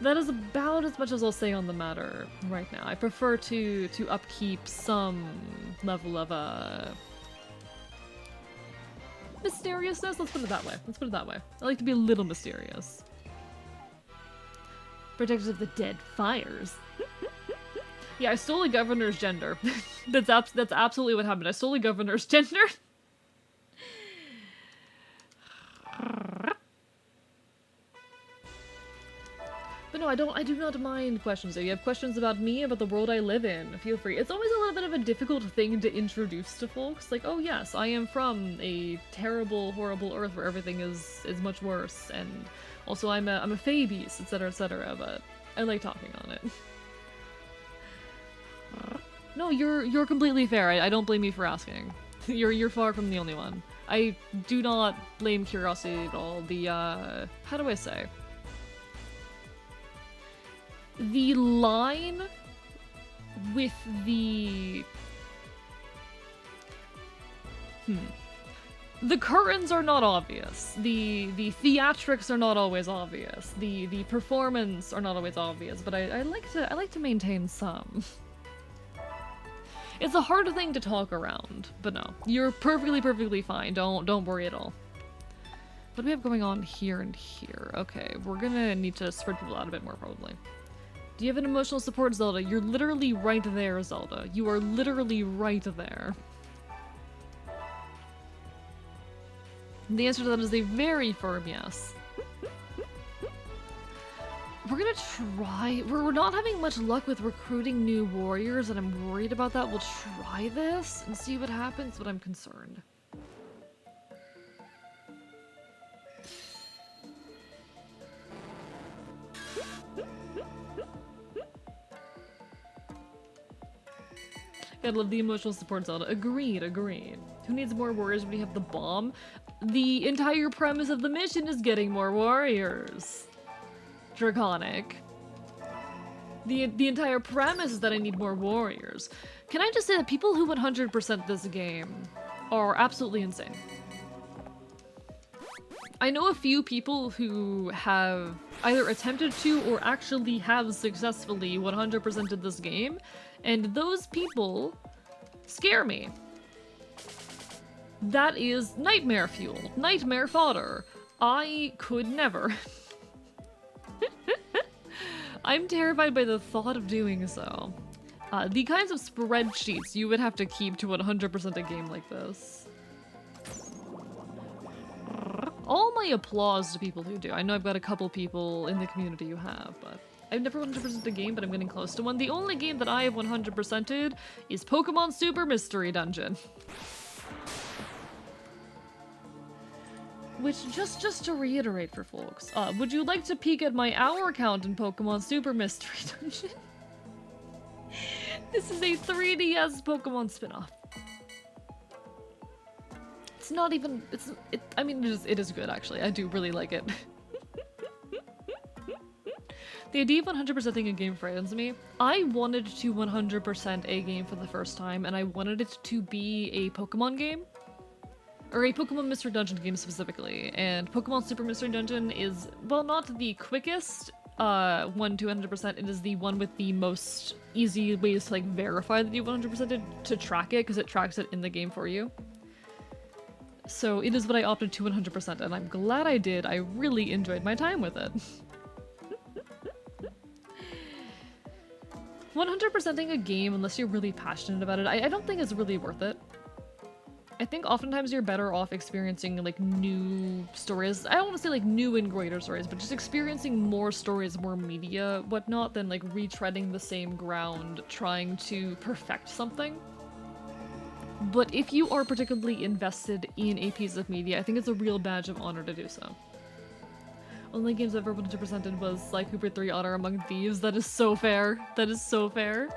S1: That is about as much as I'll say on the matter right now. I prefer to upkeep some level of mysteriousness. Let's put it that way. I like to be a little mysterious. Protectors of the dead fires. Yeah, I stole a governor's gender. That's absolutely what happened. I stole a governor's gender. But no, I do not mind questions. If you have questions about me, about the world I live in, feel free. It's always a little bit of a difficult thing to introduce to folks. Like, oh yes, I am from a terrible, horrible Earth where everything is much worse, and also I'm a fae beast, etc., but I like talking on it. No, you're completely fair. I don't blame you for asking. You're far from the only one. I do not blame curiosity at all. The how do I say? The line with the the curtains are not obvious. The theatrics are not always obvious. The performance are not always obvious. But I like to maintain some. It's a hard thing to talk around, but no, you're perfectly fine. Don't worry at all. What do we have going on here and here? Okay, we're gonna need to spread people out a bit more probably. Do you have an emotional support, Zelda? You're literally right there, Zelda. You are literally right there. The answer to that is a very firm yes. We're gonna try. We're not having much luck with recruiting new warriors, and I'm worried about that. We'll try this and see what happens, but I'm concerned. Gotta love the emotional support, Zelda. Agreed. Who needs more warriors when you have the bomb? The entire premise of the mission is getting more warriors. Draconic. The entire premise is that I need more warriors. Can I just say that people who 100% this game are absolutely insane. I know a few people who have either attempted to or actually have successfully 100%ed this game, and those people scare me. That is nightmare fuel, nightmare fodder. I could never. I'm terrified by the thought of doing so. The kinds of spreadsheets you would have to keep to 100% a game like this. All my applause to people who do. I know I've got a couple people in the community who have, but I've never 100%ed a game, but I'm getting close to one. The only game that I have 100%ed is Pokemon Super Mystery Dungeon. Which, just to reiterate for folks, would you like to peek at my hour count in Pokemon Super Mystery Dungeon? This is a 3DS Pokemon spin-off. It's not even, I mean, it is good, actually. I do really like it. The idea of 100%ing a game frightens me. I wanted to 100% a game for the first time, and I wanted it to be a Pokemon game. Or a Pokemon Mystery Dungeon game specifically. And Pokemon Super Mystery Dungeon is, well, not the quickest one to 100%. It is the one with the most easy ways to, like, verify that you 100%ed to track it, because it tracks it in the game for you. So it is what I opted to 100%, and I'm glad I did. I really enjoyed my time with it. 100%ing a game, unless you're really passionate about it, I don't think it's really worth it. I think oftentimes you're better off experiencing, like, new stories. I don't want to say, like, new and greater stories, but just experiencing more stories, more media, whatnot, than, like, retreading the same ground, trying to perfect something. But if you are particularly invested in a piece of media, I think it's a real badge of honor to do so. Only games I've ever 100%ed was Sly Cooper 3 Honor Among Thieves. That is so fair. That is so fair.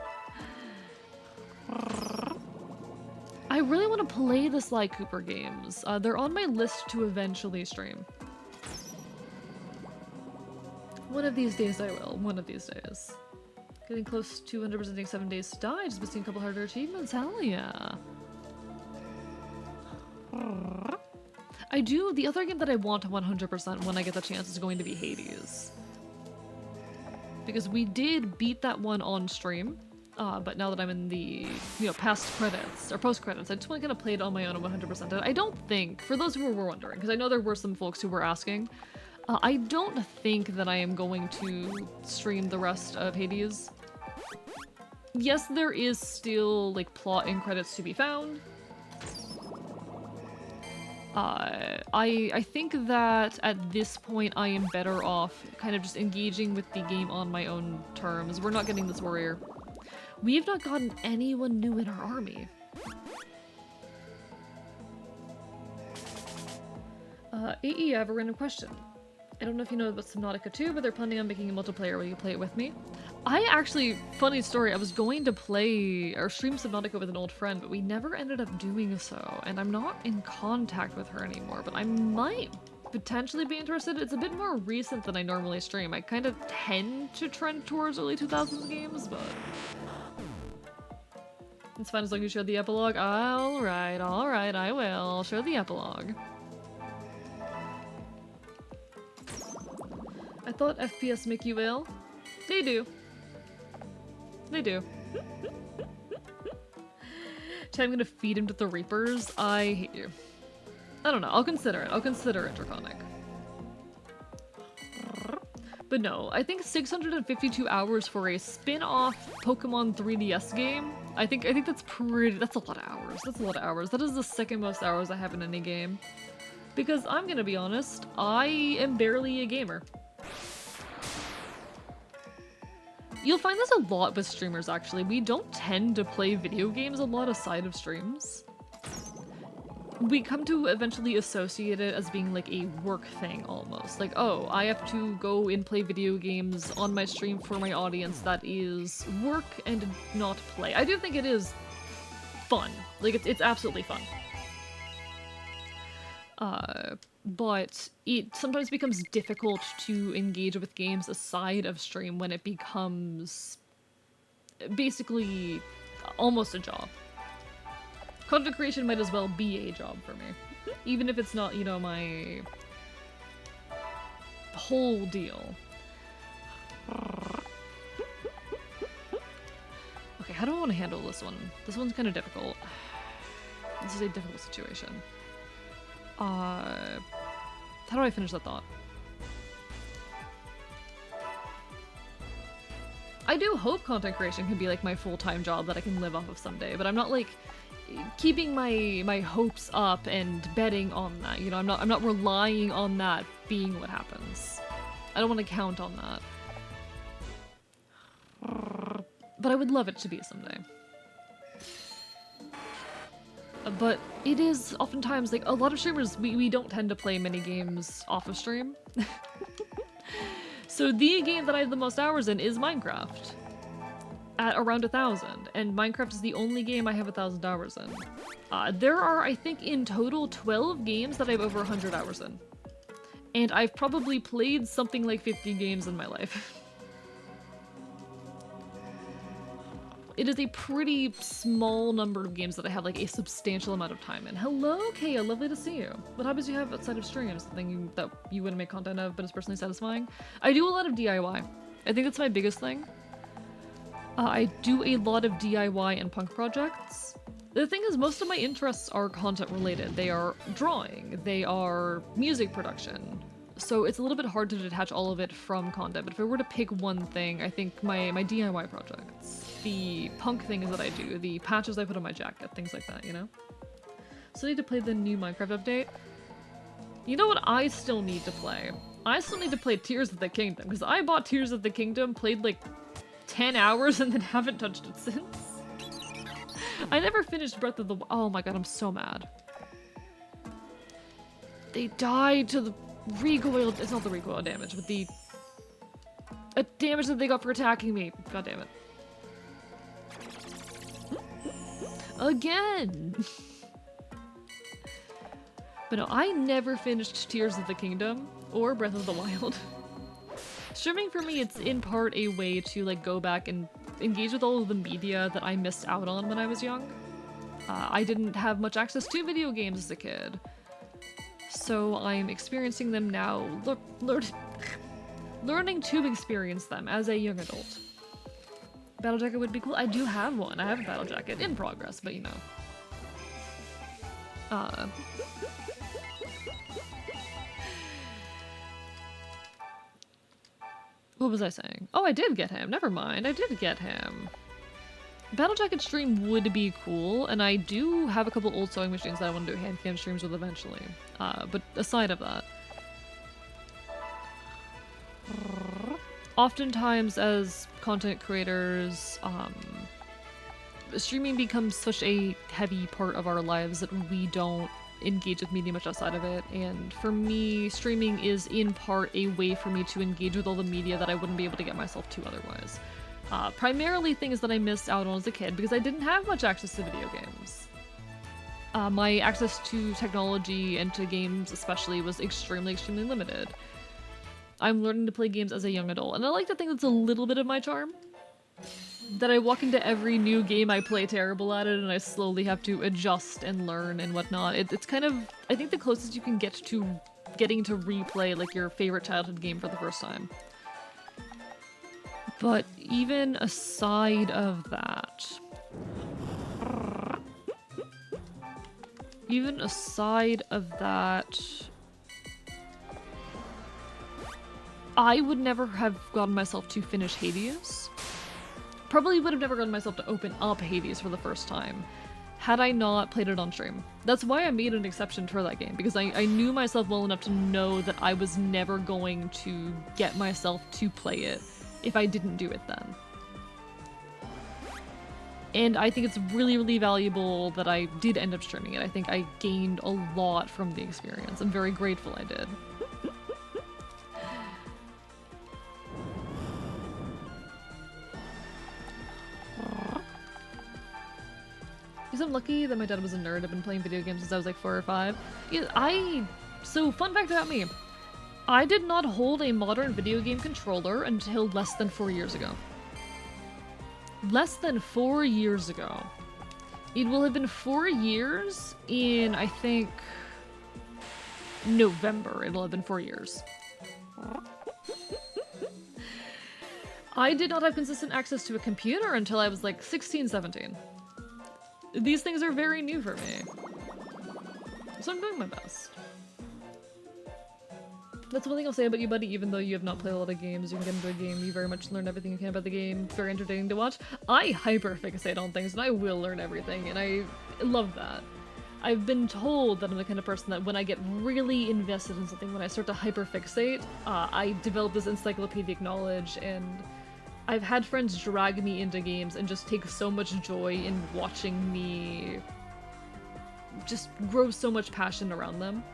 S1: I really want to play the Sly Cooper games. They're on my list to eventually stream. One of these days I will. One of these days. Getting close to 100%ing 7 Days to Die. Just missing a couple harder achievements. Hell yeah. I do. The other game that I want to 100% when I get the chance is going to be Hades. Because we did beat that one on stream. But now that I'm in the, you know, past credits, or post credits, I just want to kind of play it on my own and 100%. I don't think, for those who were wondering, because I know there were some folks who were asking, I don't think that I am going to stream the rest of Hades. Yes, there is still, like, plot and credits to be found. I think that at this point I am better off kind of just engaging with the game on my own terms. We're not getting this warrior. We've not gotten anyone new in our army. AE, I have a random question. I don't know if you know about Subnautica 2, but they're planning on making a multiplayer where you play it with me. I actually, funny story, I was going to play or stream Subnautica with an old friend, but we never ended up doing so, and I'm not in contact with her anymore, but I might potentially be interested. It's a bit more recent than I normally stream. I kind of tend to trend towards early 2000s games, but it's fine as long as you show the epilogue. Alright, I will. I'll show the epilogue. I thought FPS make you ill. They do. They do. I'm gonna feed him to the Reapers. I hate you. I don't know. I'll consider it. I'll consider it, Draconic. But no, I think 652 hours for a spin-off Pokemon 3DS game. I think that's pretty. That's a lot of hours. That's a lot of hours. That is the second most hours I have in any game. Because I'm gonna be honest, I am barely a gamer. You'll find this a lot with streamers, actually. We don't tend to play video games a lot aside of streams. We come to eventually associate it as being like a work thing, almost. Like, oh, I have to go and play video games on my stream for my audience. That is work and not play. I do think it is fun. Like, it's absolutely fun. But it sometimes becomes difficult to engage with games aside of stream when it becomes basically almost a job. Content creation might as well be a job for me. Even if it's not, you know, my whole deal. Okay, how do I want to handle this one? This one's kind of difficult. This is a difficult situation. How do I finish that thought? I do hope content creation can be like my full-time job that I can live off of someday, but I'm not like keeping my hopes up and betting on that. You know, I'm not relying on that being what happens. I don't want to count on that. But I would love it to be someday. But it is oftentimes, like, a lot of streamers, we don't tend to play many games off of stream. So the game that I have the most hours in is Minecraft. At around 1,000, and Minecraft is the only game I have 1,000 hours in. There are, I think, in total 12 games that I have over 100 hours in. And I've probably played something like 50 games in my life. It is a pretty small number of games that I have like a substantial amount of time in. Hello, Kaya, lovely to see you. What hobbies do you have outside of streams? Something that you wouldn't make content of, but is personally satisfying? I do a lot of DIY. I think that's my biggest thing. I do a lot of DIY and punk projects. The thing is, most of my interests are content related. They are drawing, they are music production. So it's a little bit hard to detach all of it from content, but if I were to pick one thing, I think my DIY projects, the punk things that I do, the patches I put on my jacket, things like that, you know? So I need to play the new Minecraft update. You know what I still need to play? I still need to play Tears of the Kingdom, because I bought Tears of the Kingdom, played like 10 hours, and then haven't touched it since. I never finished Breath of the Wild. Oh my god, I'm so mad. They died to the recoil. It's not the recoil damage, but the damage that they got for attacking me. God damn it. Again! But no, I never finished Tears of the Kingdom or Breath of the Wild. Streaming for me, it's in part a way to like go back and engage with all of the media that I missed out on when I was young. I didn't have much access to video games as a kid, so I'm experiencing them now, learning to experience them as a young adult. Battle jacket would be cool. I do have one. I have a battle jacket in progress, but you know. What was I saying? Oh, I did get him. Never mind. I did get him. Battle jacket stream would be cool, and I do have a couple old sewing machines that I want to do hand cam streams with eventually. But aside of that, oftentimes as content creators, streaming becomes such a heavy part of our lives that we don't engage with media much outside of it, and for me, streaming is in part a way for me to engage with all the media that I wouldn't be able to get myself to otherwise. Primarily things that I missed out on as a kid because I didn't have much access to video games. My access to technology and to games especially was extremely limited. I'm learning to play games as a young adult, and I like to think that's a little bit of my charm. That I walk into every new game I play terrible at it, and I slowly have to adjust and learn and whatnot. It's kind of, I think, the closest you can get to getting to replay like your favorite childhood game for the first time. But even aside of that, I would never have gotten myself to finish Hades. Probably would have never gotten myself to open up Hades for the first time had I not played it on stream. That's why I made an exception for that game, because I knew myself well enough to know that I was never going to get myself to play it if I didn't do it then. And I think it's really, really valuable that I did end up streaming it. I think I gained a lot from the experience. I'm very grateful I did. Because I'm lucky that my dad was a nerd. I've been playing video games since I was like 4 or 5. So fun fact about me. I did not hold a modern video game controller until less than 4 years ago. Less than 4 years ago. It will have been 4 years in, I think, November. It will have been 4 years. I did not have consistent access to a computer until I was like 16, 17. These things are very new for me. So I'm doing my best. That's one thing I'll say about you, buddy. Even though you have not played a lot of games, you can get into a game, you very much learn everything you can about the game. Very entertaining to watch. I hyper-fixate on things, and I will learn everything, and I love that. I've been told that I'm the kind of person that when I get really invested in something, when I start to hyper-fixate, I develop this encyclopedic knowledge, and I've had friends drag me into games and just take so much joy in watching me just grow so much passion around them.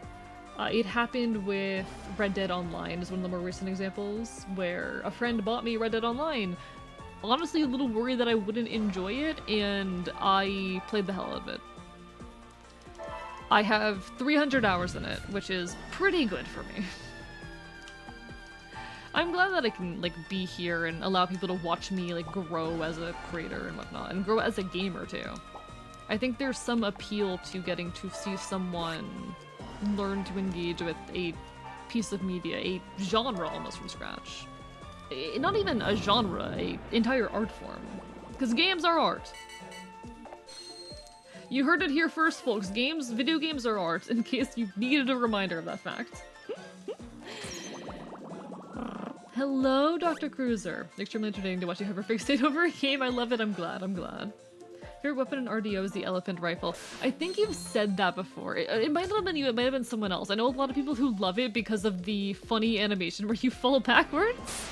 S1: It happened with Red Dead Online is one of the more recent examples, where a friend bought me Red Dead Online. Honestly, a little worried that I wouldn't enjoy it, and I played the hell out of it. I have 300 hours in it, which is pretty good for me. I'm glad that I can, like, be here and allow people to watch me, like, grow as a creator and whatnot, and grow as a gamer, too. I think there's some appeal to getting to see someone learn to engage with a piece of media, a genre almost from scratch. Not even a genre, a entire art form. Because games are art. You heard it here first, folks. Video games are art, in case you needed a reminder of that fact. Hello, Dr. Cruiser. Extremely entertaining to watch you hyperfixate over a game. I love it, I'm glad. Favorite weapon in RDO is the elephant rifle. I think you've said that before. It might not have been you, it might have been someone else. I know a lot of people who love it because of the funny animation where you fall backwards.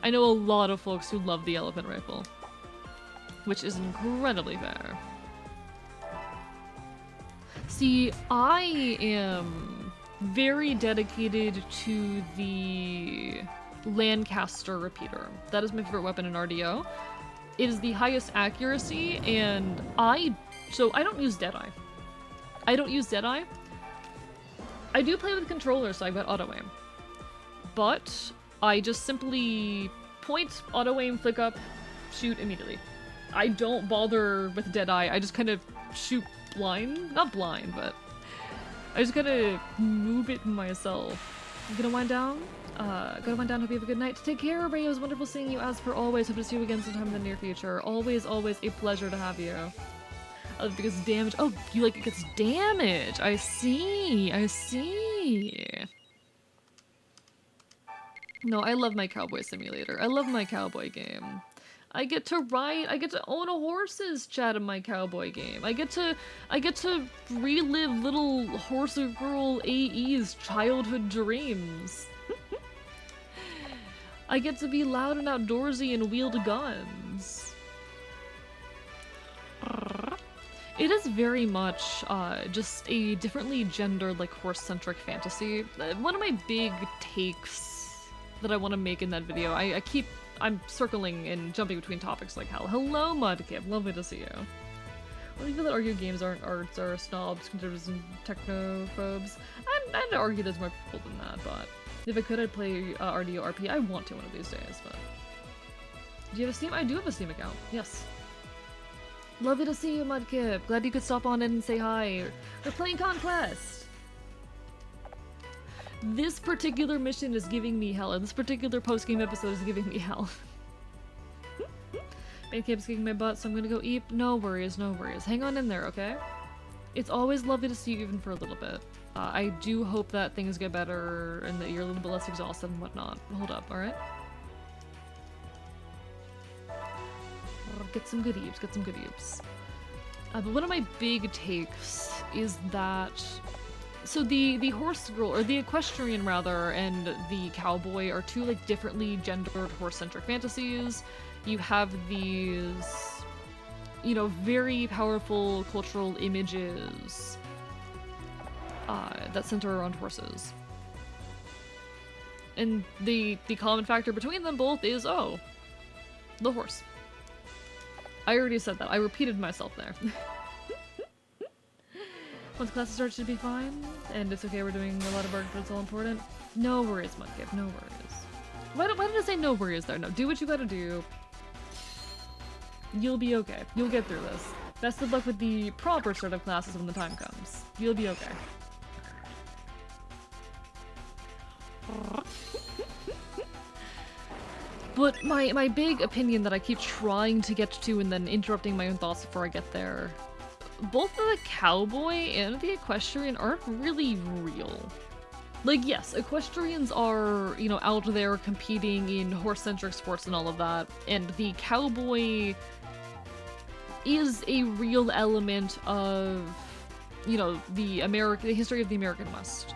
S1: I know a lot of folks who love the elephant rifle, which is incredibly fair. See, I am very dedicated to the Lancaster repeater. That is my favorite weapon in RDO. It is the highest accuracy, and I don't use Deadeye. I do play with controllers, so I've got auto aim. But I just simply point, auto aim, flick up, shoot immediately. I don't bother with Deadeye, I just kind of shoot blind. Not blind, but I just gotta move it myself. I'm gonna wind down. Hope you have a good night. Take care, Ray. It was wonderful seeing you as per always. Hope to see you again sometime in the near future. Always a pleasure to have you. Because damage. Oh, you like it gets damage. I see. No, I love my cowboy simulator. I love my cowboy game. I get to ride, I get to own a horse's chat in my cowboy game. I get to relive little horse girl AE's childhood dreams. I get to be loud and outdoorsy and wield guns. It is very much just a differently gendered, like, horse-centric fantasy. One of my big takes that I want to make in that video, I'm circling and jumping between topics like hell. Hello, Mudkip. Lovely to see you. What do you feel that argue games aren't arts, are snobs, conservatives, and technophobes? I'd argue there's more people than that, but if I could, I'd play RDO RP. I want to one of these days, but... Do you have a Steam? I do have a Steam account. Yes. Lovely to see you, Mudkip. Glad you could stop on in and say hi. We're playing Conquest! This particular mission is giving me hell, and this particular post-game episode is giving me hell. Bandcamp's kicking my butt, so I'm gonna go eat. No worries. Hang on in there, okay? It's always lovely to see you even for a little bit. I do hope that things get better and that you're a little bit less exhausted and whatnot. Hold up, alright? Get some good eats. But one of my big takes is that... So the horse girl, or the equestrian rather, and the cowboy are two, like, differently gendered horse-centric fantasies. You have these, you know, very powerful cultural images that center around horses. And the common factor between them both is, oh, the horse. I already said that. I repeated myself there. Once classes start, should be fine, and it's okay, we're doing a lot of work, but it's all important. No worries, Mudkip, no worries. Why did I say no worries there? No, do what you gotta do. You'll be okay. You'll get through this. Best of luck with the proper start of classes when the time comes. You'll be okay. But my big opinion that I keep trying to get to and then interrupting my own thoughts before I get there both the cowboy and the equestrian aren't really real. Like, yes, equestrians are, you know, out there competing in horse-centric sports and all of that, and the cowboy is a real element of, you know, the history of the American West.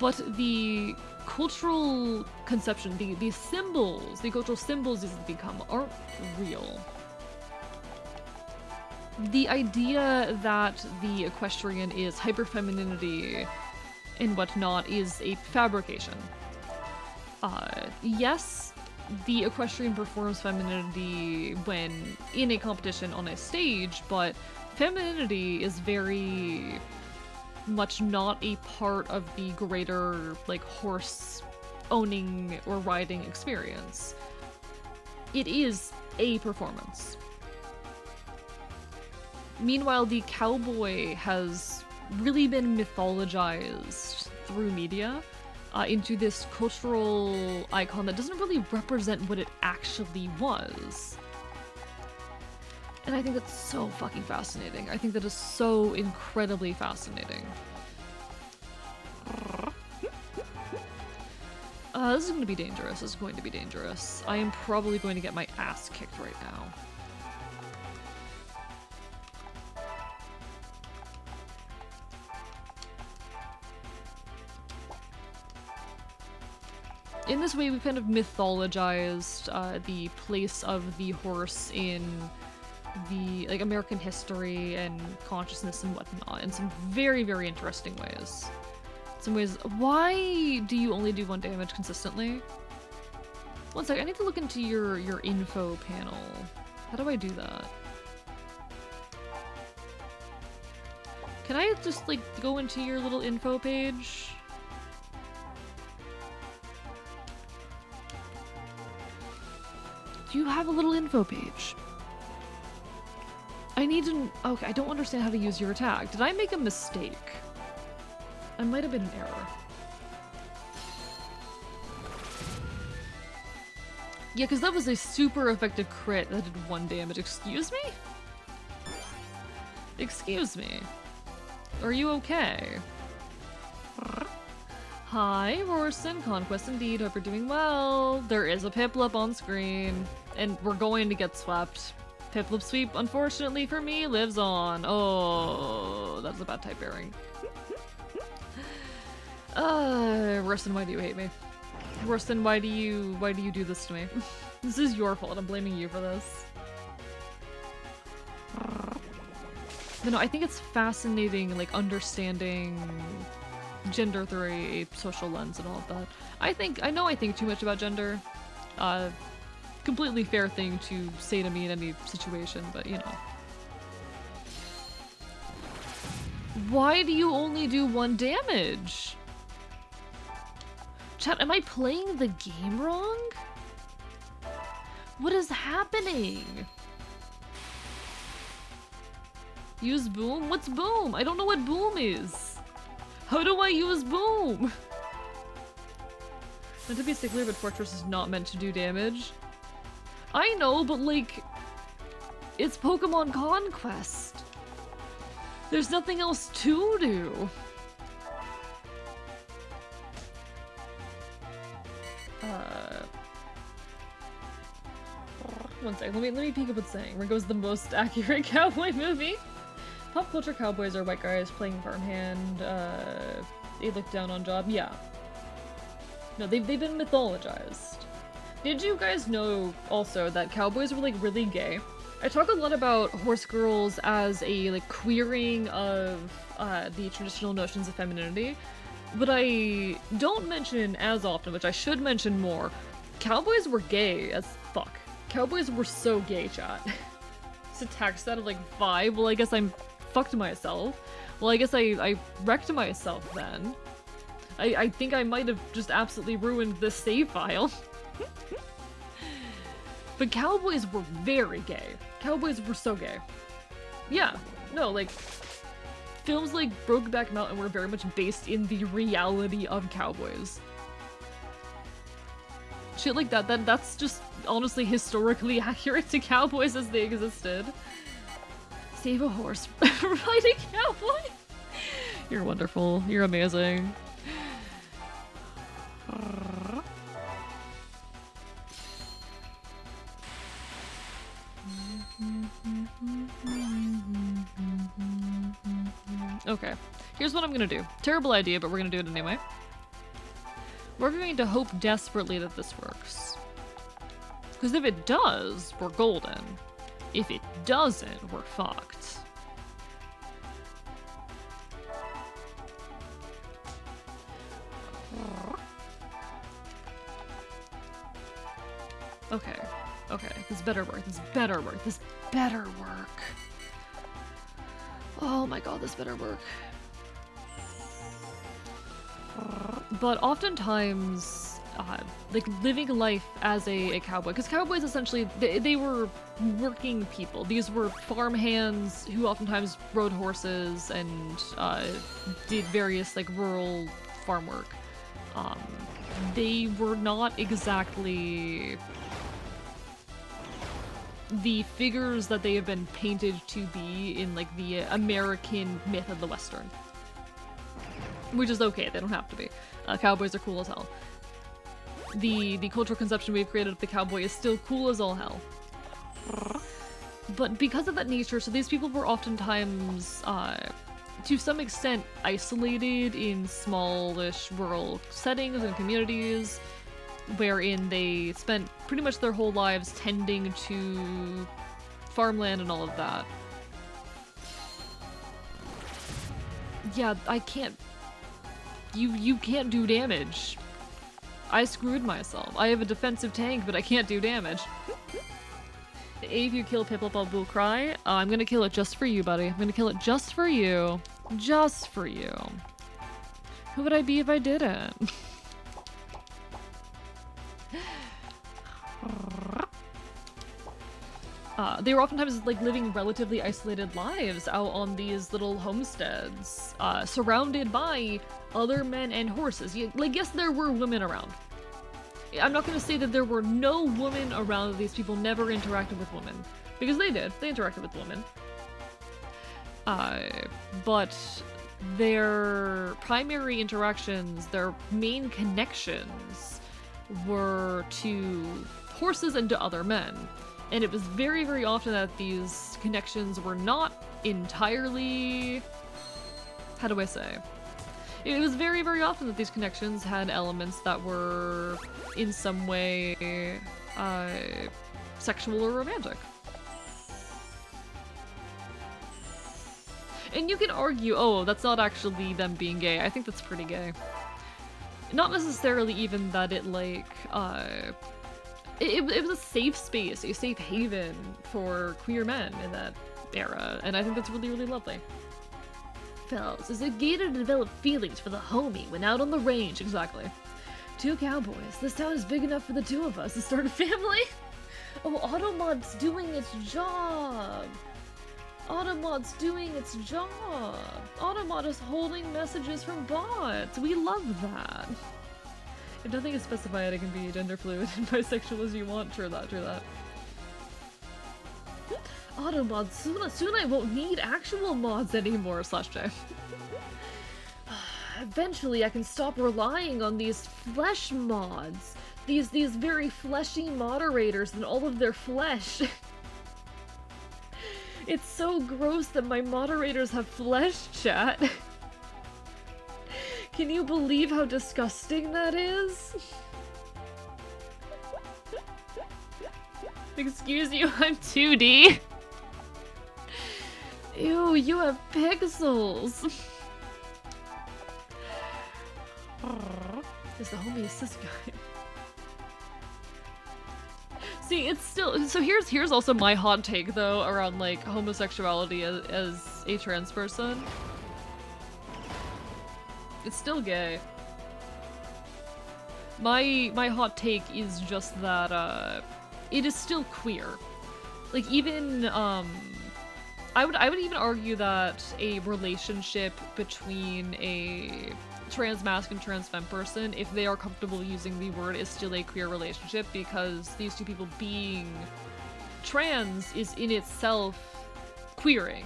S1: But the cultural conception, the symbols, the cultural symbols these have become aren't real. The idea that the equestrian is hyperfemininity and whatnot is a fabrication. Yes, the equestrian performs femininity when in a competition on a stage, but femininity is very much not a part of the greater, like, horse owning or riding experience. It is a performance. Meanwhile, the cowboy has really been mythologized through media into this cultural icon that doesn't really represent what it actually was. And I think that's so fucking fascinating. I think that is so incredibly fascinating. This is going to be dangerous. This is going to be dangerous. I am probably going to get my ass kicked right now. In this way, we've kind of mythologized the place of the horse in the, like, American history and consciousness and whatnot in some very, very interesting ways. Some ways. Why do you only do 1 damage consistently? One sec, I need to look into your info panel. How do I do that? Can I just, like, go into your little info page? Do you have a little info page? I need to... Okay, I don't understand how to use your attack. Did I make a mistake? I might have been an error. Yeah, because that was a super effective crit that did 1 damage. Excuse me? Excuse me. Are you okay? Hi, Rorson. Conquest indeed. Hope you're doing well. There is a Piplup on screen, and we're going to get swept. Piplup sweep, unfortunately for me, lives on. Oh, that's a bad type pairing. Rorson, why do you hate me? Rorson, why do you do this to me? This is your fault. I'm blaming you for this. But no, I think it's fascinating, like, understanding gender through a social lens and all of that. I think too much about gender. Completely fair thing to say to me in any situation, but you know. Why do you only do 1 damage? Chat, am I playing the game wrong? What is happening? Use boom? What's boom? I don't know what boom is. How do I use boom? Meant to be sicklier, but Fortress is not meant to do damage. I know, but like, it's Pokemon Conquest. There's nothing else to do. One second, let me peek up what's saying. Where goes the most accurate cowboy movie? Pop culture cowboys are white guys playing farmhand, they look down on job. Yeah. No, they've been mythologized. Did you guys know also that cowboys were like really gay? I talk a lot about horse girls as a like queering of the traditional notions of femininity, but I don't mention as often, which I should mention more. Cowboys were gay as fuck. Cowboys were so gay, chat. It's a text out of like 5. Well, I guess I'm fucked myself. Well, I guess I wrecked myself then. I think I might have just absolutely ruined this save file. But cowboys were very gay. Cowboys were so gay. Yeah, no, like, films like Brokeback Mountain were very much based in the reality of cowboys. Shit like that's just honestly historically accurate to cowboys as they existed. save a horse, ride a cowboy. You're wonderful. You're amazing. Okay, here's what I'm gonna do. Terrible idea, but we're gonna do it anyway. We're going to hope desperately that this works. Because if it does, we're golden. If it doesn't, we're fucked. Okay, okay, this better work, this better work, this better work. Oh my god, this better work. But oftentimes, like living life as a cowboy, because cowboys essentially, they were working people. These were farm hands who oftentimes rode horses and did various like rural farm work. They were not exactly the figures that they have been painted to be in like the American myth of the Western. Which is okay, they don't have to be. Cowboys are cool as hell. The cultural conception we've created of the cowboy is still cool as all hell. But because of that nature, so these people were oftentimes, to some extent, isolated in smallish rural settings and communities, wherein they spent pretty much their whole lives tending to farmland and all of that. Yeah, I can't... You can't do damage. I screwed myself. I have a defensive tank, but I can't do damage. If you kill Piplup, will cry. I'm gonna kill it just for you, buddy. I'm gonna kill it just for you. Just for you. Who would I be if I didn't? They were oftentimes like living relatively isolated lives out on these little homesteads, surrounded by other men and horses. Like, yes, there were women around. I'm not going to say that there were no women around, that these people never interacted with women. Because they did. They interacted with women. But their primary interactions, their main connections, were to horses and to other men. And it was very, very often that these connections were not entirely... How do I say? It was very, very often that these connections had elements that were in some way sexual or romantic. And you can argue, oh, that's not actually them being gay. I think that's pretty gay. Not necessarily even that it, like, it was a safe space, a safe haven for queer men in that era, and I think that's really, really lovely. Fells, is it gay to develop feelings for the homie when out on the range? Exactly. 2 cowboys. This town is big enough for the 2 of us to start a family? Oh, Automod's doing its job. Automod's doing its job. Automod is holding messages from bots. We love that. If nothing is specified, it can be gender fluid and bisexual as you want. True that, true that. Automod, soon I won't need actual mods anymore, /J. Eventually I can stop relying on these flesh mods. These very fleshy moderators and all of their flesh. It's so gross that my moderators have flesh, chat. Can you believe how disgusting that is? Excuse you, I'm 2D. Ew, you have pixels. Is the homie assist guy? See, it's still so. Here's also my hot take though around like homosexuality as a trans person. It's still gay. My hot take is just that it is still queer. Like even I would even argue that a relationship between a trans masc and trans femme person, if they are comfortable using the word, is still a queer relationship, because these 2 people being trans is in itself queering.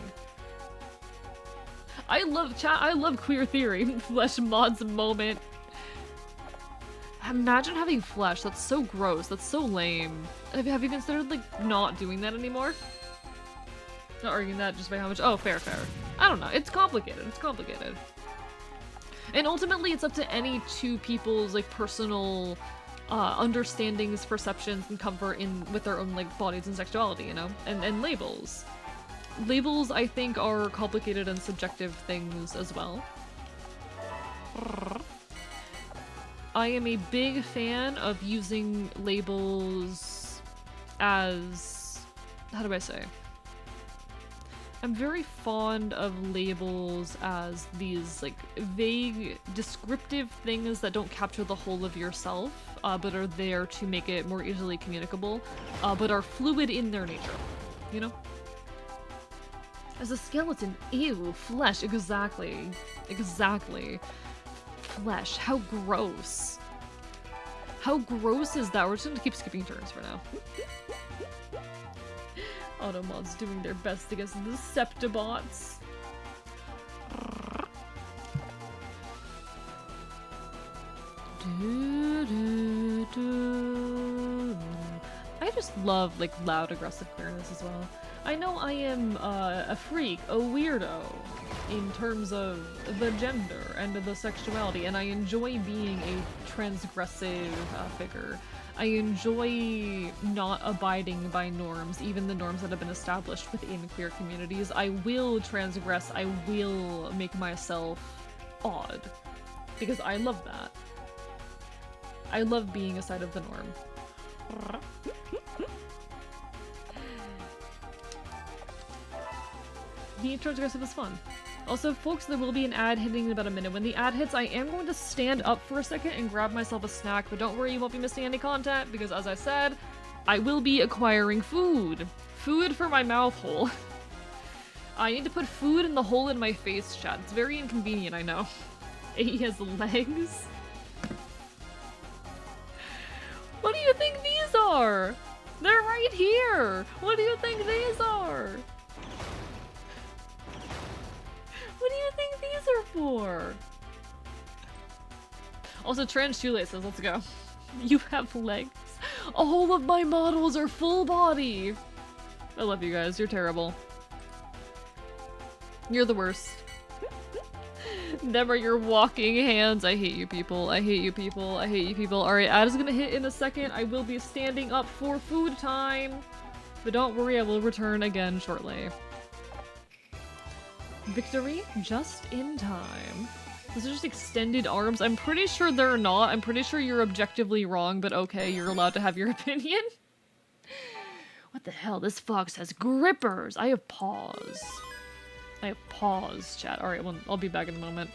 S1: I love queer theory. Flesh mods moment. Imagine having flesh. That's so gross. That's so lame. Have you considered, like, not doing that anymore? Not arguing that just by how much. Oh, fair. I don't know. It's complicated. It's complicated. And ultimately, it's up to any two people's, like, personal understandings, perceptions, and comfort with their own, like, bodies and sexuality, you know? And labels. Labels, I think, are complicated and subjective things as well. I am a big fan of using labels as... how do I say? I'm very fond of labels as these, like, vague, descriptive things that don't capture the whole of yourself, but are there to make it more easily communicable, but are fluid in their nature, you know? As a skeleton, ew, flesh, exactly. Flesh, how gross. How gross is that? We're just gonna keep skipping turns for now. Automods doing their best against the Septibots. I just love, like, loud, aggressive queerness as well. I know I am a freak, a weirdo, in terms of the gender and the sexuality, and I enjoy being a transgressive figure. I enjoy not abiding by norms, even the norms that have been established within queer communities. I will transgress, I will make myself odd, because I love that. I love being a side of the norm. Being transgressive is fun. Also, folks, there will be an ad hitting in about a minute. When the ad hits, I am going to stand up for a second and grab myself a snack, but don't worry, you won't be missing any content, because as I said, I will be acquiring food. Food for my mouth hole. I need to put food in the hole in my face, chat. It's very inconvenient, I know. He has legs. What do you think these are? They're right here! What do you think these are? What do you think these are for? Also, trans shoelaces, let's go. You have legs? All of my models are full body! I love you guys, you're terrible. You're the worst. Them are your walking hands. I hate you people. I hate you people. I hate you people. Alright, ad is gonna hit in a second. I will be standing up for food time. But don't worry, I will return again shortly. Victory just in time. Those are just extended arms. I'm pretty sure they're not. I'm pretty sure you're objectively wrong, but okay, you're allowed to have your opinion. What the hell? This fox has grippers. I have paws. I have paws, chat. Alright, well, I'll be back in a moment.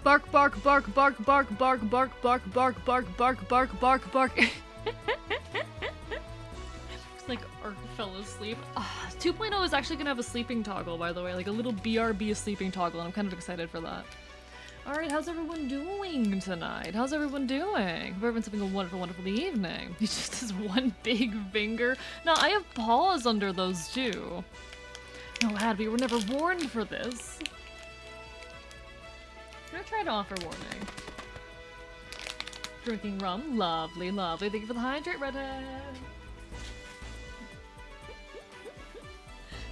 S1: Bark, bark, bark, bark, bark, bark, bark, bark, bark, bark, bark, bark, bark, bark. Looks like Ark fell asleep. 2.0 is actually gonna have a sleeping toggle, by the way, like a little BRB sleeping toggle, and I'm kind of excited for that. Alright, how's everyone doing tonight? How's everyone doing? Hope everyone's having a wonderful, wonderful evening. It's just this one big finger. No, I have paws under those too. No, Ad, we were never warned for this. I'm gonna try to offer warning. Drinking rum. Lovely, lovely. Thank you for the hydrate, redhead.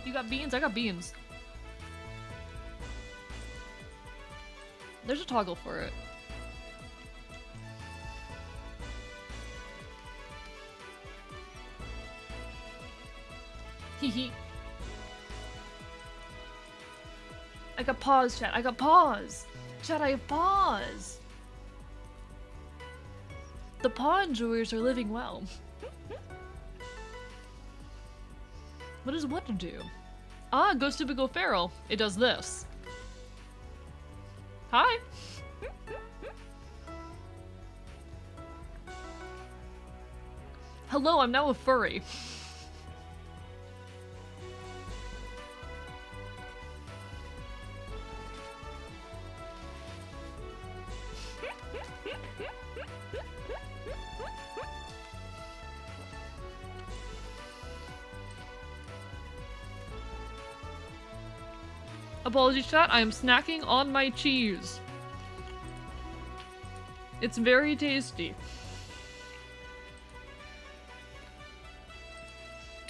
S1: You got beans? I got beans. There's a toggle for it. Hee hee. I got paws, chat. I got paws. Chat, I have paws. The paw enjoyers are living well. What does what to do? Ah, Ghost to Go Feral. It does this. Hi. Hello, I'm now a furry. Apologies, chat. I am snacking on my cheese. It's very tasty.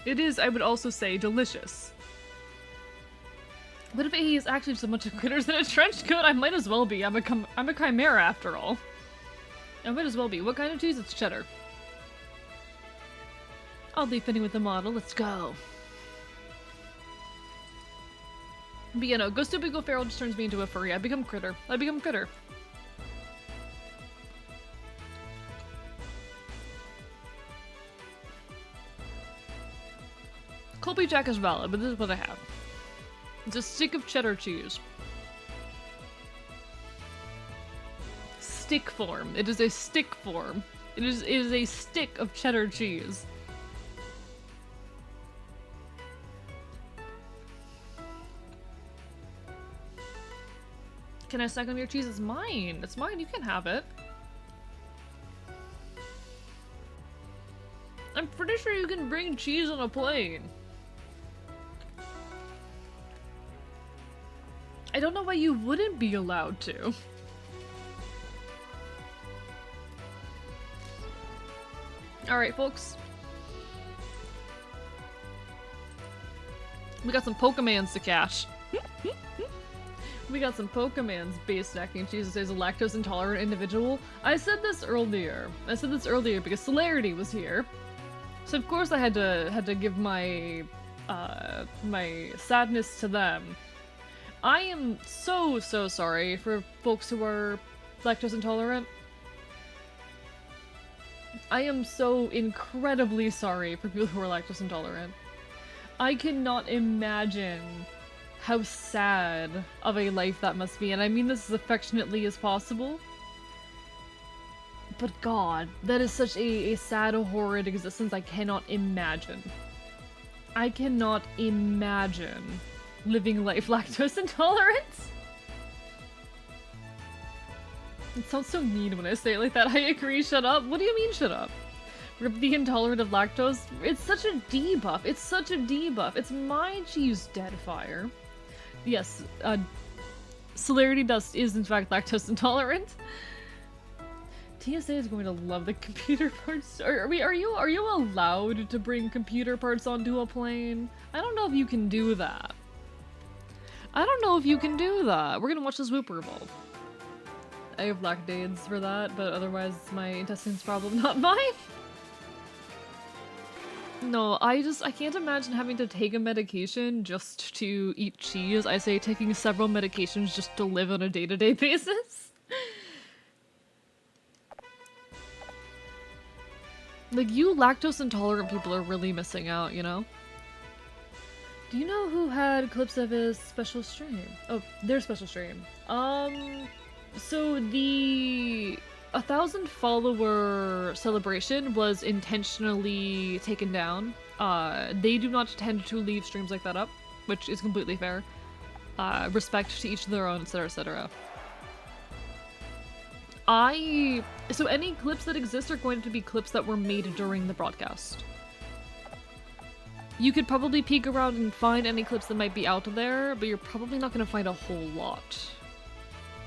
S1: It is, I would also say, delicious. What if he is actually so much of critters in a trench coat? I might as well be. I'm a chimera after all. I might as well be. What kind of cheese? It's cheddar. I'll be fitting with the model. Let's go. But you know, Ghost to Go Feral just turns me into a furry. I become critter. I become critter. Colby Jack is valid, but this is what I have. It's a stick of cheddar cheese. Stick form. It is a stick form. It is a stick of cheddar cheese. Can I suck on your cheese? It's mine. It's mine. You can have it. I'm pretty sure you can bring cheese on a plane. I don't know why you wouldn't be allowed to. Alright, folks. We got some Pokemans to catch. We got some Pokemans base stacking cheese that says a lactose intolerant individual. I said this earlier. Because Celerity was here. So of course I had to give my my sadness to them. I am so sorry for folks who are lactose intolerant. I am so incredibly sorry for people who are lactose intolerant. I cannot imagine how sad of a life that must be, and I mean this as affectionately as possible. But God, that is such a sad, horrid existence I cannot imagine. I cannot imagine living life lactose intolerant. It sounds so mean when I say it like that. I agree, shut up. What do you mean, shut up? Rip the intolerant of lactose? It's such a debuff. It's such a debuff. It's my cheese, Deadfire. Yes, Celerity Dust is in fact lactose intolerant. TSA is going to love the computer parts. Are you allowed to bring computer parts onto a plane? I don't know if you can do that. We're gonna watch this Wooper evolve. I have lactades for that, but otherwise my intestines problem, not mine. No, I can't imagine having to take a medication just to eat cheese. I say taking several medications just to live on a day-to-day basis. Like, you lactose intolerant people are really missing out, you know? Do you know who had clips of his special stream? Oh, their special stream. So the 1,000 follower celebration was intentionally taken down. They do not tend to leave streams like that up, which is completely fair. Respect to each their own, etc, etc. So any clips that exist are going to be clips that were made during the broadcast. You could probably peek around and find any clips that might be out there, but you're probably not going to find a whole lot.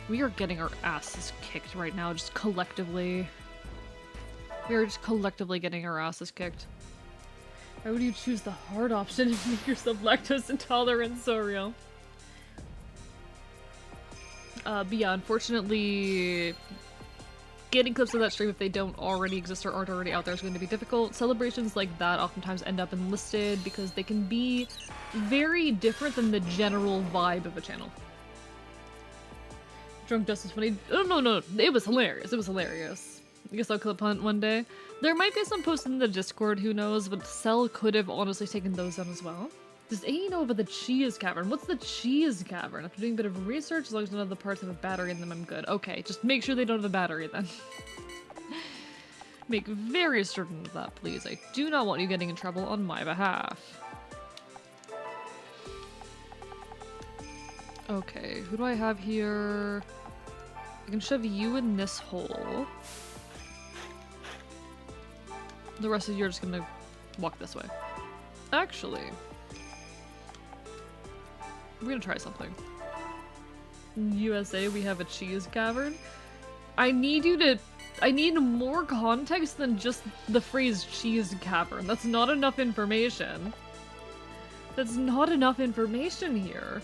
S1: We are getting our asses kicked right now, just collectively. We are just collectively getting our asses kicked. Why would you choose the hard option and make yourself lactose intolerant? So real. But yeah, unfortunately, getting clips of that stream if they don't already exist or aren't already out there is going to be difficult. Celebrations like that oftentimes end up enlisted because they can be very different than the general vibe of a channel. Drunk Dust is funny. Oh, no, it was hilarious. It was hilarious. I guess I'll clip hunt one day. There might be some posted in the Discord, who knows, but Cell could have honestly taken those down as well. Does AE know about the cheese cavern? What's the cheese cavern? After doing a bit of research, as long as none of the parts have a battery in them, I'm good. Okay, just make sure they don't have a battery then. Make very certain of that, please. I do not want you getting in trouble on my behalf. Okay, who do I have here? I can shove you in this hole. The rest of you are just gonna walk this way. Actually, we're gonna try something. In USA, we have a cheese cavern. I need more context than just the phrase cheese cavern. That's not enough information. That's not enough information here.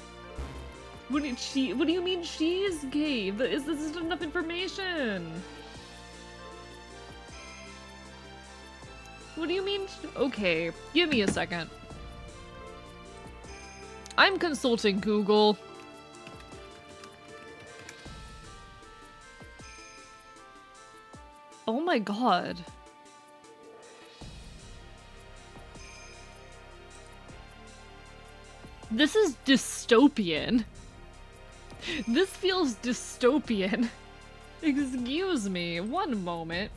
S1: What do you mean cheese cave? This isn't enough information. What do you mean? Okay, give me a second. I'm consulting Google. Oh my god. This is dystopian. This feels dystopian. Excuse me, one moment.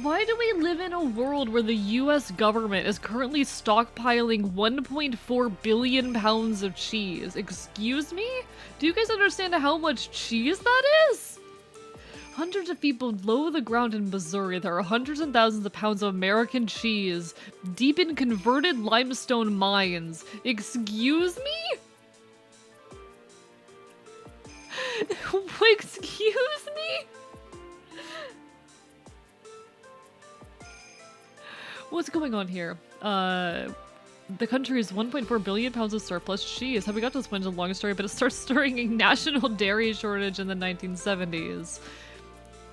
S1: Why do we live in a world where the US government is currently stockpiling 1.4 billion pounds of cheese? Excuse me? Do you guys understand how much cheese that is? Hundreds of people below the ground in Missouri, there are hundreds and thousands of pounds of American cheese deep in converted limestone mines. Excuse me? Excuse me? What's going on here? The country's 1.4 billion pounds of surplus cheese. How we got to this point is a long story, but it starts stirring a national dairy shortage in the 1970s.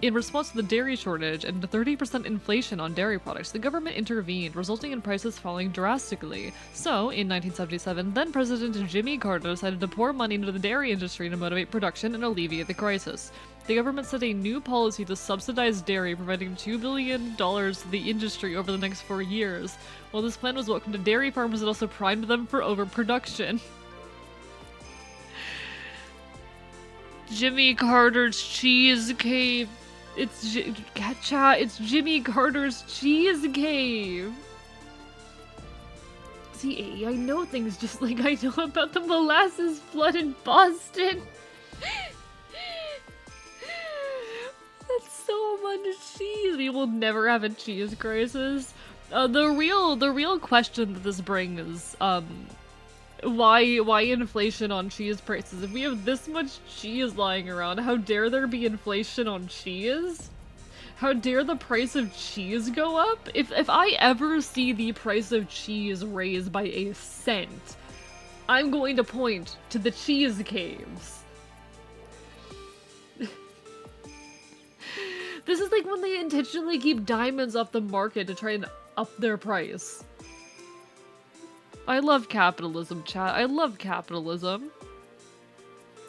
S1: In response to the dairy shortage and 30% inflation on dairy products, the government intervened, resulting in prices falling drastically. So, in 1977, then-President Jimmy Carter decided to pour money into the dairy industry to motivate production and alleviate the crisis. The government set a new policy to subsidize dairy, providing $2 billion to the industry over the next 4 years. While this plan was welcome to dairy farmers, it also primed them for overproduction. Jimmy Carter's cheese cave. It's Jimmy Carter's cheese cave. See, I know things just like I know about the molasses flood in Boston. That's so much cheese. We will never have a cheese crisis. The real question that this brings, why inflation on cheese prices? If we have this much cheese lying around, how dare there be inflation on cheese? How dare the price of cheese go up? If I ever see the price of cheese raised by a cent, I'm going to point to the cheese caves. This is like when they intentionally keep diamonds off the market to try and up their price. I love capitalism, chat. I love capitalism.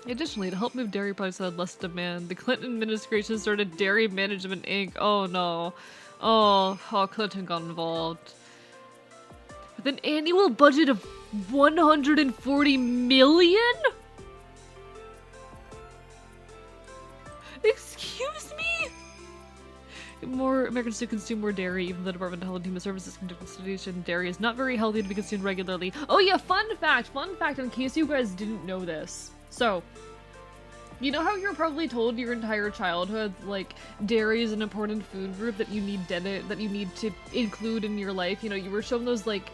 S1: Additionally, to help move dairy products that had less demand, the Clinton administration started Dairy Management Inc. Oh no. Oh, Clinton got involved. With an annual budget of $140 million? Excuse me? More Americans do consume more dairy, even the Department of Health and Human Services conducted studies showing dairy is not very healthy to be consumed regularly. Oh yeah, fun fact, in case you guys didn't know this. So, You know how you're probably told your entire childhood, like, dairy is an important food group that you need to include in your life? You know, you were shown those, like,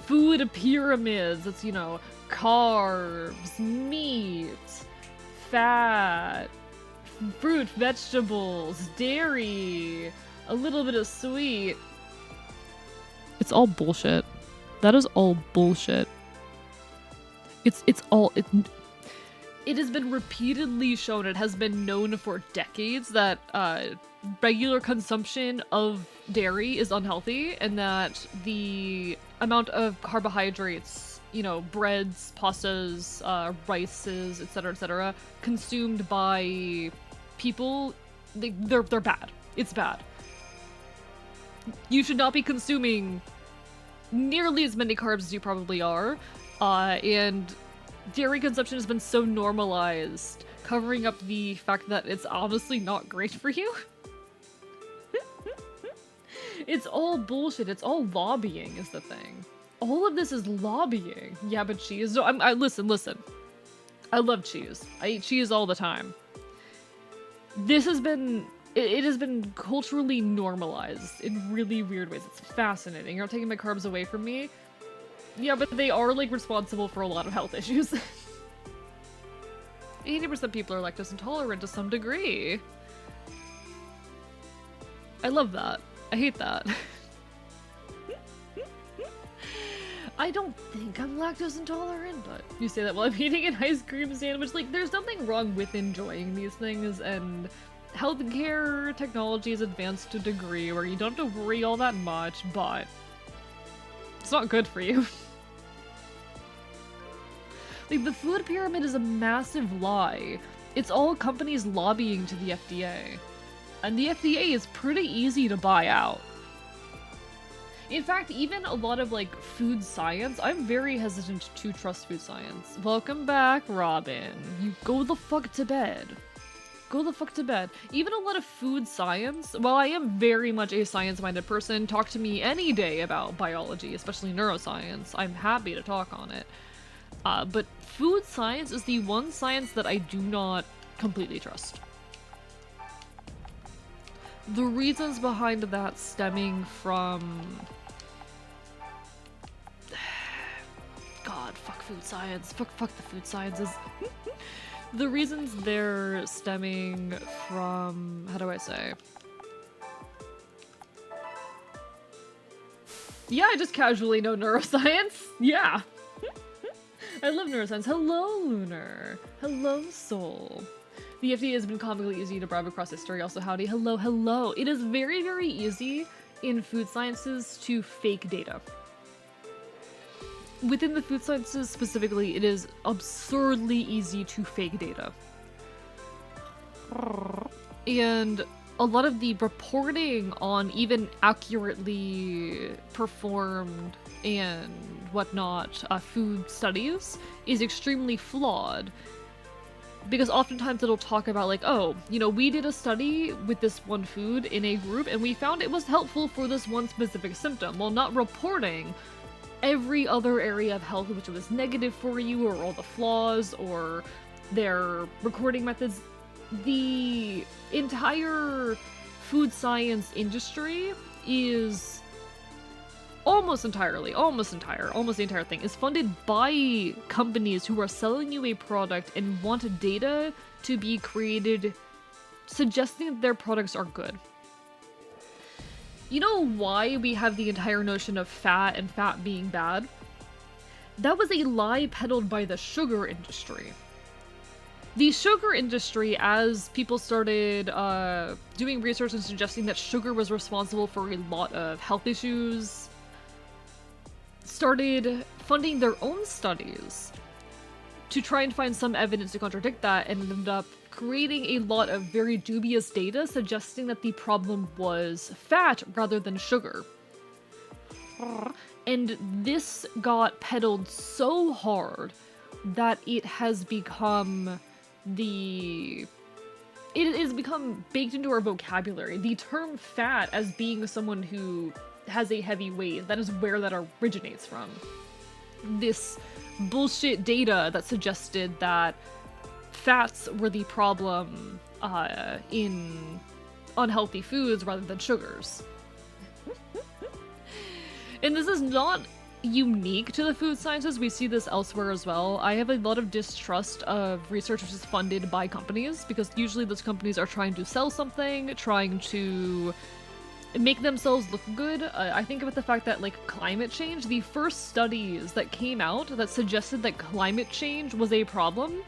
S1: food pyramids. It's, you know, carbs, meat, fat, fruit, vegetables, dairy, a little bit of sweet. It's all bullshit. That is all bullshit. It has been repeatedly shown, it has been known for decades that regular consumption of dairy is unhealthy, and that the amount of carbohydrates, you know, breads, pastas, rices, etc., consumed by people, they're bad. It's bad. You should not be consuming nearly as many carbs as you probably are, and dairy consumption has been so normalized, covering up the fact that it's honestly not great for you. It's all bullshit. It's all lobbying is the thing. All of this is lobbying. Yeah, but cheese. No, listen. I love cheese. I eat cheese all the time. This has been... It has been culturally normalized in really weird ways. It's fascinating. You're not taking my carbs away from me. Yeah, but they are, like, responsible for a lot of health issues. 80% people are lactose intolerant to some degree. I love that. I hate that. I don't think I'm lactose intolerant, but you say that while I'm eating an ice cream sandwich. Like, there's nothing wrong with enjoying these things, and healthcare technology is advanced to a degree where you don't have to worry all that much, but it's not good for you. Like, the food pyramid is a massive lie. It's all companies lobbying to the FDA. And the FDA is pretty easy to buy out. In fact, even a lot of, like, food science, I'm very hesitant to trust food science. Welcome back, Robin. You go the fuck to bed. Go the fuck to bed. Even a lot of food science, while I am very much a science-minded person, talk to me any day about biology, especially neuroscience. I'm happy to talk on it. But food science is the one science that I do not completely trust. The reasons behind that stemming from... God, fuck food science. Fuck the food sciences. The reasons they're stemming from... How do I say? Yeah, I just casually know neuroscience. Yeah. I love neuroscience. Hello, Lunar. Hello, Soul. The FDA has been comically easy to bribe across history. Also, howdy. Hello, hello. It is very, very easy in food sciences to fake data. Within the food sciences specifically, it is absurdly easy to fake data. And a lot of the reporting on even accurately performed and whatnot food studies is extremely flawed. Because oftentimes it'll talk about, like, oh, you know, we did a study with this one food in a group and we found it was helpful for this one specific symptom, while not reporting every other area of health which was negative for you, or all the flaws, or their recording methods. The entire food science industry is almost the entire thing is funded by companies who are selling you a product and want data to be created suggesting that their products are good. You know why we have the entire notion of fat and fat being bad? That was a lie peddled by the sugar industry. The sugar industry, as people started doing research and suggesting that sugar was responsible for a lot of health issues, started funding their own studies to try and find some evidence to contradict that, and ended up creating a lot of very dubious data suggesting that the problem was fat rather than sugar. And this got peddled so hard that it has become it has become baked into our vocabulary. The term fat as being someone who has a heavy weight, that is where that originates from. This bullshit data that suggested that fats were the problem in unhealthy foods rather than sugars. And this is not unique to the food sciences. We see this elsewhere as well. I have a lot of distrust of research which is funded by companies, because usually those companies are trying to sell something, trying to make themselves look good. I think about the fact that, like, climate change, the first studies that came out that suggested that climate change was a problem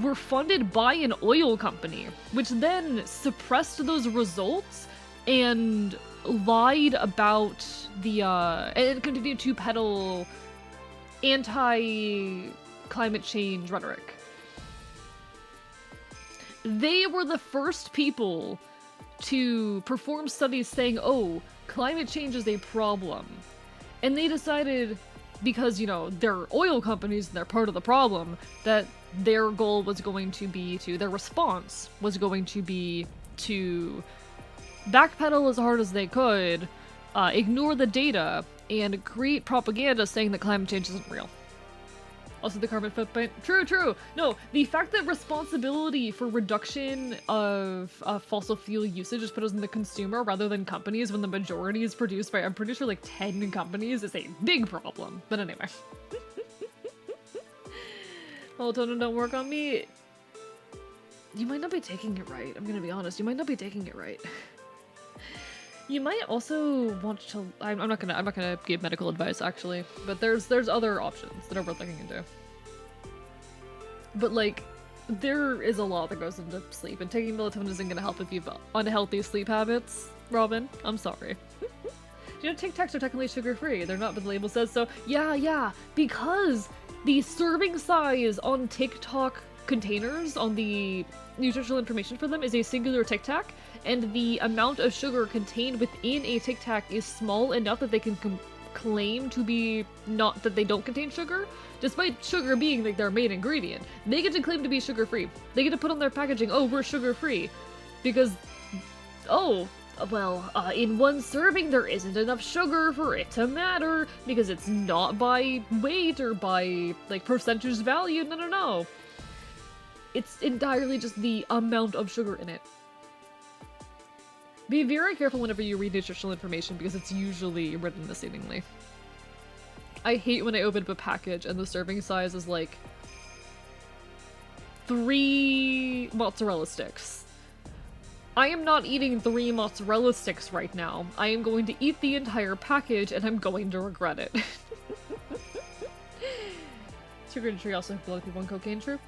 S1: were funded by an oil company, which then suppressed those results and lied about the and continued to peddle anti-climate change rhetoric. They were the first people to perform studies saying, oh, climate change is a problem. And they decided, because, you know, they're oil companies and they're part of the problem, that their goal was going to be their response was going to be to backpedal as hard as they could, ignore the data, and create propaganda saying that climate change isn't real. Also, the carbon footprint. True. No, the fact that responsibility for reduction of fossil fuel usage is put on the consumer rather than companies when the majority is produced by, I'm pretty sure, like 10 companies is a big problem. But anyway. Melatonin don't work on me. You might not be taking it right. I'm gonna be honest. You might not be taking it right. You might also want to. I'm not gonna give medical advice actually, but there's other options that are worth looking into. But like, there is a lot that goes into sleep, and taking melatonin isn't gonna help if you've unhealthy sleep habits. Robin, I'm sorry. You know, Tic Tacs are technically sugar-free. They're not, but the label says so. Yeah, because the serving size on TikTok containers, on the nutritional information for them, is a singular Tic Tac, and the amount of sugar contained within a Tic Tac is small enough that they can claim to be not that they don't contain sugar, despite sugar being like their main ingredient. They get to claim to be sugar-free. They get to put on their packaging, oh, we're sugar-free, because, oh, well, in one serving there isn't enough sugar for it to matter, because it's not by weight or by, like, percentage value. No. It's entirely just the amount of sugar in it. Be very careful whenever you read nutritional information, because it's usually written misleadingly. I hate when I open up a package and the serving size is like 3 mozzarella sticks. I am not eating 3 mozzarella sticks right now. I am going to eat the entire package and I'm going to regret it. Sugar and tree also have blood people on cocaine, true?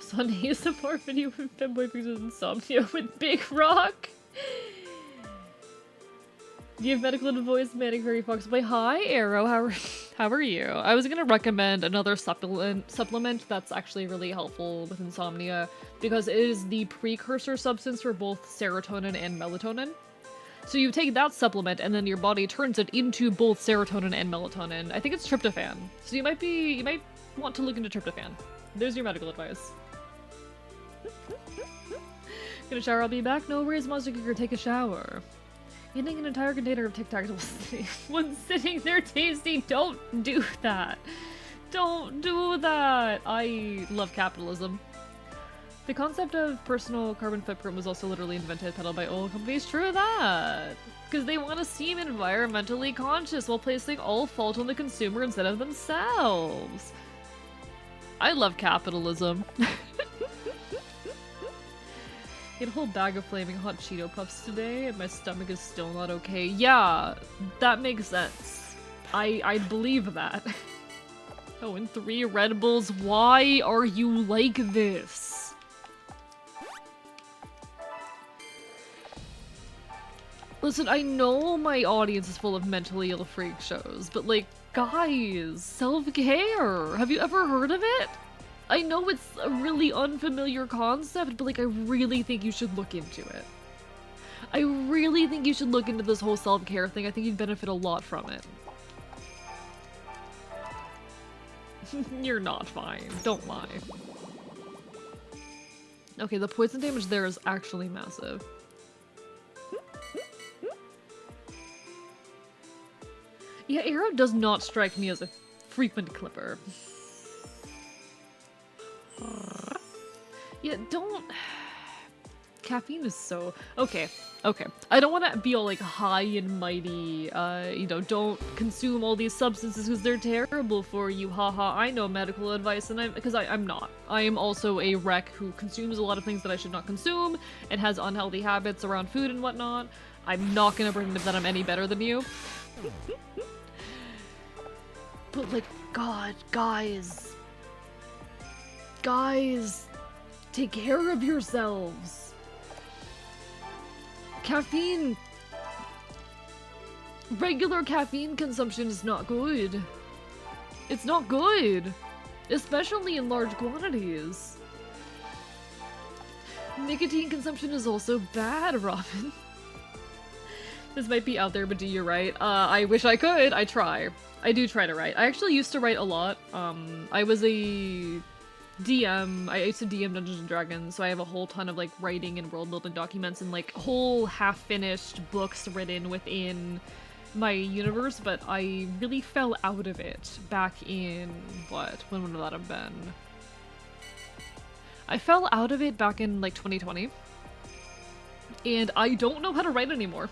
S1: Sunday support video with Femboy fixes insomnia with Big Rock. Do you have medical advice, Manic Fairy Fox Boy? Hi, Arrow. How are you? I was gonna recommend another supplement that's actually really helpful with insomnia, because it is the precursor substance for both serotonin and melatonin. So you take that supplement and then your body turns it into both serotonin and melatonin. I think it's tryptophan. So you might want to look into tryptophan. There's your medical advice. Gonna shower, I'll be back. No worries, Monster Kicker, take a shower. Eating an entire container of Tic Tacs when sitting there tasty. Don't do that. Don't do that. I love capitalism. The concept of personal carbon footprint was also literally invented, peddled by oil companies. True that. Because they want to seem environmentally conscious while placing all fault on the consumer instead of themselves. I love capitalism. Ate a whole bag of flaming hot Cheeto Puffs today, and my stomach is still not okay. Yeah, that makes sense. I believe that. Oh, and 3 Red Bulls. Why are you like this? Listen, I know my audience is full of mentally ill freak shows, but like, guys, self-care. Have you ever heard of it? I know it's a really unfamiliar concept, but like, I really think you should look into it. I really think you should look into this whole self-care thing. I think you'd benefit a lot from it. You're not fine. Don't lie. Okay, the poison damage there is actually massive. Yeah, Arrow does not strike me as a frequent clipper. Yeah, don't... Caffeine is so... Okay, okay. I don't want to be all, like, high and mighty, you know, don't consume all these substances because they're terrible for you, haha. I know medical advice, and I'm not. I am also a wreck who consumes a lot of things that I should not consume, and has unhealthy habits around food and whatnot. I'm not gonna pretend that I'm any better than you. But, like, God, guys... Guys... Take care of yourselves! Caffeine... Regular caffeine consumption is not good. It's not good. Especially in large quantities. Nicotine consumption is also bad, Robin. This might be out there, but do you write? I wish I could. I try. I do try to write. I actually used to write a lot. I was a... DM. I used to DM Dungeons and Dragons, so I have a whole ton of like writing and world building documents and like whole half-finished books written within my universe, but I really fell out of it back in when would that have been? I fell out of it back in like 2020, and I don't know how to write anymore.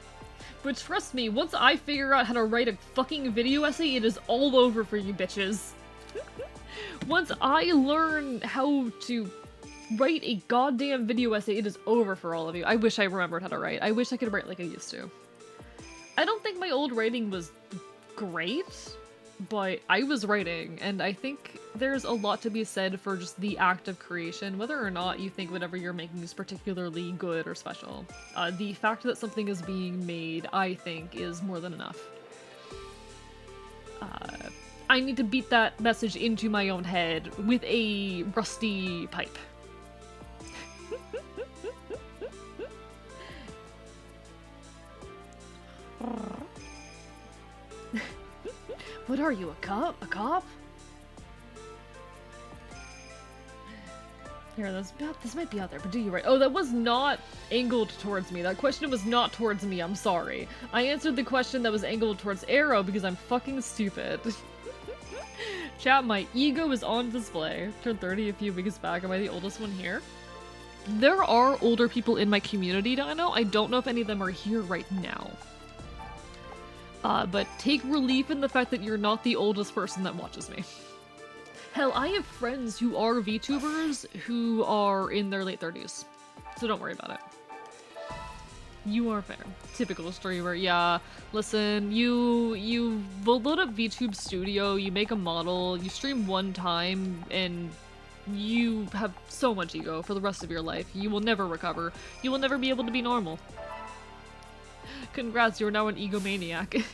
S1: But trust me, once I figure out how to write a fucking video essay, it is all over for you bitches. Once I learn how to write a goddamn video essay, it is over for all of you. I wish I remembered how to write. I wish I could write like I used to. I don't think my old writing was great, but I was writing, and I think there's a lot to be said for just the act of creation, whether or not you think whatever you're making is particularly good or special. The fact that something is being made, I think, is more than enough. I need to beat that message into my own head with a rusty pipe. What are you, a cop? A cop? Here, this might be out there, but do you right? Oh, that was not angled towards me. That question was not towards me, I'm sorry. I answered the question that was angled towards Arrow because I'm fucking stupid. Chat, my ego is on display. Turned 30 a few weeks back. Am I the oldest one here? There are older people in my community, Dino. I don't know if any of them are here right now. But take relief in the fact that you're not the oldest person that watches me. Hell, I have friends who are VTubers who are in their late 30s. So don't worry about it. You are fair. Typical streamer, yeah. Listen, you will load up VTube Studio, you make a model, you stream one time, and you have so much ego for the rest of your life. You will never recover. You will never be able to be normal. Congrats, you're now an egomaniac.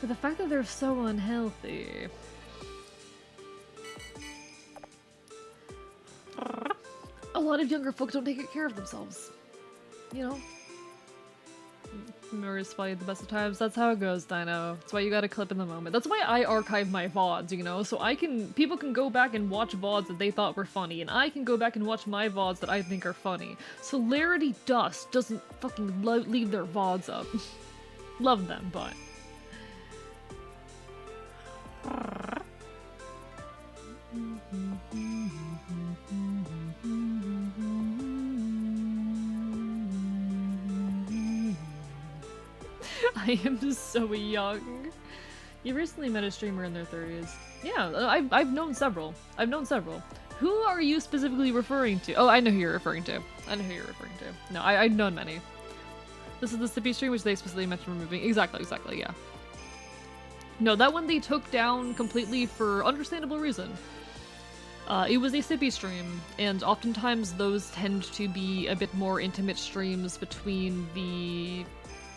S1: For the fact that they're so unhealthy. A lot of younger folks don't take care of themselves. You know? Memories fly at the best of times. That's how it goes, Dino. That's why you gotta clip in the moment. That's why I archive my VODs, you know? So people can go back and watch VODs that they thought were funny, and I can go back and watch my VODs that I think are funny. Celerity Dust doesn't fucking leave their VODs up. Love them, but... I am so young. You recently met a streamer in their 30s. Yeah, I've known several. Who are you specifically referring to? Oh, I know who you're referring to. No, I've known many. This is the Sippy stream, which they explicitly mentioned removing. Exactly, yeah. No, that one they took down completely for understandable reason. It was a Sippy stream, and oftentimes those tend to be a bit more intimate streams between the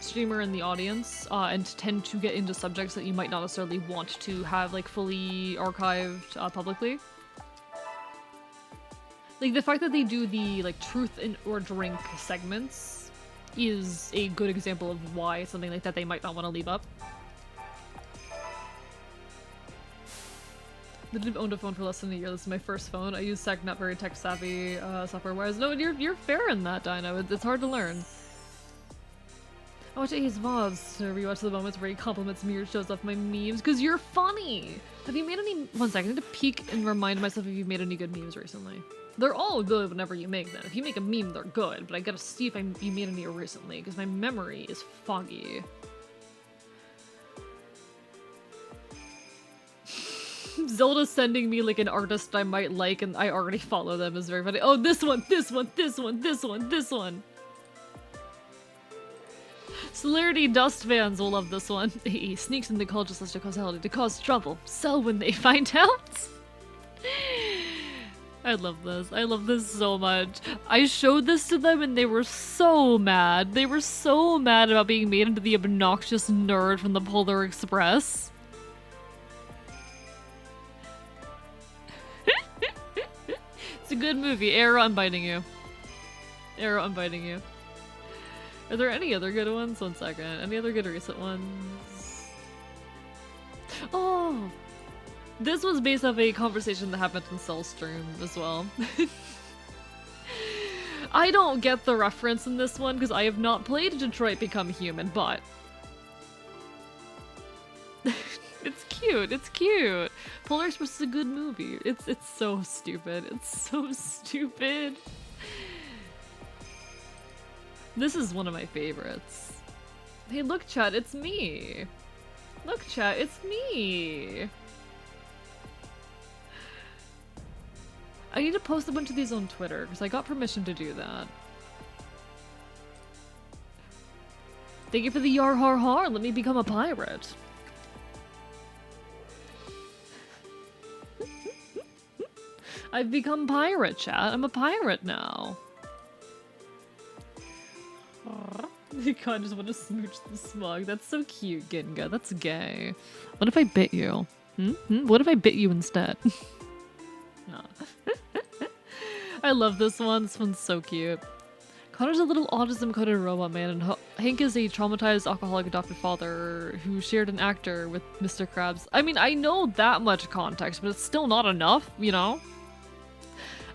S1: streamer and the audience, and tend to get into subjects that you might not necessarily want to have like fully archived publicly. Like the fact that they do the like truth or drink segments is a good example of why something like that they might not want to leave up. I've owned a phone for less than a year. This is my first phone. I use Sec, not very tech savvy software wise. No, you're fair in that, Dino. It's hard to learn. I watch A's VODs to rewatch the moments where he compliments me or shows off my memes, because you're funny! Have you made any- one second, I need to peek and remind myself if you've made any good memes recently. They're all good whenever you make them. If you make a meme, they're good, but I gotta see if you made any recently, because my memory is foggy. Zelda's sending me like an artist I might like and I already follow them is very funny. Oh, this one, this one, this one, this one, this one. Celerity Dust fans will love this one. He sneaks in the culture slash to causality to cause trouble. Sell when they find out. I love this. I love this so much. I showed this to them and they were so mad. They were so mad about being made into the obnoxious nerd from the Polar Express. It's a good movie. Arrow, I'm biting you. Arrow, I'm biting you. Are there any other good ones? One second. Any other good recent ones? Oh! This was based off a conversation that happened in Cellstream as well. I don't get the reference in this one because I have not played Detroit Become Human, but... It's cute, it's cute. Polar Express is a good movie. It's so stupid. It's so stupid. This is one of my favorites. Hey, look, chat, it's me. Look, chat, it's me. I need to post a bunch of these on Twitter because I got permission to do that. Thank you for the yar har har. Let me become a pirate. I've become pirate, chat. I'm a pirate now. You can't just want to smooch the smug. That's so cute, Ginga. That's gay. What if I bit you? What if I bit you instead? No. I love this one. This one's so cute. Connor's a little autism-coded robot man, and Hank is a traumatized alcoholic adopted father who shared an actor with Mr. Krabs. I mean, I know that much context, but it's still not enough, you know?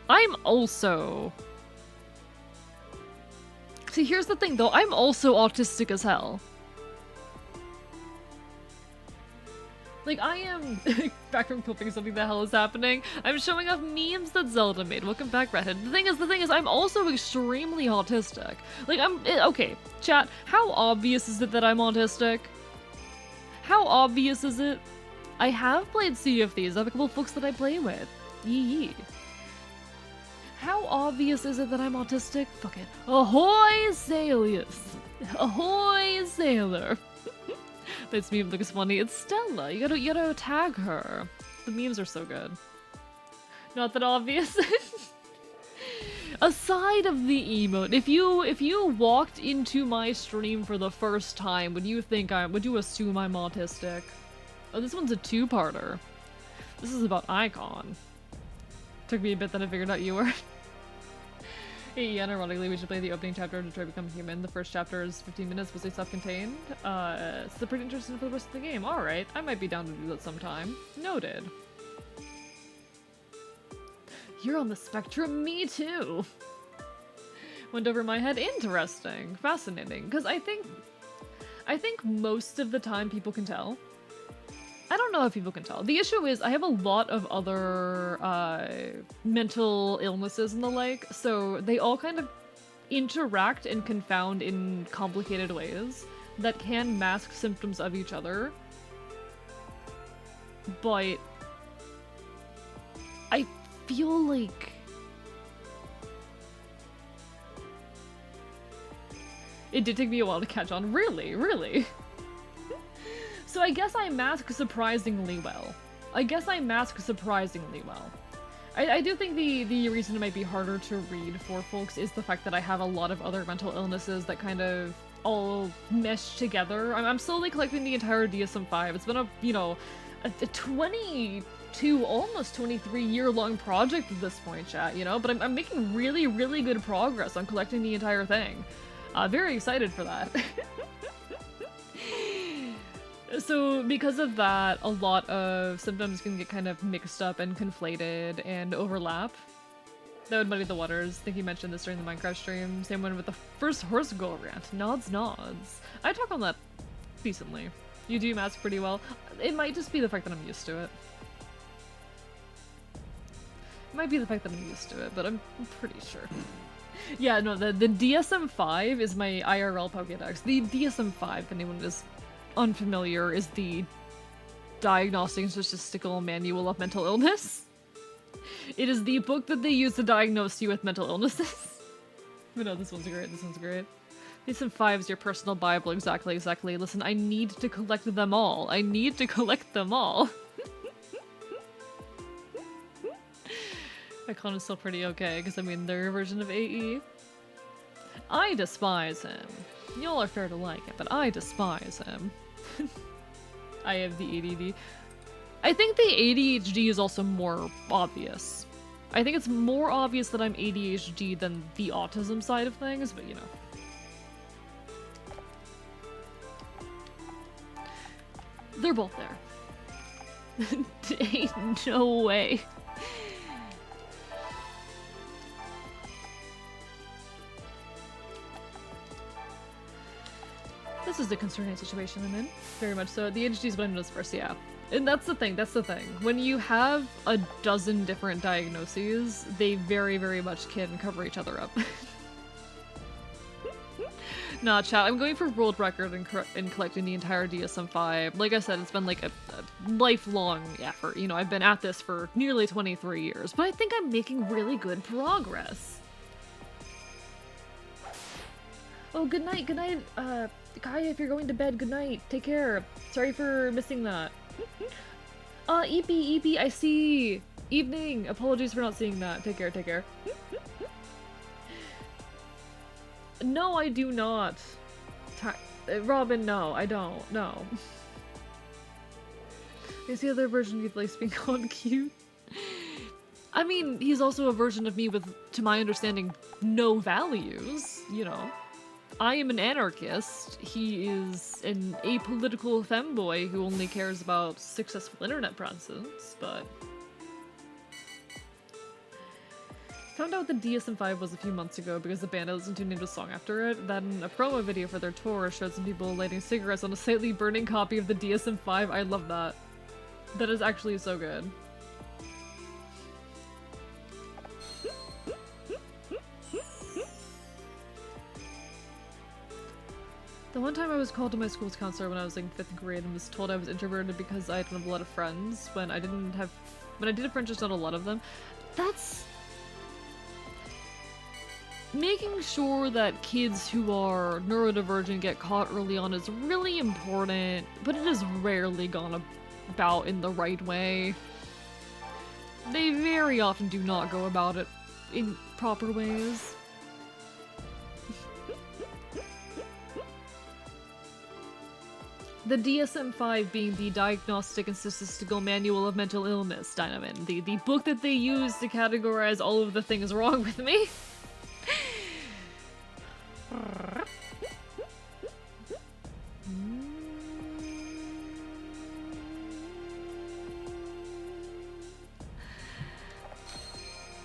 S1: I'm also... See, here's the thing, though. I'm also autistic as hell. Like, I am... back from coping something the hell is happening. I'm showing off memes that Zelda made. Welcome back, Redhead. The thing is, I'm also extremely autistic. Like, okay, chat, how obvious is it that I'm autistic? How obvious is it? I have played Sea of Thieves. I have a couple of folks that I play with. Yee. How obvious is it that I'm autistic? Fuck it. Ahoy, sailors! Ahoy, sailor! This meme looks funny. It's Stella. You gotta tag her. The memes are so good. Not that obvious. Aside of the emote, if you walked into my stream for the first time, would you assume I'm autistic? Oh, this one's a two-parter. This is about Icon. Took me a bit that I figured out you were. Hey, unironically, we should play the opening chapter of Detroit Become Human. The first chapter is 15 minutes, mostly self-contained. It's pretty interesting for the rest of the game. Alright, I might be down to do that sometime. Noted. You're on the spectrum, me too! Went over my head. Interesting. Fascinating. Because I think most of the time people can tell. I don't know if people can tell. The issue is I have a lot of other mental illnesses and the like, so they all kind of interact and confound in complicated ways that can mask symptoms of each other. But I feel like it did take me a while to catch on. Really? Really? So I guess I mask surprisingly well. I do think the reason it might be harder to read for folks is the fact that I have a lot of other mental illnesses that kind of all mesh together. I'm slowly collecting the entire DSM-5. It's been a 22, almost 23-year-long project at this point, chat, you know? But I'm making really, really good progress on collecting the entire thing. Very excited for that. So because of that, a lot of symptoms can get kind of mixed up and conflated and overlap. That would muddy the waters. I think you mentioned this during the Minecraft stream. Same one with the first horse girl rant. Nods, nods. I talk on that decently. You do mask pretty well. It might just be the fact that I'm used to it. It might be the fact that I'm used to it, but I'm pretty sure. Yeah, no, the DSM-5 is my IRL Pokédex. The DSM-5, if anyone is unfamiliar, is the Diagnostic and Statistical Manual of Mental Illness. It is the book that they use to diagnose you with mental illnesses. But no, this one's great, this one's great. DSM-5 is your personal Bible, exactly. Listen, I need to collect them all. I need to collect them all. Icon is still pretty okay, because I mean, their version of AE. I despise him. Y'all are fair to like it, but I despise him. I have the ADD. I think the ADHD is also more obvious. I think it's more obvious that I'm ADHD than the autism side of things, but you know. They're both there. Ain't no way. This is the concerning situation I'm in. Very much so. The ADHD is what I noticed first, yeah. And that's the thing. When you have a dozen different diagnoses, they very, very much can cover each other up. Nah, chat, I'm going for world record in collecting the entire DSM-5. Like I said, it's been like a lifelong effort. You know, I've been at this for nearly 23 years, but I think I'm making really good progress. Oh, good night, Kai, if you're going to bed, good night. Take care. Sorry for missing that. EP, I see. Evening. Apologies for not seeing that. Take care. No, I do not. Robin, no, I don't. No. Is the other version you'd like being called cute? I mean, he's also a version of me with, to my understanding, no values, you know. I am an anarchist. He is an apolitical femboy who only cares about successful internet presence, but... Found out the DSM-5 was a few months ago because the band I listened to named a song after it. Then a promo video for their tour showed some people lighting cigarettes on a slightly burning copy of the DSM-5. I love that. That is actually so good. The one time I was called to my school's counselor when I was in 5th grade and was told I was introverted because I didn't have a lot of friends when I did have friends, just not a lot of them. That's... Making sure that kids who are neurodivergent get caught early on is really important, but it is rarely gone about in the right way. They very often do not go about it in proper ways. The DSM-5 being the Diagnostic and Statistical Manual of Mental Illness, Dynamin. The book that they use to categorize all of the things wrong with me.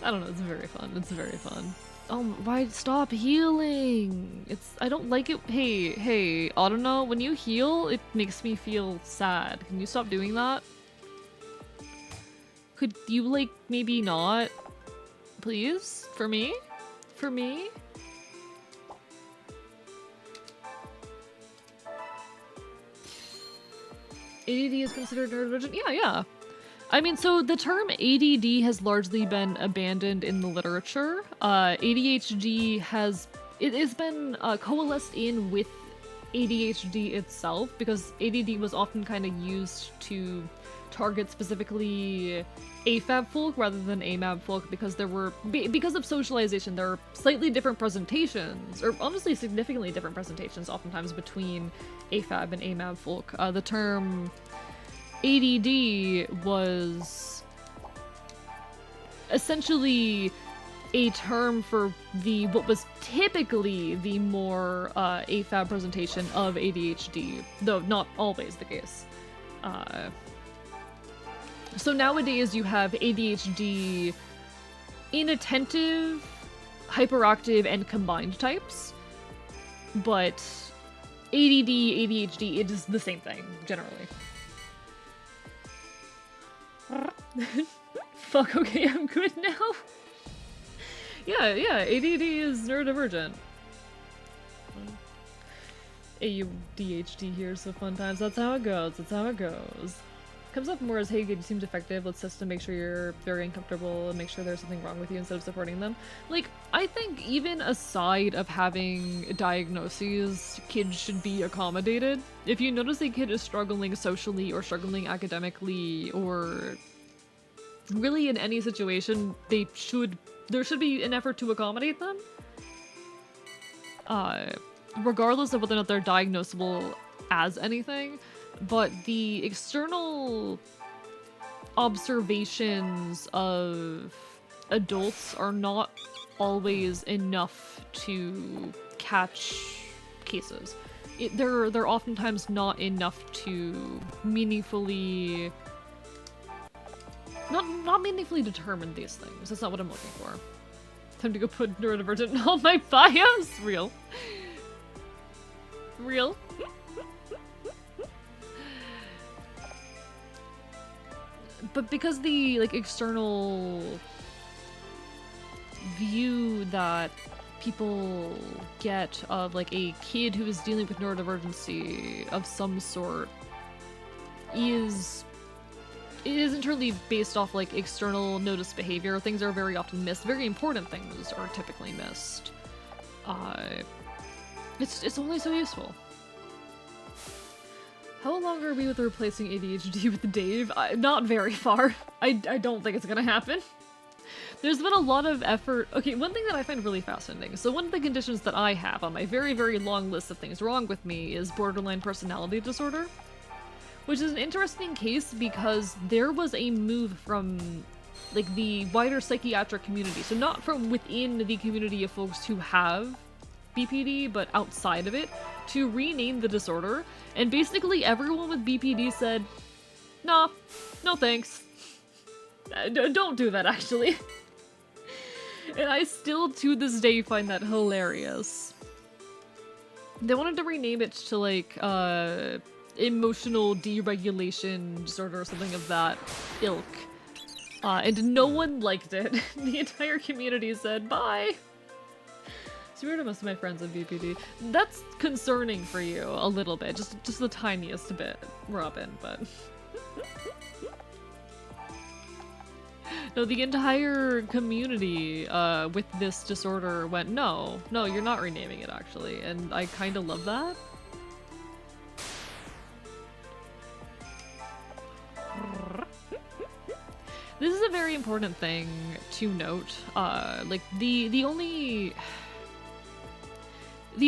S1: I don't know, it's very fun. It's very fun. Oh, why stop healing? I don't like it. Hey, Autono, when you heal, it makes me feel sad. Can you stop doing that? Could you, like, maybe not? Please? For me? For me? ADD is considered neurodivergent? Yeah. I mean, so the term ADD has largely been abandoned in the literature. ADHD has been coalesced in with ADHD itself because ADD was often kind of used to target specifically AFAB folk rather than AMAB folk because because of socialization, there are slightly different presentations, or honestly significantly different presentations oftentimes between AFAB and AMAB folk. The term ADD was essentially a term for what was typically the more AFAB presentation of ADHD, though not always the case. So nowadays you have ADHD inattentive, hyperactive, and combined types. But ADD, ADHD, it is the same thing, generally. Fuck, okay, I'm good now. Yeah, ADD is neurodivergent. ADHD here, so fun times. That's how it goes. That's how it goes. Comes up more as, hey, you seemed effective. Let's test to make sure you're very uncomfortable and make sure there's something wrong with you instead of supporting them. Like, I think even aside of having diagnoses, kids should be accommodated. If you notice a kid is struggling socially or struggling academically or really in any situation, there should be an effort to accommodate them. Regardless of whether or not they're diagnosable as anything. But the external observations of adults are not always enough to catch cases. They're oftentimes not enough to meaningfully... Not meaningfully determine these things. That's not what I'm looking for. Time to go put neurodivergent in all my bios. Real. Real. But because the, like, external view that people get of, like, a kid who is dealing with neurodivergency of some sort isn't really based off, like, external noticed behavior. Things are very often missed. Very important things are typically missed. It's only so useful. How long are we with replacing ADHD with Dave? Not very far. I don't think it's gonna happen. There's been a lot of effort. Okay, one thing that I find really fascinating. So one of the conditions that I have on my very, very long list of things wrong with me is borderline personality disorder. Which is an interesting case because there was a move from, like, the wider psychiatric community. So not from within the community of folks who have BPD, but outside of it, to rename the disorder, and basically everyone with BPD said, nah, no thanks. Don't do that, actually. And I still, to this day, find that hilarious. They wanted to rename it to, like, emotional deregulation disorder or something of that ilk. And no one liked it. The entire community said, bye! It's weird most of my friends have BPD. That's concerning for you a little bit, just the tiniest bit, Robin, but... No, the entire community with this disorder went, no, you're not renaming it, actually, and I kinda love that. This is a very important thing to note. Like, the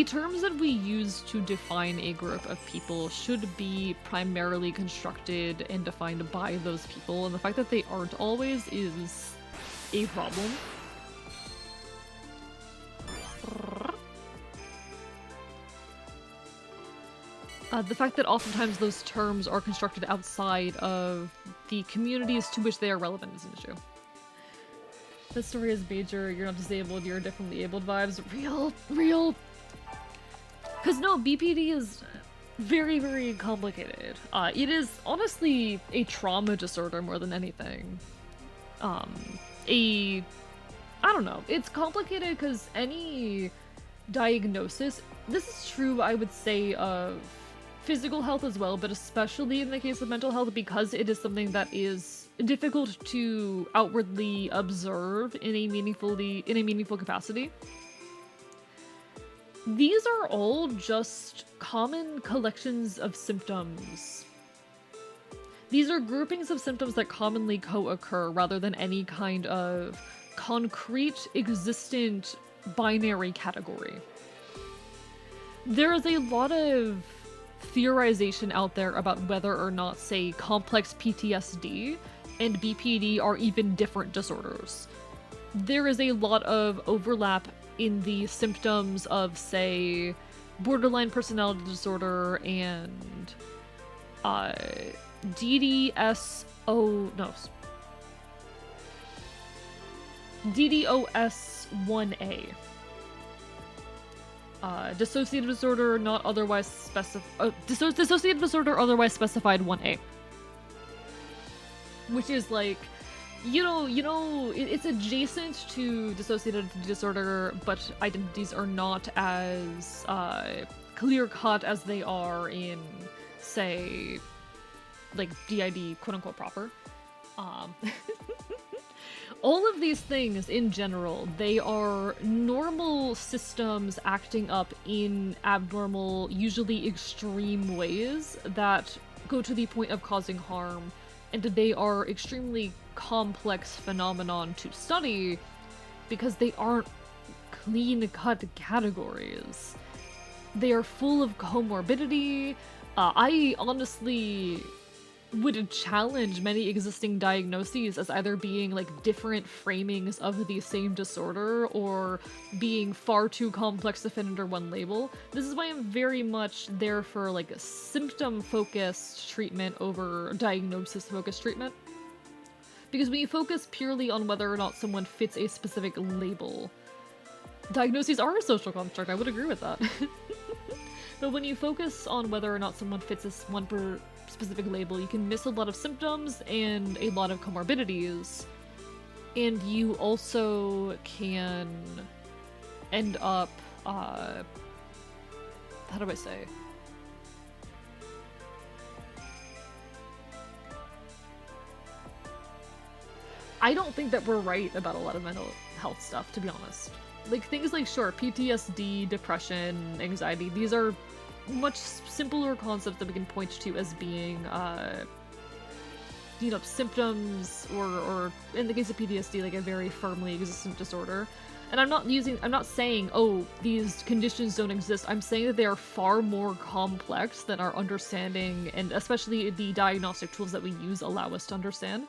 S1: terms that we use to define a group of people should be primarily constructed and defined by those people, and the fact that they aren't always is a problem. The fact that oftentimes those terms are constructed outside of the communities to which they are relevant is an issue. That story is major, you're not disabled, you're differently abled vibes. Real. Because no, BPD is very, very complicated. It is honestly a trauma disorder more than anything. I don't know, it's complicated because any diagnosis, this is true, I would say, of physical health as well, but especially in the case of mental health, because it is something that is difficult to outwardly observe in a meaningful capacity. These are all just common collections of symptoms. These are groupings of symptoms that commonly co-occur rather than any kind of concrete, existent, binary category. There is a lot of theorization out there about whether or not, say, complex PTSD and BPD are even different disorders. There is a lot of overlap in the symptoms of, say, borderline personality disorder and DDoS-1A. Dissociative disorder not otherwise dissociative disorder otherwise specified 1A. Which is like, it's adjacent to dissociative disorder, but identities are not as clear-cut as they are in, say, like, DID quote-unquote proper. All of these things, in general, they are normal systems acting up in abnormal, usually extreme ways that go to the point of causing harm, and they are extremely complex phenomenon to study because they aren't clean-cut categories. They are full of comorbidity. I honestly would challenge many existing diagnoses as either being like different framings of the same disorder or being far too complex to fit under one label. This is why I'm very much there for like a symptom-focused treatment over diagnosis-focused treatment. Because when you focus purely on whether or not someone fits a specific label, diagnoses are a social construct, I would agree with that. But when you focus on whether or not someone fits this one specific label, you can miss a lot of symptoms and a lot of comorbidities. And you also can end up, how do I say? I don't think that we're right about a lot of mental health stuff, to be honest. Like, things like, sure, PTSD, depression, anxiety, these are much simpler concepts that we can point to as being, symptoms, or in the case of PTSD, like a very firmly existent disorder. And I'm not saying, oh, these conditions don't exist. I'm saying that they are far more complex than our understanding, and especially the diagnostic tools that we use allow us to understand.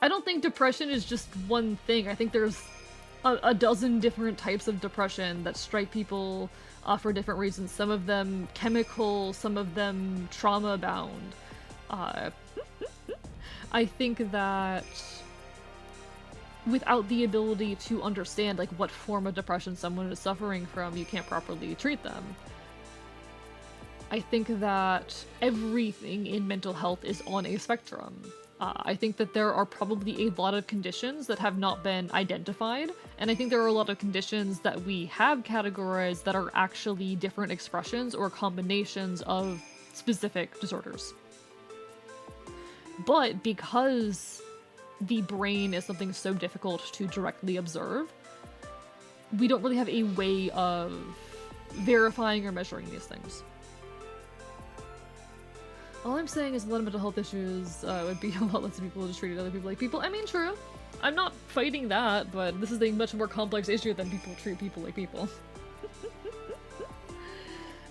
S1: I don't think depression is just one thing. I think there's a dozen different types of depression that strike people for different reasons. Some of them chemical, some of them trauma-bound. I think that without the ability to understand like what form of depression someone is suffering from, you can't properly treat them. I think that everything in mental health is on a spectrum. I think that there are probably a lot of conditions that have not been identified, and I think there are a lot of conditions that we have categorized that are actually different expressions or combinations of specific disorders. But because the brain is something so difficult to directly observe, we don't really have a way of verifying or measuring these things. All I'm saying is a lot of mental health issues would be a lot less people just treated other people like people. I mean, true. I'm not fighting that, but this is a much more complex issue than people treat people like people.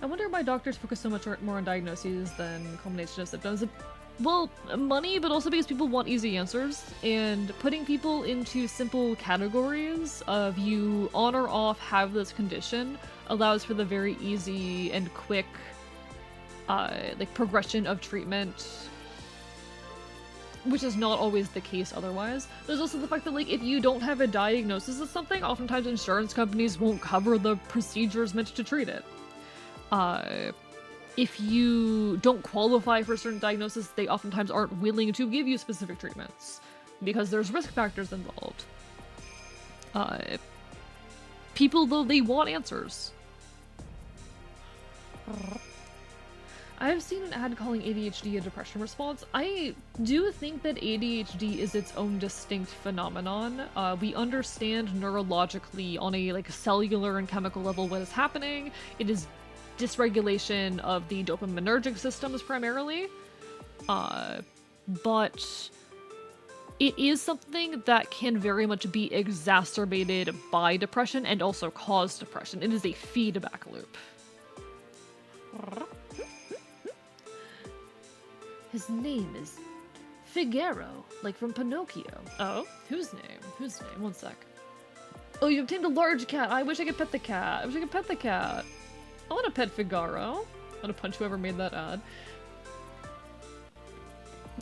S1: I wonder why doctors focus so much more on diagnoses than combination of symptoms. Well, money, but also because people want easy answers, and putting people into simple categories of you on or off have this condition allows for the very easy and quick progression of treatment, which is not always the case otherwise. There's also the fact that, like, if you don't have a diagnosis of something, oftentimes insurance companies won't cover the procedures meant to treat it. If you don't qualify for a certain diagnosis, they oftentimes aren't willing to give you specific treatments because there's risk factors involved. People, though, they want answers. I have seen an ad calling ADHD a depression response. I do think that ADHD is its own distinct phenomenon. We understand neurologically on a cellular and chemical level what is happening. It is dysregulation of the dopaminergic systems primarily. But it is something that can very much be exacerbated by depression and also cause depression. It is a feedback loop. His name is Figaro, like from Pinocchio. Oh? Whose name? Whose name? One sec. Oh, you obtained a large cat. I wish I could pet the cat. I wish I could pet the cat. I want to pet Figaro. I want to punch whoever made that ad.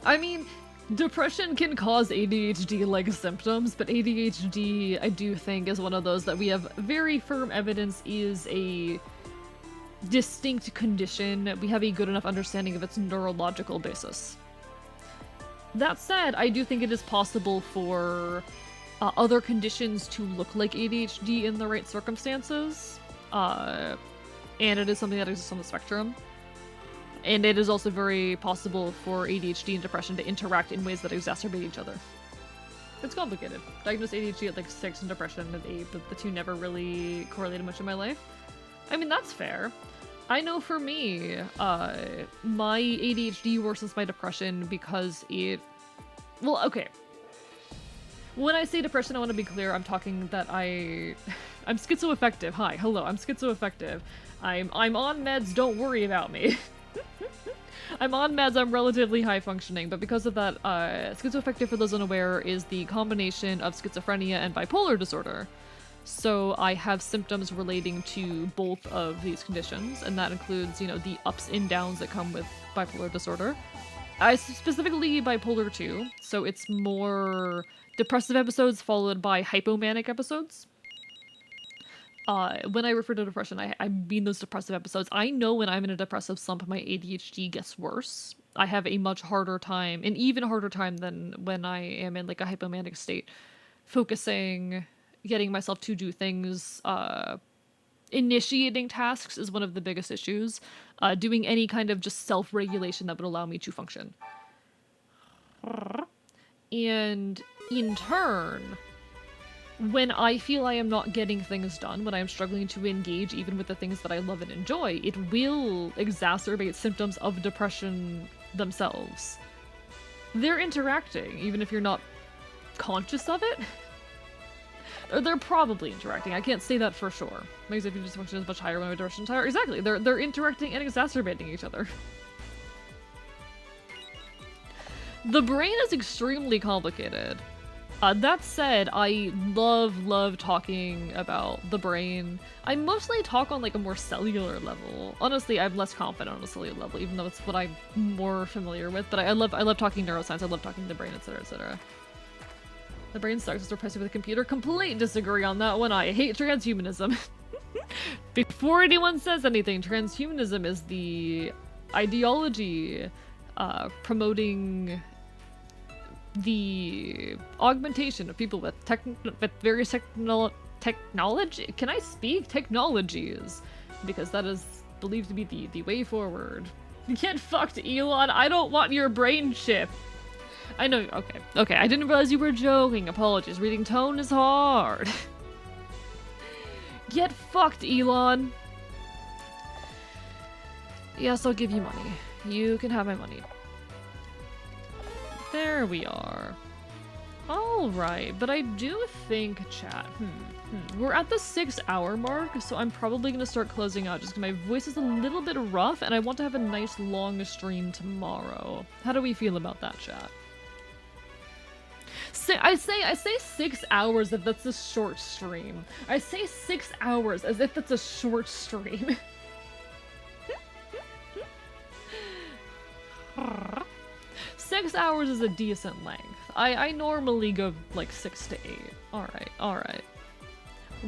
S1: I mean, Depression can cause ADHD-like symptoms, but ADHD, I do think, is one of those that we have very firm evidence is a distinct condition. We have a good enough understanding of its neurological basis. That said, I do think it is possible for other conditions to look like ADHD in the right circumstances, and it is something that exists on the spectrum. And it is also very possible for ADHD and depression to interact in ways that exacerbate each other. It's complicated. Diagnosed ADHD at like 6 and depression at 8, but the two never really correlated much in my life. I mean, that's fair. I know for me, my ADHD worsens my depression because it... Well, okay. When I say depression, I want to be clear, I'm talking that I'm schizoaffective. Hi, hello, I'm schizoaffective. I'm on meds, don't worry about me. I'm on meds, I'm relatively high functioning, but because of that, schizoaffective, for those unaware, is the combination of schizophrenia and bipolar disorder. So I have symptoms relating to both of these conditions, and that includes, you know, the ups and downs that come with bipolar disorder. I specifically bipolar 2, so it's more depressive episodes followed by hypomanic episodes. When I refer to depression, I mean those depressive episodes. I know when I'm in a depressive slump, my ADHD gets worse. I have a much harder time, an even harder time than when I am in like a hypomanic state, focusing, getting myself to do things, initiating tasks is one of the biggest issues. Doing any kind of just self-regulation that would allow me to function. And in turn, when I feel I am not getting things done, when I am struggling to engage even with the things that I love and enjoy, it will exacerbate symptoms of depression themselves. They're interacting, even if you're not conscious of it. Or they're probably interacting. I can't say that for sure. My executive dysfunction is much higher when my depression is higher. Exactly. They're interacting and exacerbating each other. The brain is extremely complicated. That said, I love talking about the brain. I mostly talk on like a more cellular level. Honestly, I'm less confident on a cellular level, even though it's what I'm more familiar with. But I love talking neuroscience. I love talking the brain, etc., etc. The brain sucks. It's replaced with a computer. Complete disagree on that one. I hate transhumanism. Before anyone says anything, transhumanism is the ideology promoting the augmentation of people with various technology. Can I speak? Technologies, because that is believed to be the way forward. Get fucked, Elon. I don't want your brain chip. I know. Okay. I didn't realize you were joking. Apologies. Reading tone is hard. Get fucked, Elon. Yes, I'll give you money. You can have my money. There we are. Alright, but I do think, chat, we're at the 6-hour mark, so I'm probably gonna start closing out just because my voice is a little bit rough and I want to have a nice long stream tomorrow. How do we feel about that, chat? I say 6 hours if that's a short stream. I say 6 hours as if that's a short stream. 6 hours is a decent length. I normally go like 6 to 8. Alright.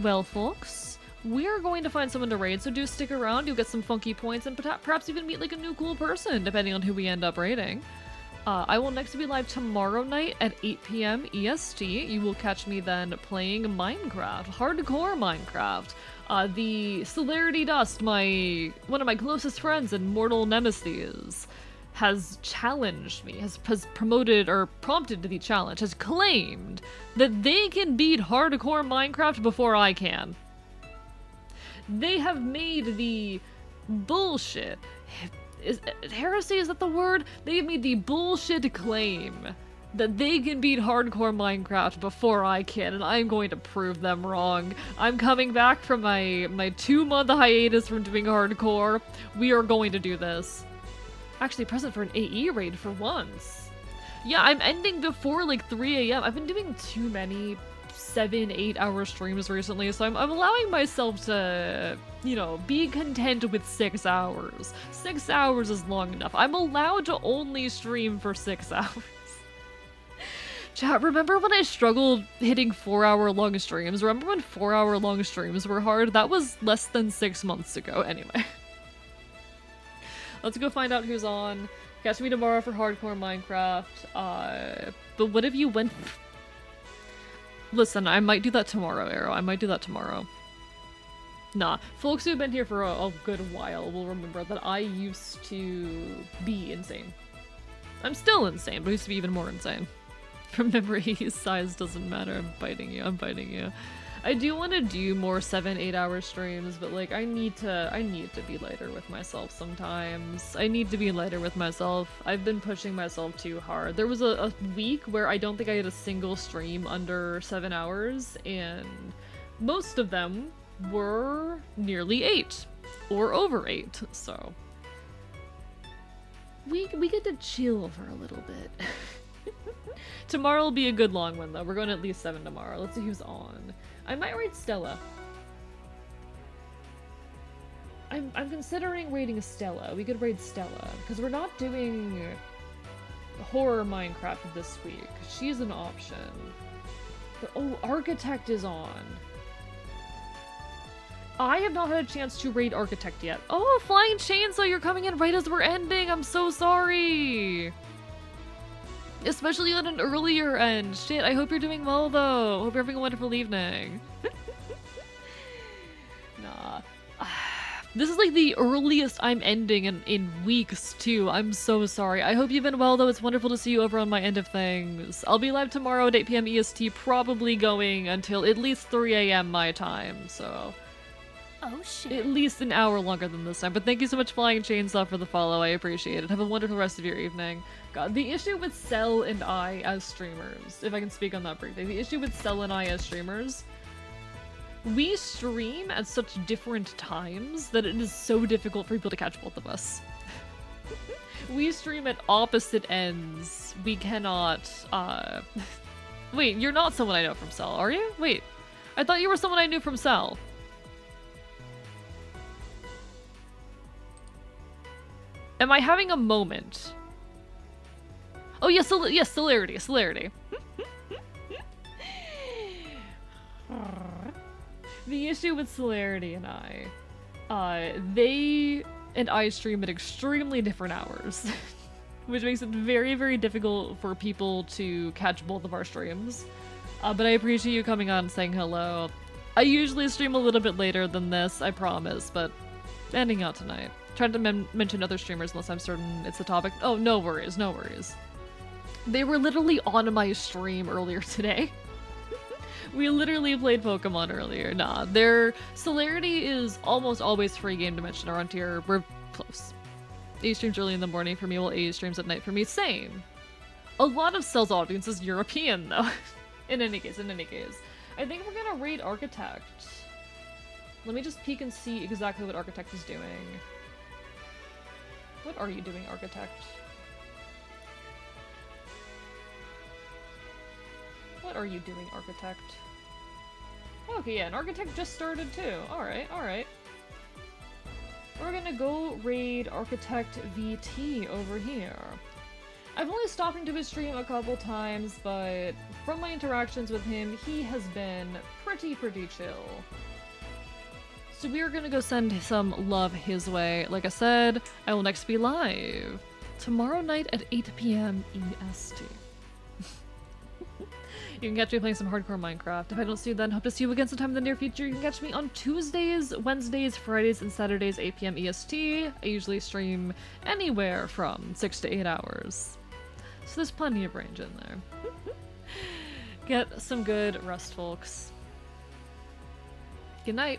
S1: Well, folks, we're going to find someone to raid, so do stick around. You'll get some funky points and perhaps even meet like a new cool person, depending on who we end up raiding. I will next be live tomorrow night at 8 p.m. EST. You will catch me then playing Minecraft, hardcore Minecraft. The Celerity Dust, one of my closest friends and mortal nemesis, has challenged me, has promoted or prompted the challenge, has claimed that they can beat hardcore Minecraft before I can. They have made the bullshit. Heresy, is that the word? They have made the bullshit claim that they can beat hardcore Minecraft before I can, and I'm going to prove them wrong. I'm coming back from my 2-month hiatus from doing hardcore. We are going to do this. Actually present for an AE raid for once. Yeah, I'm ending before like 3 a.m. I've been doing too many 7-8 hour streams recently, so I'm allowing myself to, you know, be content with 6 hours. 6 hours is long enough. I'm allowed to only stream for 6 hours. Chat, remember when I struggled hitting 4-hour-long streams? Remember when 4-hour-long streams were hard? That was less than 6 months ago, anyway. Let's go find out who's on. Catch me tomorrow for hardcore Minecraft. But what if you went... Listen, I might do that tomorrow, Arrow. I might do that tomorrow. Nah, folks who've been here for a good while will remember that I used to be insane. I'm still insane, but I used to be even more insane. From memory, size doesn't matter. I'm biting you. I'm biting you. I do want to do more 7-8 hour streams, but like I need to be lighter with myself sometimes. I need to be lighter with myself. I've been pushing myself too hard. There was a week where I don't think I had a single stream under 7 hours, and most of them were nearly 8 or over 8. So we get to chill for a little bit. Tomorrow will be a good long one, though. We're going at least 7 tomorrow. Let's see who's on. I might raid Stella. I'm considering raiding Stella. We could raid Stella, because we're not doing horror Minecraft this week. She's an option. But, oh, Architect is on. I have not had a chance to raid Architect yet. Oh, Flying Chainsaw, you're coming in right as we're ending. I'm so sorry. Especially on an earlier end. Shit, I hope you're doing well, though. Hope you're having a wonderful evening. Nah. This is like the earliest I'm ending in weeks, too. I'm so sorry. I hope you've been well, though. It's wonderful to see you over on my end of things. I'll be live tomorrow at 8 PM EST, probably going until at least 3 AM my time, so...
S3: Oh shit.
S1: At least an hour longer than this time. But thank you so much, Flying Chainsaw, for the follow. I appreciate it. Have a wonderful rest of your evening. God, the issue with Cell and I as streamers, if I can speak on that briefly, the issue with Cell and I as streamers, we stream at such different times that it is so difficult for people to catch both of us. We stream at opposite ends. We cannot, Wait, you're not someone I know from Cell, are you? Wait, I thought you were someone I knew from Cell. Am I having a moment? Oh yes, yes, Celerity, Celerity. The issue with Celerity and they and I stream at extremely different hours, which makes it very, very difficult for people to catch both of our streams. But I appreciate you coming on and saying hello. I usually stream a little bit later than this, I promise, but ending out tonight. Tried to mention other streamers unless I'm certain it's the topic. Oh, no worries, no worries. They were literally on my stream earlier today. We literally played Pokemon earlier. Nah, their Celerity is almost always free game dimension around here. We're close. A streams early in the morning for me, while A streams at night for me. Same. A lot of Cell's audience is European, though. In any case. I think we're gonna raid Architect. Let me just peek and see exactly what Architect is doing. What are you doing, Architect? What are you doing, Architect? Okay, yeah, an Architect just started too. Alright, alright. We're gonna go raid Architect VT over here. I've only stopped into his stream a couple times, but from my interactions with him, he has been pretty chill. So we are gonna go send some love his way. Like I said, I will next be live tomorrow night at 8 PM EST. You can catch me playing some hardcore Minecraft. If I don't see you then, hope to see you again sometime in the near future. You can catch me on Tuesdays, Wednesdays, Fridays, and Saturdays, 8 PM EST. I usually stream anywhere from 6 to 8 hours. So there's plenty of range in there. Get some good rest, folks. Good night.